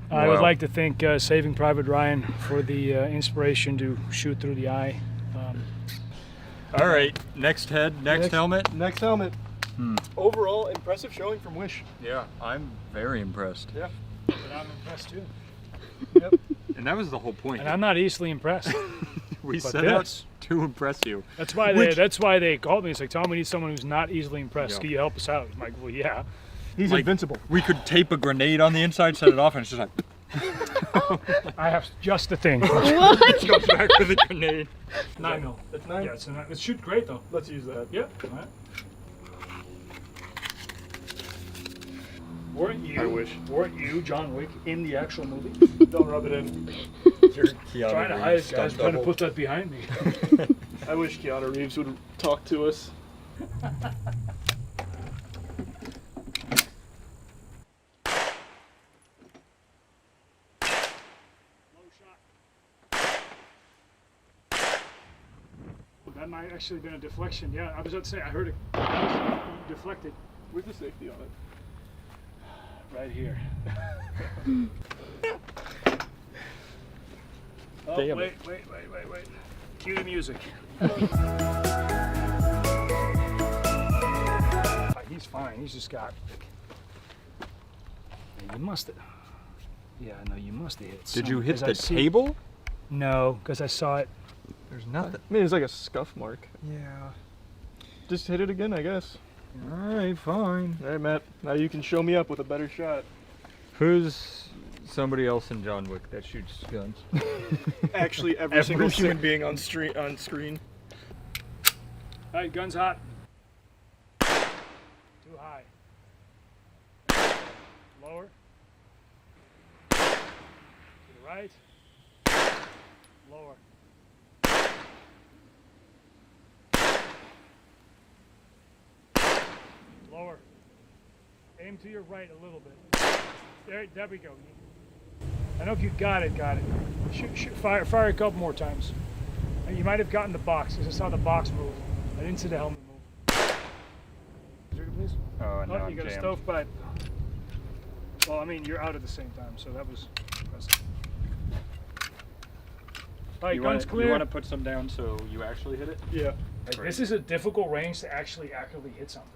I would Wow. like to thank Saving Private Ryan for the inspiration to shoot through the eye. All right, next head, next helmet. Next helmet. Overall, impressive showing from Wish. Yeah, I'm very impressed. Yeah. But I'm impressed too. Yep. And that was the whole point. And I'm not easily impressed. We But set out this- to impress you. That's why they called me. It's like, Tom, we need someone who's not easily impressed. Yeah. Can you help us out? I'm like, well, yeah. He's Like, invincible. We could tape a grenade on the inside, set it off, and it's just like I have just the thing. What? goes back with a grenade. 9 mil. That's 9? Yeah, it shoot great though. Let's use that. Yep. All right. Weren't you John Wick in the actual movie? Don't rub it in. You're Keanu Trying to Reeves hide it, stunt guys. Trying to double. put that behind me. I wish Keanu Reeves would talk to us. that might actually been a deflection. Yeah, I was about to say, I heard it deflected. Where's the safety on it? Right here. Oh, Damn wait. Cue the music. He's fine. He's just got. You must have. Yeah, no, you must have hit. Did you hit 'cause the table? No, because I saw it. There's nothing. I mean, it's like a scuff mark. Yeah. Just hit it again, I guess. All right, fine. All right, Matt. Now you can show me up with a better shot. Who's somebody else in John Wick that shoots guns? Actually, every single human being on screen. All right, gun's hot. Too high. Lower. To the right. Lower. Lower. Aim to your right a little bit. There we go. I know if you got it. Shoot, fire a couple more times. You might have gotten the box, because I saw the box move. I didn't see the helmet move. Trigger, please. Oh, no, You got a stovepipe. Well, I mean, you're out at the same time, so that was impressive. All right, gun's clear. You want to put some down so you actually hit it? Yeah. This is a difficult range to actually accurately hit something.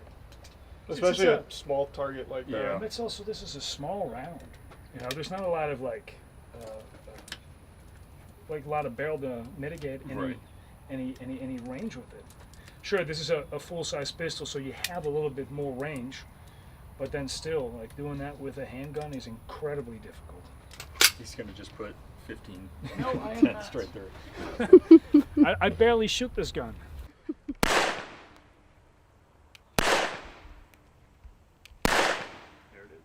Especially a small target like that. Yeah. It's also, this is a small round. You know, there's not a lot of a lot of barrel to mitigate any range with it. Sure, this is a full-size pistol, so you have a little bit more range, but then still, like doing that with a handgun is incredibly difficult. He's gonna just put 15 No, straight through. I barely shoot this gun. There it is.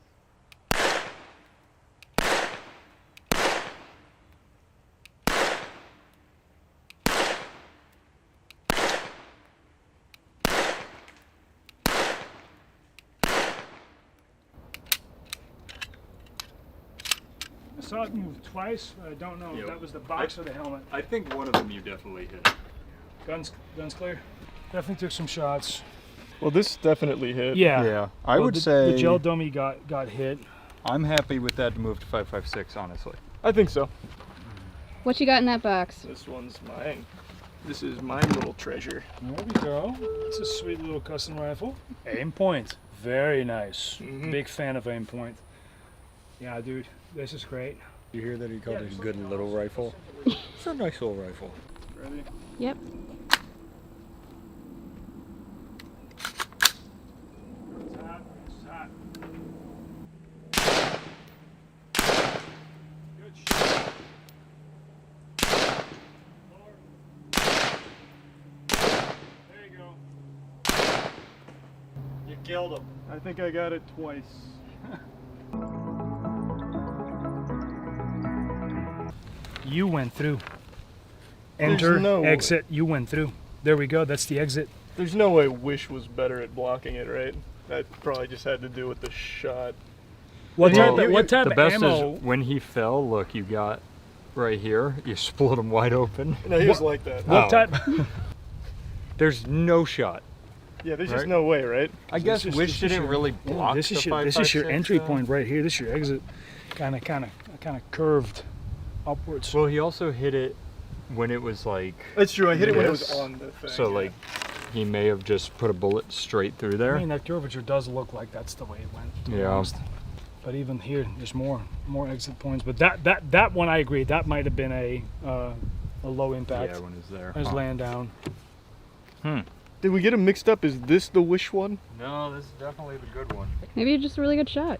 I saw it move twice, but I don't know if that was the box or the helmet. I think one of them you definitely hit. Guns clear. Definitely took some shots. Well, this definitely hit. Yeah. I would say the gel dummy got hit. I'm happy with that to move to 5.56, honestly. I think so. What you got in that box? This one's mine. This is my little treasure. There we go. It's a sweet little custom rifle. Aim point. Very nice. Big fan of aim point. Yeah, dude. This is great. You hear that he called it a good little rifle? It's a nice little rifle. Ready? Yep. It's hot. Good shot. Lower. There you go. You killed him. I think I got it twice. You went through. Enter, exit, you went through. There we go, that's the exit. There's no way Wish was better at blocking it, right? That probably just had to do with the shot. What type the of best ammo? is when he fell, look, you got right here, you split him wide open. No, he was like that. What type? There's no shot. Yeah, there's just no way, right? I guess Wish didn't really block this the is your 5.56, entry point right here. This is your exit. Kind of curved upwards. Well, he also hit it when it was like. That's true. I hit it when it was on the thing. So like, he may have just put a bullet straight through there. I mean, that curvature does look like that's the way it went. Yeah. But even here, there's more exit points. But that one, I agree. That might have been a low impact. Yeah, when it's there. I was laying down. Did we get them mixed up? Is this the Wish one? No, this is definitely the good one. Maybe you're just a really good shot.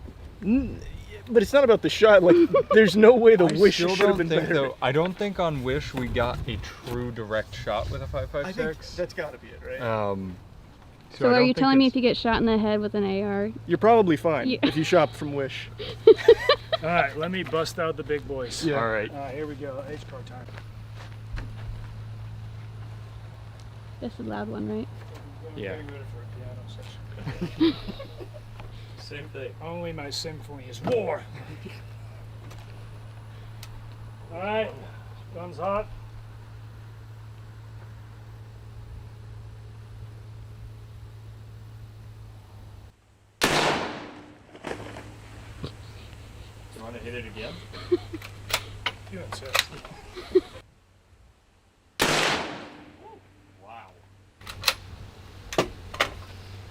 But it's not about the shot. Like, there's no way the Wish should have been better. Though, I don't think on Wish we got a true direct shot with a 5.56. I think that's got to be it, right? So are you telling me if you get shot in the head with an AR? You're probably fine if you shop from Wish. All right, let me bust out the big boys. Yeah. All right. Here we go. H-card time. This is a loud one, right? Yeah. Same thing. Only my symphony is war. All right, guns hot. You want to hit it again? You insist.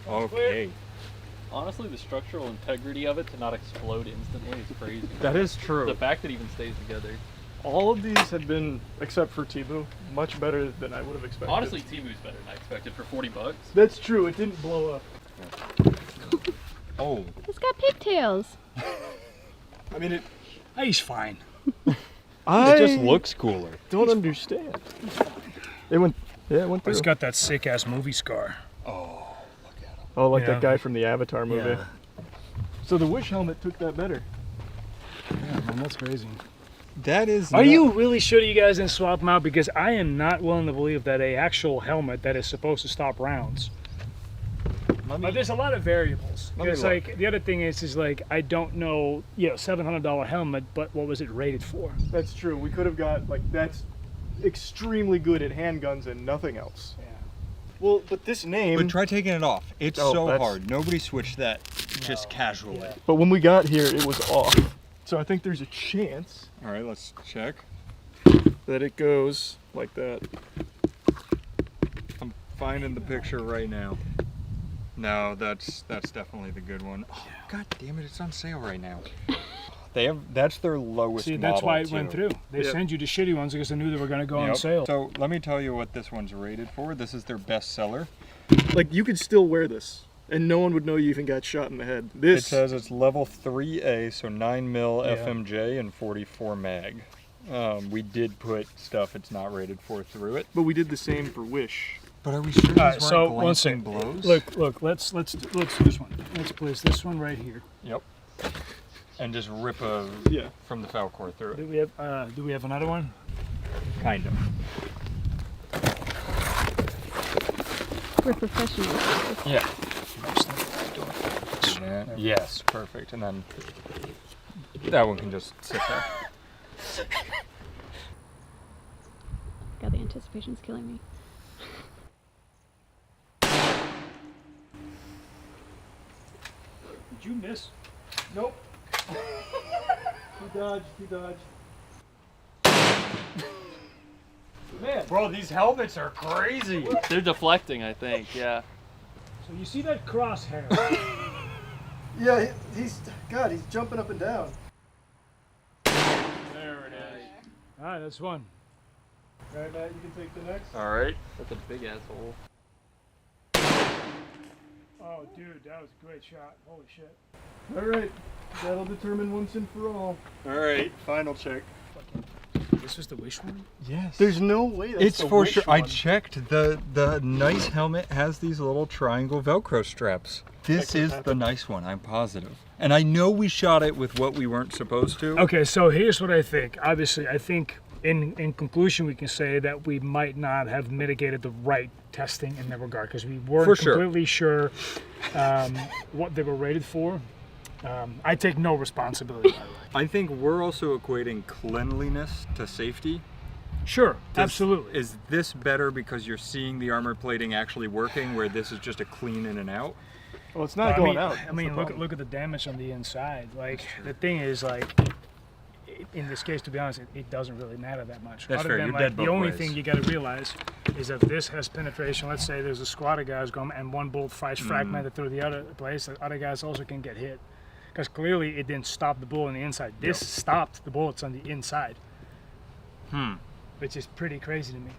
Okay. Honestly, the structural integrity of it to not explode instantly is crazy. That is true. The fact that it even stays together. All of these have been, except for Timu, much better than I would have expected. Honestly, Timu's better than I expected for $40. That's true. It didn't blow up. Oh. It's got pigtails. I mean, it. He's fine. It just looks cooler. Don't understand. It went. Yeah, it went through. He's got that sick ass movie scar. Oh, like Yeah. that guy from the Avatar movie. Yeah. So the Wish helmet took that better. Yeah, man, that's crazy. That is. Are you really sure you guys didn't swap them out? Because I am not willing to believe that a actual helmet that is supposed to stop rounds. But there's a lot of variables. Let me Because like the other thing is like I don't know, $700 helmet, but what was it rated for? That's true. We could have got that's extremely good at handguns and nothing else. Yeah. Well, but this name. But try taking it off. It's Oh, so that's- hard. Nobody switched that just casually. But when we got here, it was off. So I think there's a chance. All right, let's check. That it goes like that. I'm finding the picture right now. No, that's definitely the good one. Oh, God damn it! It's on sale right now. That's their lowest. See, that's why it model, went too. through. They send you the shitty ones because they knew they were going to go on Yep. sale. So let me tell you what this one's rated for. This is their best seller. Like you could still wear this, and no one would know you even got shot in the head. It This. says it's level 3A, so 9 mil Yeah. FMJ and 44 mag. We did put stuff it's not rated for through it. But we did the same for Wish. But are we sure these weren't So one glancing second. blows? Look. Let's do this one. Let's place this one right here. Yep. And just rip from the foul core through Do it. we have another one? Kind of. We're professionals. Yeah. Yes, perfect. And then that one can just sit there. God, the anticipation's killing me. Did you miss? Nope. He dodged. Man, bro, these helmets are crazy. They're deflecting, I think. Yeah. So you see that crosshair? Yeah, he's jumping up and down. There it is. All right, that's one. All right, Matt, you can take the next. All right. That's a big asshole. Oh, dude, that was a great shot. Holy shit. All right, that'll determine once and for all. All right, final check. This was the Wish one? Yes. There's no way that's It's the for Wish sure. one. I checked. The nice helmet has these little triangle Velcro straps. This is the nice one, I'm positive. And I know we shot it with what we weren't supposed to. Okay, so here's what I think. Obviously, I think in conclusion, we can say that we might not have mitigated the right testing in that regard because we weren't For sure. completely sure what they were rated for. I take no responsibility, by the way. I think we're also equating cleanliness to safety. Sure, absolutely. Is this better because you're seeing the armor plating actually working, where this is just a clean in and out? Well, it's not going out. I mean, look at the damage on the inside. Like the thing is, like in this case, to be honest, it doesn't really matter that much. That's Other fair. than You're like dead the both only ways. thing you got to realize is that this has penetration. Let's say there's a squad of guys going, and one bullet flies fragmented through the other place. The other guys also can get hit. Because clearly it didn't stop the bullet on the inside. This stopped the bullets on the inside. Which is pretty crazy to me.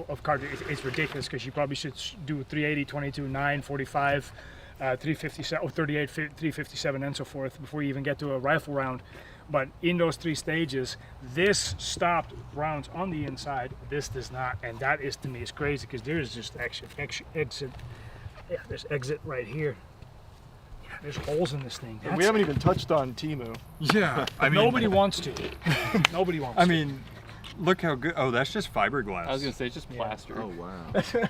Of course, it's ridiculous because you probably should do 380, 22, 9, 45, 357, or 38, 357, and so forth before you even get to a rifle round. But in those three stages, this stopped rounds on the inside. This does not, and that is to me is crazy because there's just exit. Yeah, there's exit right here. There's holes in this thing. And we haven't even touched on Timu. Yeah, I mean, nobody wants to. Nobody wants I to. mean, look how good. Oh, that's just fiberglass. I was gonna say it's just plaster. Oh wow.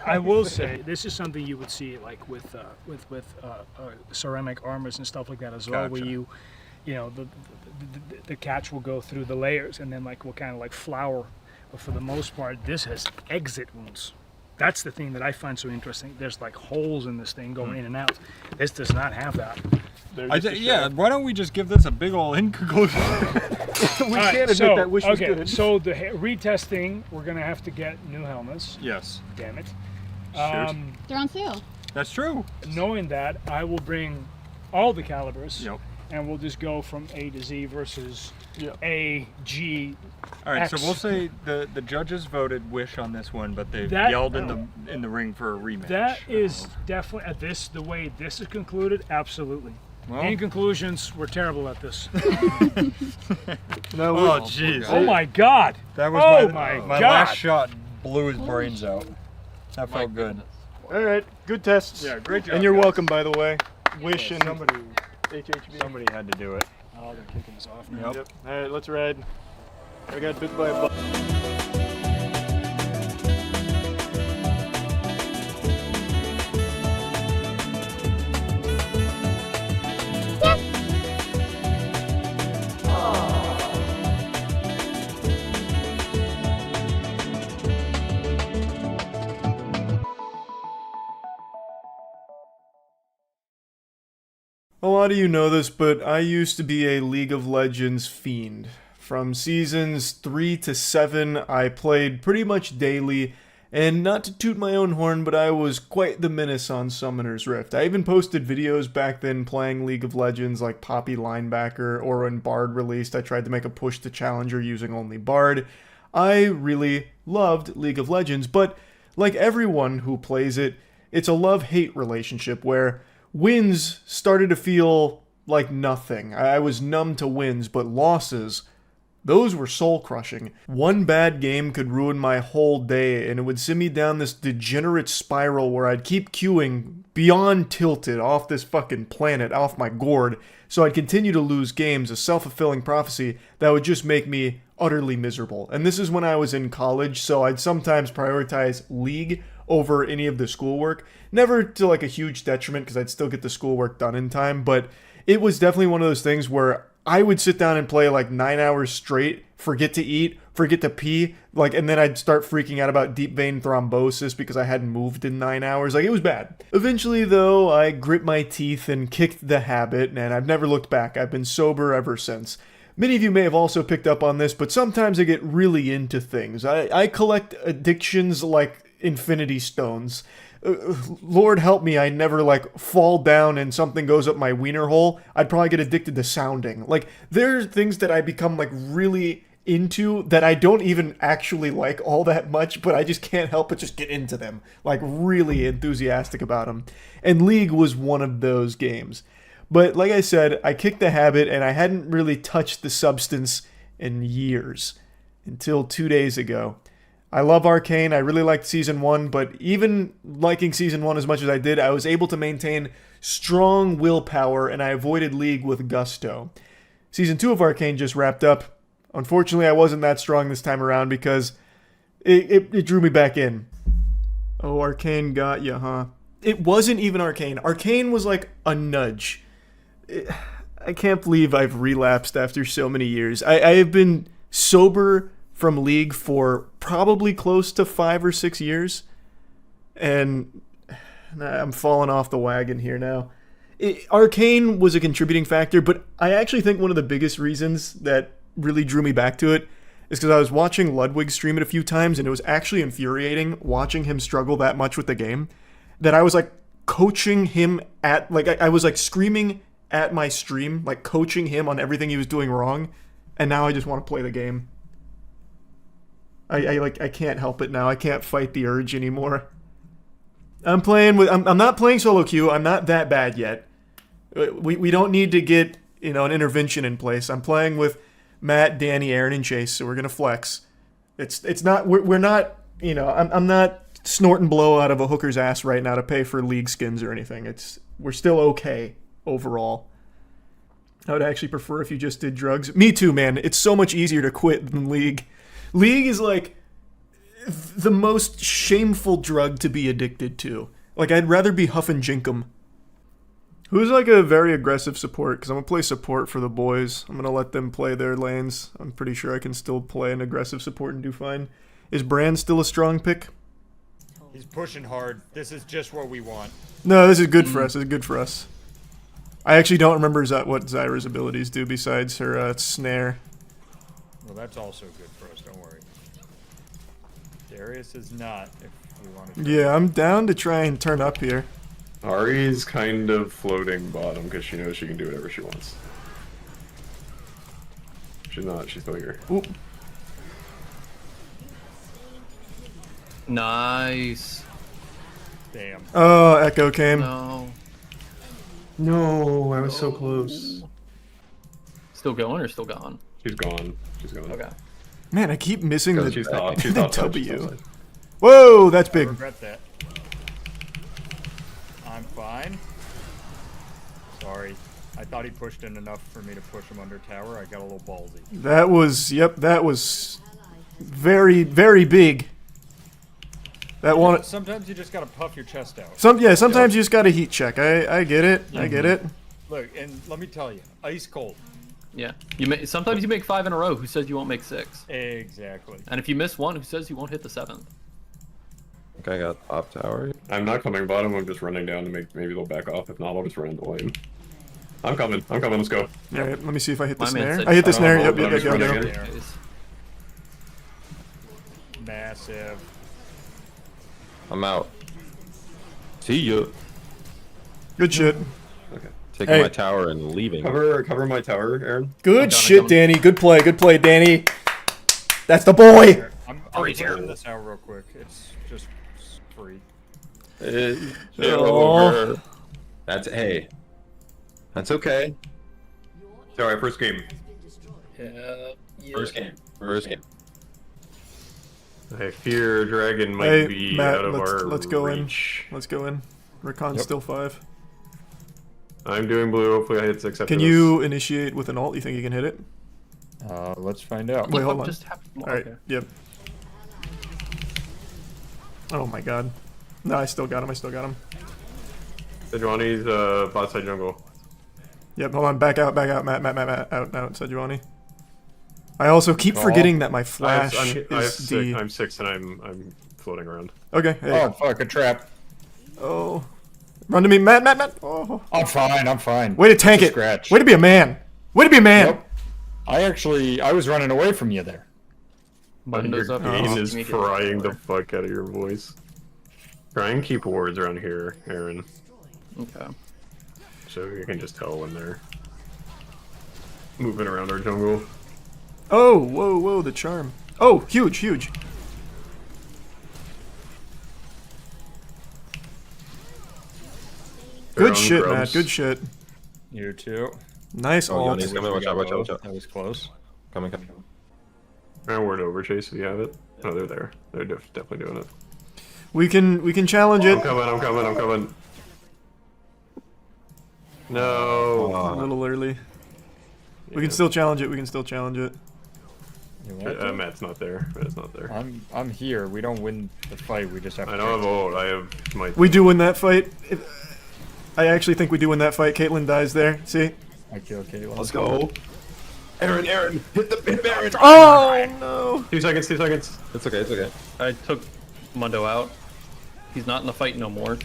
I will say this is something you would see like with ceramic armors and stuff like that as well, where Gotcha. you know the catch will go through the layers and then like will kind of like flour, but for the most part this has exit wounds. That's the thing that I find so interesting. There's like holes in this thing going in and out. This does not have that. Yeah, why don't we just give this a big ol' in conclusion? We can't admit that wish was good. So the retesting, we're gonna have to get new helmets. Yes. Damn it. They're on sale. That's true. Knowing that, I will bring all the calibers. Yep. And we'll just go from A to Z versus A, G, All right, X. so we'll say the judges voted wish on this one, but they've yelled in the ring for a rematch. That is definitely at this the way this is concluded. Absolutely. Well, in conclusions, we're terrible at this. No, oh jeez. Oh my God. That was my God. Last shot blew his brains out. That felt good. All right, good tests. Yeah, great job. And you're guys. welcome, by the way. Wish and somebody HHB. Somebody had to do it. Oh, they're kicking us off now. Yep. All right, let's ride. I got bit by a bug. A lot of you know this, but I used to be a League of Legends fiend. From seasons 3 to 7, I played pretty much daily, and not to toot my own horn, but I was quite the menace on Summoner's Rift. I even posted videos back then playing League of Legends like Poppy Linebacker, or when Bard released, I tried to make a push to Challenger using only Bard. I really loved League of Legends, but like everyone who plays it, it's a love-hate relationship where wins started to feel like nothing. I was numb to wins, but losses, those were soul-crushing. One bad game could ruin my whole day, and it would send me down this degenerate spiral where I'd keep queuing beyond tilted off this fucking planet, off my gourd, so I'd continue to lose games, a self-fulfilling prophecy that would just make me utterly miserable. And this is when I was in college, so I'd sometimes prioritize League over any of the schoolwork. Never to like a huge detriment because I'd still get the schoolwork done in time, but it was definitely one of those things where I would sit down and play like 9 hours straight, forget to eat, forget to pee, and then I'd start freaking out about deep vein thrombosis because I hadn't moved in 9 hours. It was bad. Eventually, though, I grit my teeth and kicked the habit, and I've never looked back. I've been sober ever since. Many of you may have also picked up on this, but sometimes I get really into things. I collect addictions like Infinity Stones. Lord help me, I never fall down and something goes up my wiener hole. I'd probably get addicted to sounding. There are things that I become really into that I don't even actually like all that much, but I just can't help but just get into them. Really enthusiastic about them. And League was one of those games. But like I said, I kicked the habit and I hadn't really touched the substance in years. Until 2 days ago. I love Arcane, I really liked Season 1, but even liking Season 1 as much as I did, I was able to maintain strong willpower and I avoided League with gusto. Season 2 of Arcane just wrapped up. Unfortunately, I wasn't that strong this time around because it drew me back in. Oh, Arcane got ya, huh? It wasn't even Arcane. Arcane was like a nudge. I can't believe I've relapsed after so many years. I have been sober from League for probably close to 5 or 6 years, and I'm falling off the wagon here now. Arcane was a contributing factor, but I actually think one of the biggest reasons that really drew me back to it is because I was watching Ludwig stream it a few times, and it was actually infuriating watching him struggle that much with the game, that I was coaching him at, I was screaming at my stream, coaching him on everything he was doing wrong, and now I just want to play the game. I can't help it now. I can't fight the urge anymore. I'm not playing solo queue. I'm not that bad yet. We don't need to get, an intervention in place. I'm playing with Matt, Danny, Aaron, and Chase, so we're gonna flex. It's not, we're not, I'm not snorting blow out of a hooker's ass right now to pay for League skins or anything. We're still okay overall. I would actually prefer if you just did drugs. Me too, man. It's so much easier to quit than League. League is the most shameful drug to be addicted to. I'd rather be huffing jinkum. Who's a very aggressive support? Because I'm going to play support for the boys. I'm going to let them play their lanes. I'm pretty sure I can still play an aggressive support and do fine. Is Brand still a strong pick? He's pushing hard. This is just what we want. No, this is good for us. This is good for us. I actually don't remember what Zyra's abilities do besides her snare. Well, that's also good for us. Don't worry. Darius is not. If we want to. Yeah, I'm down to try and turn up here. Ari's kind of floating bottom because she knows she can do whatever she wants. She's not. She's still here. Oop. Nice. Damn. Oh, Echo came. No. No, I was so close. Still going or still gone? She's gone. She's gone. Okay. Man, I keep missing the, she's the offside, she's W. offside. Whoa, that's I big. regret that. I'm fine. Sorry. I thought he pushed in enough for me to push him under tower. I got a little ballsy. That was, yep, that was very, very big. That one. Sometimes you just gotta puff your chest out. Sometimes you just gotta heat check. I get it. I get it. Look, and let me tell you, ice cold. Yeah. Sometimes you make 5 in a row. Who says you won't make 6? Exactly. And if you miss one, who says you won't hit the 7th? Okay, I got top tower. I'm not coming bottom. I'm just running down to maybe they'll back off. If not, I'll just run into lane. I'm coming. I'm coming. Let's go. Alright, let me see if I hit the My man snare. said I hit the shut snare. up. Yep, I'm just go. running There. in. Massive. I'm out. See ya. Good shit. Okay. Taking my tower and leaving. Cover my tower, Aaron. Good shit, Danny. Good play, Danny. That's the boy. I'm clearing this out real quick. It's just free. Oh. That's That's okay. It's alright. First game. Yeah. First game. I fear Dragon might be Matt, out of our let's go reach. in. Let's go in. Recon's still 5. I'm doing blue. Hopefully I hit 6 after Can this. you initiate with an ult? You think you can hit it? Let's find out. Wait, hold on. All Alright, yep. Oh my god. No, I still got him. Sejuani's bot side jungle. Yep, hold on. Back out. Matt. Out, Sejuani. I also keep forgetting that my flash is D. I'm 6 and I'm floating around. Okay. Hey. Oh, fuck, a trap. Oh. Run to me, Matt. Oh. I'm fine. Way to tank it. Scratch. Way to be a man. Yep. I was running away from you there. Windows Your up. gain is frying the fuck out of your voice. Try and keep wards around here, Aaron. Okay. So you can just tell when they're moving around our jungle. Oh, whoa, the charm. Oh, huge. Good shit, Matt. Good shit. You too. Nice ult. Yoni's coming. Watch out. That was close. Coming. And word over, Chase, if you have it. Oh, they're there. They're definitely doing it. We can challenge it. I'm coming. No. A little early. We can still challenge it. Matt's not there. I'm here. We don't win the fight. We just have to. I don't have ult. I have my. We do win that fight. I actually think we do win that fight. Caitlyn dies there. See? I kill Caitlyn. Let's go. Aaron, hit Aaron. Oh no! 2 seconds. It's okay. I took Mundo out. He's not in the fight no more.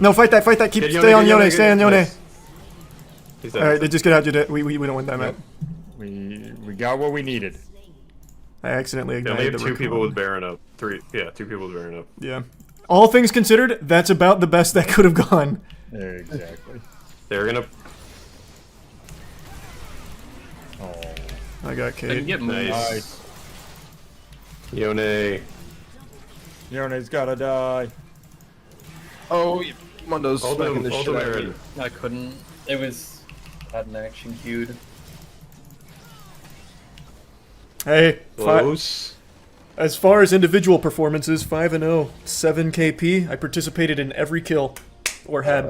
No, fight that. Stay on Yone. Nice. He's dead. Alright, just get out. We don't win that, Matt. We got what we needed. I accidentally They only ignited have the 2 people Recon. with Baron up. 3. Yeah, 2 people with Baron up. Yeah. All things considered, that's about the best that could have gone. Exactly. They're gonna. Oh. I got They can Kate. get Nice. Yone's gotta die. Oh, Mundo's smacking the shit out of me. I couldn't. It was had an action queued. Hey, Close. as far as individual performances, 5-0, 7 KP. I participated in every kill or had.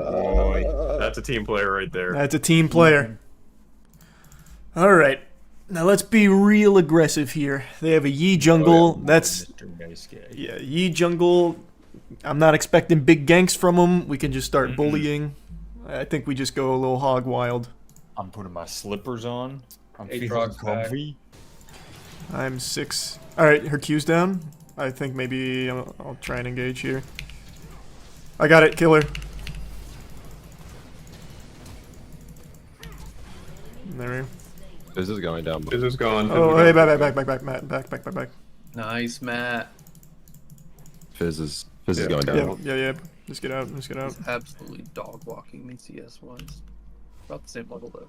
That's a team player right there. That's a team player. All right. Now let's be real aggressive here. They have a Yi jungle. That's Yi jungle. I'm not expecting big ganks from them. We can just start bullying. I think we just go a little hog wild. I'm putting my slippers on. I'm feeling Aatrox's back. comfy. I'm 6. All right, her Q's down. I think maybe I'll try and engage here. I got it. Kill her. There. This is going down. This is gone. Oh, hey, back, Matt. Back. Nice, Matt. Fizz is going down. Yeah. Just get out. He's absolutely dog walking me CS wise. About the same level though.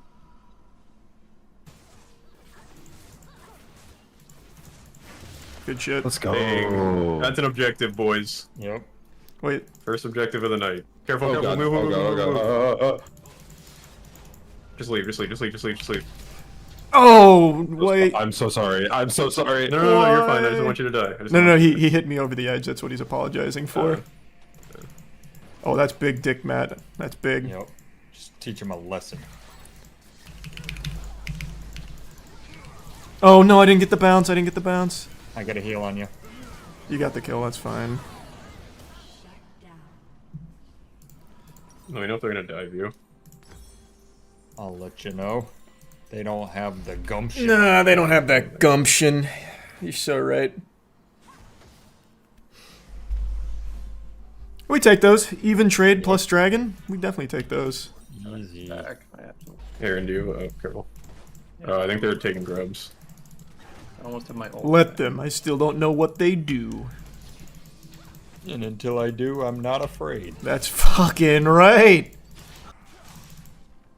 Good shit. Let's go. Dang. That's an objective, boys. Yep. Wait. First objective of the night. Careful, Oh, careful. God. Move. Just leave. Oh, wait. I'm so sorry. No, you're fine. I just don't want you to die. No, he hit me over the edge. That's what he's apologizing for. Oh, that's big dick, Matt. That's big. Yep. Just teach him a lesson. Oh, no, I didn't get the bounce. I got a heal on you. You got the kill. That's fine. No, you know if they're gonna dive you. I'll let you know. They don't have the gumption. Nah, they don't have that gumption. You're so right. We take those. Even trade plus dragon. We definitely take those. Easy. Aaron, do you? Careful. I think they're taking grubs. I almost have my ult. Let them. I still don't know what they do. And until I do, I'm not afraid. That's fucking right.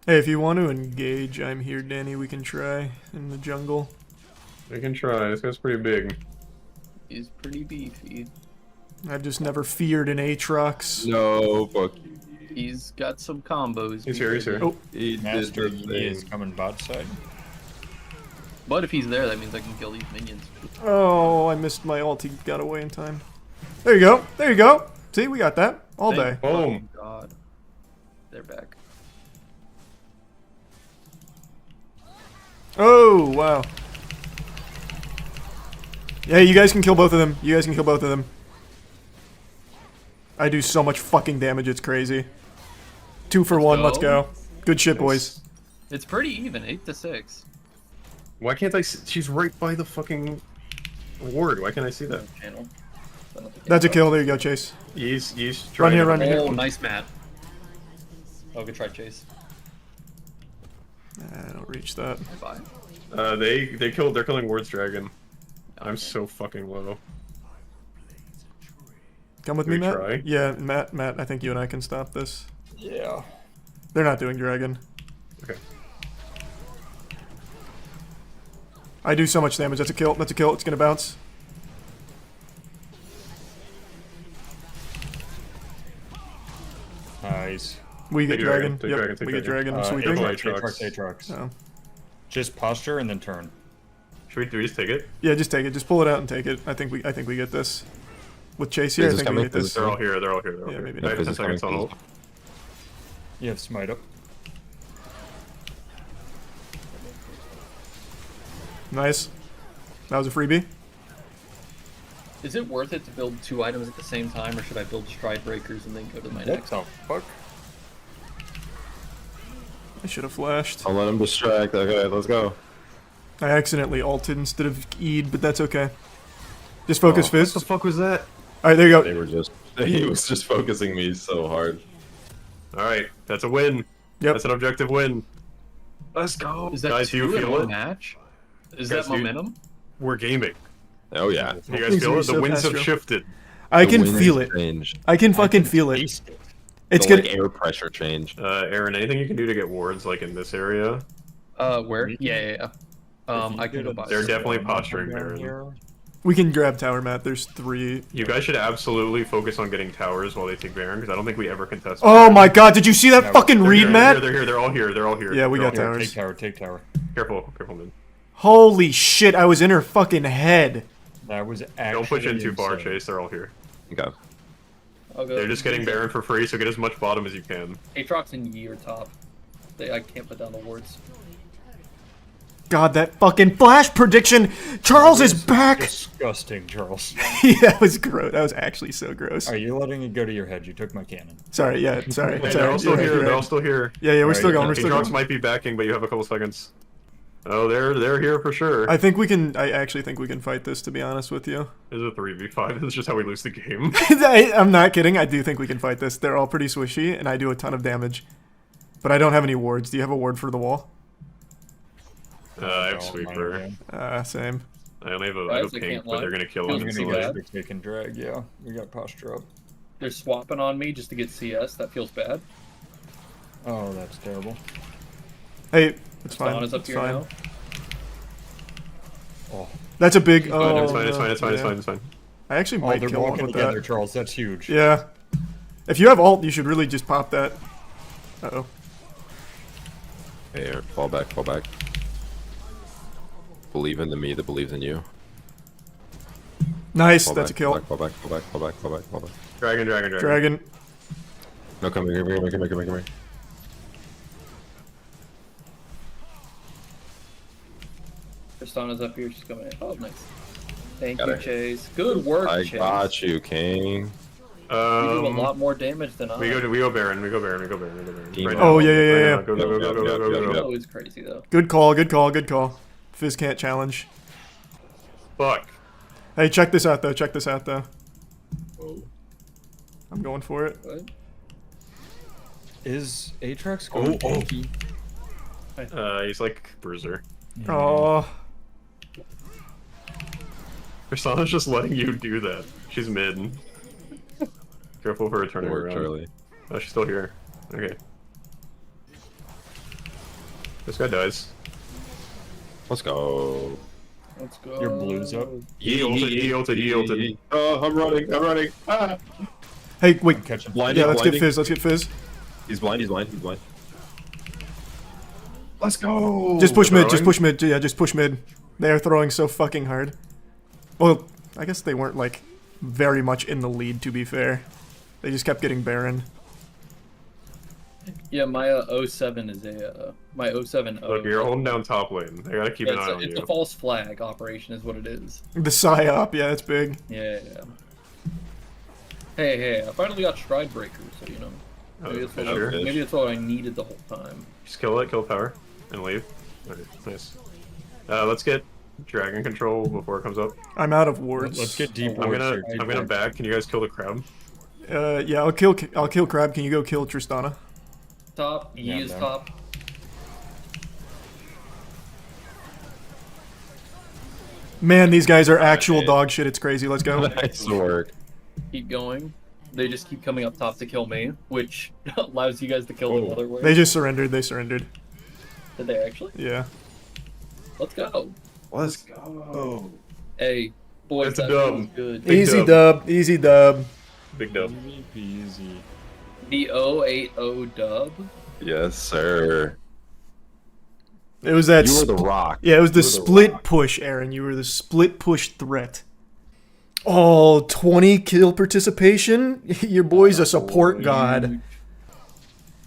Hey, if you want to engage, I'm here, Danny. We can try in the jungle. We can try. This guy's pretty big. He's pretty beefy. I've just never feared an Aatrox. No, fuck. He's got some combos. He's here. Oh, Master is coming bot side. But if he's there, that means I can kill these minions. oh, I missed my ult. He got away in time. There you go. See, we got that all day. Boom. God. They're back. Oh, wow. Yeah, you guys can kill both of them. I do so much fucking damage, it's crazy. 2 for 1, let's go. Good shit, boys. It's pretty even, 8-6. Why can't I see? She's right by the fucking ward. Why can't I see that? Channel. That's a kill. There you go, Chase. He's Run trying here. Oh, nice, Matt. Oh, good try, Chase. I don't reach that. Bye. They're killing Ward's dragon. I'm so fucking low. Come with Do me, we Matt. try? Yeah, Matt. I think you and I can stop this. Yeah. They're not doing dragon. Okay. I do so much damage. That's a kill. It's gonna bounce. Nice. We get Take dragon. take Yep. dragon, take We get dragon. dragon. Sweeping. Aatrox. Oh. Just posture and then turn. Do we just take it? Yeah, just take it. Just pull it out and take it. I think we get this. With Chase here, I think we get this. They're all here. Yeah, maybe I not. have 10 seconds on ult. You have smite up. Nice. That was a freebie. Is it worth it to build 2 items at the same time, or should I build stride breakers and then go to my next? What the fuck? I should have flashed. I'll let him distract. Okay, let's go. I accidentally ulted instead of E'd, but that's okay. Just focus Fizz. What the fuck was that? Alright, there you go. They were just. He was just focusing me so hard. Alright, that's a win. Yep. That's an objective win. Let's go. Is that Guys, do you 2 in feel one it? match? Is Guys, that momentum? We're gaming. Oh yeah. You guys feel it? The winds have Astro. shifted. I The can wind feel it. changed. I can fucking feel it. Taste it. It's The, good. like, air pressure changed. Aaron, anything you can do to get wards like in this area? Where? Yeah. I can go by. They're definitely posturing down Aaron. here. We can grab tower, Matt. There's 3. You guys should absolutely focus on getting towers while they take Baron, because I don't think we ever contest. Oh Baron. my god, did you see that fucking They're read, here, Matt? They're here. They're all here. They're all here. Yeah, we They're got all here. towers. Take tower. Careful, man. Holy shit, I was in her fucking head. That was actually Don't push in too far, insane. Chase. They're all here. Okay. I'll go. They're just getting Baron for free, so get as much bottom as you can. Aatrox and Yi are top. I can't put down the wards. God, that fucking flash prediction. Charles is back. Disgusting, Charles. Yeah, that was gross. That was actually so gross. Are you letting it go to your head? You took my cannon. Sorry, yeah, sorry. Hey, sorry. they're all still You're right, here. you're They're right. all still here. Yeah, we're still going. We're Aatrox still going. might be backing, but you have a couple seconds. Oh, they're here for sure. I think we can. I actually think we can fight this. To be honest with you, This is a 3v5. This is just how we lose the game. I'm not kidding. I do think we can fight this. They're all pretty swishy, and I do a ton of damage. But I don't have any wards. Do you have a ward for the wall? I have sweeper. Same. I only have a, Guys, I pink, can't but lie. they're gonna kill Feels him pretty instantly. bad. Take and drag, yeah. We got posture up. They're swapping on me just to get CS. That feels bad. Oh, that's terrible. Hey, it's fine. Donna's up It's here fine. now. Oh. That's a big. It's Oh, fine, it's fine, it's no. fine, it's fine, it's Yeah. fine, it's fine. I actually Oh, might they're kill one walking with together, that. Charles. That's huge. Yeah. If you have ult, you should really just pop that. Uh-oh. Hey, Aaron, fall back, fall back. Believe in the me that believes in you. Nice, Fall that's back, a kill. Fall back, fall back, fall back, fall back, fall back. Dragon, dragon, dragon. Dragon. No, come here, come here, come here, come here, come here. Tristana's up here. She's coming in. Oh, nice. Thank Got you, her. Chase. Good work, I Chase. got you, King. You do a lot more damage than I. We go Baron, we go Baron, we go Baron, we go Baron. Team Right up. Oh, now, yeah, yeah, right yeah, now. yeah. Go, go, go, go, go, go, go, go. Oh, it's crazy though. Good call, good call, good call. Fizz can't challenge. Fuck. Hey, check this out though, check this out though. Oh. I'm going for it. What? Is Atrax going tanky? He's like Bruiser. Oh. Persana's just letting you do that. She's mid. Careful for her turning Work, around. Charlie. Oh, she's still here. Okay. This guy dies. Let's go. Let's go. Your blue's up. He ulted. Oh, I'm running. Ah. Hey, wait. Catch him. Blinding, Yeah, let's get blinding. Fizz, let's get Fizz. He's blind, he's blind, he's blind. Let's go! Just push mid, Throwing? just push mid, yeah, just push mid. They are throwing so fucking hard. Well, I guess they weren't, like, very much in the lead, to be fair. They just kept getting Baron. Yeah, my 07 is a my 07. Look, you're holding down top lane. I gotta keep an eye on It's you. a false flag operation, is what it is. The psyop, yeah, that's big. Yeah. Hey, I finally got Stride Breaker, so you know. Maybe that's, what sure. maybe that's what I needed the whole time. Just kill it, kill power, and leave. Okay, nice. Let's get dragon control before it comes up. I'm out of wards. Let's get deep I'm wards gonna here, deep I'm gonna wards. back. Can you guys kill the crab? Yeah, I'll kill Crab. Can you go kill Tristana? Top, Yeah, is no. top. Man, these guys are actual dog shit. It's crazy. Let's go. Nice work. Keep going. They just keep coming up top to kill me, which allows you guys to kill them other ways. They just surrendered. They surrendered. Did they actually? Yeah. Let's go. Let's go. Hey, boys, It's a that dub. feels good. Big Easy dub. Easy dub. Big dub. Easy. The 080 dub. Yes, sir. It was that. You were the rock. Yeah, it was the You were the split rock. push, Aaron. You were the split push threat. Oh, 20 kill participation? Your boy's a support god.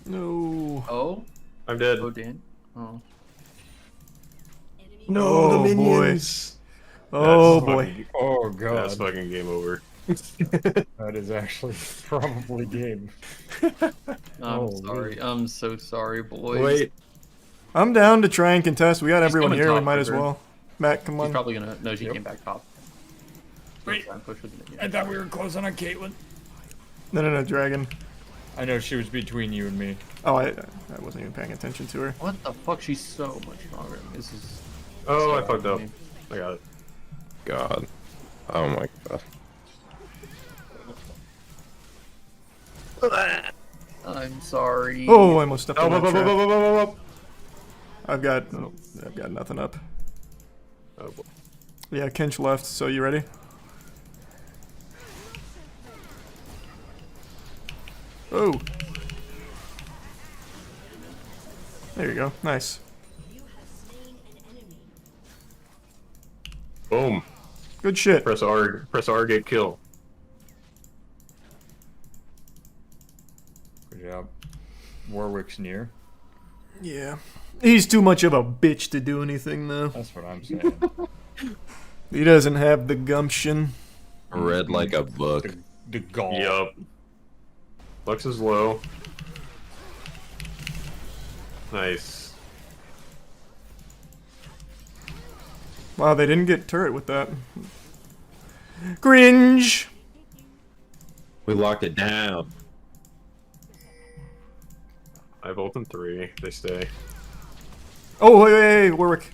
No. Oh? I'm dead. Oh, Dan. Oh. No, Oh, the boy. minions. Oh, That's boy. fucking- Oh god. That's fucking game over. That is actually probably game. I'm sorry. I'm so sorry, boys. Wait. I'm down to try and contest. We got She's everyone coming here. We top might for as her. well. Matt, come She's on. probably gonna. No, she came back top. Wait. Push with it, yeah. I thought we were closing on Caitlyn. No, Dragon. I know she was between you and me. Oh, I wasn't even paying attention to her. What the fuck? She's so much stronger. This is. Oh, so I fucked up. funny. I got it. God. Oh my god. I'm sorry. Oh, I almost stepped Oh, on that up, up, trap. up, up, up, up. I've got nothing up. Oh, boy. Yeah, Kinch left. So you ready? Oh. There you go. Nice. Boom. Good shit. Press R, get kill. Good job. Warwick's near. Yeah. He's too much of a bitch to do anything, though. That's what I'm saying. He doesn't have the gumption. Read like a book. The gall. Yup. Lux is low. Nice. Wow, they didn't get turret with that. Cringe! We locked it down. I have ult in 3. They stay. Oh, wait, Warwick.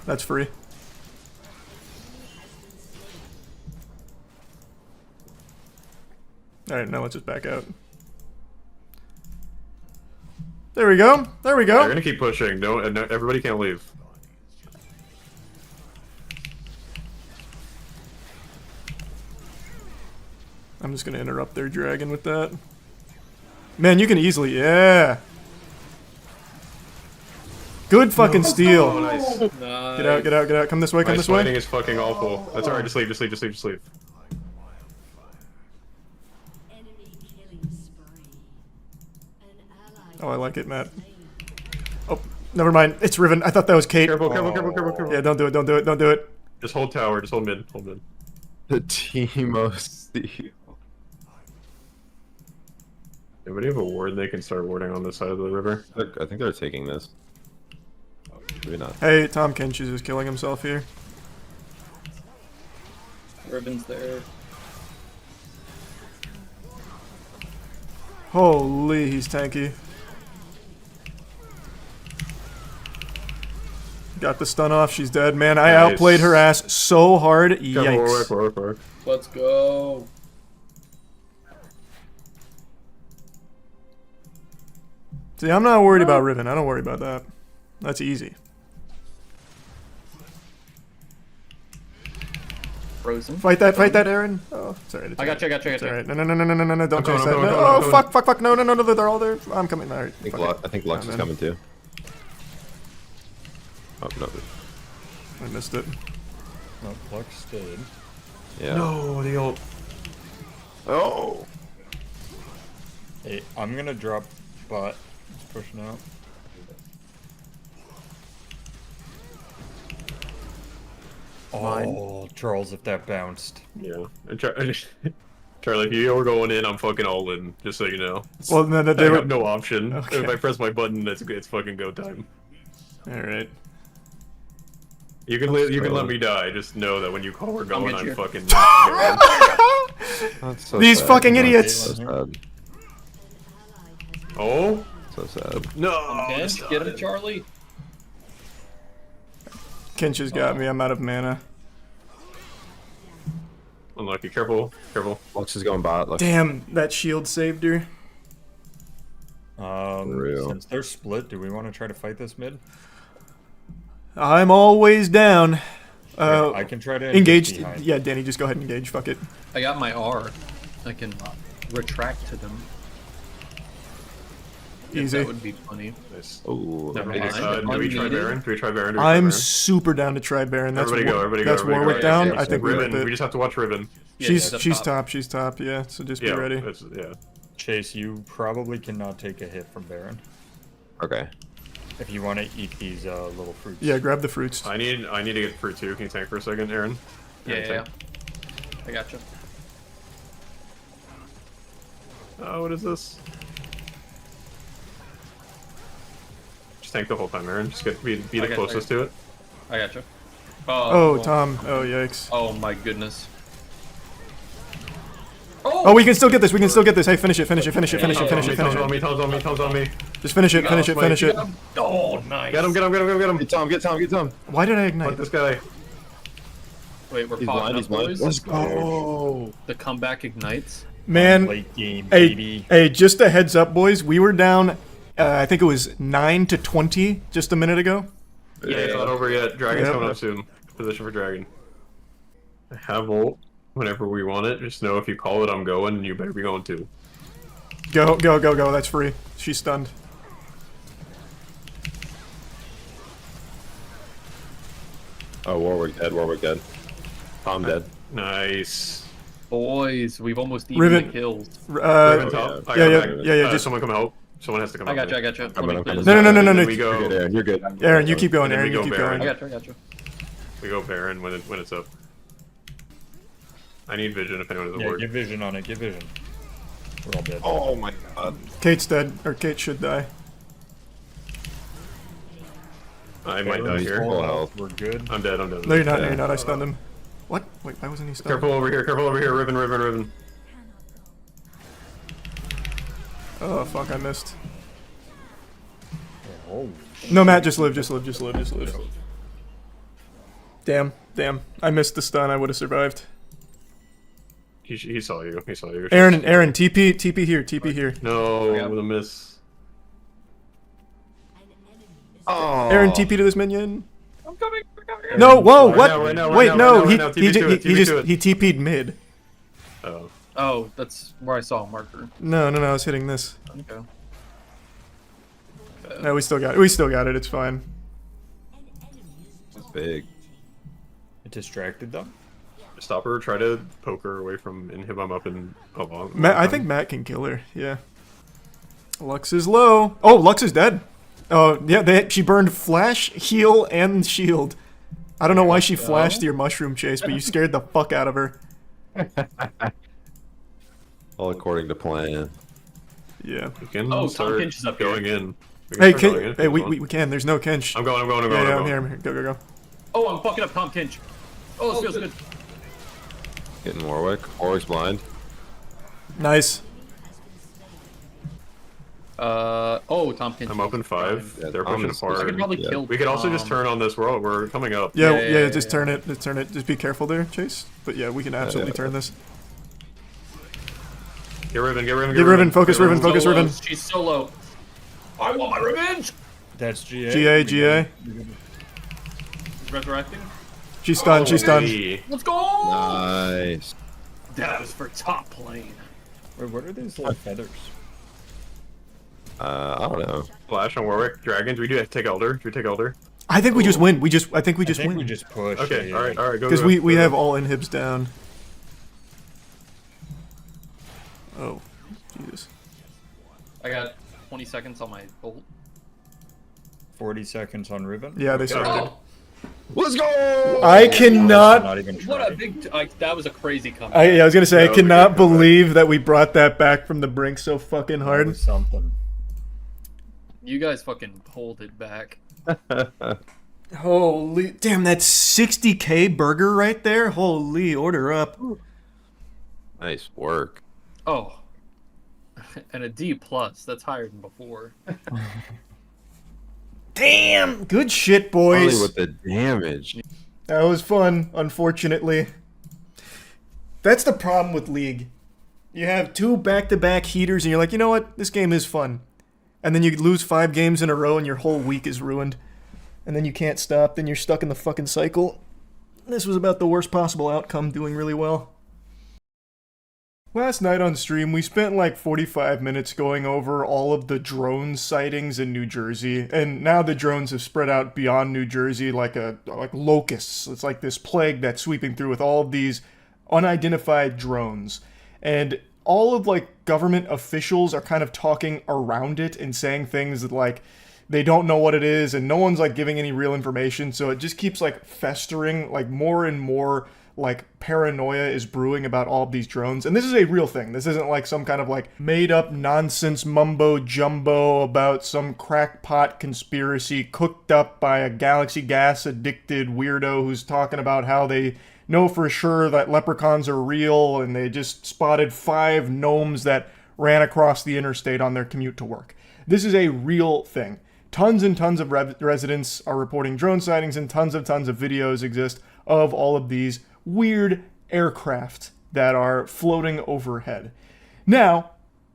That's free. Alright, now let's just back out. There we go. There we go. They're gonna keep pushing. No, and everybody can't leave. I'm just gonna interrupt their dragon with that. Man, you can easily, yeah. Good fucking steal. Oh, nice. Get out, get out, get out. Come this way, come this way. Fighting is fucking awful. That's alright, just leave, just leave, just leave, just leave. Oh, I like it, Matt. Oh, never mind. It's Riven. I thought that was Kate. Careful, careful, careful, careful, careful. Yeah, don't do it, don't do it, don't do it. Just hold tower, just hold mid, hold mid. The Teemo steal. Anybody have a ward they can start warding on this side of the river? I think they're taking this. Oh, maybe not. Hey, Tom Kinch is just killing himself here. Riven's there. Holy, he's tanky. Got the stun off, she's dead. Man, I outplayed her ass so hard. Yikes. Let's go. See, I'm not worried about Riven. I don't worry about that. That's easy. Frozen. Fight that, Aaron. Oh, sorry. I got you, I got you, I got you. Alright, no, don't chase that. Oh, fuck, no, they're all there. I'm coming. Alright. I think Lux is coming too. Oh, no. I missed it. No, Lux stayed. Yeah. No, the ult. Oh! Hey, I'm gonna drop bot. It's pushing out. Oh, Charles, if that bounced. Yeah. Charlie, if you were going in, I'm fucking all in, just so you know. Well, no, I they were... have no option. Okay. If I press my button, it's fucking go time. Alright. You can let me die. Just know that when you call we're going, I'm fucking. That's so These sad. fucking idiots. So sad. Oh. So sad. No. Get him, Charlie. Kinch has got me. I'm out of mana. Unlucky. Careful. Careful. Lux is going bot. Lux. Damn, that shield saved her. Since they're split, do we want to try to fight this mid? I'm always down. I can try to engage. behind. Yeah, Danny, just go ahead and engage. Fuck it. I got my R. I can retract to them. Easy. That would be funny. Nice. Oh, Never Do mind. we try Baron? Do we try Baron? I'm super down to try Baron. That's Everybody go. That's Warwick down. I think we Riven. whip it. We just have to watch Riven. She's top. She's top. Yeah. So just be ready. Yeah. Chase, you probably cannot take a hit from Baron. Okay. If you want to eat these little fruits. Yeah, grab the fruits. I need to get fruit too. Can you tank for a second, Aaron? Yeah. I got you. Oh, what is this? Just tank the whole time, Aaron. Just be the closest to it. I got you. Oh, Tom. Oh, yikes. Oh my goodness. Oh, we can still get this. We can still get this. Hey, finish it. Finish it. Finish it. Finish it. Finish it. Finish Tom's on me. it. Tom's on me. Tom's on me. Just finish it. Finish it. Finish it. Oh, nice. Get him. Get him. Get him. Get him. Get Tom. Get Tom. Get Tom. Why did I ignite? Fuck this guy. Wait, we're He's popping blind. up, He's blind. boys. Let's go. The comeback ignites. Man, Late game, baby. hey, just a heads up, boys. We were down, I think it was 9-20 just a minute ago. Yeah, it's not over yet. Dragon's coming up soon. Position for Dragon. I have ult whenever we want it. Just know if you call it, I'm going, and you better be going too. Go, go, go, go. That's free. She's stunned. Oh, Warwick dead. Warwick dead. Tom dead. Nice. Boys, we've almost eaten Riven. the kills. Riven top. Yeah. Just someone come help. Someone has to come I help. got you. I'm coming. No. We go. You're good, Aaron. You're good. Aaron, you keep going. And then Aaron, we you go keep Baron. going. I got you. We go Baron when it's up. I need vision if anyone has a Yeah, word. get vision on it. Get vision. We're all dead. Oh my god. Kate's dead, or Kate should die. I might die He's here. full health. We're good. I'm dead. I'm dead. No, you're not. No, you're not. I stunned him. What? Wait, why wasn't he stunned? Careful over here. Careful over here. Riven. Riven. Riven. Oh fuck! I missed. Oh, No, Matt, just live. Just live. Just live. Just live. Damn. I missed the stun. I would have survived. He saw you. He saw you. Aaron, TP here. No, the miss. Oh. Aaron, TP to this minion. I'm coming. No, whoa, what? Wait, no, he TP'd mid. Oh. Oh, that's where I saw a marker. No, I was hitting this. Okay. No, we still got it. It's fine. That's big. It distracted them. Stop her. Try to poke her away from and hit him up and along. Matt, I think Matt can kill her. Yeah. Lux is low. Oh, Lux is dead. Oh, yeah. She burned flash, heal, and shield. I don't know why she flashed your mushroom chase, but you scared the fuck out of her. All according to plan. Yeah. We can Tom start Kinch is up going here. in. Hey, we can. There's no Kinch. I'm going. Yeah, I'm here. Go. Oh, I'm fucking up Tom Kinch. Oh, this feels good. Getting Warwick. Warwick's blind. Nice. Oh, Tom Kinch. I'm open 5. Yeah, they're pushing apart. I could probably kill We could also just Tom. turn on this world. We're coming up. Yeah, just turn it. Just be careful there, Chase. But yeah, we can absolutely turn this. Get Riven. Get Riven. Focus Riven. Focus So low. Riven. She's so low. I want my revenge. That's GA. GA. She's resurrecting. She's stunned. Let's go. Nice. That was for top lane. Wait, what are these little feathers? I don't know. Flash on Warwick. Dragons. We do have to take Elder. Do we take Elder? I think we just win. I think we just win. We just push. Okay. Yeah. All right. Go. Because we have all inhibs down. Oh, Jesus. I got 20 seconds on my ult. 40 seconds on Riven. Yeah, they started. Let's go! I cannot. Not even What try. a big. That was a crazy comeback. I was gonna say I No, cannot believe that we brought that back from the brink so fucking That hard. was something. You guys fucking pulled it back. Holy damn! That's 60K burger right there. Holy, order up. Nice work. Oh. And a D+. That's higher than before. Damn! Good shit, Only boys. with the damage. That was fun, unfortunately. That's the problem with League. You have 2 back-to-back heaters and you're like, you know what? This game is fun. And then you lose 5 games in a row and your whole week is ruined. And then you can't stop, then you're stuck in the fucking cycle. This was about the worst possible outcome, doing really well. Last night on stream, we spent like 45 minutes going over all of the drone sightings in New Jersey, and now the drones have spread out beyond New Jersey like locusts. It's like this plague that's sweeping through with all of these unidentified drones. And all of like government officials are kind of talking around it and saying things that like they don't know what it is, and no one's like giving any real information, so it just keeps like festering, like more and more like paranoia is brewing about all of these drones. And this is a real thing. This isn't like some kind of like made up nonsense mumbo jumbo about some crackpot conspiracy cooked up by a galaxy gas addicted weirdo who's talking about how they know for sure that leprechauns are real and they just spotted 5 gnomes that ran across the interstate on their commute to work. This is a real thing. Tons and tons of residents are reporting drone sightings, and tons of videos exist of all of these weird aircraft that are floating overhead. Now,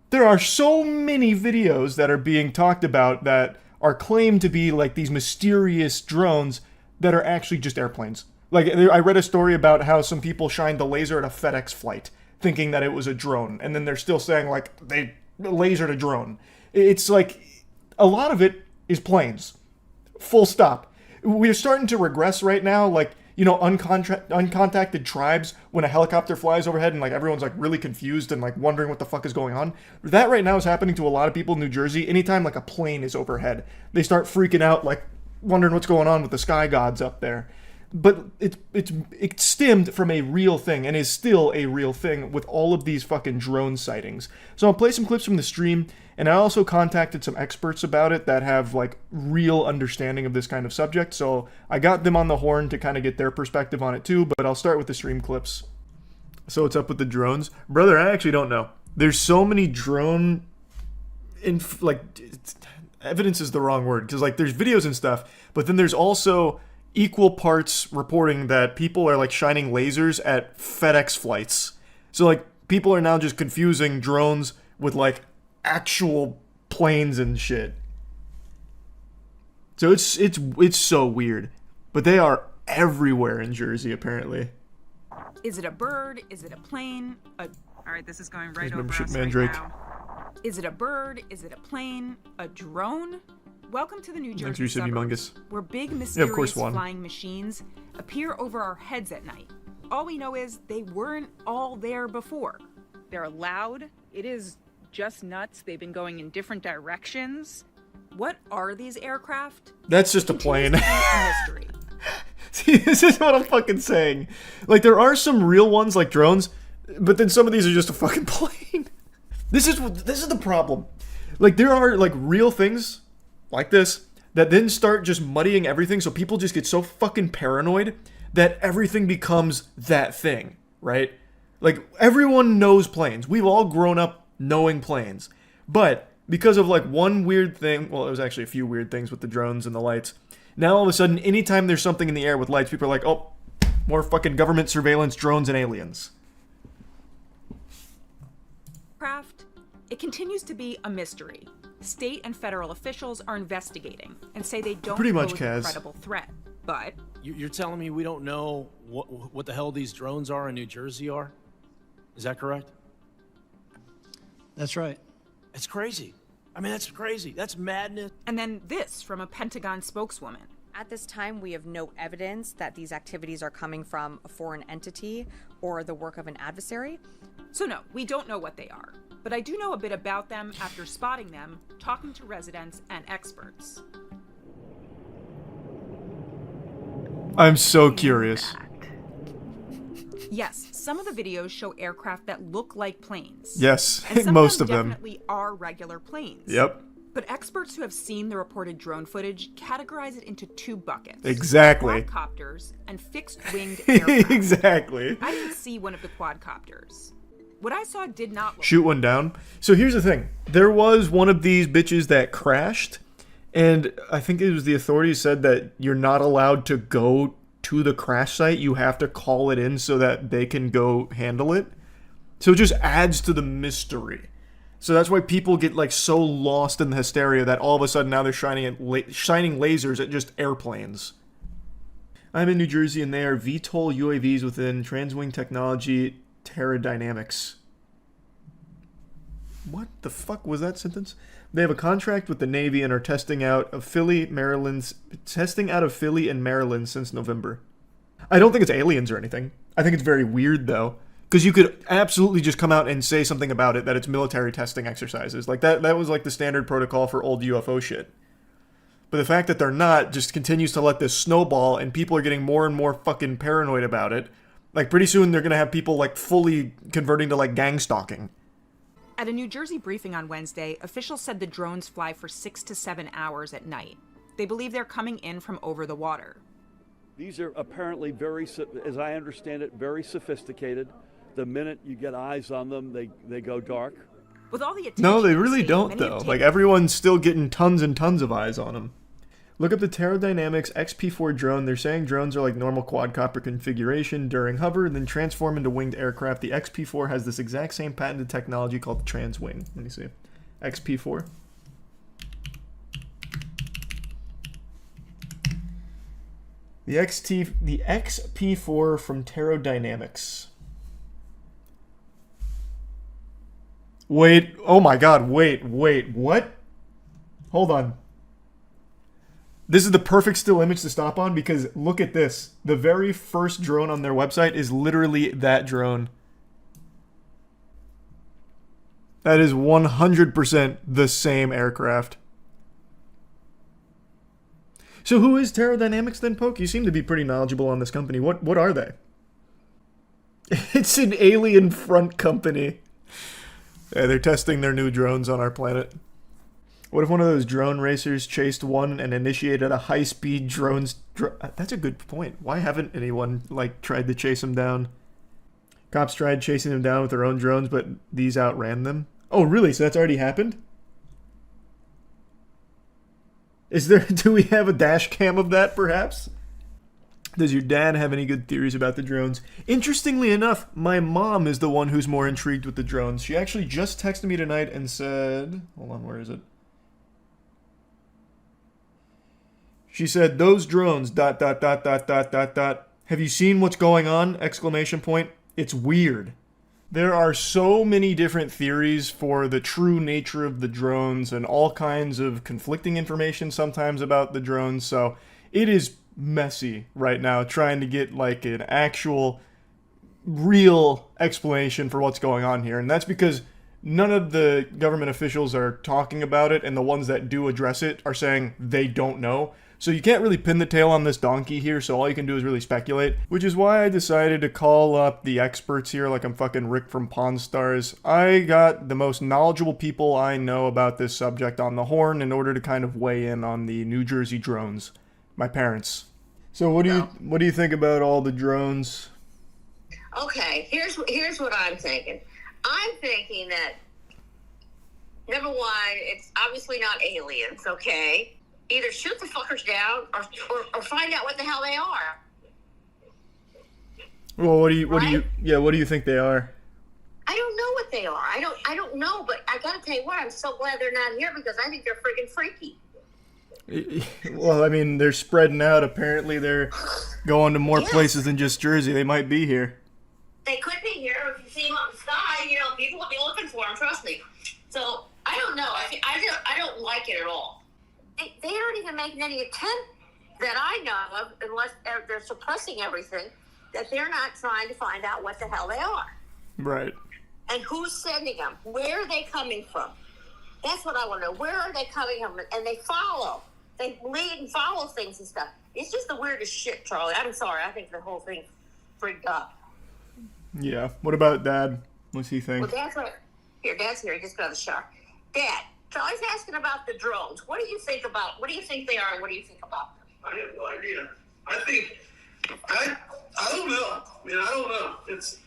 there are so many videos that are being talked about that are claimed to be like these mysterious drones that are actually just airplanes. Like, I read a story about how some people shined a laser at a FedEx flight thinking that it was a drone, and then they're still saying like they lasered a drone. It's like a lot of it is planes. Full stop. We're starting to regress right now, like, you know, uncontacted tribes when a helicopter flies overhead and like everyone's like really confused and like wondering what the fuck is going on. That right now is happening to a lot of people in New Jersey. Anytime like a plane is overhead, they start freaking out, like wondering what's going on with the sky gods up there. But it stemmed from a real thing and is still a real thing with all of these fucking drone sightings. So I'll play some clips from the stream, and I also contacted some experts about it that have like real understanding of this kind of subject. So I got them on the horn to kind of get their perspective on it too, but I'll start with the stream clips. So what's up with the drones? Brother, I actually don't know. There's so many drone evidence is the wrong word, because like there's videos and stuff, but then there's also equal parts reporting that people are like shining lasers at FedEx flights. So like people are now just confusing drones with like actual planes and shit. So it's so weird. But they are everywhere in Jersey apparently. Is it a bird? Is it a plane? All right, this is going right over us Mandrake. right now. Is it a bird? Is it a plane? A drone? Welcome to the New Jersey Thanks for your suburbs, humongous. where big Yeah, mysterious of course, Juan. flying machines appear over our heads at night. All we know is they weren't all there before. They're loud. It is just nuts. They've been going in different directions. What are these aircraft? That's just a plane. A mystery. See, this is what I'm fucking saying. Like, there are some real ones like drones, but then some of these are just a fucking plane. This is the problem. Like, there are like real things like this that then start just muddying everything, so people just get so fucking paranoid that everything becomes that thing, right? Like, everyone knows planes. We've all grown up knowing planes. But because of like one weird thing, well, it was actually a few weird things with the drones and the lights. Now all of a sudden, anytime there's something in the air with lights, people are like, oh, more fucking government surveillance, drones, and aliens. Craft. It continues to be a mystery. State and federal officials are investigating and say they don't Pretty much, pose Kaz. a credible threat. But You're telling me we don't know what the hell these drones are in New Jersey are? Is that correct? That's right. It's crazy. I mean, that's crazy. That's madness. And then this from a Pentagon spokeswoman. At this time, we have no evidence that these activities are coming from a foreign entity or the work of an adversary. So no, we don't know what they are. But I do know a bit about them after spotting them, talking to residents and experts. I'm so curious. Yes, some of the videos show aircraft that look like planes. Yes, and some most of them. of them. Definitely are regular planes. Yep. But experts who have seen the reported drone footage categorize it into two buckets. Exactly. Quadcopters and fixed-winged aircraft. Exactly. I didn't see one of the quadcopters. What I saw did not look Shoot one down. So here's the thing. There was one of these bitches that crashed, and I think it was the authorities said that you're not allowed to go to the crash site. You have to call it in so that they can go handle it. So it just adds to the mystery. So that's why people get like so lost in the hysteria that all of a sudden now they're shining lasers at just airplanes. I'm in New Jersey and they are VTOL UAVs within Transwing Technology Terradynamics. What the fuck was that sentence? They have a contract with the Navy and are testing out of Philly and Maryland since November. I don't think it's aliens or anything. I think it's very weird though. Because you could absolutely just come out and say something about it, that it's military testing exercises. Like that was like the standard protocol for old UFO shit. But the fact that they're not just continues to let this snowball and people are getting more and more fucking paranoid about it. Like pretty soon they're going to have people like fully converting to like gang stalking. At a New Jersey briefing on Wednesday, officials said the drones fly for 6 to 7 hours at night. They believe they're coming in from over the water. These are apparently very, as I understand it, very sophisticated. The minute you get eyes on them, they go dark. With all the attention No, they in the really state, don't many though. have Like taken- everyone's still getting tons and tons of eyes on them. Look up the Terradynamics XP4 drone. They're saying drones are like normal quadcopter configuration during hover, then transform into winged aircraft. The XP4 has this exact same patented technology called transwing. Let me see. XP4. The XP4 from Terradynamics. Wait, oh my god, wait, what? Hold on. This is the perfect still image to stop on because look at this. The very first drone on their website is literally that drone. That is 100% the same aircraft. So who is Terradynamics then, Poke? You seem to be pretty knowledgeable on this company. What are they? It's an alien front company. Yeah, they're testing their new drones on our planet. What if one of those drone racers chased one and initiated a high-speed drones... That's a good point. Why haven't anyone, like, tried to chase him down? Cops tried chasing him down with their own drones, but these outran them. Oh, really? So that's already happened? Is there... Do we have a dash cam of that, perhaps? Does your dad have any good theories about the drones? Interestingly enough, my mom is the one who's more intrigued with the drones. She actually just texted me tonight and said... Hold on, where is it? She said, those drones, ... Have you seen what's going on? ! It's weird. There are so many different theories for the true nature of the drones and all kinds of conflicting information sometimes about the drones, so it is messy right now trying to get like an actual real explanation for what's going on here. And that's because none of the government officials are talking about it, and the ones that do address it are saying they don't know. So you can't really pin the tail on this donkey here, so all you can do is really speculate, which is why I decided to call up the experts here like I'm fucking Rick from Pawn Stars. I got the most knowledgeable people I know about this subject on the horn in order to kind of weigh in on the New Jersey drones. My parents. So what do you think about all the drones? Okay, here's what I'm thinking. I'm thinking that number one, it's obviously not aliens. Okay, either shoot the fuckers down or find out what the hell they are. Well, what do you think they are? I don't know what they are. I don't know, but I gotta tell you what, I'm so glad they're not here because I think they're freaking freaky. Well, I mean, they're spreading out. Apparently, they're going to more places than just Jersey. They might be here. They could be here. If you see them up in the sky, you know, people will be looking for them, trust me. So, I don't know. I don't like it at all. They aren't even making any attempt that I know of, unless they're suppressing everything, that they're not trying to find out what the hell they are. Right. And who's sending them? Where are they coming from? That's what I want to know. Where are they coming from? And they follow. They lead and follow things and stuff. It's just the weirdest shit, Charlie. I'm sorry. I think the whole thing freaked up. Yeah. What about Dad? What's he think? Well, Dad's right. Here, Dad's here. He just got out of the shower. Dad, Charlie's asking about the drones. What do you think they are, and what do you think about them? I have no idea. I think... I don't know. I mean, I don't know. It's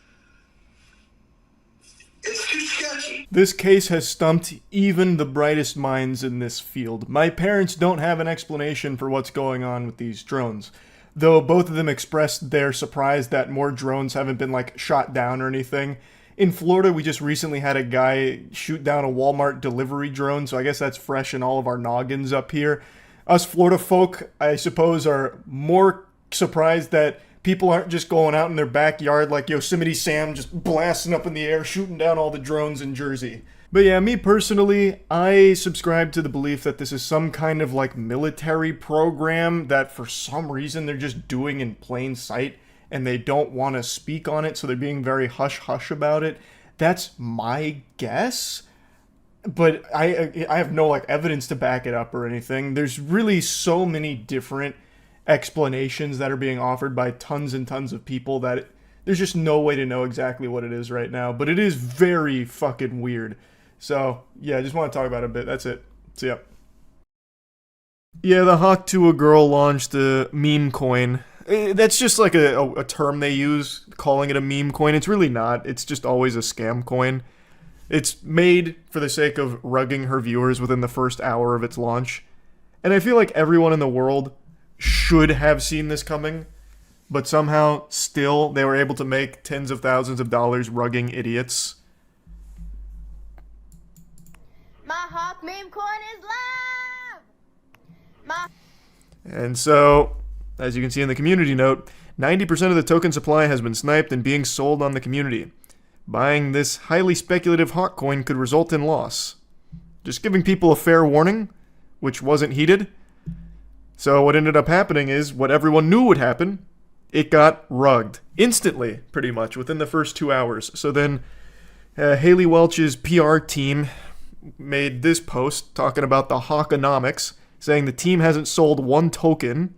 too sketchy. This case has stumped even the brightest minds in this field. My parents don't have an explanation for what's going on with these drones, though both of them expressed their surprise that more drones haven't been, like, shot down or anything. In Florida, we just recently had a guy shoot down a Walmart delivery drone, so I guess that's fresh in all of our noggins up here. Us Florida folk, I suppose, are more surprised that people aren't just going out in their backyard like Yosemite Sam, just blasting up in the air, shooting down all the drones in Jersey. But yeah, me personally, I subscribe to the belief that this is some kind of like military program that for some reason they're just doing in plain sight and they don't want to speak on it, so they're being very hush-hush about it. That's my guess. But I have no like evidence to back it up or anything. There's really so many different explanations that are being offered by tons and tons of people that there's just no way to know exactly what it is right now, but it is very fucking weird. So yeah, I just want to talk about it a bit. That's it. See ya. Yeah, the Hawk to a Girl launched a meme coin. That's just like a term they use, calling it a meme coin. It's really not. It's just always a scam coin. It's made for the sake of rugging her viewers within the first hour of its launch. And I feel like everyone in the world should have seen this coming, but somehow still they were able to make tens of thousands of dollars rugging idiots. My Hawk meme coin is live! And so, as you can see in the community note, 90% of the token supply has been sniped and being sold on the community. Buying this highly speculative Hawk coin could result in loss. Just giving people a fair warning, which wasn't heeded. So what ended up happening is what everyone knew would happen. It got rugged. Instantly, pretty much, within the first 2 hours. So then Haley Welch's PR team made this post talking about the Hawkonomics, saying the team hasn't sold one token.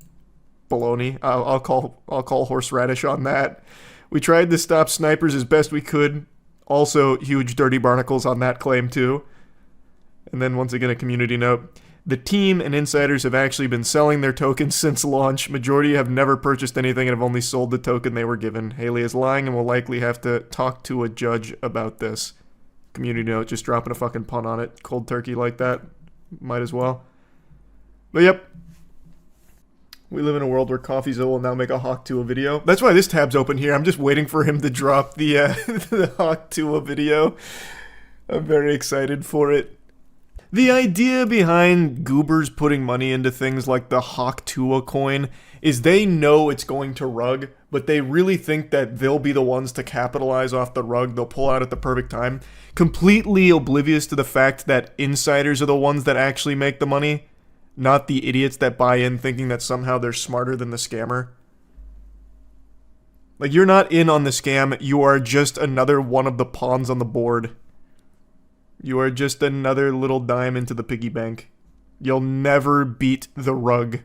Baloney. I'll call horseradish on that. We tried to stop snipers as best we could. Also, huge dirty barnacles on that claim too. And then once again a community note. The team and insiders have actually been selling their tokens since launch. Majority have never purchased anything and have only sold the token they were given. Haley is lying and will likely have to talk to a judge about this. Community note, just dropping a fucking pun on it. Cold turkey like that. Might as well. But yep. We live in a world where CoffeeZilla will now make a Hawk Tuah video. That's why this tab's open here. I'm just waiting for him to drop the, the Hawk Tuah video. I'm very excited for it. The idea behind goobers putting money into things like the Hawk Tuah coin is they know it's going to rug, but they really think that they'll be the ones to capitalize off the rug. They'll pull out at the perfect time. Completely oblivious to the fact that insiders are the ones that actually make the money, not the idiots that buy in thinking that somehow they're smarter than the scammer. Like, you're not in on the scam, you are just another one of the pawns on the board. You are just another little dime into the piggy bank. You'll never beat the rug.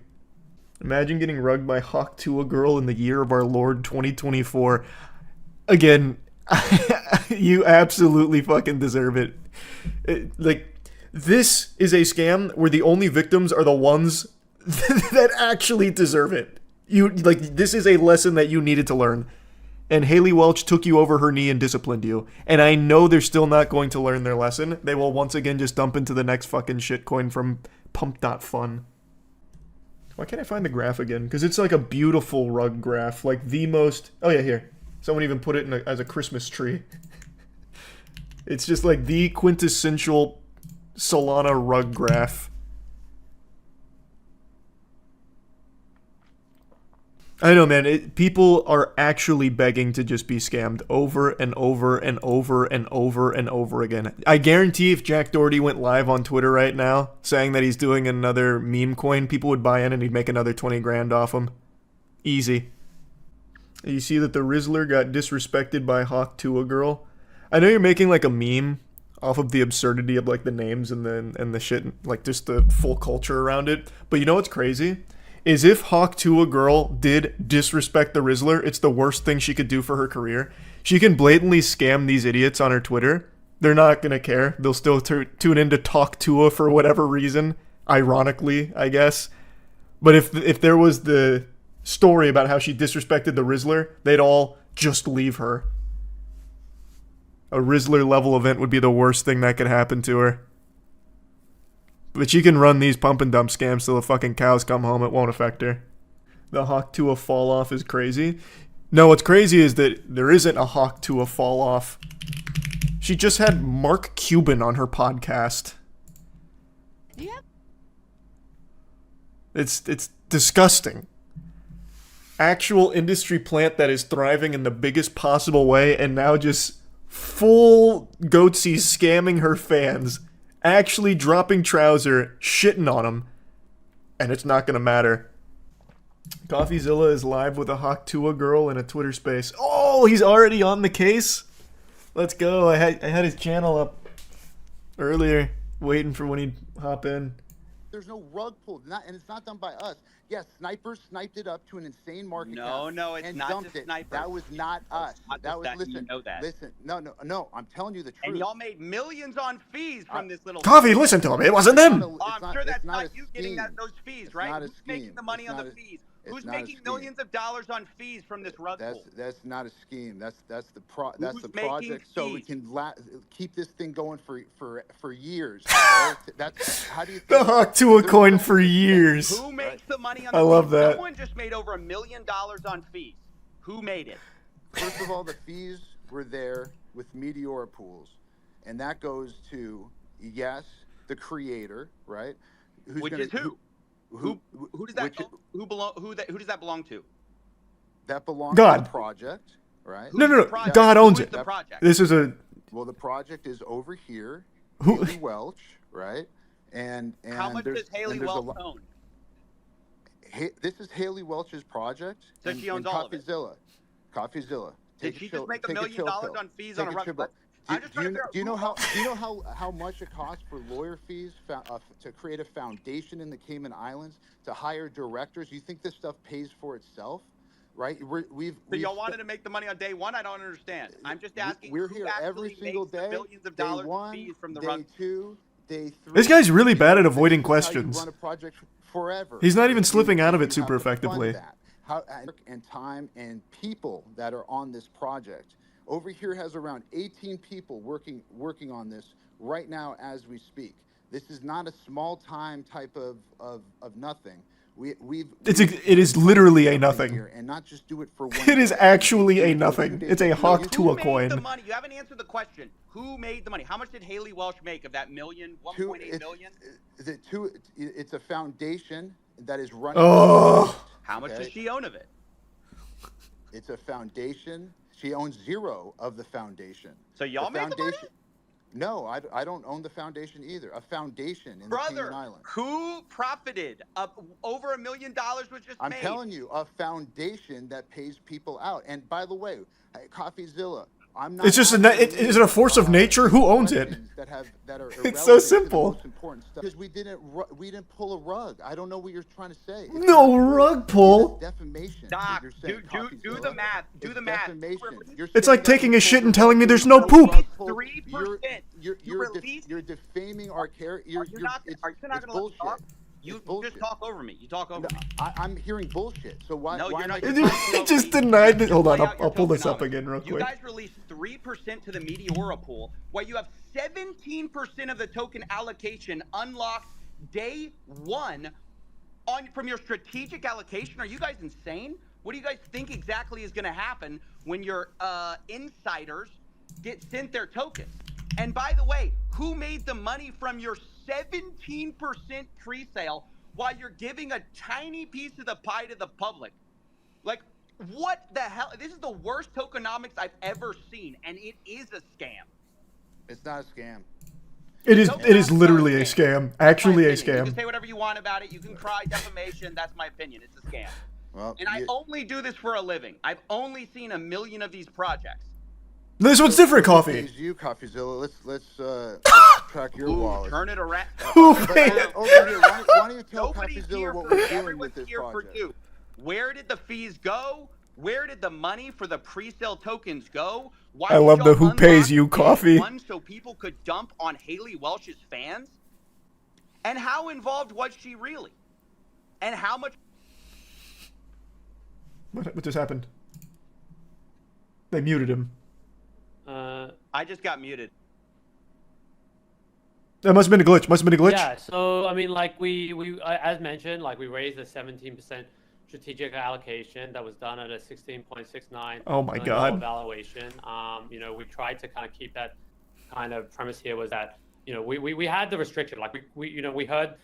Imagine getting rugged by Hawk Tuah girl in the year of our Lord 2024. Again, you absolutely fucking deserve it. Like, this is a scam where the only victims are the ones that actually deserve it. This is a lesson that you needed to learn. And Haley Welch took you over her knee and disciplined you. And I know they're still not going to learn their lesson. They will once again just dump into the next fucking shitcoin from Pump.fun. Why can't I find the graph again? Because it's like a beautiful rug graph. Like the most... Oh yeah, here. Someone even put it in as a Christmas tree. It's just like the quintessential Solana rug graph. I know, man. People are actually begging to just be scammed over and over and over and over and over again. I guarantee if Jack Doherty went live on Twitter right now saying that he's doing another meme coin, people would buy in and he'd make another 20 grand off him. Easy. You see that the Rizzler got disrespected by Hawk Tuah girl. I know you're making like a meme off of the absurdity of like the names and the shit, like just the full culture around it. But you know what's crazy? Is if Hawk Tuah girl did disrespect the Rizzler, it's the worst thing she could do for her career. She can blatantly scam these idiots on her Twitter. They're not going to care. They'll still tune in to talk Tuah for whatever reason. Ironically, I guess. But if there was the story about how she disrespected the Rizzler, they'd all just leave her. A Rizzler level event would be the worst thing that could happen to her. But she can run these pump and dump scams till the fucking cows come home. It won't affect her. The Hawk Tuah fall off is crazy. No, what's crazy is that there isn't a Hawk Tuah fall off. She just had Mark Cuban on her podcast. Yep. It's disgusting. Actual industry plant that is thriving in the biggest possible way, and now just full goatsy scamming her fans. Actually dropping trouser, shitting on him, and it's not gonna matter. CoffeeZilla is live with a Hawk Tuah girl in a Twitter space. Oh, he's already on the case? Let's go. I had his channel up earlier, waiting for when he'd hop in. There's no rug pull, and it's not done by us. Yes, snipers sniped it up to an insane market cap. No, it's and not dumped just it. snipers. That was not us. That was listen. You know that. Listen, no. I'm telling you the truth. And y'all made millions on fees from this little. Coffee, listen to him. It wasn't them. I'm sure that's not you getting those fees, right? Who's making the money on the fees? Who's making millions of dollars on fees from this rug pull? That's not a scheme. That's the project. So we can keep this thing going for years. Right? That's how do you think the Hawk Tuah coin for years. Who makes the money on I the love fees? that. Someone just made over $1 million on fees. Who made it? First of all, the fees were there with Meteora pools, and that goes to the creator, right? Which is who? Who does that who does that belong to? That belongs God. to the project, right? No. God owns it. The project? This is a. Well, the project is over here. Who? Haley Welch, right? And how much does Haley Welch own? This is Haley Welch's project. So she owns all of it. CoffeeZilla. Did she just make $1 million on fees on a rug? Do you know how much it costs for lawyer fees to create a foundation in the Cayman Islands, to hire directors? You think this stuff pays for itself, right? So y'all wanted to make the money on day one? I don't understand. I'm just asking. We're here every single day. Millions of dollars in fees from the rug. Day 2, day 3. This guy's really bad at avoiding questions. Run a project forever. He's not even slipping out of it super effectively. And time and people that are on this project. Over here has around 18 people working on this right now as we speak. This is not a small time type of nothing. It is literally a nothing. And not just do it for one. It is actually a nothing. It's a Hawk Tuah coin. The money. You haven't answered the question. Who made the money? How much did Haley Welsh make of that million? 1.8 million? It's a foundation that is running. Oh. How much does she own of it? It's a foundation. She owns 0 of the foundation. So y'all made the money? No, I don't own the foundation either. A foundation in the Cayman Islands. Who profited? Over $1 million was just made. I'm telling you, a foundation that pays people out. And by the way, CoffeeZilla, I'm not. It's just is it a force of nature? Who owns it? It's so simple. Because we didn't pull a rug. I don't know what you're trying to say. No rug pull. Defamation. Doc, do the math. Do the math. It's like taking a shit and telling me there's no poop. 3%. You're defaming our character. You're not going to talk. You just talk over me. You talk over me. I'm hearing bullshit. So why? No, you're not. He just denied it. Hold on, I'll pull this up again real quick. You guys released 3% to the Meteora pool, while you have 17% of the token allocation unlocked day 1 from your strategic allocation. Are you guys insane? What do you guys think exactly is going to happen when your insiders get sent their tokens? And by the way, who made the money from your 17% pre-sale while you're giving a tiny piece of the pie to the public? Like, what the hell? This is the worst tokenomics I've ever seen, and it is a scam. It's not a scam. It is literally a scam. Actually a scam. You can say whatever you want about it. You can cry defamation. That's my opinion. It's a scam. Well, and I only do this for a living. I've only seen 1 million of these projects. This one's different, Coffee. You, CoffeeZilla. Let's track your wallet. Turn it around. Over here, why don't you tell CoffeeZilla what we're doing with this project? Where did the fees go? Where did the money for the pre-sale tokens go? Why I love the who pays you, Coffee. So people could dump on Haley Welsh's fans? And how involved was she really? And how much? What just happened? They muted him. I just got muted. That must have been a glitch. Yeah, so I mean, like we as mentioned, like we raised a 17% strategic allocation that was done at a 16.69. Oh my God. Valuation. You know, we tried to kind of keep that kind of premise here was that we had the restriction, like we heard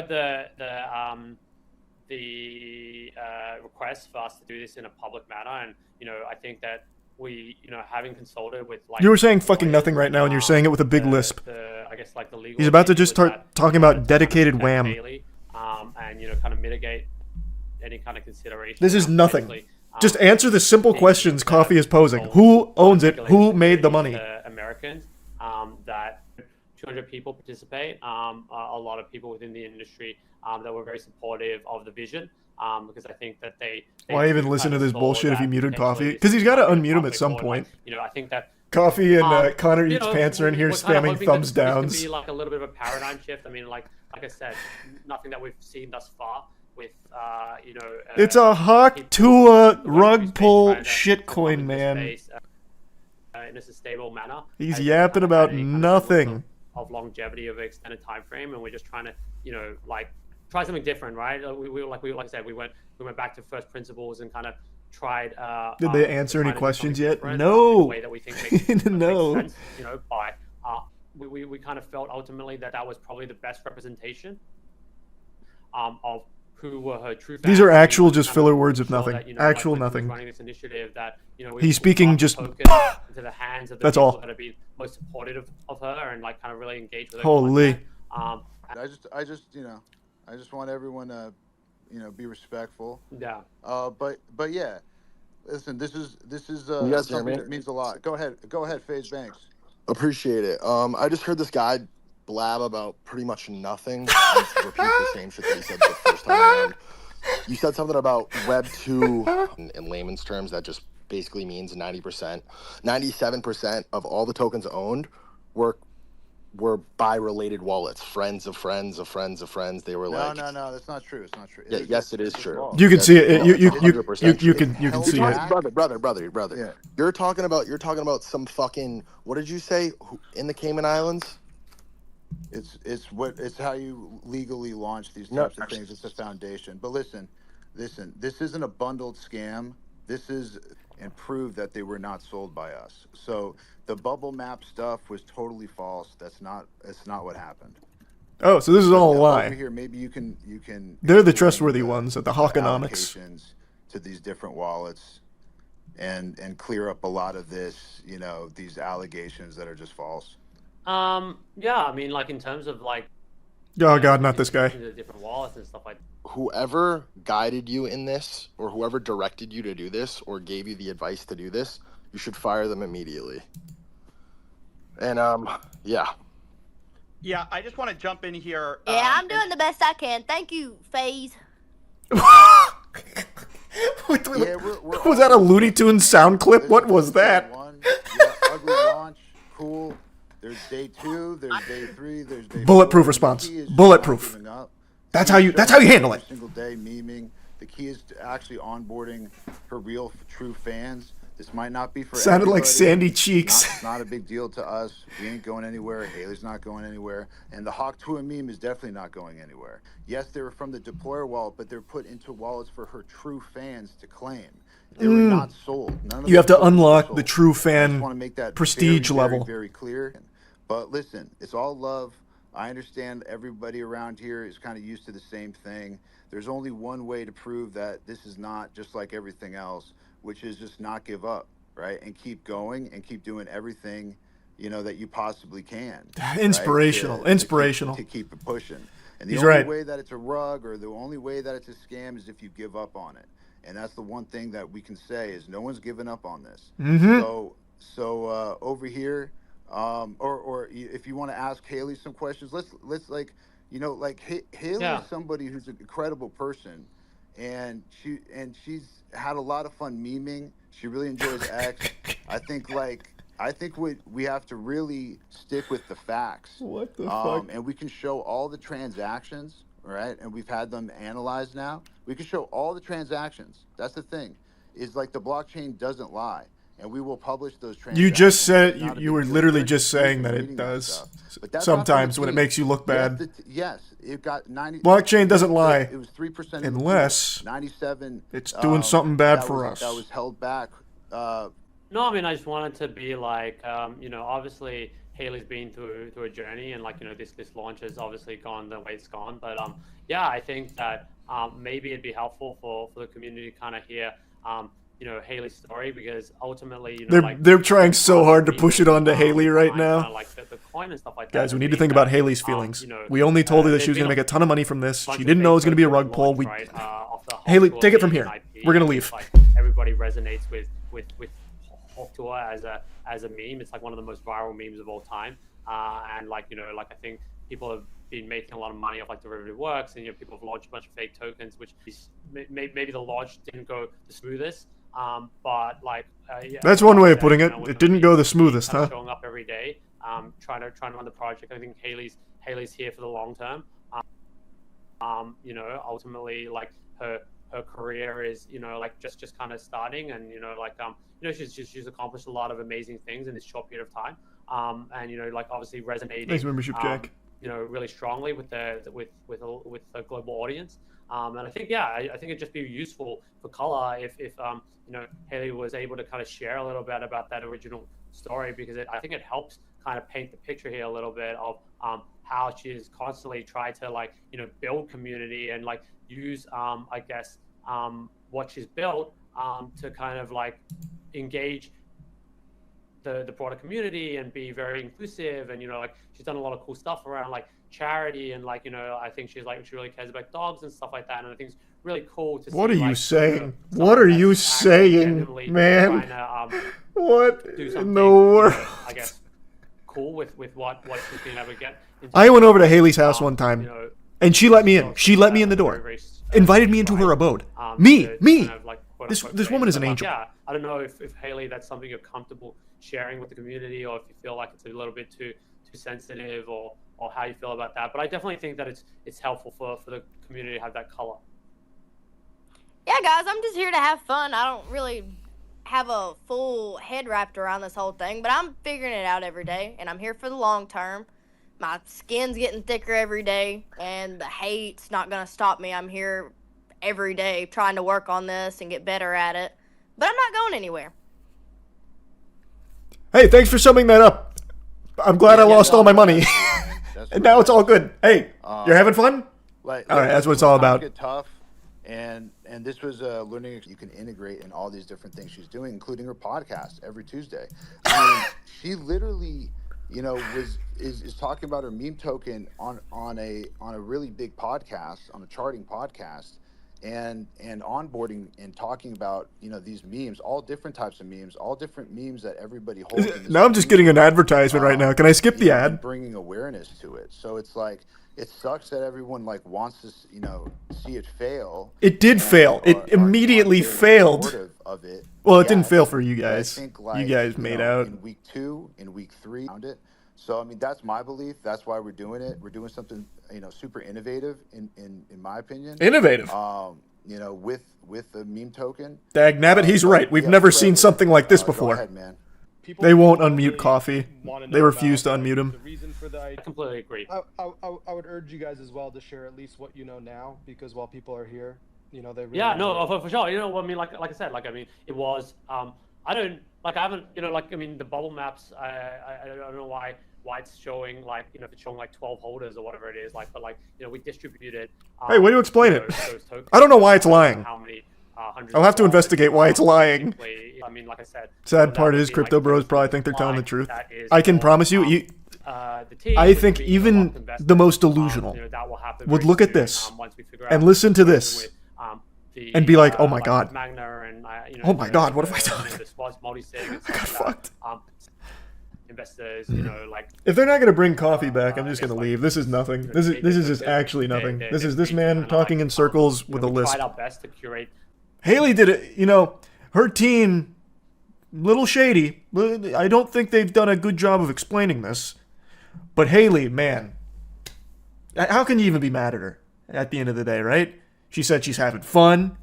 the request for us to do this in a public manner, and I think that we, having consulted with like... You were saying fucking nothing right now, and you're saying it with a big lisp. I guess like the legal... He's about to just start talking about dedicated wham. And, kind of mitigate any kind of consideration. This is nothing. Just answer the simple questions Coffee is posing. Who owns it? Who made the money? Americans, that 200 people participate, a lot of people within the industry that were very supportive of the vision. Because I think that they why even listen to this bullshit if you muted Coffee? Because he's got to unmute him at some point. I think that Coffee and Connor Eats Pants are in here spamming thumbs downs. This could be like a little bit of a paradigm shift. I mean, like I said, nothing that we've seen thus far with it's a Hawk Tuah rug pull shitcoin, man. In a sustainable manner. He's yapping about nothing. Of longevity of an extended time frame, and we're just trying to try something different, right? Like I said, we went back to first principles and kind of tried. Did they answer any questions yet? No. The way that we think no. Makes sense, but we kind of felt ultimately that was probably the best representation of who were her true fans. These are actual just filler words of nothing. That, actual nothing. Running this initiative that he's speaking just into the hands of the that's people all. that are be most supportive of her and kind of really engage with her. Holy. I just want everyone to, be respectful. Yeah. But yeah, listen, this is you guys hear me? that means a lot. Go ahead, FaZe Banks. Appreciate it. I just heard this guy blab about pretty much nothing. And repeat the same shit that he said the first time around. You said something about Web 2 in layman's terms that just basically means 90%, 97% of all the tokens owned were by related wallets, friends of friends of friends of friends. They were no, that's not true. It's not true. Yeah, yes, it is true. You can see it. You can see it. Brother. Yeah. You're talking about some fucking, what did you say, in the Cayman Islands? It's how you legally launch these types of things. It's a foundation. But listen, this isn't a bundled scam. This is and prove that they were not sold by us. So the bubble map stuff was totally false. It's not what happened. Oh, so this is all a lie. Over here, maybe you can. They're the trustworthy ones at the Hawkonomics. To these different wallets, and clear up a lot of this, these allegations that are just false. Yeah, I mean, like in terms of like. Oh God, not this guy. The different wallets and stuff like. Whoever guided you in this, or whoever directed you to do this, or gave you the advice to do this, you should fire them immediately. And yeah. Yeah, I just want to jump in here. Yeah, I'm doing the best I can. Thank you, FaZe. Was that a Looney Tunes sound clip? What was that? Ugly launch, cool. There's day 2. There's day 3. There's day Bulletproof 4. response. Bulletproof. That's how you handle it. Single day memeing. The key is to actually onboarding her real, true fans. This might not be for Sounded everybody. like Sandy Cheeks. It's not a big deal to us. We ain't going anywhere. Haley's not going anywhere. And the Tuah meme is definitely not going anywhere. Yes, they were from the deployer wallet, but they're put into wallets for her true fans to claim. They were not sold. None of You have to unlock sold. the true I fan just want to make that prestige very, level. very clear. But listen, it's all love. I understand everybody around here is kind of used to the same thing. There's only one way to prove that this is not just like everything else, which is just not give up, right? And keep going and keep doing everything, that you possibly can. Inspirational, right? inspirational. To keep it pushing. And the He's only right. way that it's a rug or the only way that it's a scam is if you give up on it. And that's the one thing that we can say is no one's given up on this. Mm-hmm. So over here, or if you want to ask Haley some questions, let's Haley is somebody who's an incredible person, and she's had a lot of fun memeing. She really enjoys X. I think we have to really stick with the facts. What the fuck? And we can show all the transactions, right? And we've had them analyzed now. We can show all the transactions. That's the thing, is like the blockchain doesn't lie. And we will publish those transactions. You just said you were literally just saying that it does. Sometimes when it makes you look bad. Yes, it got 90. Blockchain doesn't lie. It was 3% unless 97. It's doing something bad for us. That was held back. No, I mean, I just wanted to be like, obviously Haley's been through a journey, and this launch has obviously gone the way it's gone. But yeah, I think that maybe it'd be helpful for the community to kind of hear. Haley's story, because ultimately, they're trying so hard to push it onto Haley right now. The coin and stuff like that. Guys, we need to think about Haley's feelings. We only told her that she was going to make a ton of money from this. She didn't know it was going to be a rug pull. Haley, take it from here. We're going to leave. Everybody resonates with Tuah as a meme. It's like one of the most viral memes of all time. And I think people have been making a lot of money off derivative works, and people have launched a bunch of fake tokens, which is, maybe the launch didn't go the smoothest. But that's one way of putting it. It didn't go the smoothest, huh? Showing up every day, trying to run the project. I think Haley's here for the long term. Ultimately, her career is just kind of starting, and she's accomplished a lot of amazing things in this short period of time. And obviously resonating. Nice membership, Jack. Really strongly with the global audience. And I think I think it'd just be useful for color if Haley was able to kind of share a little bit about that original story, because I think it helps kind of paint the picture here a little bit of how she's constantly tried to build community and use what she's built to kind of engage the broader community and be very inclusive, and she's done a lot of cool stuff around charity, and I think she really cares about dogs and stuff like that, and I think it's really cool to see. What are you saying? What are you saying, man? What in the world? I guess cool with what she's been able to get. I went over to Haley's house one time, and she let me in. She let me in the door, invited me into her abode. Me. This woman is an angel. Yeah, I don't know if Haley, that's something you're comfortable sharing with the community, or if you feel like it's a little bit too sensitive, or how you feel about that. But I definitely think that it's helpful for the community to have that color. Yeah, guys, I'm just here to have fun. I don't really have a full head wrapped around this whole thing, but I'm figuring it out every day, and I'm here for the long term. My skin's getting thicker every day, and the hate's not gonna stop me. I'm here every day trying to work on this and get better at it. But I'm not going anywhere. Hey, thanks for summing that up. I'm glad I lost all my money. And now it's all good. Hey, you're having fun? Like, all right, that's what it's all about. Get tough, and this was a learning you can integrate in all these different things she's doing, including her podcast every Tuesday. I mean, she literally, you know, is talking about her meme token on a really big podcast, on a charting podcast, and onboarding and talking about, you know, these memes, all different types of memes, all different memes that everybody holds. Now I'm just getting an advertisement right now. Can I skip the ad? Bringing awareness to it. So it's like, it sucks that everyone like wants to, you know, see it fail. It did fail. It immediately failed. Of it. Well, it didn't fail for you guys. I think, like, you guys made out. In week 2, in week 3, found it. So I mean, that's my belief. That's why we're doing it. We're doing something, you know, super innovative in my opinion. Innovative. You know, with the meme token. Dag nabbit, he's right. We've never seen something like this before. Go ahead, man. They won't unmute Coffee. They refuse to unmute him. I completely agree. I would urge you guys as well to share at least what you know now, because while people are here, you know, they really Yeah, no, for sure. You know, I mean, like I said, like, I mean, it was, I haven't, you know, like, I mean, the bubble maps, I don't know why it's showing, like, you know, if it's showing like 12 holders or whatever it is, like, but like, you know, we distributed. Hey, way to explain it. I don't know why it's lying. How many, I'll have to investigate why it's lying. I mean, like I said, sad part is crypto bros probably think they're telling the truth. I can promise you, I think even the most delusional would look at this and listen to this and be like, oh my god. Oh my god, what have I done? I got fucked. Investors, you know, like, if they're not going to bring Coffee back, I'm just going to leave. This is nothing. This is just actually nothing. This is this man talking in circles with a list. We tried our best to curate. Haley did it, you know, her team, little shady. I don't think they've done a good job of explaining this. But Haley, man, how can you even be mad at her at the end of the day, right? She said she's having fun.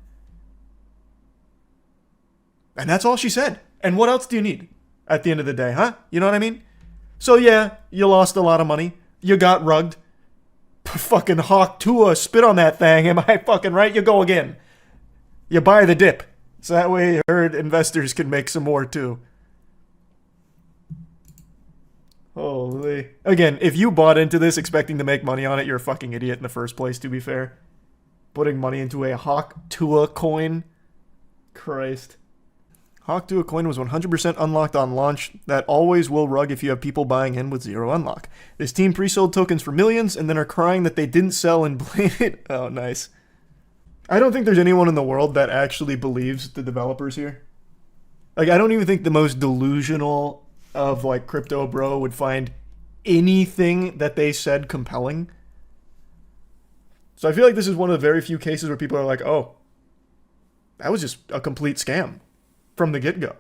And that's all she said. And what else do you need at the end of the day, huh? You know what I mean? So yeah, you lost a lot of money. You got rugged. Fucking Hawk Tuah, spit on that thing. Am I fucking right? You go again. You buy the dip. So that way her investors can make some more too. Holy. Again, if you bought into this expecting to make money on it, you're a fucking idiot in the first place, to be fair. Putting money into a Hawk Tuah coin. Christ. Hawk Tuah coin was 100% unlocked on launch. That always will rug if you have people buying in with zero unlock. This team pre-sold tokens for millions and then are crying that they didn't sell and blame it. Oh, nice. I don't think there's anyone in the world that actually believes the developers here. Like, I don't even think the most delusional of, like, crypto bro would find anything that they said compelling. So I feel like this is one of the very few cases where people are like, oh, that was just a complete scam from the get-go.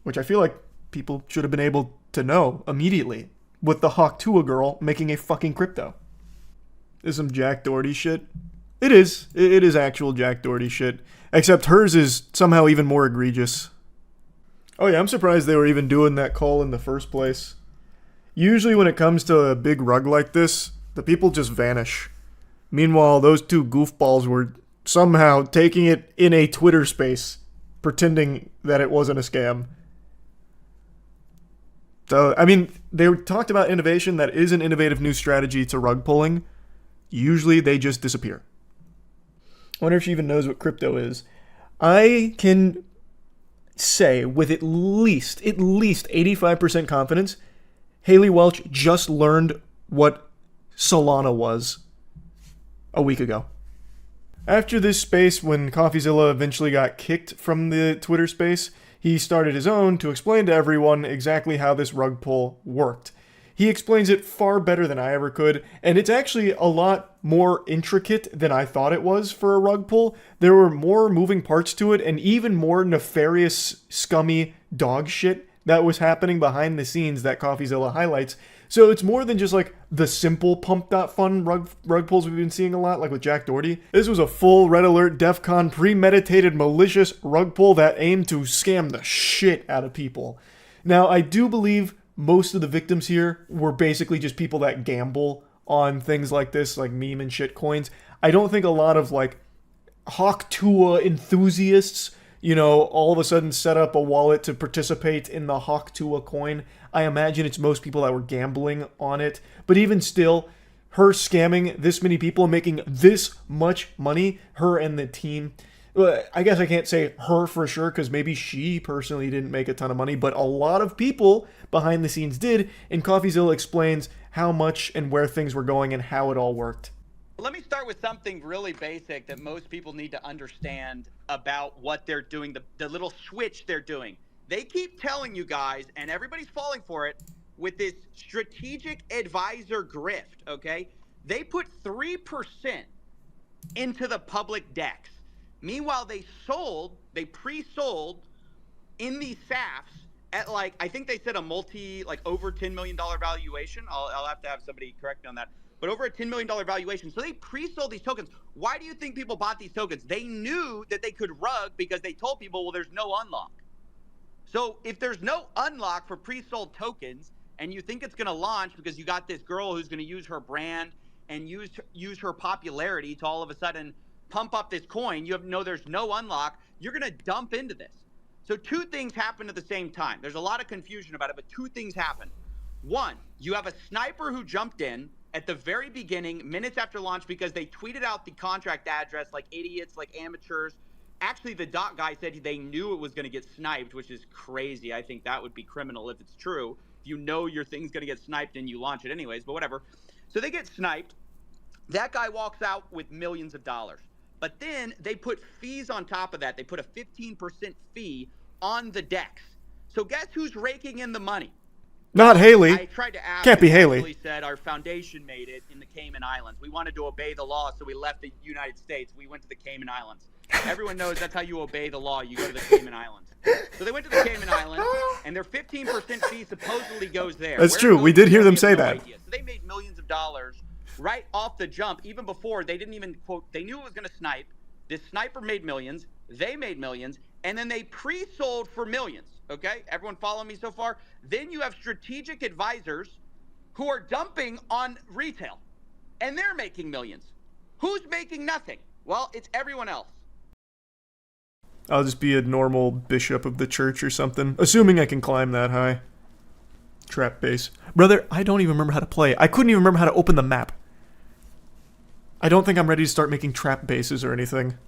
Which I feel like people should have been able to know immediately with the Hawk Tuah girl making a fucking crypto. This is some Jack Doherty shit. It is. It is actual Jack Doherty shit. Except hers is somehow even more egregious. Oh yeah, I'm surprised they were even doing that call in the first place. Usually when it comes to a big rug like this, the people just vanish. Meanwhile, those two goofballs were somehow taking it in a Twitter space, pretending that it wasn't a scam. So, I mean, they talked about innovation. That is an innovative new strategy to rug pulling. Usually they just disappear. I wonder if she even knows what crypto is. I can say with at least 85% confidence, Haley Welch just learned what Solana was a week ago. After this space, when CoffeeZilla eventually got kicked from the Twitter space, he started his own to explain to everyone exactly how this rug pull worked. He explains it far better than I ever could, and it's actually a lot more intricate than I thought it was for a rug pull. There were more moving parts to it, and even more nefarious, scummy dog shit that was happening behind the scenes that CoffeeZilla highlights. So it's more than just like the simple pump.fun rug pulls we've been seeing a lot, like with Jack Doherty. This was a full red alert, DEFCON, premeditated, malicious rug pull that aimed to scam the shit out of people. Now, I do believe most of the victims here were basically just people that gamble on things like this, like meme and shit coins. I don't think a lot of like Tuah enthusiasts, you know, all of a sudden set up a wallet to participate in the Tuah coin. I imagine it's most people that were gambling on it. But even still, her scamming this many people and making this much money, her and the team, I guess I can't say her for sure because maybe she personally didn't make a ton of money, but a lot of people behind the scenes did, and CoffeeZilla explains how much and where things were going and how it all worked. Let me start with something really basic that most people need to understand about what they're doing, the little switch they're doing. They keep telling you guys, and everybody's falling for it, with this strategic advisor grift, okay? They put 3% into the public decks. Meanwhile, they pre-sold in these SAFs at like, I think they said over $10 million valuation. I'll have to have somebody correct me on that. But over a $10 million valuation. So they pre-sold these tokens. Why do you think people bought these tokens? They knew that they could rug because they told people, well, there's no unlock. So if there's no unlock for pre-sold tokens and you think it's going to launch because you got this girl who's going to use her brand and use her popularity to all of a sudden pump up this coin, there's no unlock, you're going to dump into this. So two things happen at the same time. There's a lot of confusion about it, but two things happen. One, you have a sniper who jumped in at the very beginning, minutes after launch, because they tweeted out the contract address like idiots, like amateurs. Actually, the dot guy said they knew it was going to get sniped, which is crazy. I think that would be criminal if it's true. If you know your thing's going to get sniped and you launch it anyways, but whatever. So they get sniped. That guy walks out with millions of dollars. But then they put fees on top of that. They put a 15% fee on the decks. So guess who's raking in the money? Not Haley. I tried to ask. Can't be Haley. Haley said our foundation made it in the Cayman Islands. We wanted to obey the law, so we left the United States. We went to the Cayman Islands. Everyone knows that's how you obey the law. You go to the Cayman Islands. So they went to the Cayman Islands, and their 15% fee supposedly goes there. That's true. We did hear them say that. So they made millions of dollars right off the jump, even before they didn't even quote. They knew it was going to snipe. This sniper made millions. They made millions, and then they pre-sold for millions. Okay, everyone follow me so far? Then you have strategic advisors who are dumping on retail, and they're making millions. Who's making nothing? Well, it's everyone else. I'll just be a normal bishop of the church or something, assuming I can climb that high. Trap base. Brother, I don't even remember how to play. I couldn't even remember how to open the map. I don't think I'm ready to start making trap bases or anything.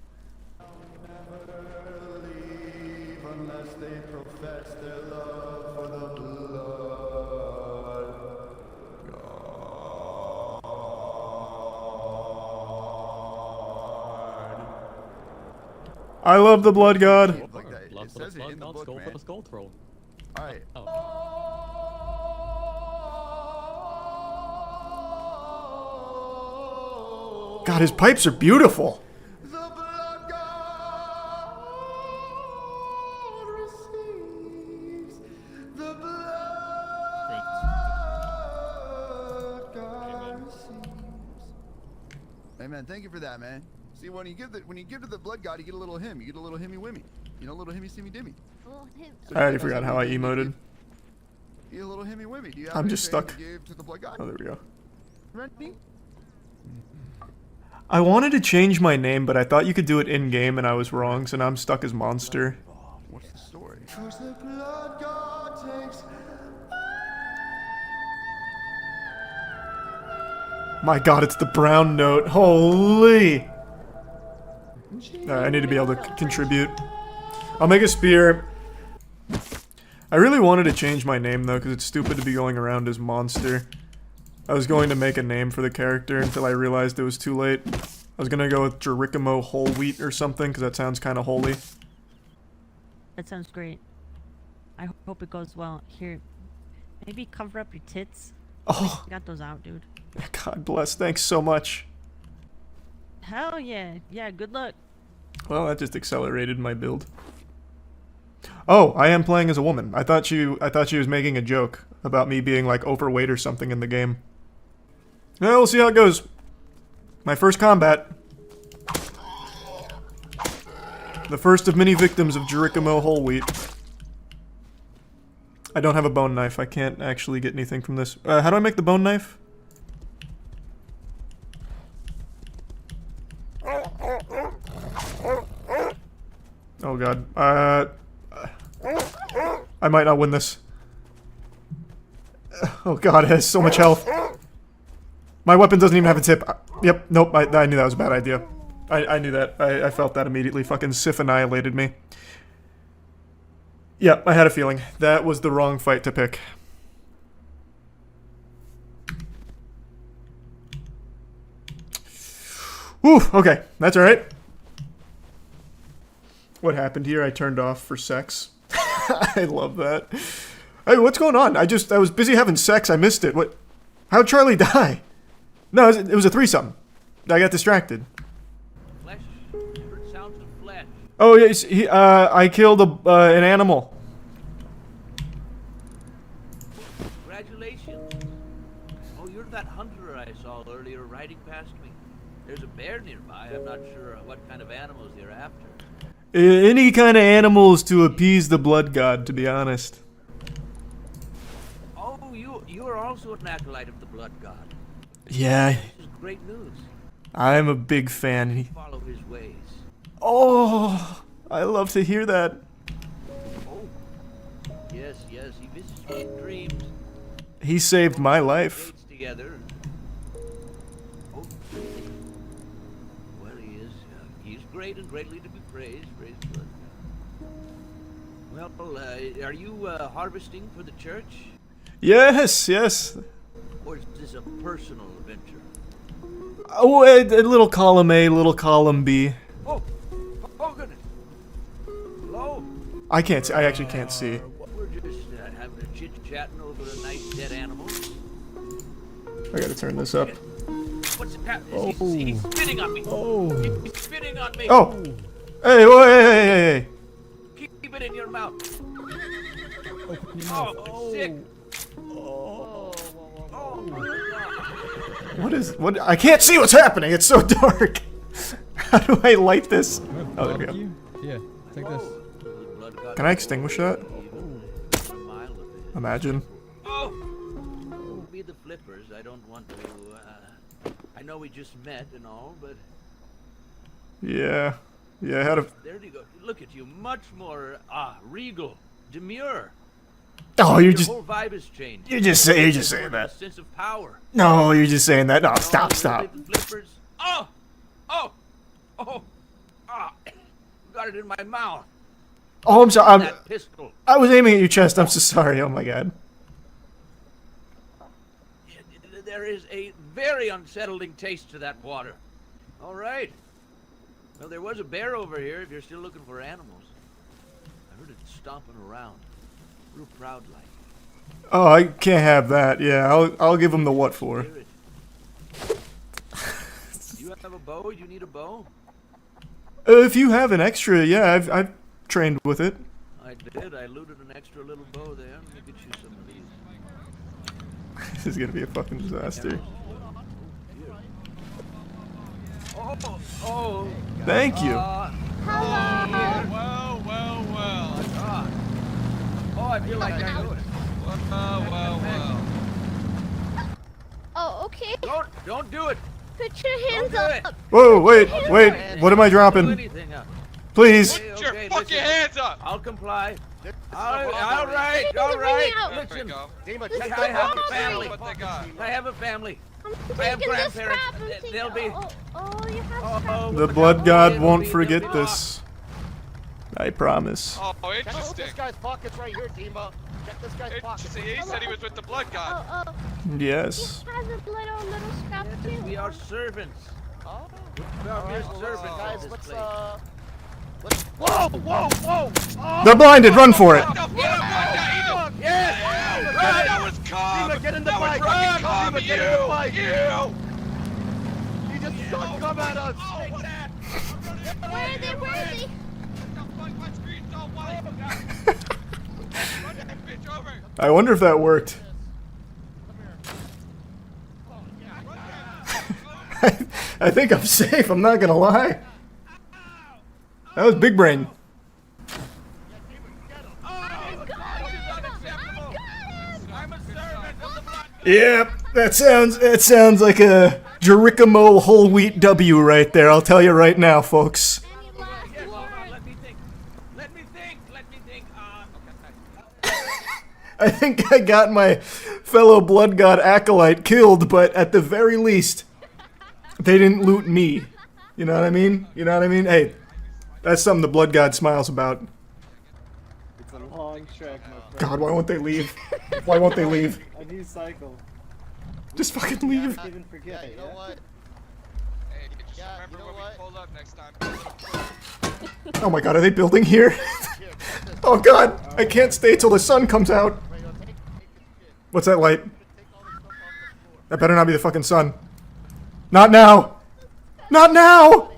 I love the blood god. It says it in the book, man. For the skull troll. All right. God, his pipes are beautiful. Hey man, thank you for that, man. See, when you give to the blood god, you get a little him. You get a little himmy wimmy. You know, a little himmy simmy dimmy. I already forgot how I emoted. You get a little himmy wimmy. Do you have I'm just anything stuck. to give to the blood god? Oh, there we go. Ready? I wanted to change my name, but I thought you could do it in-game, and I was wrong, so now I'm stuck as Monster. What's the story? The blood god takes... My god, it's the brown note. Holy! Alright, I need to be able to contribute. I'll make a spear. I really wanted to change my name, though, because it's stupid to be going around as Monster. I was going to make a name for the character until I realized it was too late. I was gonna go with Jericamo Whole Wheat or something, because that sounds kind of holy. That sounds great. I hope it goes well. Here, maybe cover up your tits. Oh! You got those out, dude. God bless, thanks so much. Hell yeah. Yeah, good luck. Well, that just accelerated my build. Oh, I am playing as a woman. I thought she was making a joke about me being like overweight or something in the game. Well, we'll see how it goes. My first combat. The first of many victims of Jericamo Whole Wheat. I don't have a bone knife. I can't actually get anything from this. How do I make the bone knife? Oh god. I might not win this. Oh god, it has so much health. My weapon doesn't even have a tip. Yep, nope, I knew that was a bad idea. I knew that. I felt that immediately. Fucking Sif annihilated me. Yep, I had a feeling. That was the wrong fight to pick. Whew, okay, that's alright. What happened here? I turned off for sex. I love that. Hey, what's going on? I was busy having sex. I missed it. What? How'd Charlie die? No, it was a threesome. I got distracted. Flesh. Sounds of flesh. Oh, yes, I killed an animal. Congratulations. Oh, you're that hunter I saw earlier riding past me. There's a bear nearby. I'm not sure what kind of animals you're after. Any kind of animals to appease the blood god, to be honest. Oh, you are also an acolyte of the blood god. Yeah. This is great news. I'm a big fan. Follow his ways. Oh, I love to hear that. Oh, yes, he visits me in dreams. He saved my life. Together. Oh, well, he is. He's great and greatly to be praised. Praise God. Well, are you harvesting for the church? Yes, yes. Or is this a personal adventure? Oh, a little column A, little column B. Oh goodness. Hello? I can't see. I actually can't see. We're just having a chit-chatting over a nice dead animal. I gotta turn this up. What's happening? He's spitting on me. Oh. He's spitting on me. Oh. Hey, hey. Keep it in your mouth. Oh, sick. What? I can't see what's happening. It's so dark. How do I light this? Oh, there we go. Yeah, take this. Can I extinguish that? Imagine. Oh! Be the flippers. I don't want to. I know we just met and all, but. Yeah. Yeah, I had a. There you go. Look at you. Much more regal, demure. Oh, Your whole vibe has changed. You're just saying that. A sense of power. No, you're just saying that. No, stop. The flippers. Oh! Got it in my mouth. Oh, I'm sorry. That pistol. I was aiming at your chest. I'm so sorry. Oh my god. There is a very unsettling taste to that water. All right. Well, there was a bear over here. If you're still looking for animals, I heard it stomping around. Real proud like. Oh, I can't have that. Yeah, I'll give him the what for. You have a bow? You need a bow? If you have an extra, yeah, I've trained with it. I did. I looted an extra little bow there. Let me get you some of these. This is gonna be a fucking disaster. Oh. Thank you. Well. Oh, I feel like I know it. Well. Oh, okay. Don't do it. Put your hands up. Whoa, wait. What am I dropping? Please. Put your fucking hands up. I'll comply. All right. Listen, I have a family. I have grandparents. They'll be. The blood god won't forget this. I promise. Oh, interesting. This guy's pockets right here, Dima. Check this guy's pockets. He said he was with the blood god. Yes. He has a little scrap too. We are servants. Oh. We are mere servants. Guys, of this let's Whoa! Oh. They're blinded. Run for it. Yes! That was calm. Dima, get in the bike. Dima, get in the bike. He just shot come at us. Where are they? I wonder if that worked. I think I'm safe, I'm not gonna lie. That was big brain. Yep, that sounds like a Jericho whole wheat W right there. I'll tell you right now, folks. I think I got my fellow blood god acolyte killed, but at the very least, they didn't loot me. You know what I mean? You know what I mean? Hey, that's something the blood god smiles about. It's a long trek, my friend. God, why won't they leave? Why won't they leave? A new cycle. Just fucking leave. Can't even forget it, You know what? Hey, just remember when we pull up next time. Oh my god, are they building here? Oh god, I can't stay till the sun comes out. What's that light? That better not be the fucking sun. Not now! Not now!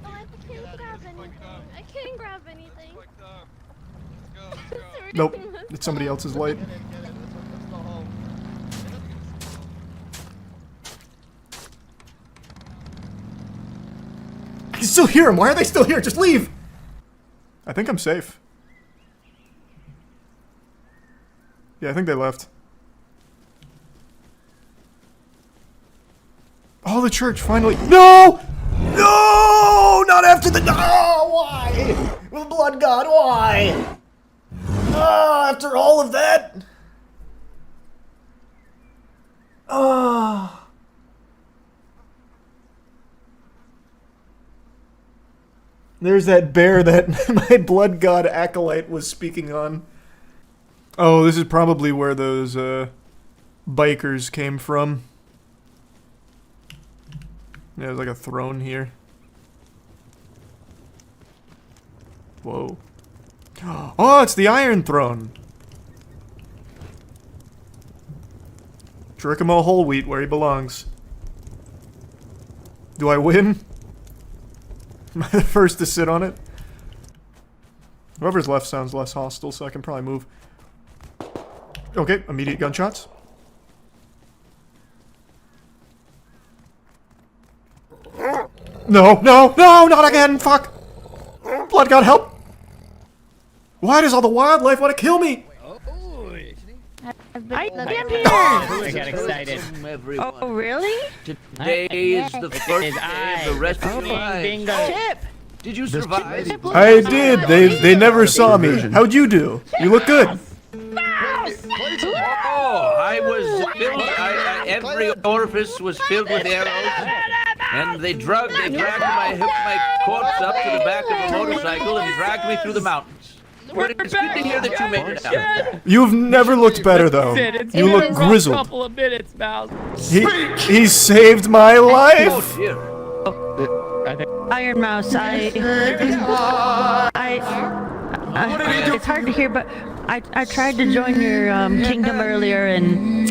I can't grab anything. Nope, it's somebody else's light. I can still hear them. Why are they still here? Just leave! I think I'm safe. Yeah, I think they left. Oh, the church, finally. No! No! Not after the... Oh, why? The blood god, why? Oh, after all of that? Oh. There's that bear that my blood god acolyte was speaking on. Oh, this is probably where those bikers came from. Yeah, there's like a throne here. Whoa. Oh, it's the Iron Throne. Jericho whole wheat where he belongs. Do I win? Am I the first to sit on it? Whoever's left sounds less hostile, so I can probably move. Okay, immediate gunshots. No, no, no, not again, fuck! Blood god, help! Why does all the wildlife want to kill me? I got excited. Oh, really? Today is the first day of the rest of your life. Chip! Did you survive? I did. They never saw me. How'd you do? You look good. Oh, I was filled. Every orifice was filled with arrows, and they dragged my corpse up to the back of a motorcycle and dragged me through the mountains. But it's good to hear that you made it out. You've never looked better, though. You look grizzled. Couple of minutes, Mouse. He saved my life. Iron Mouse, it's hard to hear, but I tried to join your kingdom earlier, and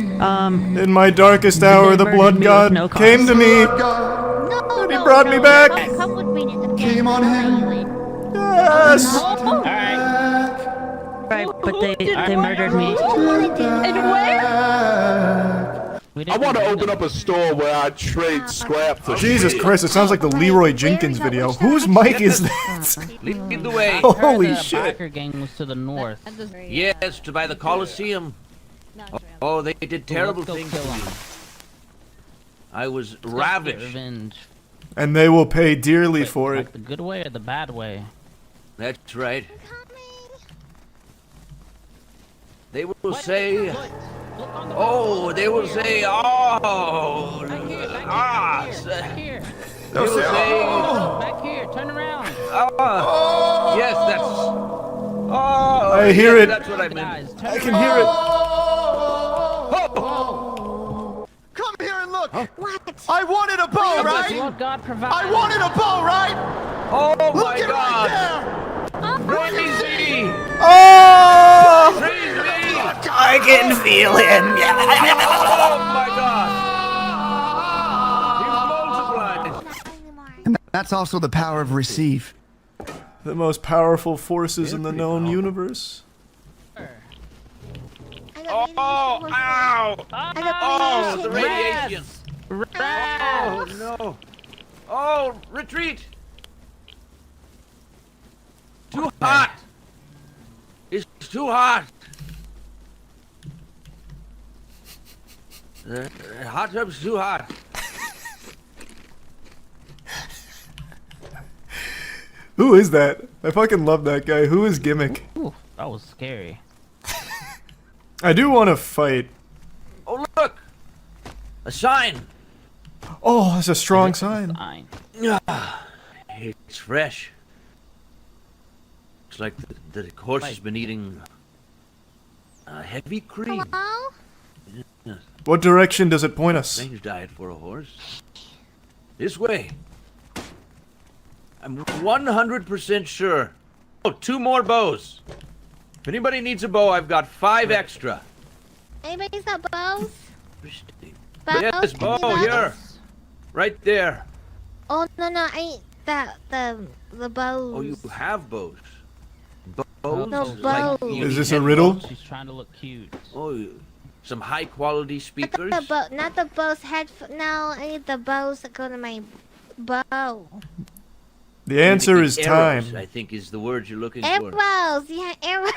in my darkest hour, the blood god came to me, and he brought me back. Came on him. Yes. Right, but they murdered me. And where? I want to open up a store where I trade scrap for Jesus Christ, it sounds like the Leroy Jenkins video. Whose mic is that? Lead the way. Holy shit. The biker gang was to the north. Yes, to by the Colosseum. Oh, they did terrible things to me. I was ravished. And they will pay dearly for it. Like the good way or the bad way? That's right. They will say, oh, they will say, oh, Back here. They will say, Back here, turn around. Yes, that's. Oh, I hear it. That's what I meant. I can hear it. Come here and look. What? I wanted a bow, right? Lord God provides. I wanted a bow, right? Oh my look God! Right Crazy! Oh! Crazy! I can feel him. Oh my God! He multiplied. And that's also the power of receive. The most powerful forces in the known universe. Oh! Ow! Oh, the radiation! Oh no! Oh, retreat! Too hot! It's too hot! Hot tub's too hot. Who is that? I fucking love that guy. Who is Gimmick? Ooh, that was scary. I do want to fight. Oh, look! A sign! Oh, that's a strong sign. It's fresh. It's like the horse has been eating heavy cream. Hello? Yes. What direction does it point us? Strange diet for a horse. This way. I'm 100% sure. Oh, 2 more bows. If anybody needs a bow, I've got 5 extra. Anybody's got bows? Yes, bow here. Right there. Oh no, I the bows. Oh, you have bows. Bows? No, Like bows. Is this a riddle? She's trying to look cute. Oh, some high quality speakers. Not the bows no, I need the bows that go to my bow. The answer is Arrows, time. I think is the word you're looking Arrows, for. yeah, arrows.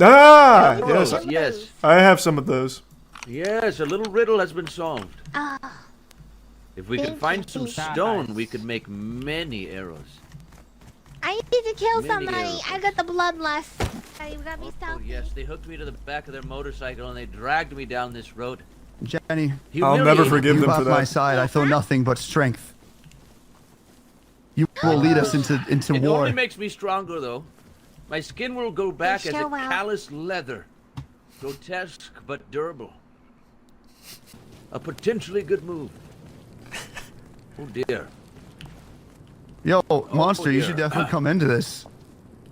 Ah, Arrows, yes. yes. I have some of those. Yes, a little riddle has been solved. Ah. If we can Thank find you. some stone, we could make many arrows. I need to kill Many somebody. arrows. I got the bloodlust. You got me Oh stealthy. yes, they hooked me to the back of their motorcycle and they dragged me down this road. Jenny, I'll never forgive you them for off my that. side. I feel nothing but strength. You will lead us into It war. only makes me stronger though. My skin will go back as a sure will. callous leather. Grotesque but durable. A potentially good move. Oh dear. Yo, monster, you dear. should definitely come into this.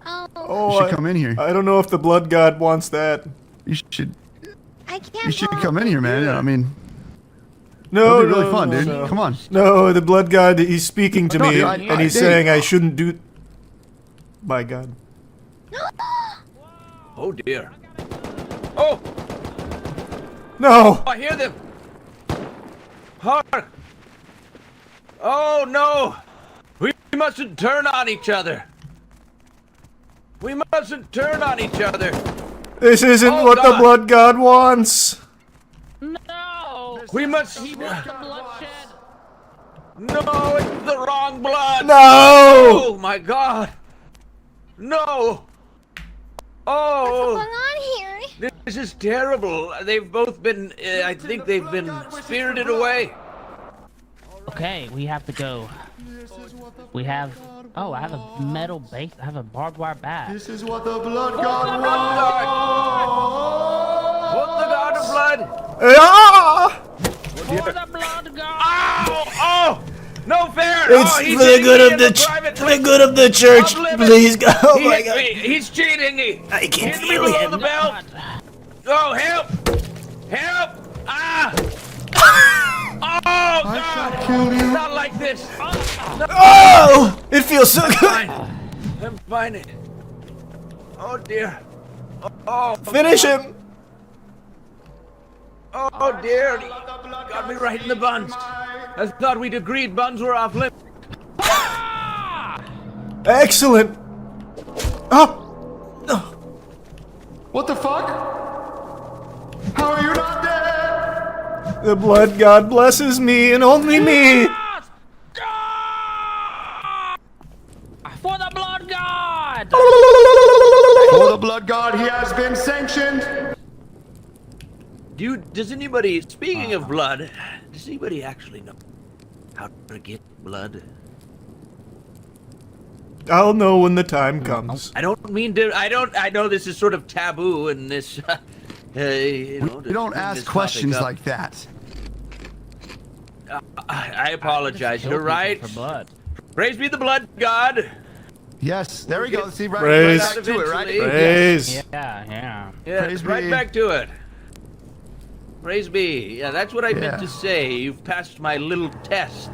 Oh, You should come in here. I don't know if the blood god wants that. You should. I can't. You should come in here, man. I mean, No, it'll be really no, fun, no, dude. no. Come on. No, the blood god, he's speaking to No, me, dude, and he's dude. saying I shouldn't do... My god. Oh dear. Oh! No! I hear them! Hark! Oh no! We mustn't turn on each other! We mustn't turn on each other! This isn't Oh, what the God. blood god wants! No! We must... He wants the bloodshed. No, it's the wrong blood! No! Oh my god! No! Oh! What's going on here? This is terrible. They've both been... I think they've been spirited away. Okay, we have to go. We have... Oh, I have a metal base. I have a barbed wire bat. This is what the blood god What the god of blood? Ah! For the blood god! Ow! Oh! No fair! It's oh, he's for the hitting good me of in the private for the good of the church. Off limits. Please go. Oh He my hit god. me. He's cheating me. I can Hit me feel below him. the belt. Oh, help! Help! Ah! Oh, God! Not like this. No. Oh! It feels so good. I'm fine. Oh dear. Oh. Finish him. Oh dear. He got me right in the buns. I thought we'd agreed buns were off limits. Excellent. Oh. No. What the fuck? How are you not dead? The blood god blesses me and only me. For the blood god! For the blood god, he has been sanctioned. Does anybody, speaking of blood, does anybody actually know how to get blood? I'll know when the time comes. I don't mean to, I know this is sort of taboo in this, you know. We don't ask questions like that. I apologize, you're right. For blood. Praise be the blood god. Yes, there we go. See, right, Praise. right back to it, right? Praise. Yeah, yeah. Yeah, Praise right be. back to it. Praise be. Yeah, that's what I meant Yeah. to say. You've passed my little test.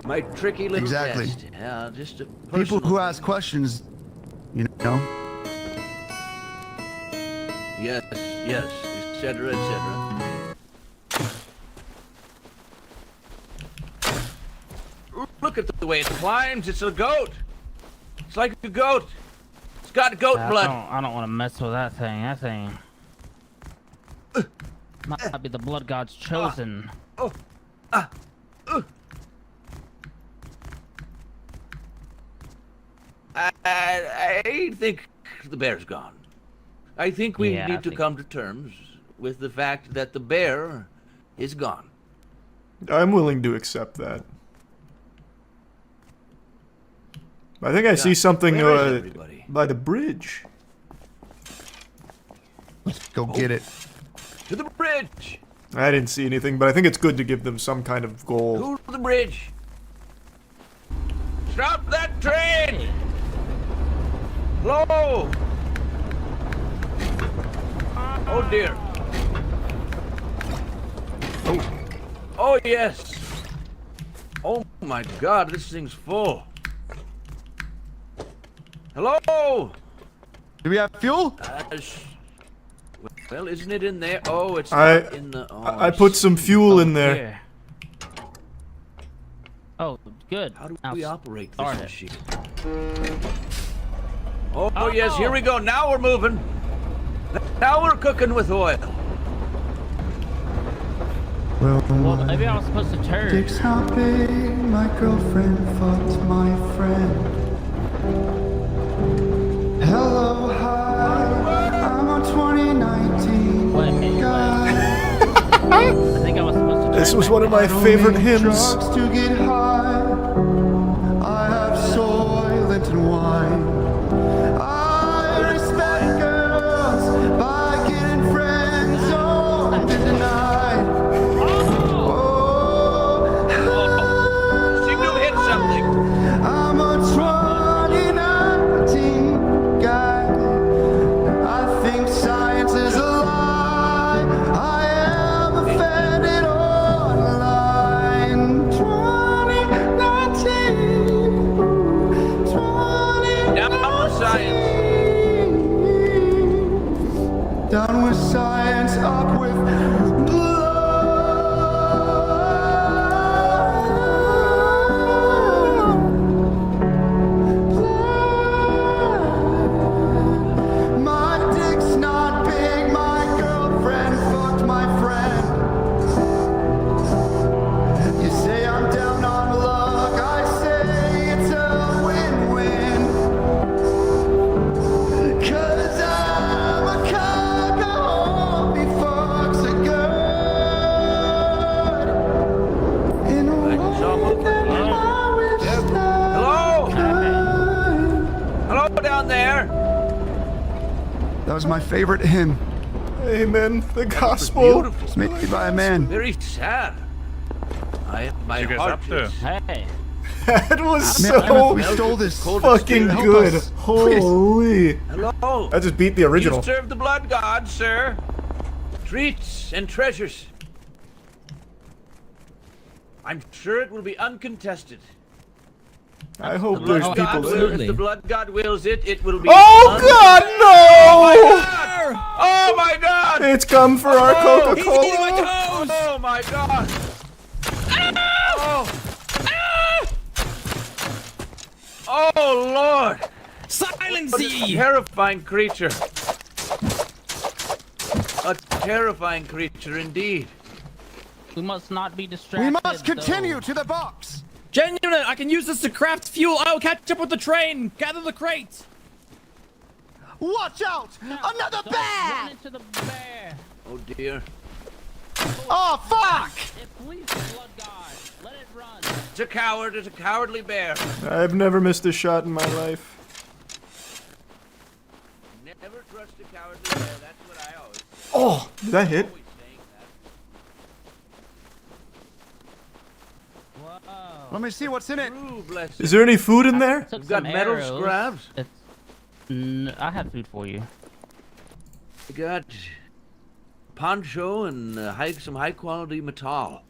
My tricky little Exactly. test. Yeah, just a People personal who ask questions, you know. Yes, yes, etc., etc. Look at the way it climbs. It's a goat. It's like a goat. It's got goat blood. I don't want to mess with that thing. That thing. Might be the blood god's chosen. I think the bear's gone. I think we need to come to terms with the fact that the bear is gone. I'm willing to accept that. I think I see something by the bridge. Let's go get it. To the bridge! I didn't see anything, but I think it's good to give them some kind of goal. To the bridge! Stop that train! Hello! Oh dear. Oh yes. Oh my god, this thing's full. Hello? Do we have fuel? Well, isn't it in there? Oh, it's I not in the... Oh, I put some fuel in there. Oh, good. How do Now we operate this start it. machine? Oh yes, here we go. Now we're moving. Now we're cooking with oil. Well, maybe I was supposed to turn. Dick's hopping, my girlfriend fucked my friend. Hello, hi, I'm on 2019. I think I was supposed to turn. This was one of my favorite hymns. Drugs to get high. I have soylent and wine. I respect girls by getting friends zoned and denied. Seem to have hit something. I'm a 2019 guy. I think science is a lie. I am offended online. 2019. Down with science. Down with science, up with blood. My dick's not big, my girlfriend fucked my friend. You say I'm down on luck, I say it's a win-win. 'Cause I'm a cock, I hope he fucks a good. In a way that I wish Hello? Hello down there. That was my favorite hymn. Amen. The gospel. It's made by a man. Very sad. My heart is... Hey. That was Man, so we stole this. fucking Help good. us, Holy. Hello. I just beat the original. You serve the blood god, sir. Treats and treasures. I'm sure it will be uncontested. I hope The there's blood people god, there. if the blood god wills it, it will be. Oh God, no! Oh my god! It's come for our Coca-Cola. Oh my god! Oh Lord! Silence What a terrifying creature. A terrifying creature indeed. We must not be distracted. We must continue to the box. Genuine, I can use this to craft fuel. I will catch up with the train. Gather the crates. Watch out! Another Don't bear! run into the bear. Oh dear. Oh fuck! It please the blood god. Let it run. It's a coward. It's a cowardly bear. I've never missed a shot in my life. Never trust a cowardly bear. That's what I always say. Oh, did that hit? Always saying that. Whoa. Let me see what's in it. True blessing. Is there any food in there? Took You've got some metal arrows. scraps. I have food for you. I got poncho and some high quality metal.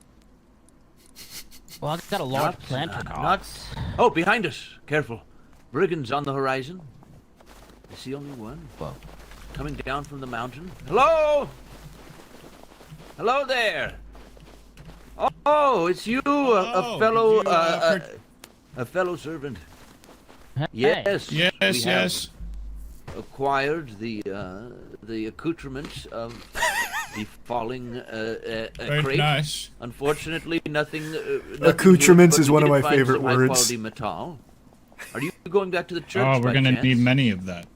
Well, I've got a large Nuts, planter nuts. Oh, behind us. Careful. Brigands on the horizon. I see only one. Whoa. Coming down from the mountain. Hello? Hello there. Oh, it's you, a fellow, a fellow servant. Hey. Yes. Yes, we have yes. Acquired the accoutrements of befalling a Very crate. nice. Unfortunately, nothing. Accoutrements but is we one of did my find favorite some words. high-quality metal. Are you going back to the church? Oh, we're by gonna chance? need many of that.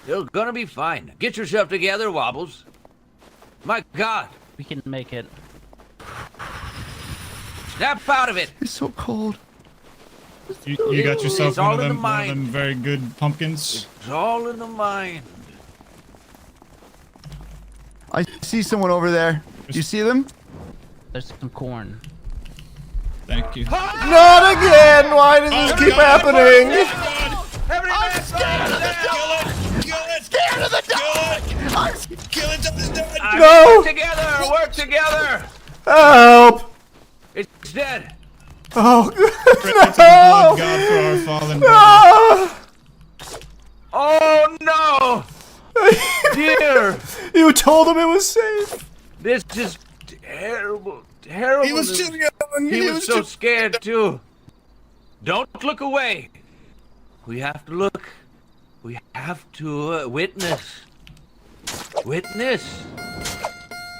You're gonna be fine. Get yourself together, Wobbles. My God. We can make it. Snap out of it. It's so cold. You got yourself It's all in the one of them mind. very good pumpkins. It's all in the mind. I see someone over there. You see them? There's some corn. Thank you. Not again! Why does this keep happening? I'm scared of the dark! Scared of the dark! I'm Kill it up this dead! No! Work together! Work together! Help! It's dead. Oh, Pray to the blood god for our fallen brother. no! Oh no! Dear! You told him it was safe. This is terrible. Terrible. He was too young. He was so scared too. Don't look away. We have to look. We have to witness. Witness.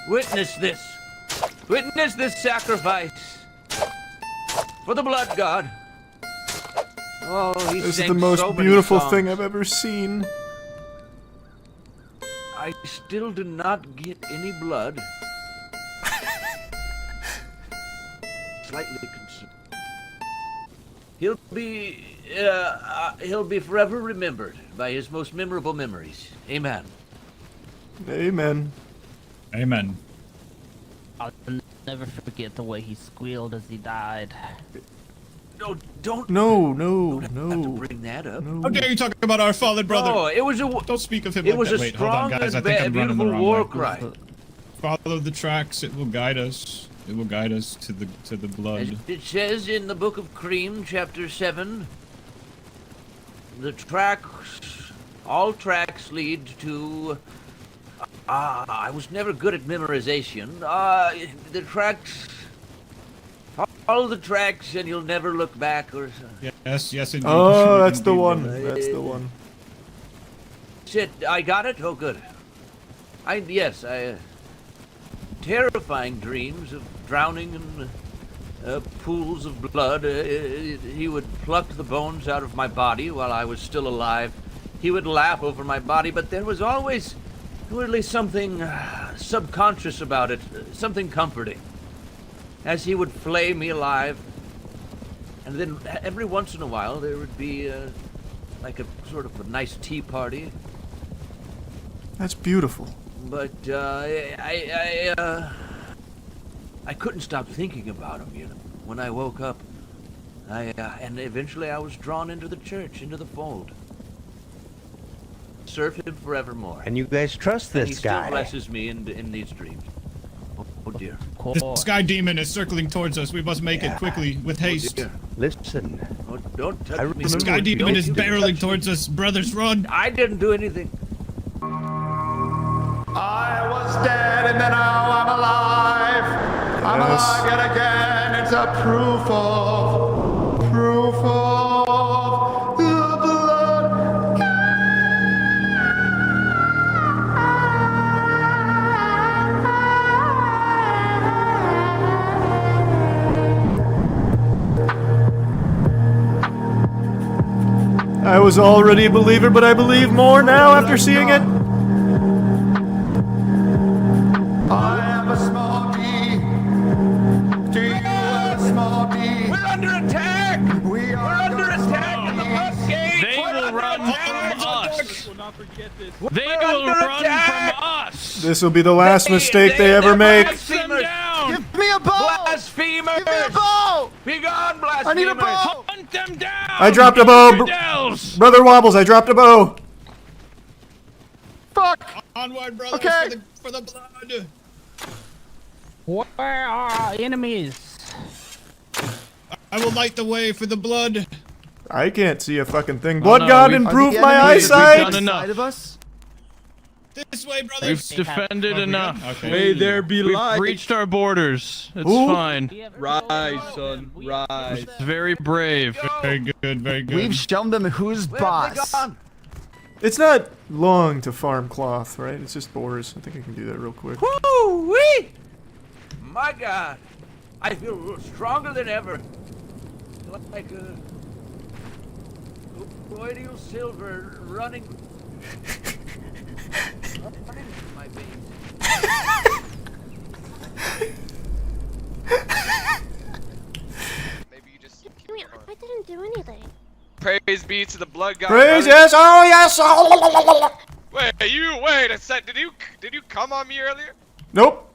Witness this. Witness this sacrifice. For the blood god. Oh, he This is sang the most so many beautiful songs. thing I've ever seen. I still do not get any blood. Slightly concerned. He'll be forever remembered by his most memorable memories. Amen. Amen. Amen. I'll never forget the way he squealed as he died. No, don't. No. Have to bring that up. How dare you talk about our fallen brother? Oh, it was a. Don't speak of him It like was that. a Wait, hold on, strong guys. I and think I'm running the beautiful wrong war way. cry. Follow the tracks. It will guide us. It will guide us to the As blood. it says in the Book of Cream, Chapter 7, the tracks, all tracks lead to. I was never good at memorization. The tracks. Follow the tracks and you'll never look back or something. Yes, indeed. Oh, that's the Indeed, one. brother. That's the one. Shit, I got it? Oh, good. Yes, terrifying dreams of drowning in pools of blood. He would pluck the bones out of my body while I was still alive. He would laugh over my body, but there was always really something subconscious about it, something comforting. As he would flay me alive, and then every once in a while there would be like a sort of a nice tea party. That's beautiful. But I couldn't stop thinking about him, you know. When I woke up, and eventually I was drawn into the church, into the fold. Serve him forevermore. And you guys trust And this he guy? still blesses me in these dreams. Oh dear. The sky demon is circling towards us. We must make it quickly, with haste. Listen. Oh, don't touch me. The sky demon is barreling towards us. Brothers, run! I didn't do anything. I was dead and then now I'm alive. I'm alive yet again. It's a proof of the blood. I was already a believer, but I believe more now after seeing it. I am a small D. Do you have a small D? We're under attack! We are under attack in the bus gate! They will run from us! They will run from us! This will be the last mistake they ever make. Give me a bow! Blasphemers! Give me a bow! Be gone, blasphemers! I need a bow! Hunt them down! I dropped a bow. Brother Wobbles, I dropped a bow. Fuck! Onward, brothers, Okay. for the blood! Where are our enemies? I will light the way for the blood. I can't see a fucking thing. Oh, Blood no, God we've- improve Are the my enemies eyesight. done enough? Side of us? This way, brothers! We've defended enough. Okay. May there be We've light. We've breached our borders. It's Ooh. fine. Rise, son. Rise. It's very brave. Very good, very good. We've shown them who's Where have they boss. gone? It's not long to farm cloth, right? It's just boars. I think I can do that real quick. Woo-wee! My God, I feel stronger than ever. Like a colloidal silver running through my veins. Maybe you just. I didn't do anything. Praise be to the blood god. Praise, brothers. yes, oh yes, oh. Wait a sec. Did you come on me earlier? Nope.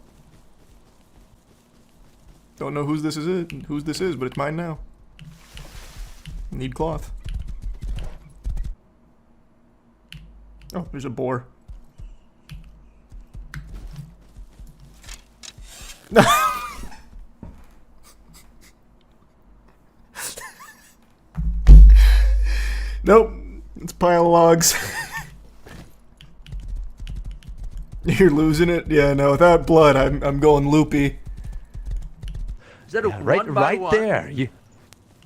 Don't know whose this is, but it's mine now. Need cloth. Oh, there's a boar. Nope. It's a pile of logs. You're losing it? Yeah, no, without blood, I'm going loopy. Is that a right there.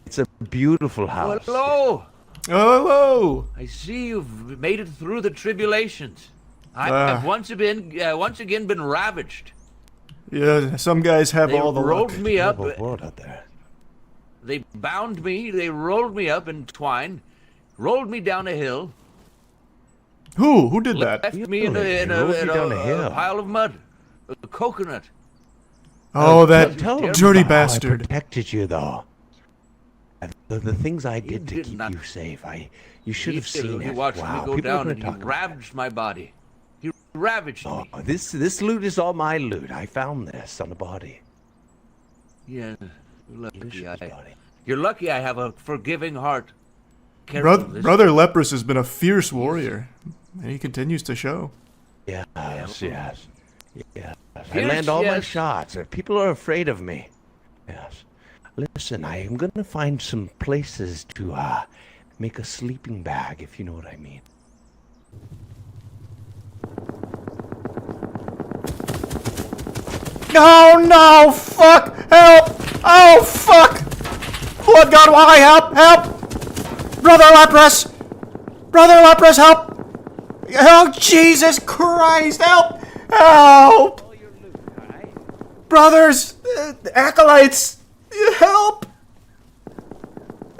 It's a beautiful house. Hello. Oh, hello. I see you've made it through the tribulations. I've once again been ravaged. Yeah, some guys have They all the rolled luck. me up. World out there. They bound me. They rolled me up in twine, rolled me down a hill. Who did that? Left me in a pile of mud, a coconut. Oh, that Tell them dirty about how bastard. I protected you, though. The things I did to keep you safe. You should have seen He it. watched Wow, me go people are down gonna and he talk about ravaged my body. He ravaged me. it. This loot is all my loot. I found this on the body. Yeah, you're lucky I have a forgiving heart. Brother Leprous has been a fierce warrior, and he continues to show. Yes. I land all my shots. People are afraid of me. Yes. Listen, I am going to find some places to make a sleeping bag, if you know what I mean. No, fuck, help, oh, fuck, Blood God, why, help, Brother Leprous, help, oh, Jesus Christ, help, brothers, acolytes, help,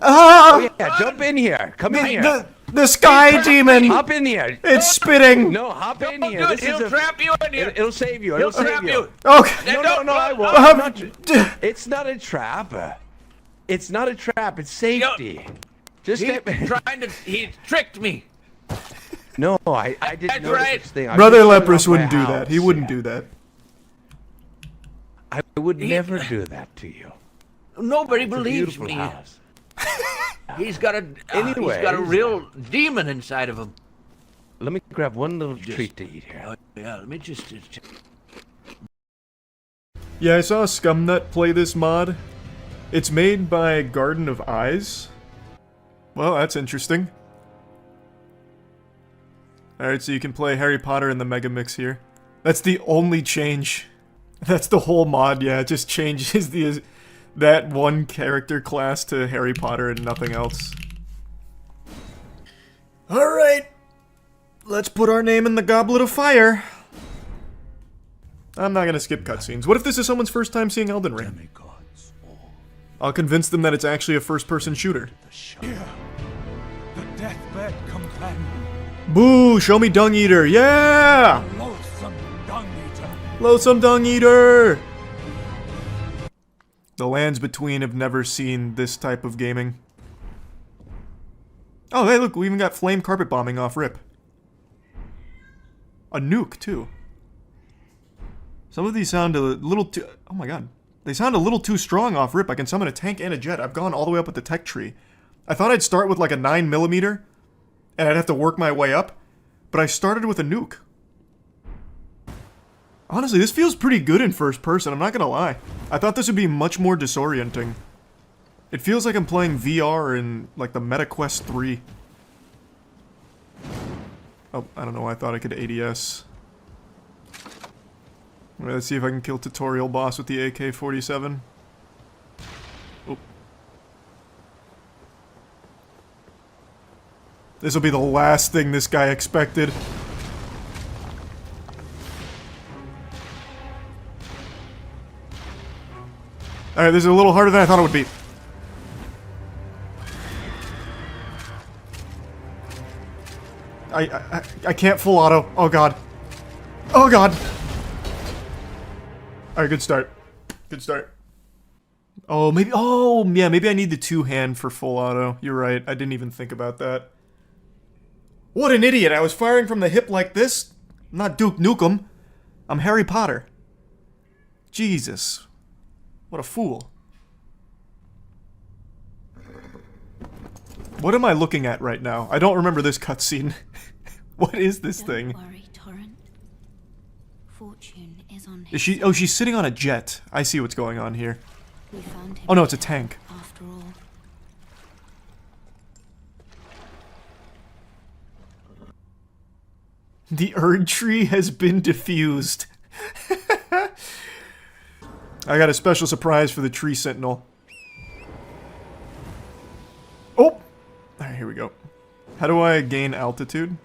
Oh yeah, jump in here, come in here. The sky demon! Hop in here! It's spitting! No, hop in here. This He'll trap you in here. It'll save you. He'll trap you. Okay. No, I won't. It's not a trap. It's not a trap. It's safety. Just He tricked me. No, I didn't know this thing. Brother Leprous wouldn't do that. He wouldn't do that. I would never do that to you. Nobody believes me. House. He's got a real demon inside of him. Let me grab one little treat to eat here. Yeah, let me just. Yeah, I saw Scumnut play this mod. It's made by Garden of Eyes. Well, that's interesting. Alright, so you can play Harry Potter in the Mega Mix here. That's the only change. That's the whole mod, yeah. It just changes that one character class to Harry Potter and nothing else. Alright. Let's put our name in the Goblet of Fire. I'm not gonna skip cutscenes. What if this is someone's first time seeing Elden Ring? I'll convince them that it's actually a first-person shooter. Here, the deathbed companion. Boo! Show me Dung Eater! Yeah! Loathsome dung eater. Loathsome Dung Eater! The lands between have never seen this type of gaming. Oh, hey, look, we even got flame carpet bombing off rip. A nuke, too. Some of these sound a little too... Oh my god. They sound a little too strong off rip. I can summon a tank and a jet. I've gone all the way up with the tech tree. I thought I'd start with like a 9mm, and I'd have to work my way up, but I started with a nuke. Honestly, this feels pretty good in first person, I'm not gonna lie. I thought this would be much more disorienting. It feels like I'm playing VR in, like, the MetaQuest 3. Oh, I don't know, I thought I could ADS. Let's see if I can kill Tutorial Boss with the AK-47. Oh. This will be the last thing this guy expected. Alright, this is a little harder than I thought it would be. I can't full auto. Oh god. Oh god! Alright, good start. Good start. Oh, yeah, maybe I need the two-hand for full auto. You're right, I didn't even think about that. What an idiot, I was firing from the hip like this? I'm not Duke Nukem. I'm Harry Potter. Jesus. What a fool. What am I looking at right now? I don't remember this cutscene. What is this thing? Worry, Torrent. Fortune is on Is she? Oh, she's sitting on a jet. I see what's going on here. We found him Oh no, it's a tank. after all. The Erd tree has been diffused. I got a special surprise for the tree sentinel. Oh! Alright, here we go. How do I gain altitude?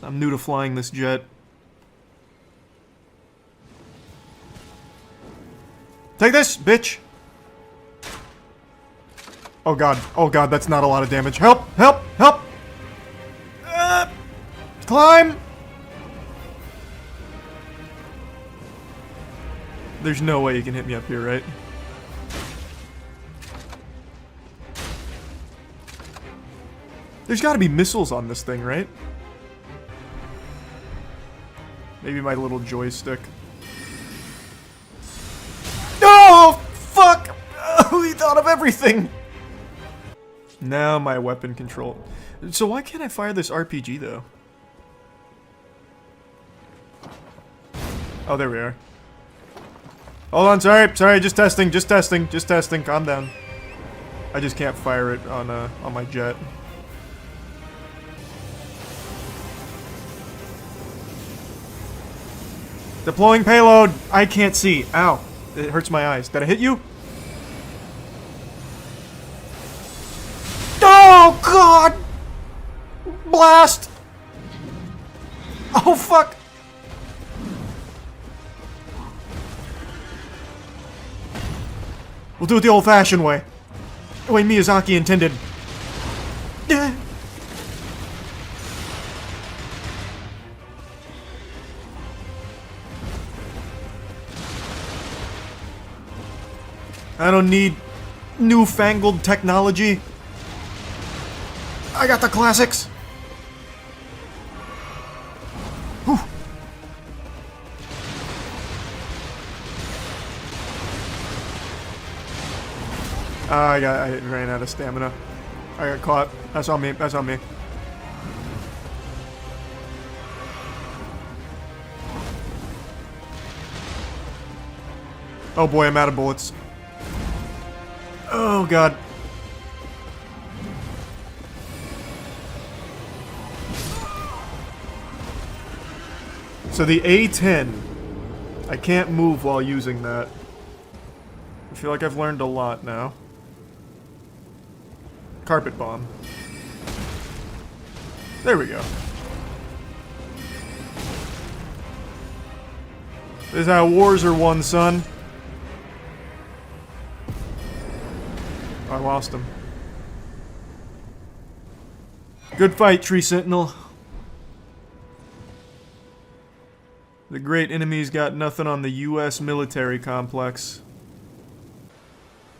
I'm new to flying this jet. Take this, bitch! Oh god, that's not a lot of damage. Help! Help! Help! Climb! There's no way you can hit me up here, right? There's gotta be missiles on this thing, right? Maybe my little joystick. No! Fuck! Oh, he thought of everything! Now my weapon control. So why can't I fire this RPG, though? Oh, there we are. Hold on, sorry, just testing, calm down. I just can't fire it on my jet. Deploying payload! I can't see. Ow. It hurts my eyes. Did I hit you? Oh, God! Blast! Oh, fuck! We'll do it the old-fashioned way. The way Miyazaki intended. I don't need newfangled technology. I got the classics. Whew. I ran out of stamina. I got caught. That's on me. That's on me. Oh boy, I'm out of bullets. Oh god. So the A10, I can't move while using that. I feel like I've learned a lot now. Carpet bomb. There we go. This is how wars are won, son. I lost him. Good fight, Tree Sentinel. The great enemy's got nothing on the U.S. military complex.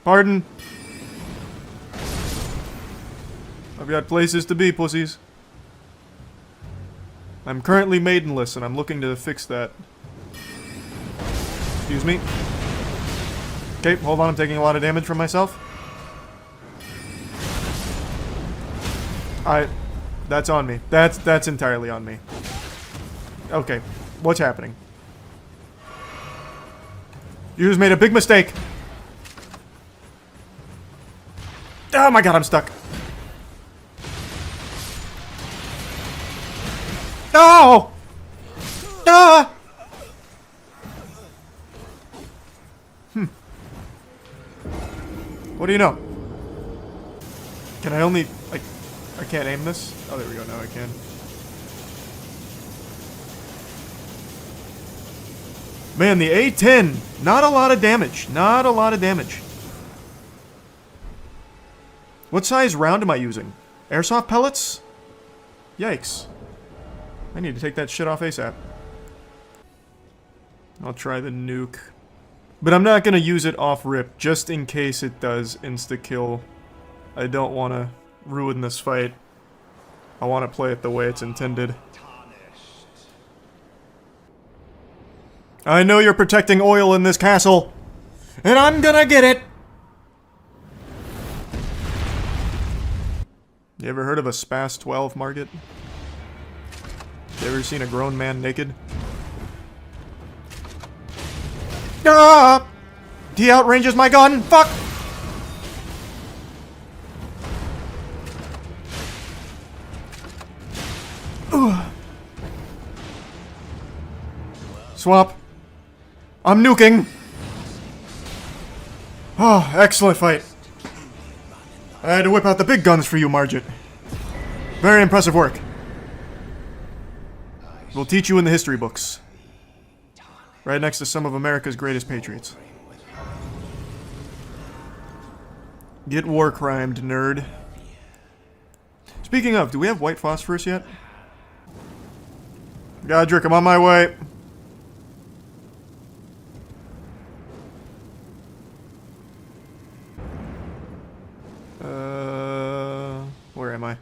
Pardon? I've got places to be, pussies. I'm currently maidenless, and I'm looking to fix that. Excuse me. Okay, hold on, I'm taking a lot of damage from myself. That's on me. That's entirely on me. Okay, what's happening? You just made a big mistake. Oh my god, I'm stuck. No! Ah! What do you know? Can I only... I can't aim this? Oh, there we go. Now I can. Man, the A10. Not a lot of damage. Not a lot of damage. What size round am I using? Airsoft pellets? Yikes. I need to take that shit off ASAP. I'll try the nuke. But I'm not going to use it off rip, just in case it does insta-kill. I don't want to ruin this fight. I want to play it the way it's intended. I know you're protecting oil in this castle, and I'm gonna get it! You ever heard of a Spas 12, Margit? You ever seen a grown man naked? Ah! He outranges my gun! Fuck! Swap. I'm nuking! Oh, excellent fight. I had to whip out the big guns for you, Margit. Very impressive work. We'll teach you in the history books. Right next to some of America's greatest patriots. Get war crimed, nerd. Speaking of, do we have white phosphorus yet? Godric, I'm on my way. Where am I?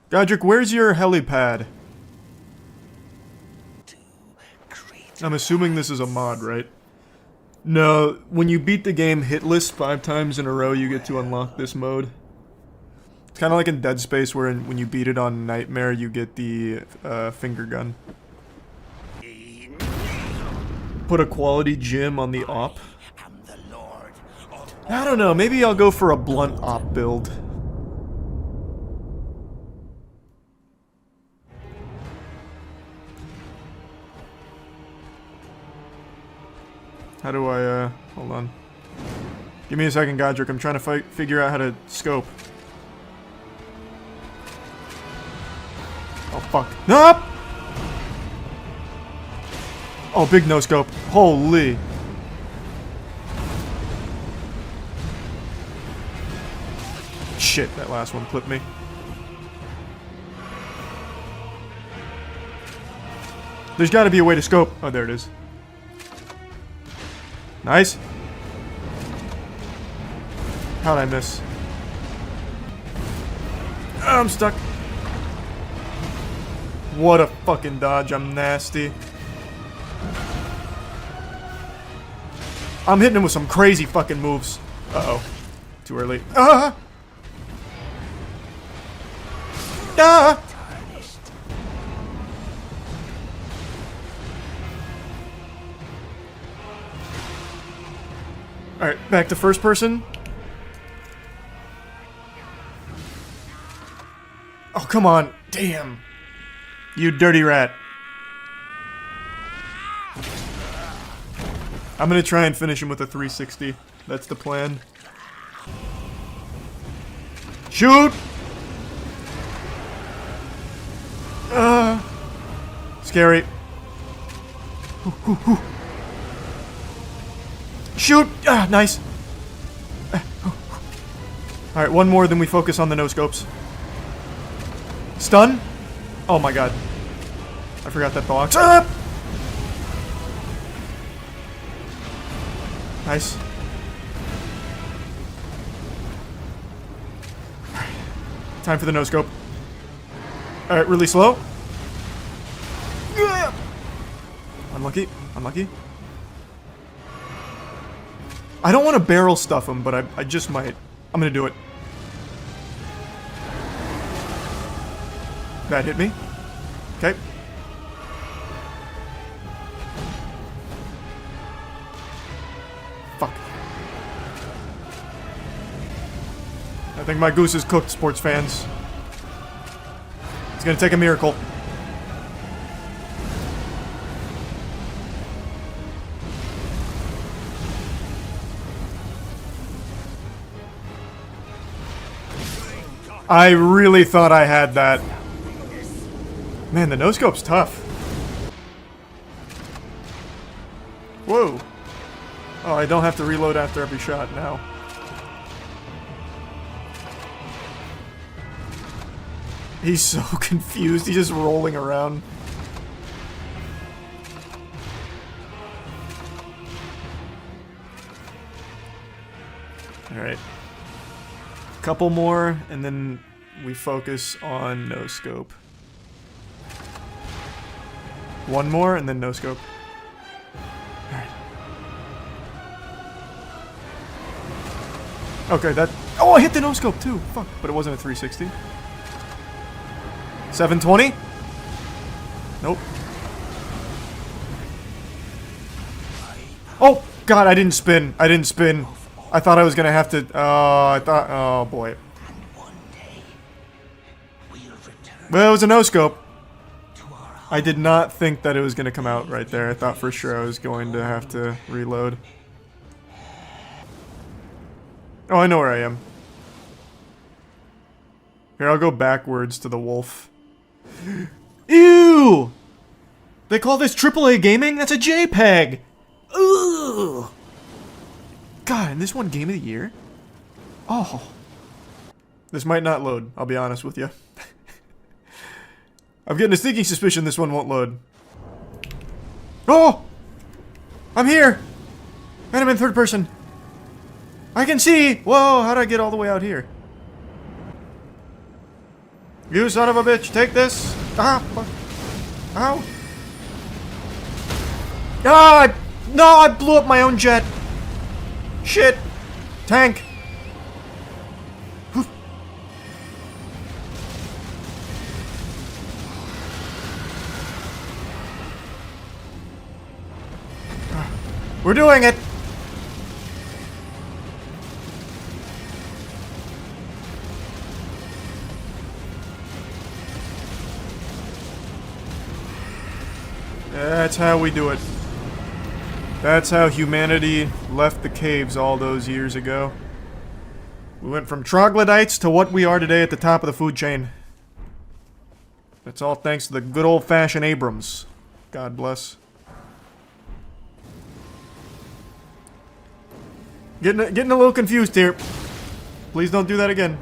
Godric, where's your helipad? I'm assuming this is a mod, right? No, when you beat the game hitless 5 times in a row, you get to unlock this mode. It's kind of like in Dead Space, where when you beat it on Nightmare, you get the finger gun. Put a quality gym on the op. I don't know, maybe I'll go for a blunt op build. How do I, hold on. Give me a second, Godric. I'm trying to figure out how to scope. Oh, fuck. Nope! Oh, big no scope. Holy. Shit, that last one clipped me. There's gotta be a way to scope. Oh, there it is. Nice. How'd I miss? Oh, I'm stuck. What a fucking dodge. I'm nasty. I'm hitting him with some crazy fucking moves. Uh-oh. Too early. Ah! Ah! Alright, back to first person. Oh, come on. Damn. You dirty rat. I'm gonna try and finish him with a 360. That's the plan. Shoot! Scary. Shoot! Ah, nice. Alright, one more, then we focus on the no-scopes. Stun? Oh my god. I forgot that box. Ah! Nice. Time for the no-scope. Alright, really slow. Unlucky. Unlucky. I don't want to barrel stuff him, but I just might. I'm gonna do it. That hit me. Okay. Fuck. I think my goose is cooked, sports fans. It's gonna take a miracle. I really thought I had that. Man, the no-scope's tough. Whoa. Oh, I don't have to reload after every shot now. He's so confused. He's just rolling around. Alright. Couple more, and then we focus on no scope. One more, and then no scope. Alright. Okay, that... Oh, I hit the no scope too! Fuck, but it wasn't a 360. 720? Nope. Oh, God, I didn't spin. I didn't spin. I thought I was gonna have to... Oh, boy. Well, it was a no-scope. I did not think that it was gonna come out right there. I thought for sure I was going to have to reload. Oh, I know where I am. Here, I'll go backwards to the wolf. Ew! They call this AAA gaming? That's a JPEG! Ugh! God, and this one game of the year? Oh. This might not load, I'll be honest with you. I'm getting a sneaking suspicion this one won't load. Oh! I'm here! And I'm in third person. I can see! Whoa, how'd I get all the way out here? You son of a bitch, take this! Ah! Ow! Ah! No, I blew up my own jet! Shit! Tank! We're doing it! That's how we do it. That's how humanity left the caves all those years ago. We went from troglodytes to what we are today at the top of the food chain. That's all thanks to the good old-fashioned Abrams. God bless. Getting a little confused here. Please don't do that again.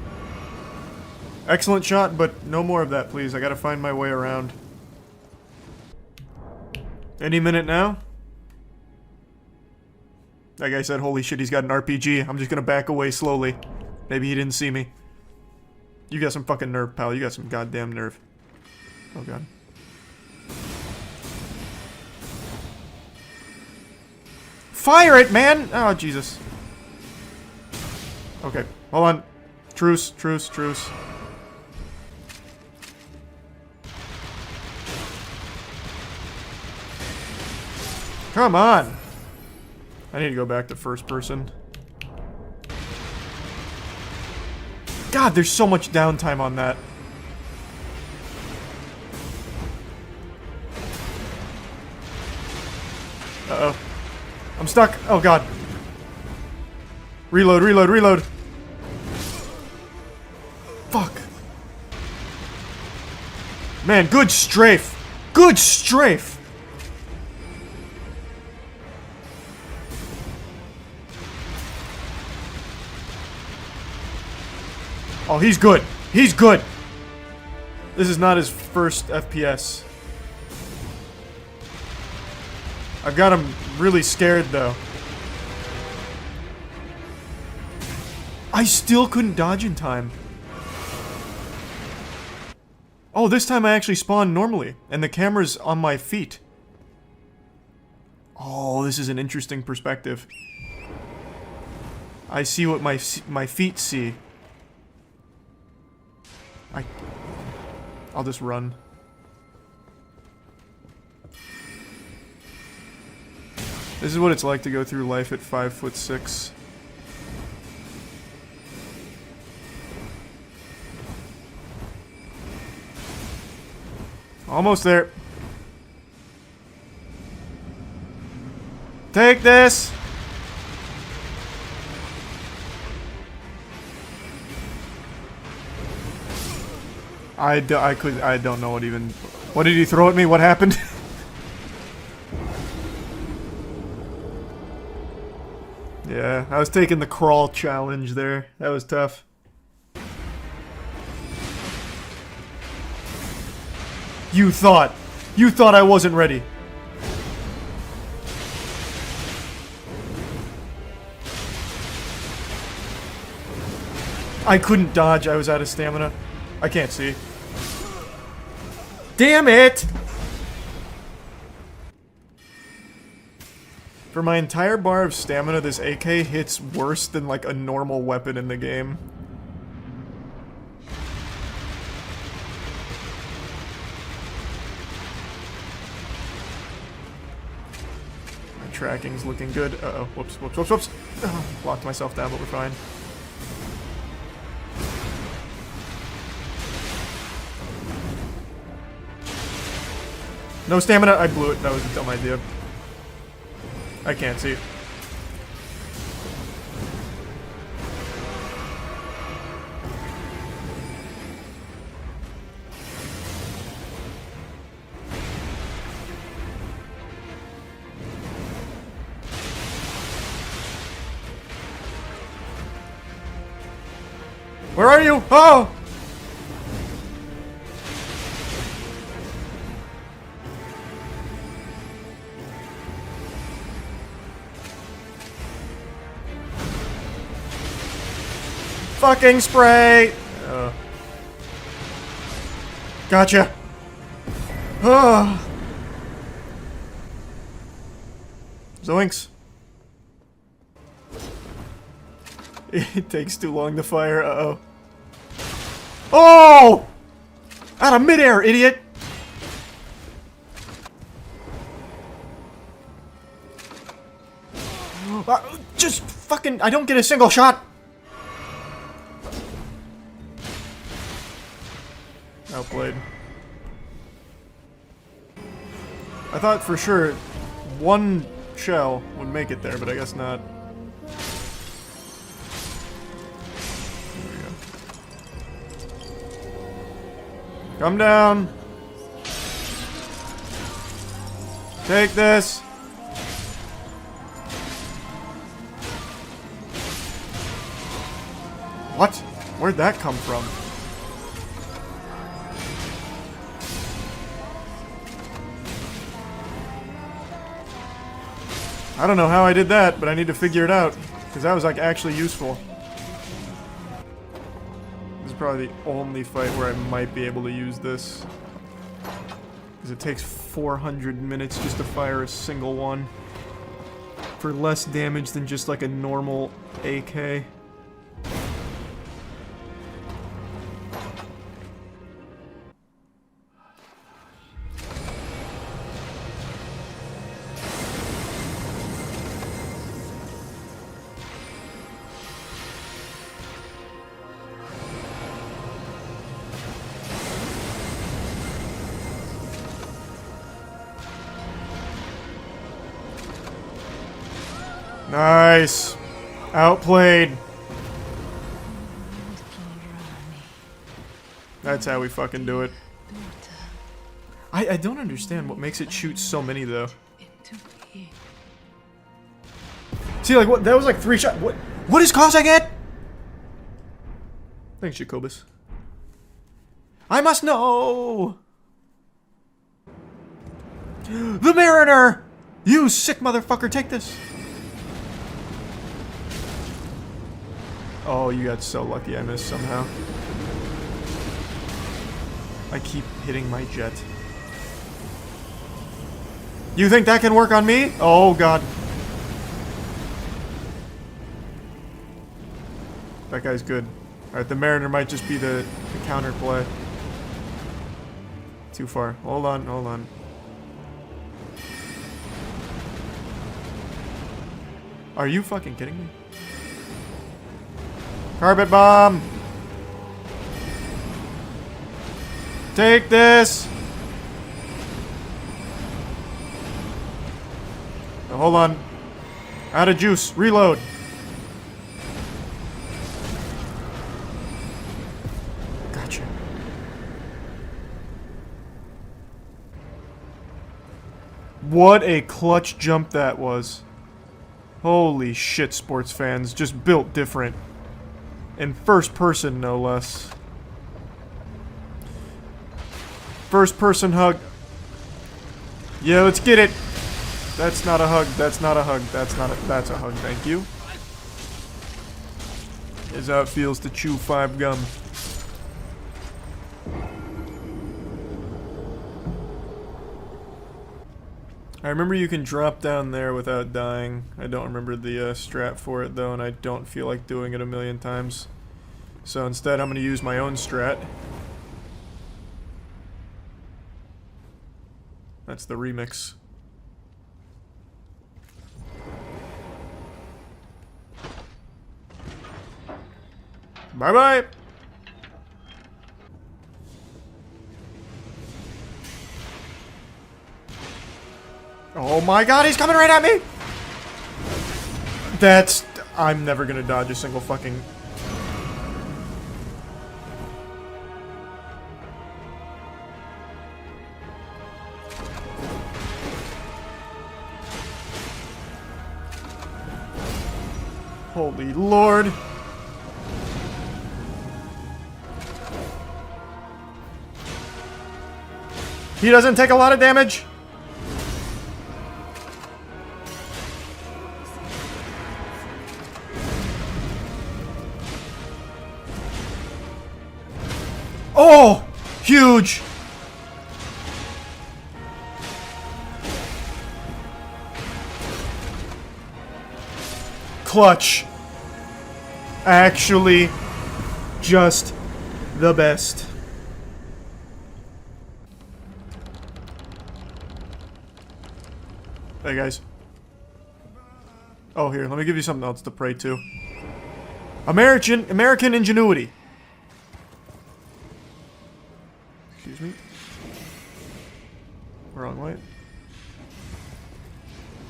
Excellent shot, but no more of that, please. I gotta find my way around. Any minute now? That guy said, holy shit, he's got an RPG. I'm just gonna back away slowly. Maybe he didn't see me. You got some fucking nerve, pal. You got some goddamn nerve. Oh, God. Fire it, man! Oh, Jesus. Okay, hold on. Truce, truce, truce. Come on! I need to go back to first person. God, there's so much downtime on that. Uh-oh. I'm stuck. Oh, God. Reload, reload, reload. Fuck. Man, good strafe. Good strafe. Oh, he's good. He's good. This is not his first FPS. I've got him really scared, though. I still couldn't dodge in time. Oh, this time I actually spawned normally, and the camera's on my feet. Oh, this is an interesting perspective. I see what my feet see. I'll just run. This is what it's like to go through life at 5'6". Almost there. Take this! I don't know what even... What did he throw at me? What happened? Yeah, I was taking the crawl challenge there. That was tough. You thought I wasn't ready. I couldn't dodge, I was out of stamina. I can't see. Damn it! For my entire bar of stamina, this AK hits worse than like a normal weapon in the game. My tracking's looking good. Uh-oh. Whoops, whoops, whoops, whoops. Oh, locked myself down, but we're fine. No stamina, I blew it. That was a dumb idea. I can't see. Where are you? Oh! Fucking spray! Gotcha. Oh. Zoinks. It takes too long to fire. Uh-oh. Oh! Out of midair, idiot! Just fucking... I don't get a single shot! Outplayed. I thought for sure one shell would make it there, but I guess not. There we go. Come down. Take this. What? Where'd that come from? I don't know how I did that, but I need to figure it out, because that was like actually useful. This is probably the only fight where I might be able to use this. Because it takes 400 minutes just to fire a single one. For less damage than just like a normal AK. Nice. Outplayed. That's how we fucking do it. I don't understand what makes it shoot so many though. See, like what? That was like 3 shots. What is causing it? Thanks, Jacobus. I must know. The Mariner. You sick motherfucker! Take this. Oh, you got so lucky I missed somehow. I keep hitting my jet. You think that can work on me? Oh, God. That guy's good. Alright, the Mariner might just be the counter play. Too far. Hold on, hold on. Are you fucking kidding me? Carpet bomb! Take this! Oh, hold on. Out of juice. Reload. Gotcha. What a clutch jump that was. Holy shit, sports fans. Just built different. In first person, no less. First person hug. Yeah, let's get it. That's not a hug. That's not a hug. That's a hug. Thank you. Is how it feels to chew 5 gum. I remember you can drop down there without dying. I don't remember the strat for it though, and I don't feel like doing it a million times. So instead I'm going to use my own strat. That's the remix. Bye-bye! Oh my god, he's coming right at me! That's... I'm never gonna dodge a single fucking... Holy Lord. He doesn't take a lot of damage. Oh! Huge! Clutch. Actually, just the best. Hey guys. Oh, here, let me give you something else to pray to. American ingenuity. Excuse me. Wrong way.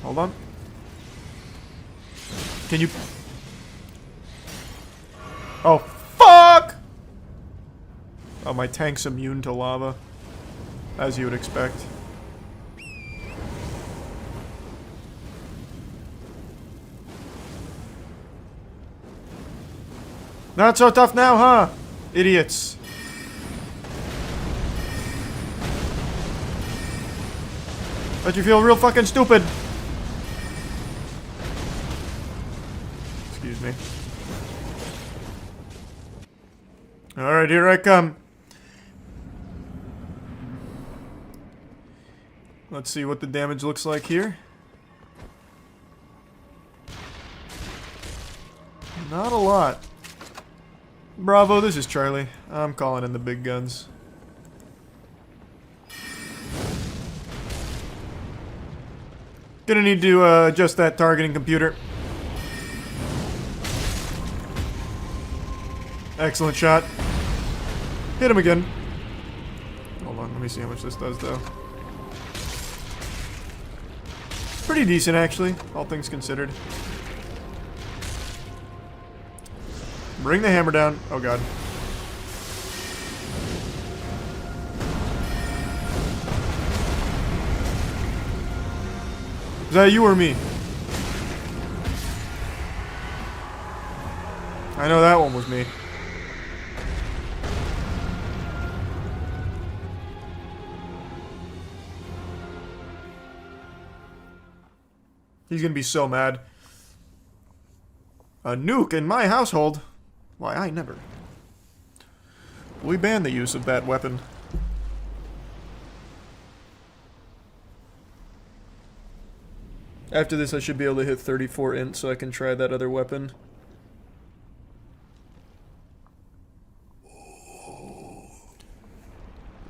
Hold on. Can you... Oh, fuck! Oh, my tank's immune to lava. As you would expect. Not so tough now, huh? Idiots. But you feel real fucking stupid. Excuse me. Alright, here I come. Let's see what the damage looks like here. Not a lot. Bravo, this is Charlie. I'm calling in the big guns. Gonna need to adjust that targeting computer. Excellent shot. Hit him again. Hold on, let me see how much this does though. Pretty decent actually, all things considered. Bring the hammer down. Oh god. Is that you or me? I know that one was me. He's gonna be so mad. A nuke in my household? Why, I never. We ban the use of that weapon. After this, I should be able to hit 34 int so I can try that other weapon.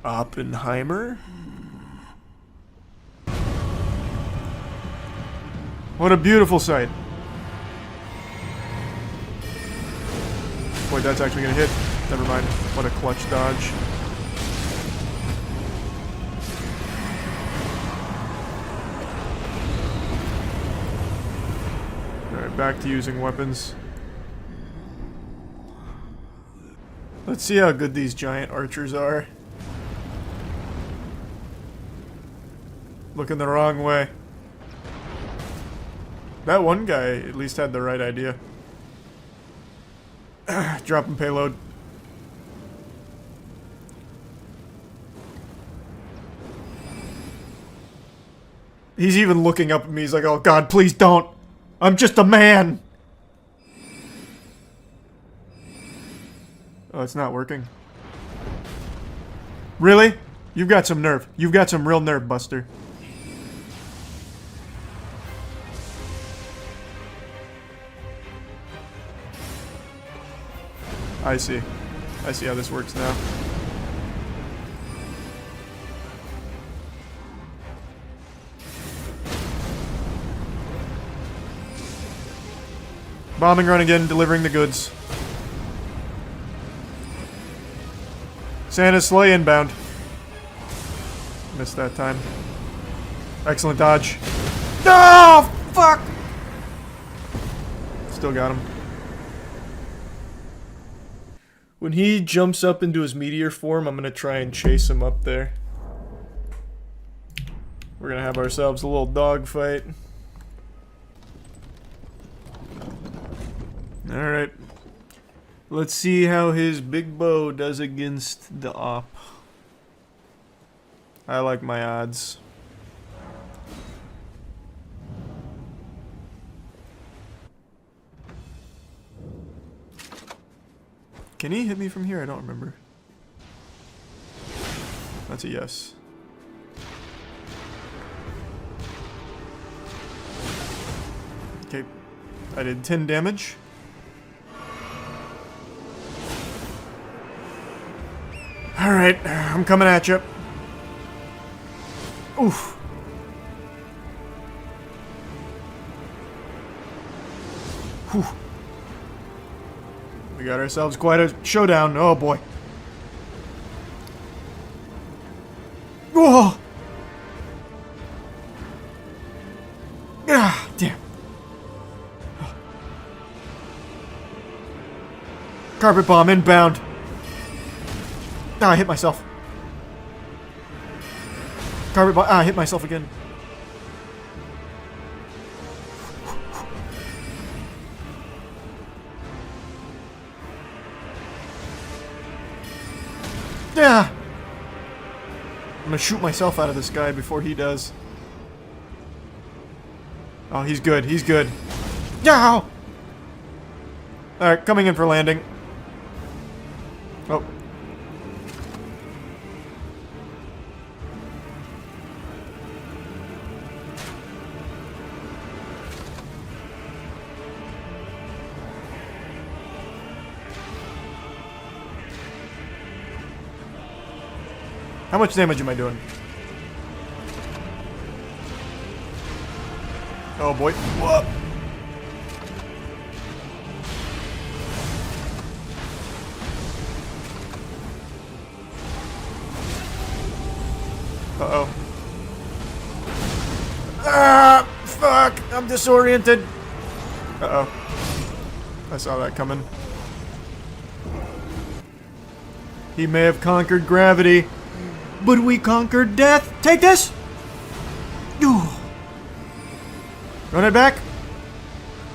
Oppenheimer? What a beautiful sight. Wait, that's actually gonna hit. Never mind. What a clutch dodge. Alright, back to using weapons. Let's see how good these giant archers are. Looking the wrong way. That one guy at least had the right idea. Dropping payload. He's even looking up at me. He's like, oh God, please don't. I'm just a man. Oh, it's not working. Really? You've got some nerve. You've got some real nerve, Buster. I see. I see how this works now. Bombing run again, delivering the goods. Santa's sleigh inbound. Missed that time. Excellent dodge. No! Fuck! Still got him. When he jumps up into his meteor form, I'm gonna try and chase him up there. We're gonna have ourselves a little dogfight. Alright. Let's see how his big bow does against the op. I like my odds. Can he hit me from here? I don't remember. That's a yes. Okay. I did 10 damage. Alright, I'm coming at you. Oof. Whew. We got ourselves quite a showdown. Oh boy. Whoa! Ah, damn. Carpet bomb inbound. Ah, I hit myself. Carpet bomb. Ah, I hit myself again. Yeah. I'm gonna shoot myself out of this guy before he does. Oh, he's good. He's good. Yeah. Alright, coming in for landing. Oh. How much damage am I doing? Oh boy. Whoa. Uh-oh. Ah! Fuck! I'm disoriented. Uh-oh. I saw that coming. He may have conquered gravity, but we conquered death. Take this! Ooh. Run it back.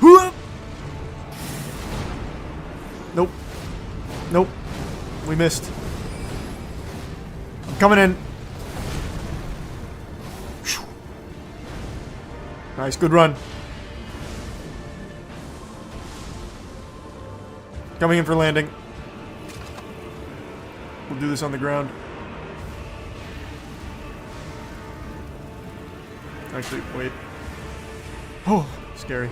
Whoop. Nope. Nope. We missed. I'm coming in. Nice, good run. Coming in for landing. We'll do this on the ground. Actually, wait. Oh, scary.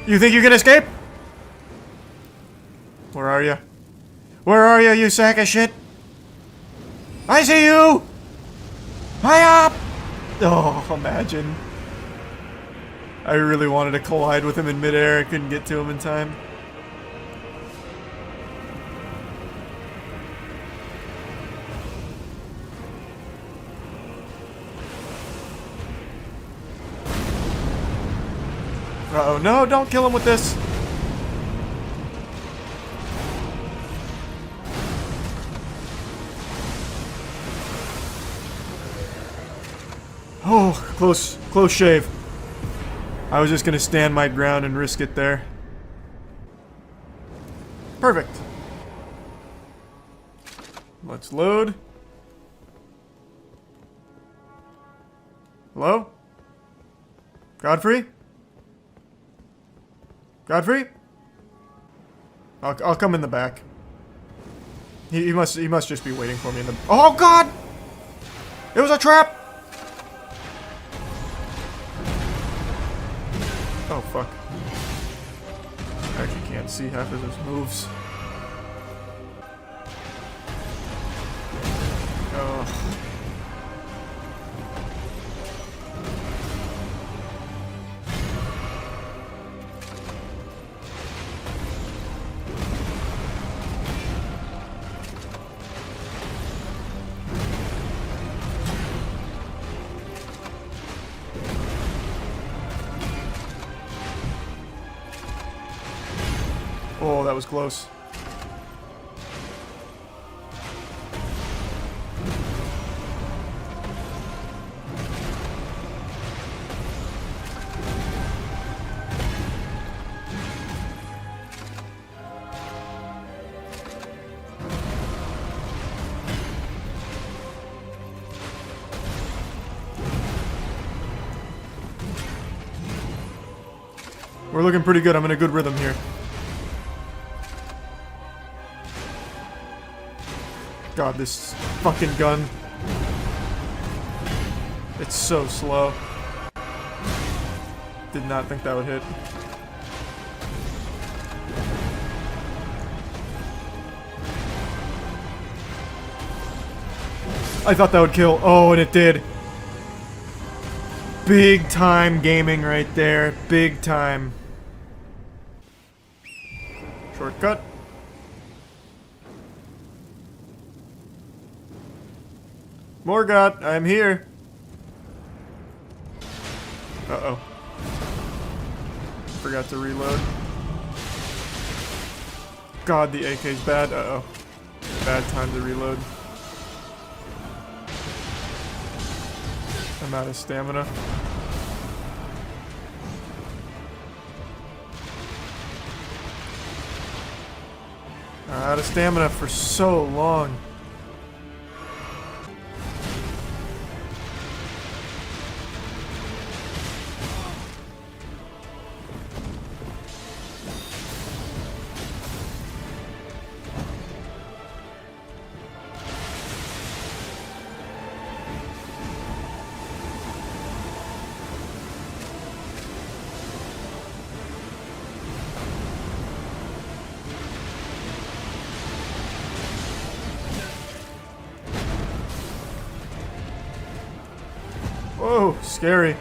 You think you can escape? Where are you? Where are you, you sack of shit? I see you! High up! Oh, imagine. I really wanted to collide with him in midair. I couldn't get to him in time. Uh-oh, no, don't kill him with this. close shave. I was just gonna stand my ground and risk it there. Perfect. Let's load. Hello? Godfrey? Godfrey? I'll come in the back. He must just be waiting for me in the... Oh God! It was a trap! Oh fuck. I actually can't see half of those moves. Oh. Oh, that was close. We're looking pretty good. I'm in a good rhythm here. God, this fucking gun. It's so slow. Did not think that would hit. I thought that would kill. Oh, and it did. Big time gaming right there. Big time. Shortcut. Morgoth, I'm here. Uh-oh. Forgot to reload. God, the AK's bad. Uh-oh. Bad time to reload. I'm out of stamina. Out of stamina for so long. Whoa, scary.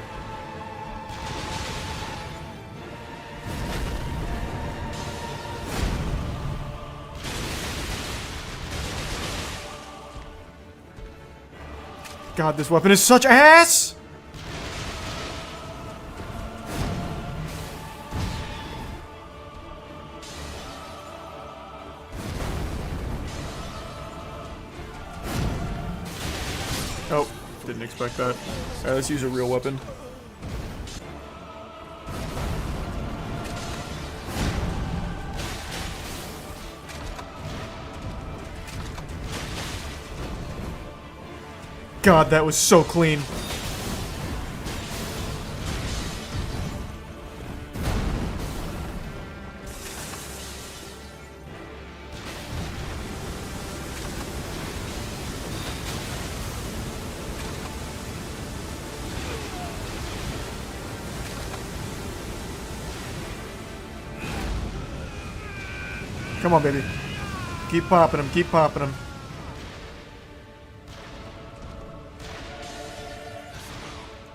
God, this weapon is such ass! Oh, didn't expect that. Alright, let's use a real weapon. God, that was so clean. Come on, baby. Keep popping them, keep popping them.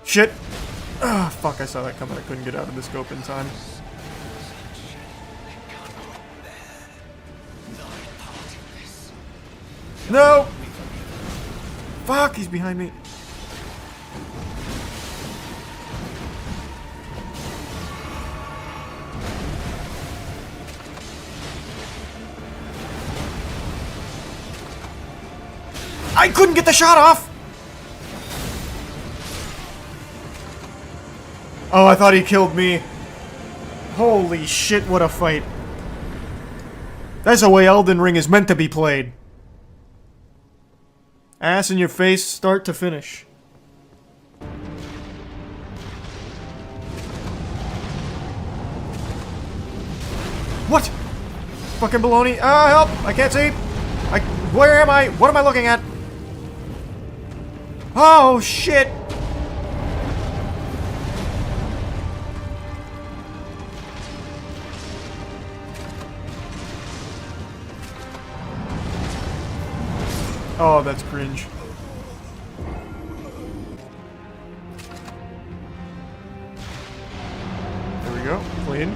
Shit! Ah, fuck, I saw that coming. I couldn't get out of the scope in time. No! Fuck, he's behind me. I couldn't get the shot off! Oh, I thought he killed me. Holy shit, what a fight. That's the way Elden Ring is meant to be played. Ass in your face, start to finish. What? Fucking baloney. Help! I can't see. Where am I? What am I looking at? Oh, shit! Oh, that's cringe. There we go. Clean.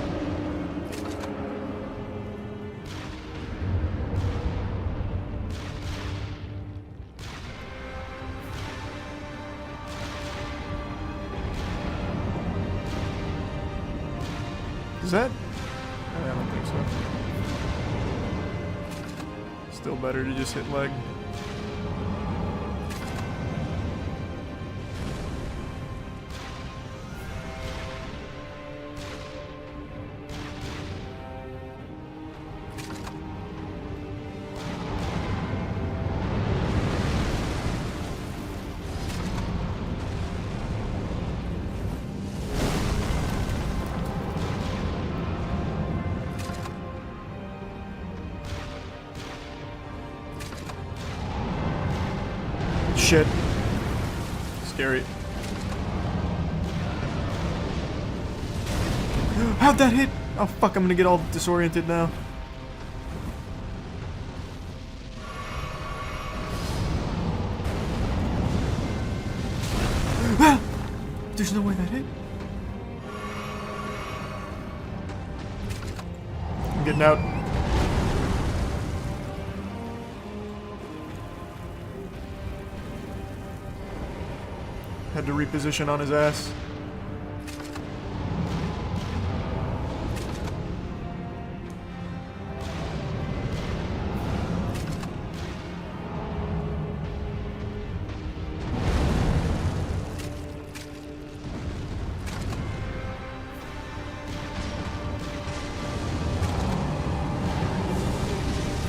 Is that? I don't think so. Still better to just hit leg. Shit. Scary. How'd that hit? Oh fuck, I'm gonna get all disoriented now. There's no way that hit. I'm getting out. Had to reposition on his ass.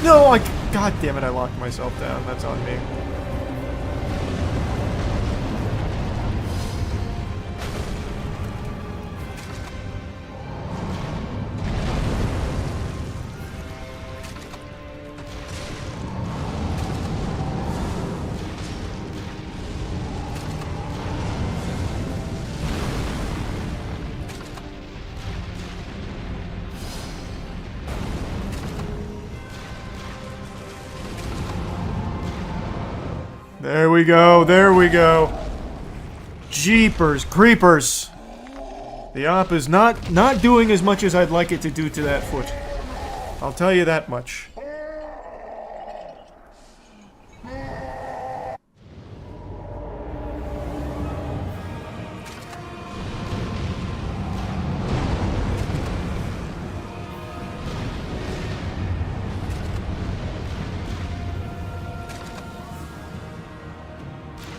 No, God damn it, I locked myself down. That's on me. There we go, there we go. Jeepers, creepers. The op is not doing as much as I'd like it to do to that foot. I'll tell you that much.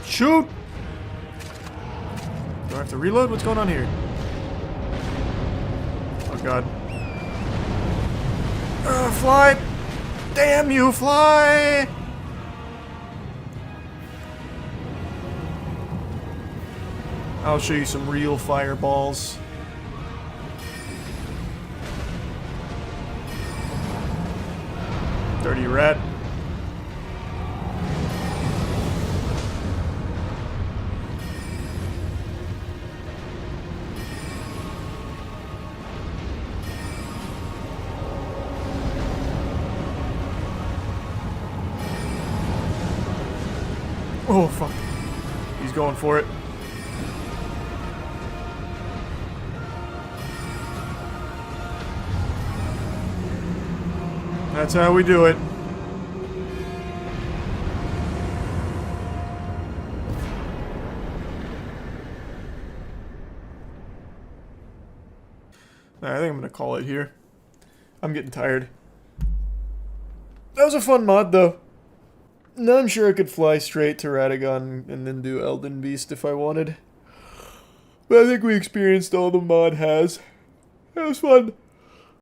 Shoot! Do I have to reload? What's going on here? Oh god. Fly! Damn you, fly! I'll show you some real fireballs. Dirty rat. Oh, fuck. He's going for it. That's how we do it. I think I'm gonna call it here. I'm getting tired. That was a fun mod, though. Now I'm sure I could fly straight to Radagon and then do Elden Beast if I wanted. But I think we experienced all the mod has. It was fun.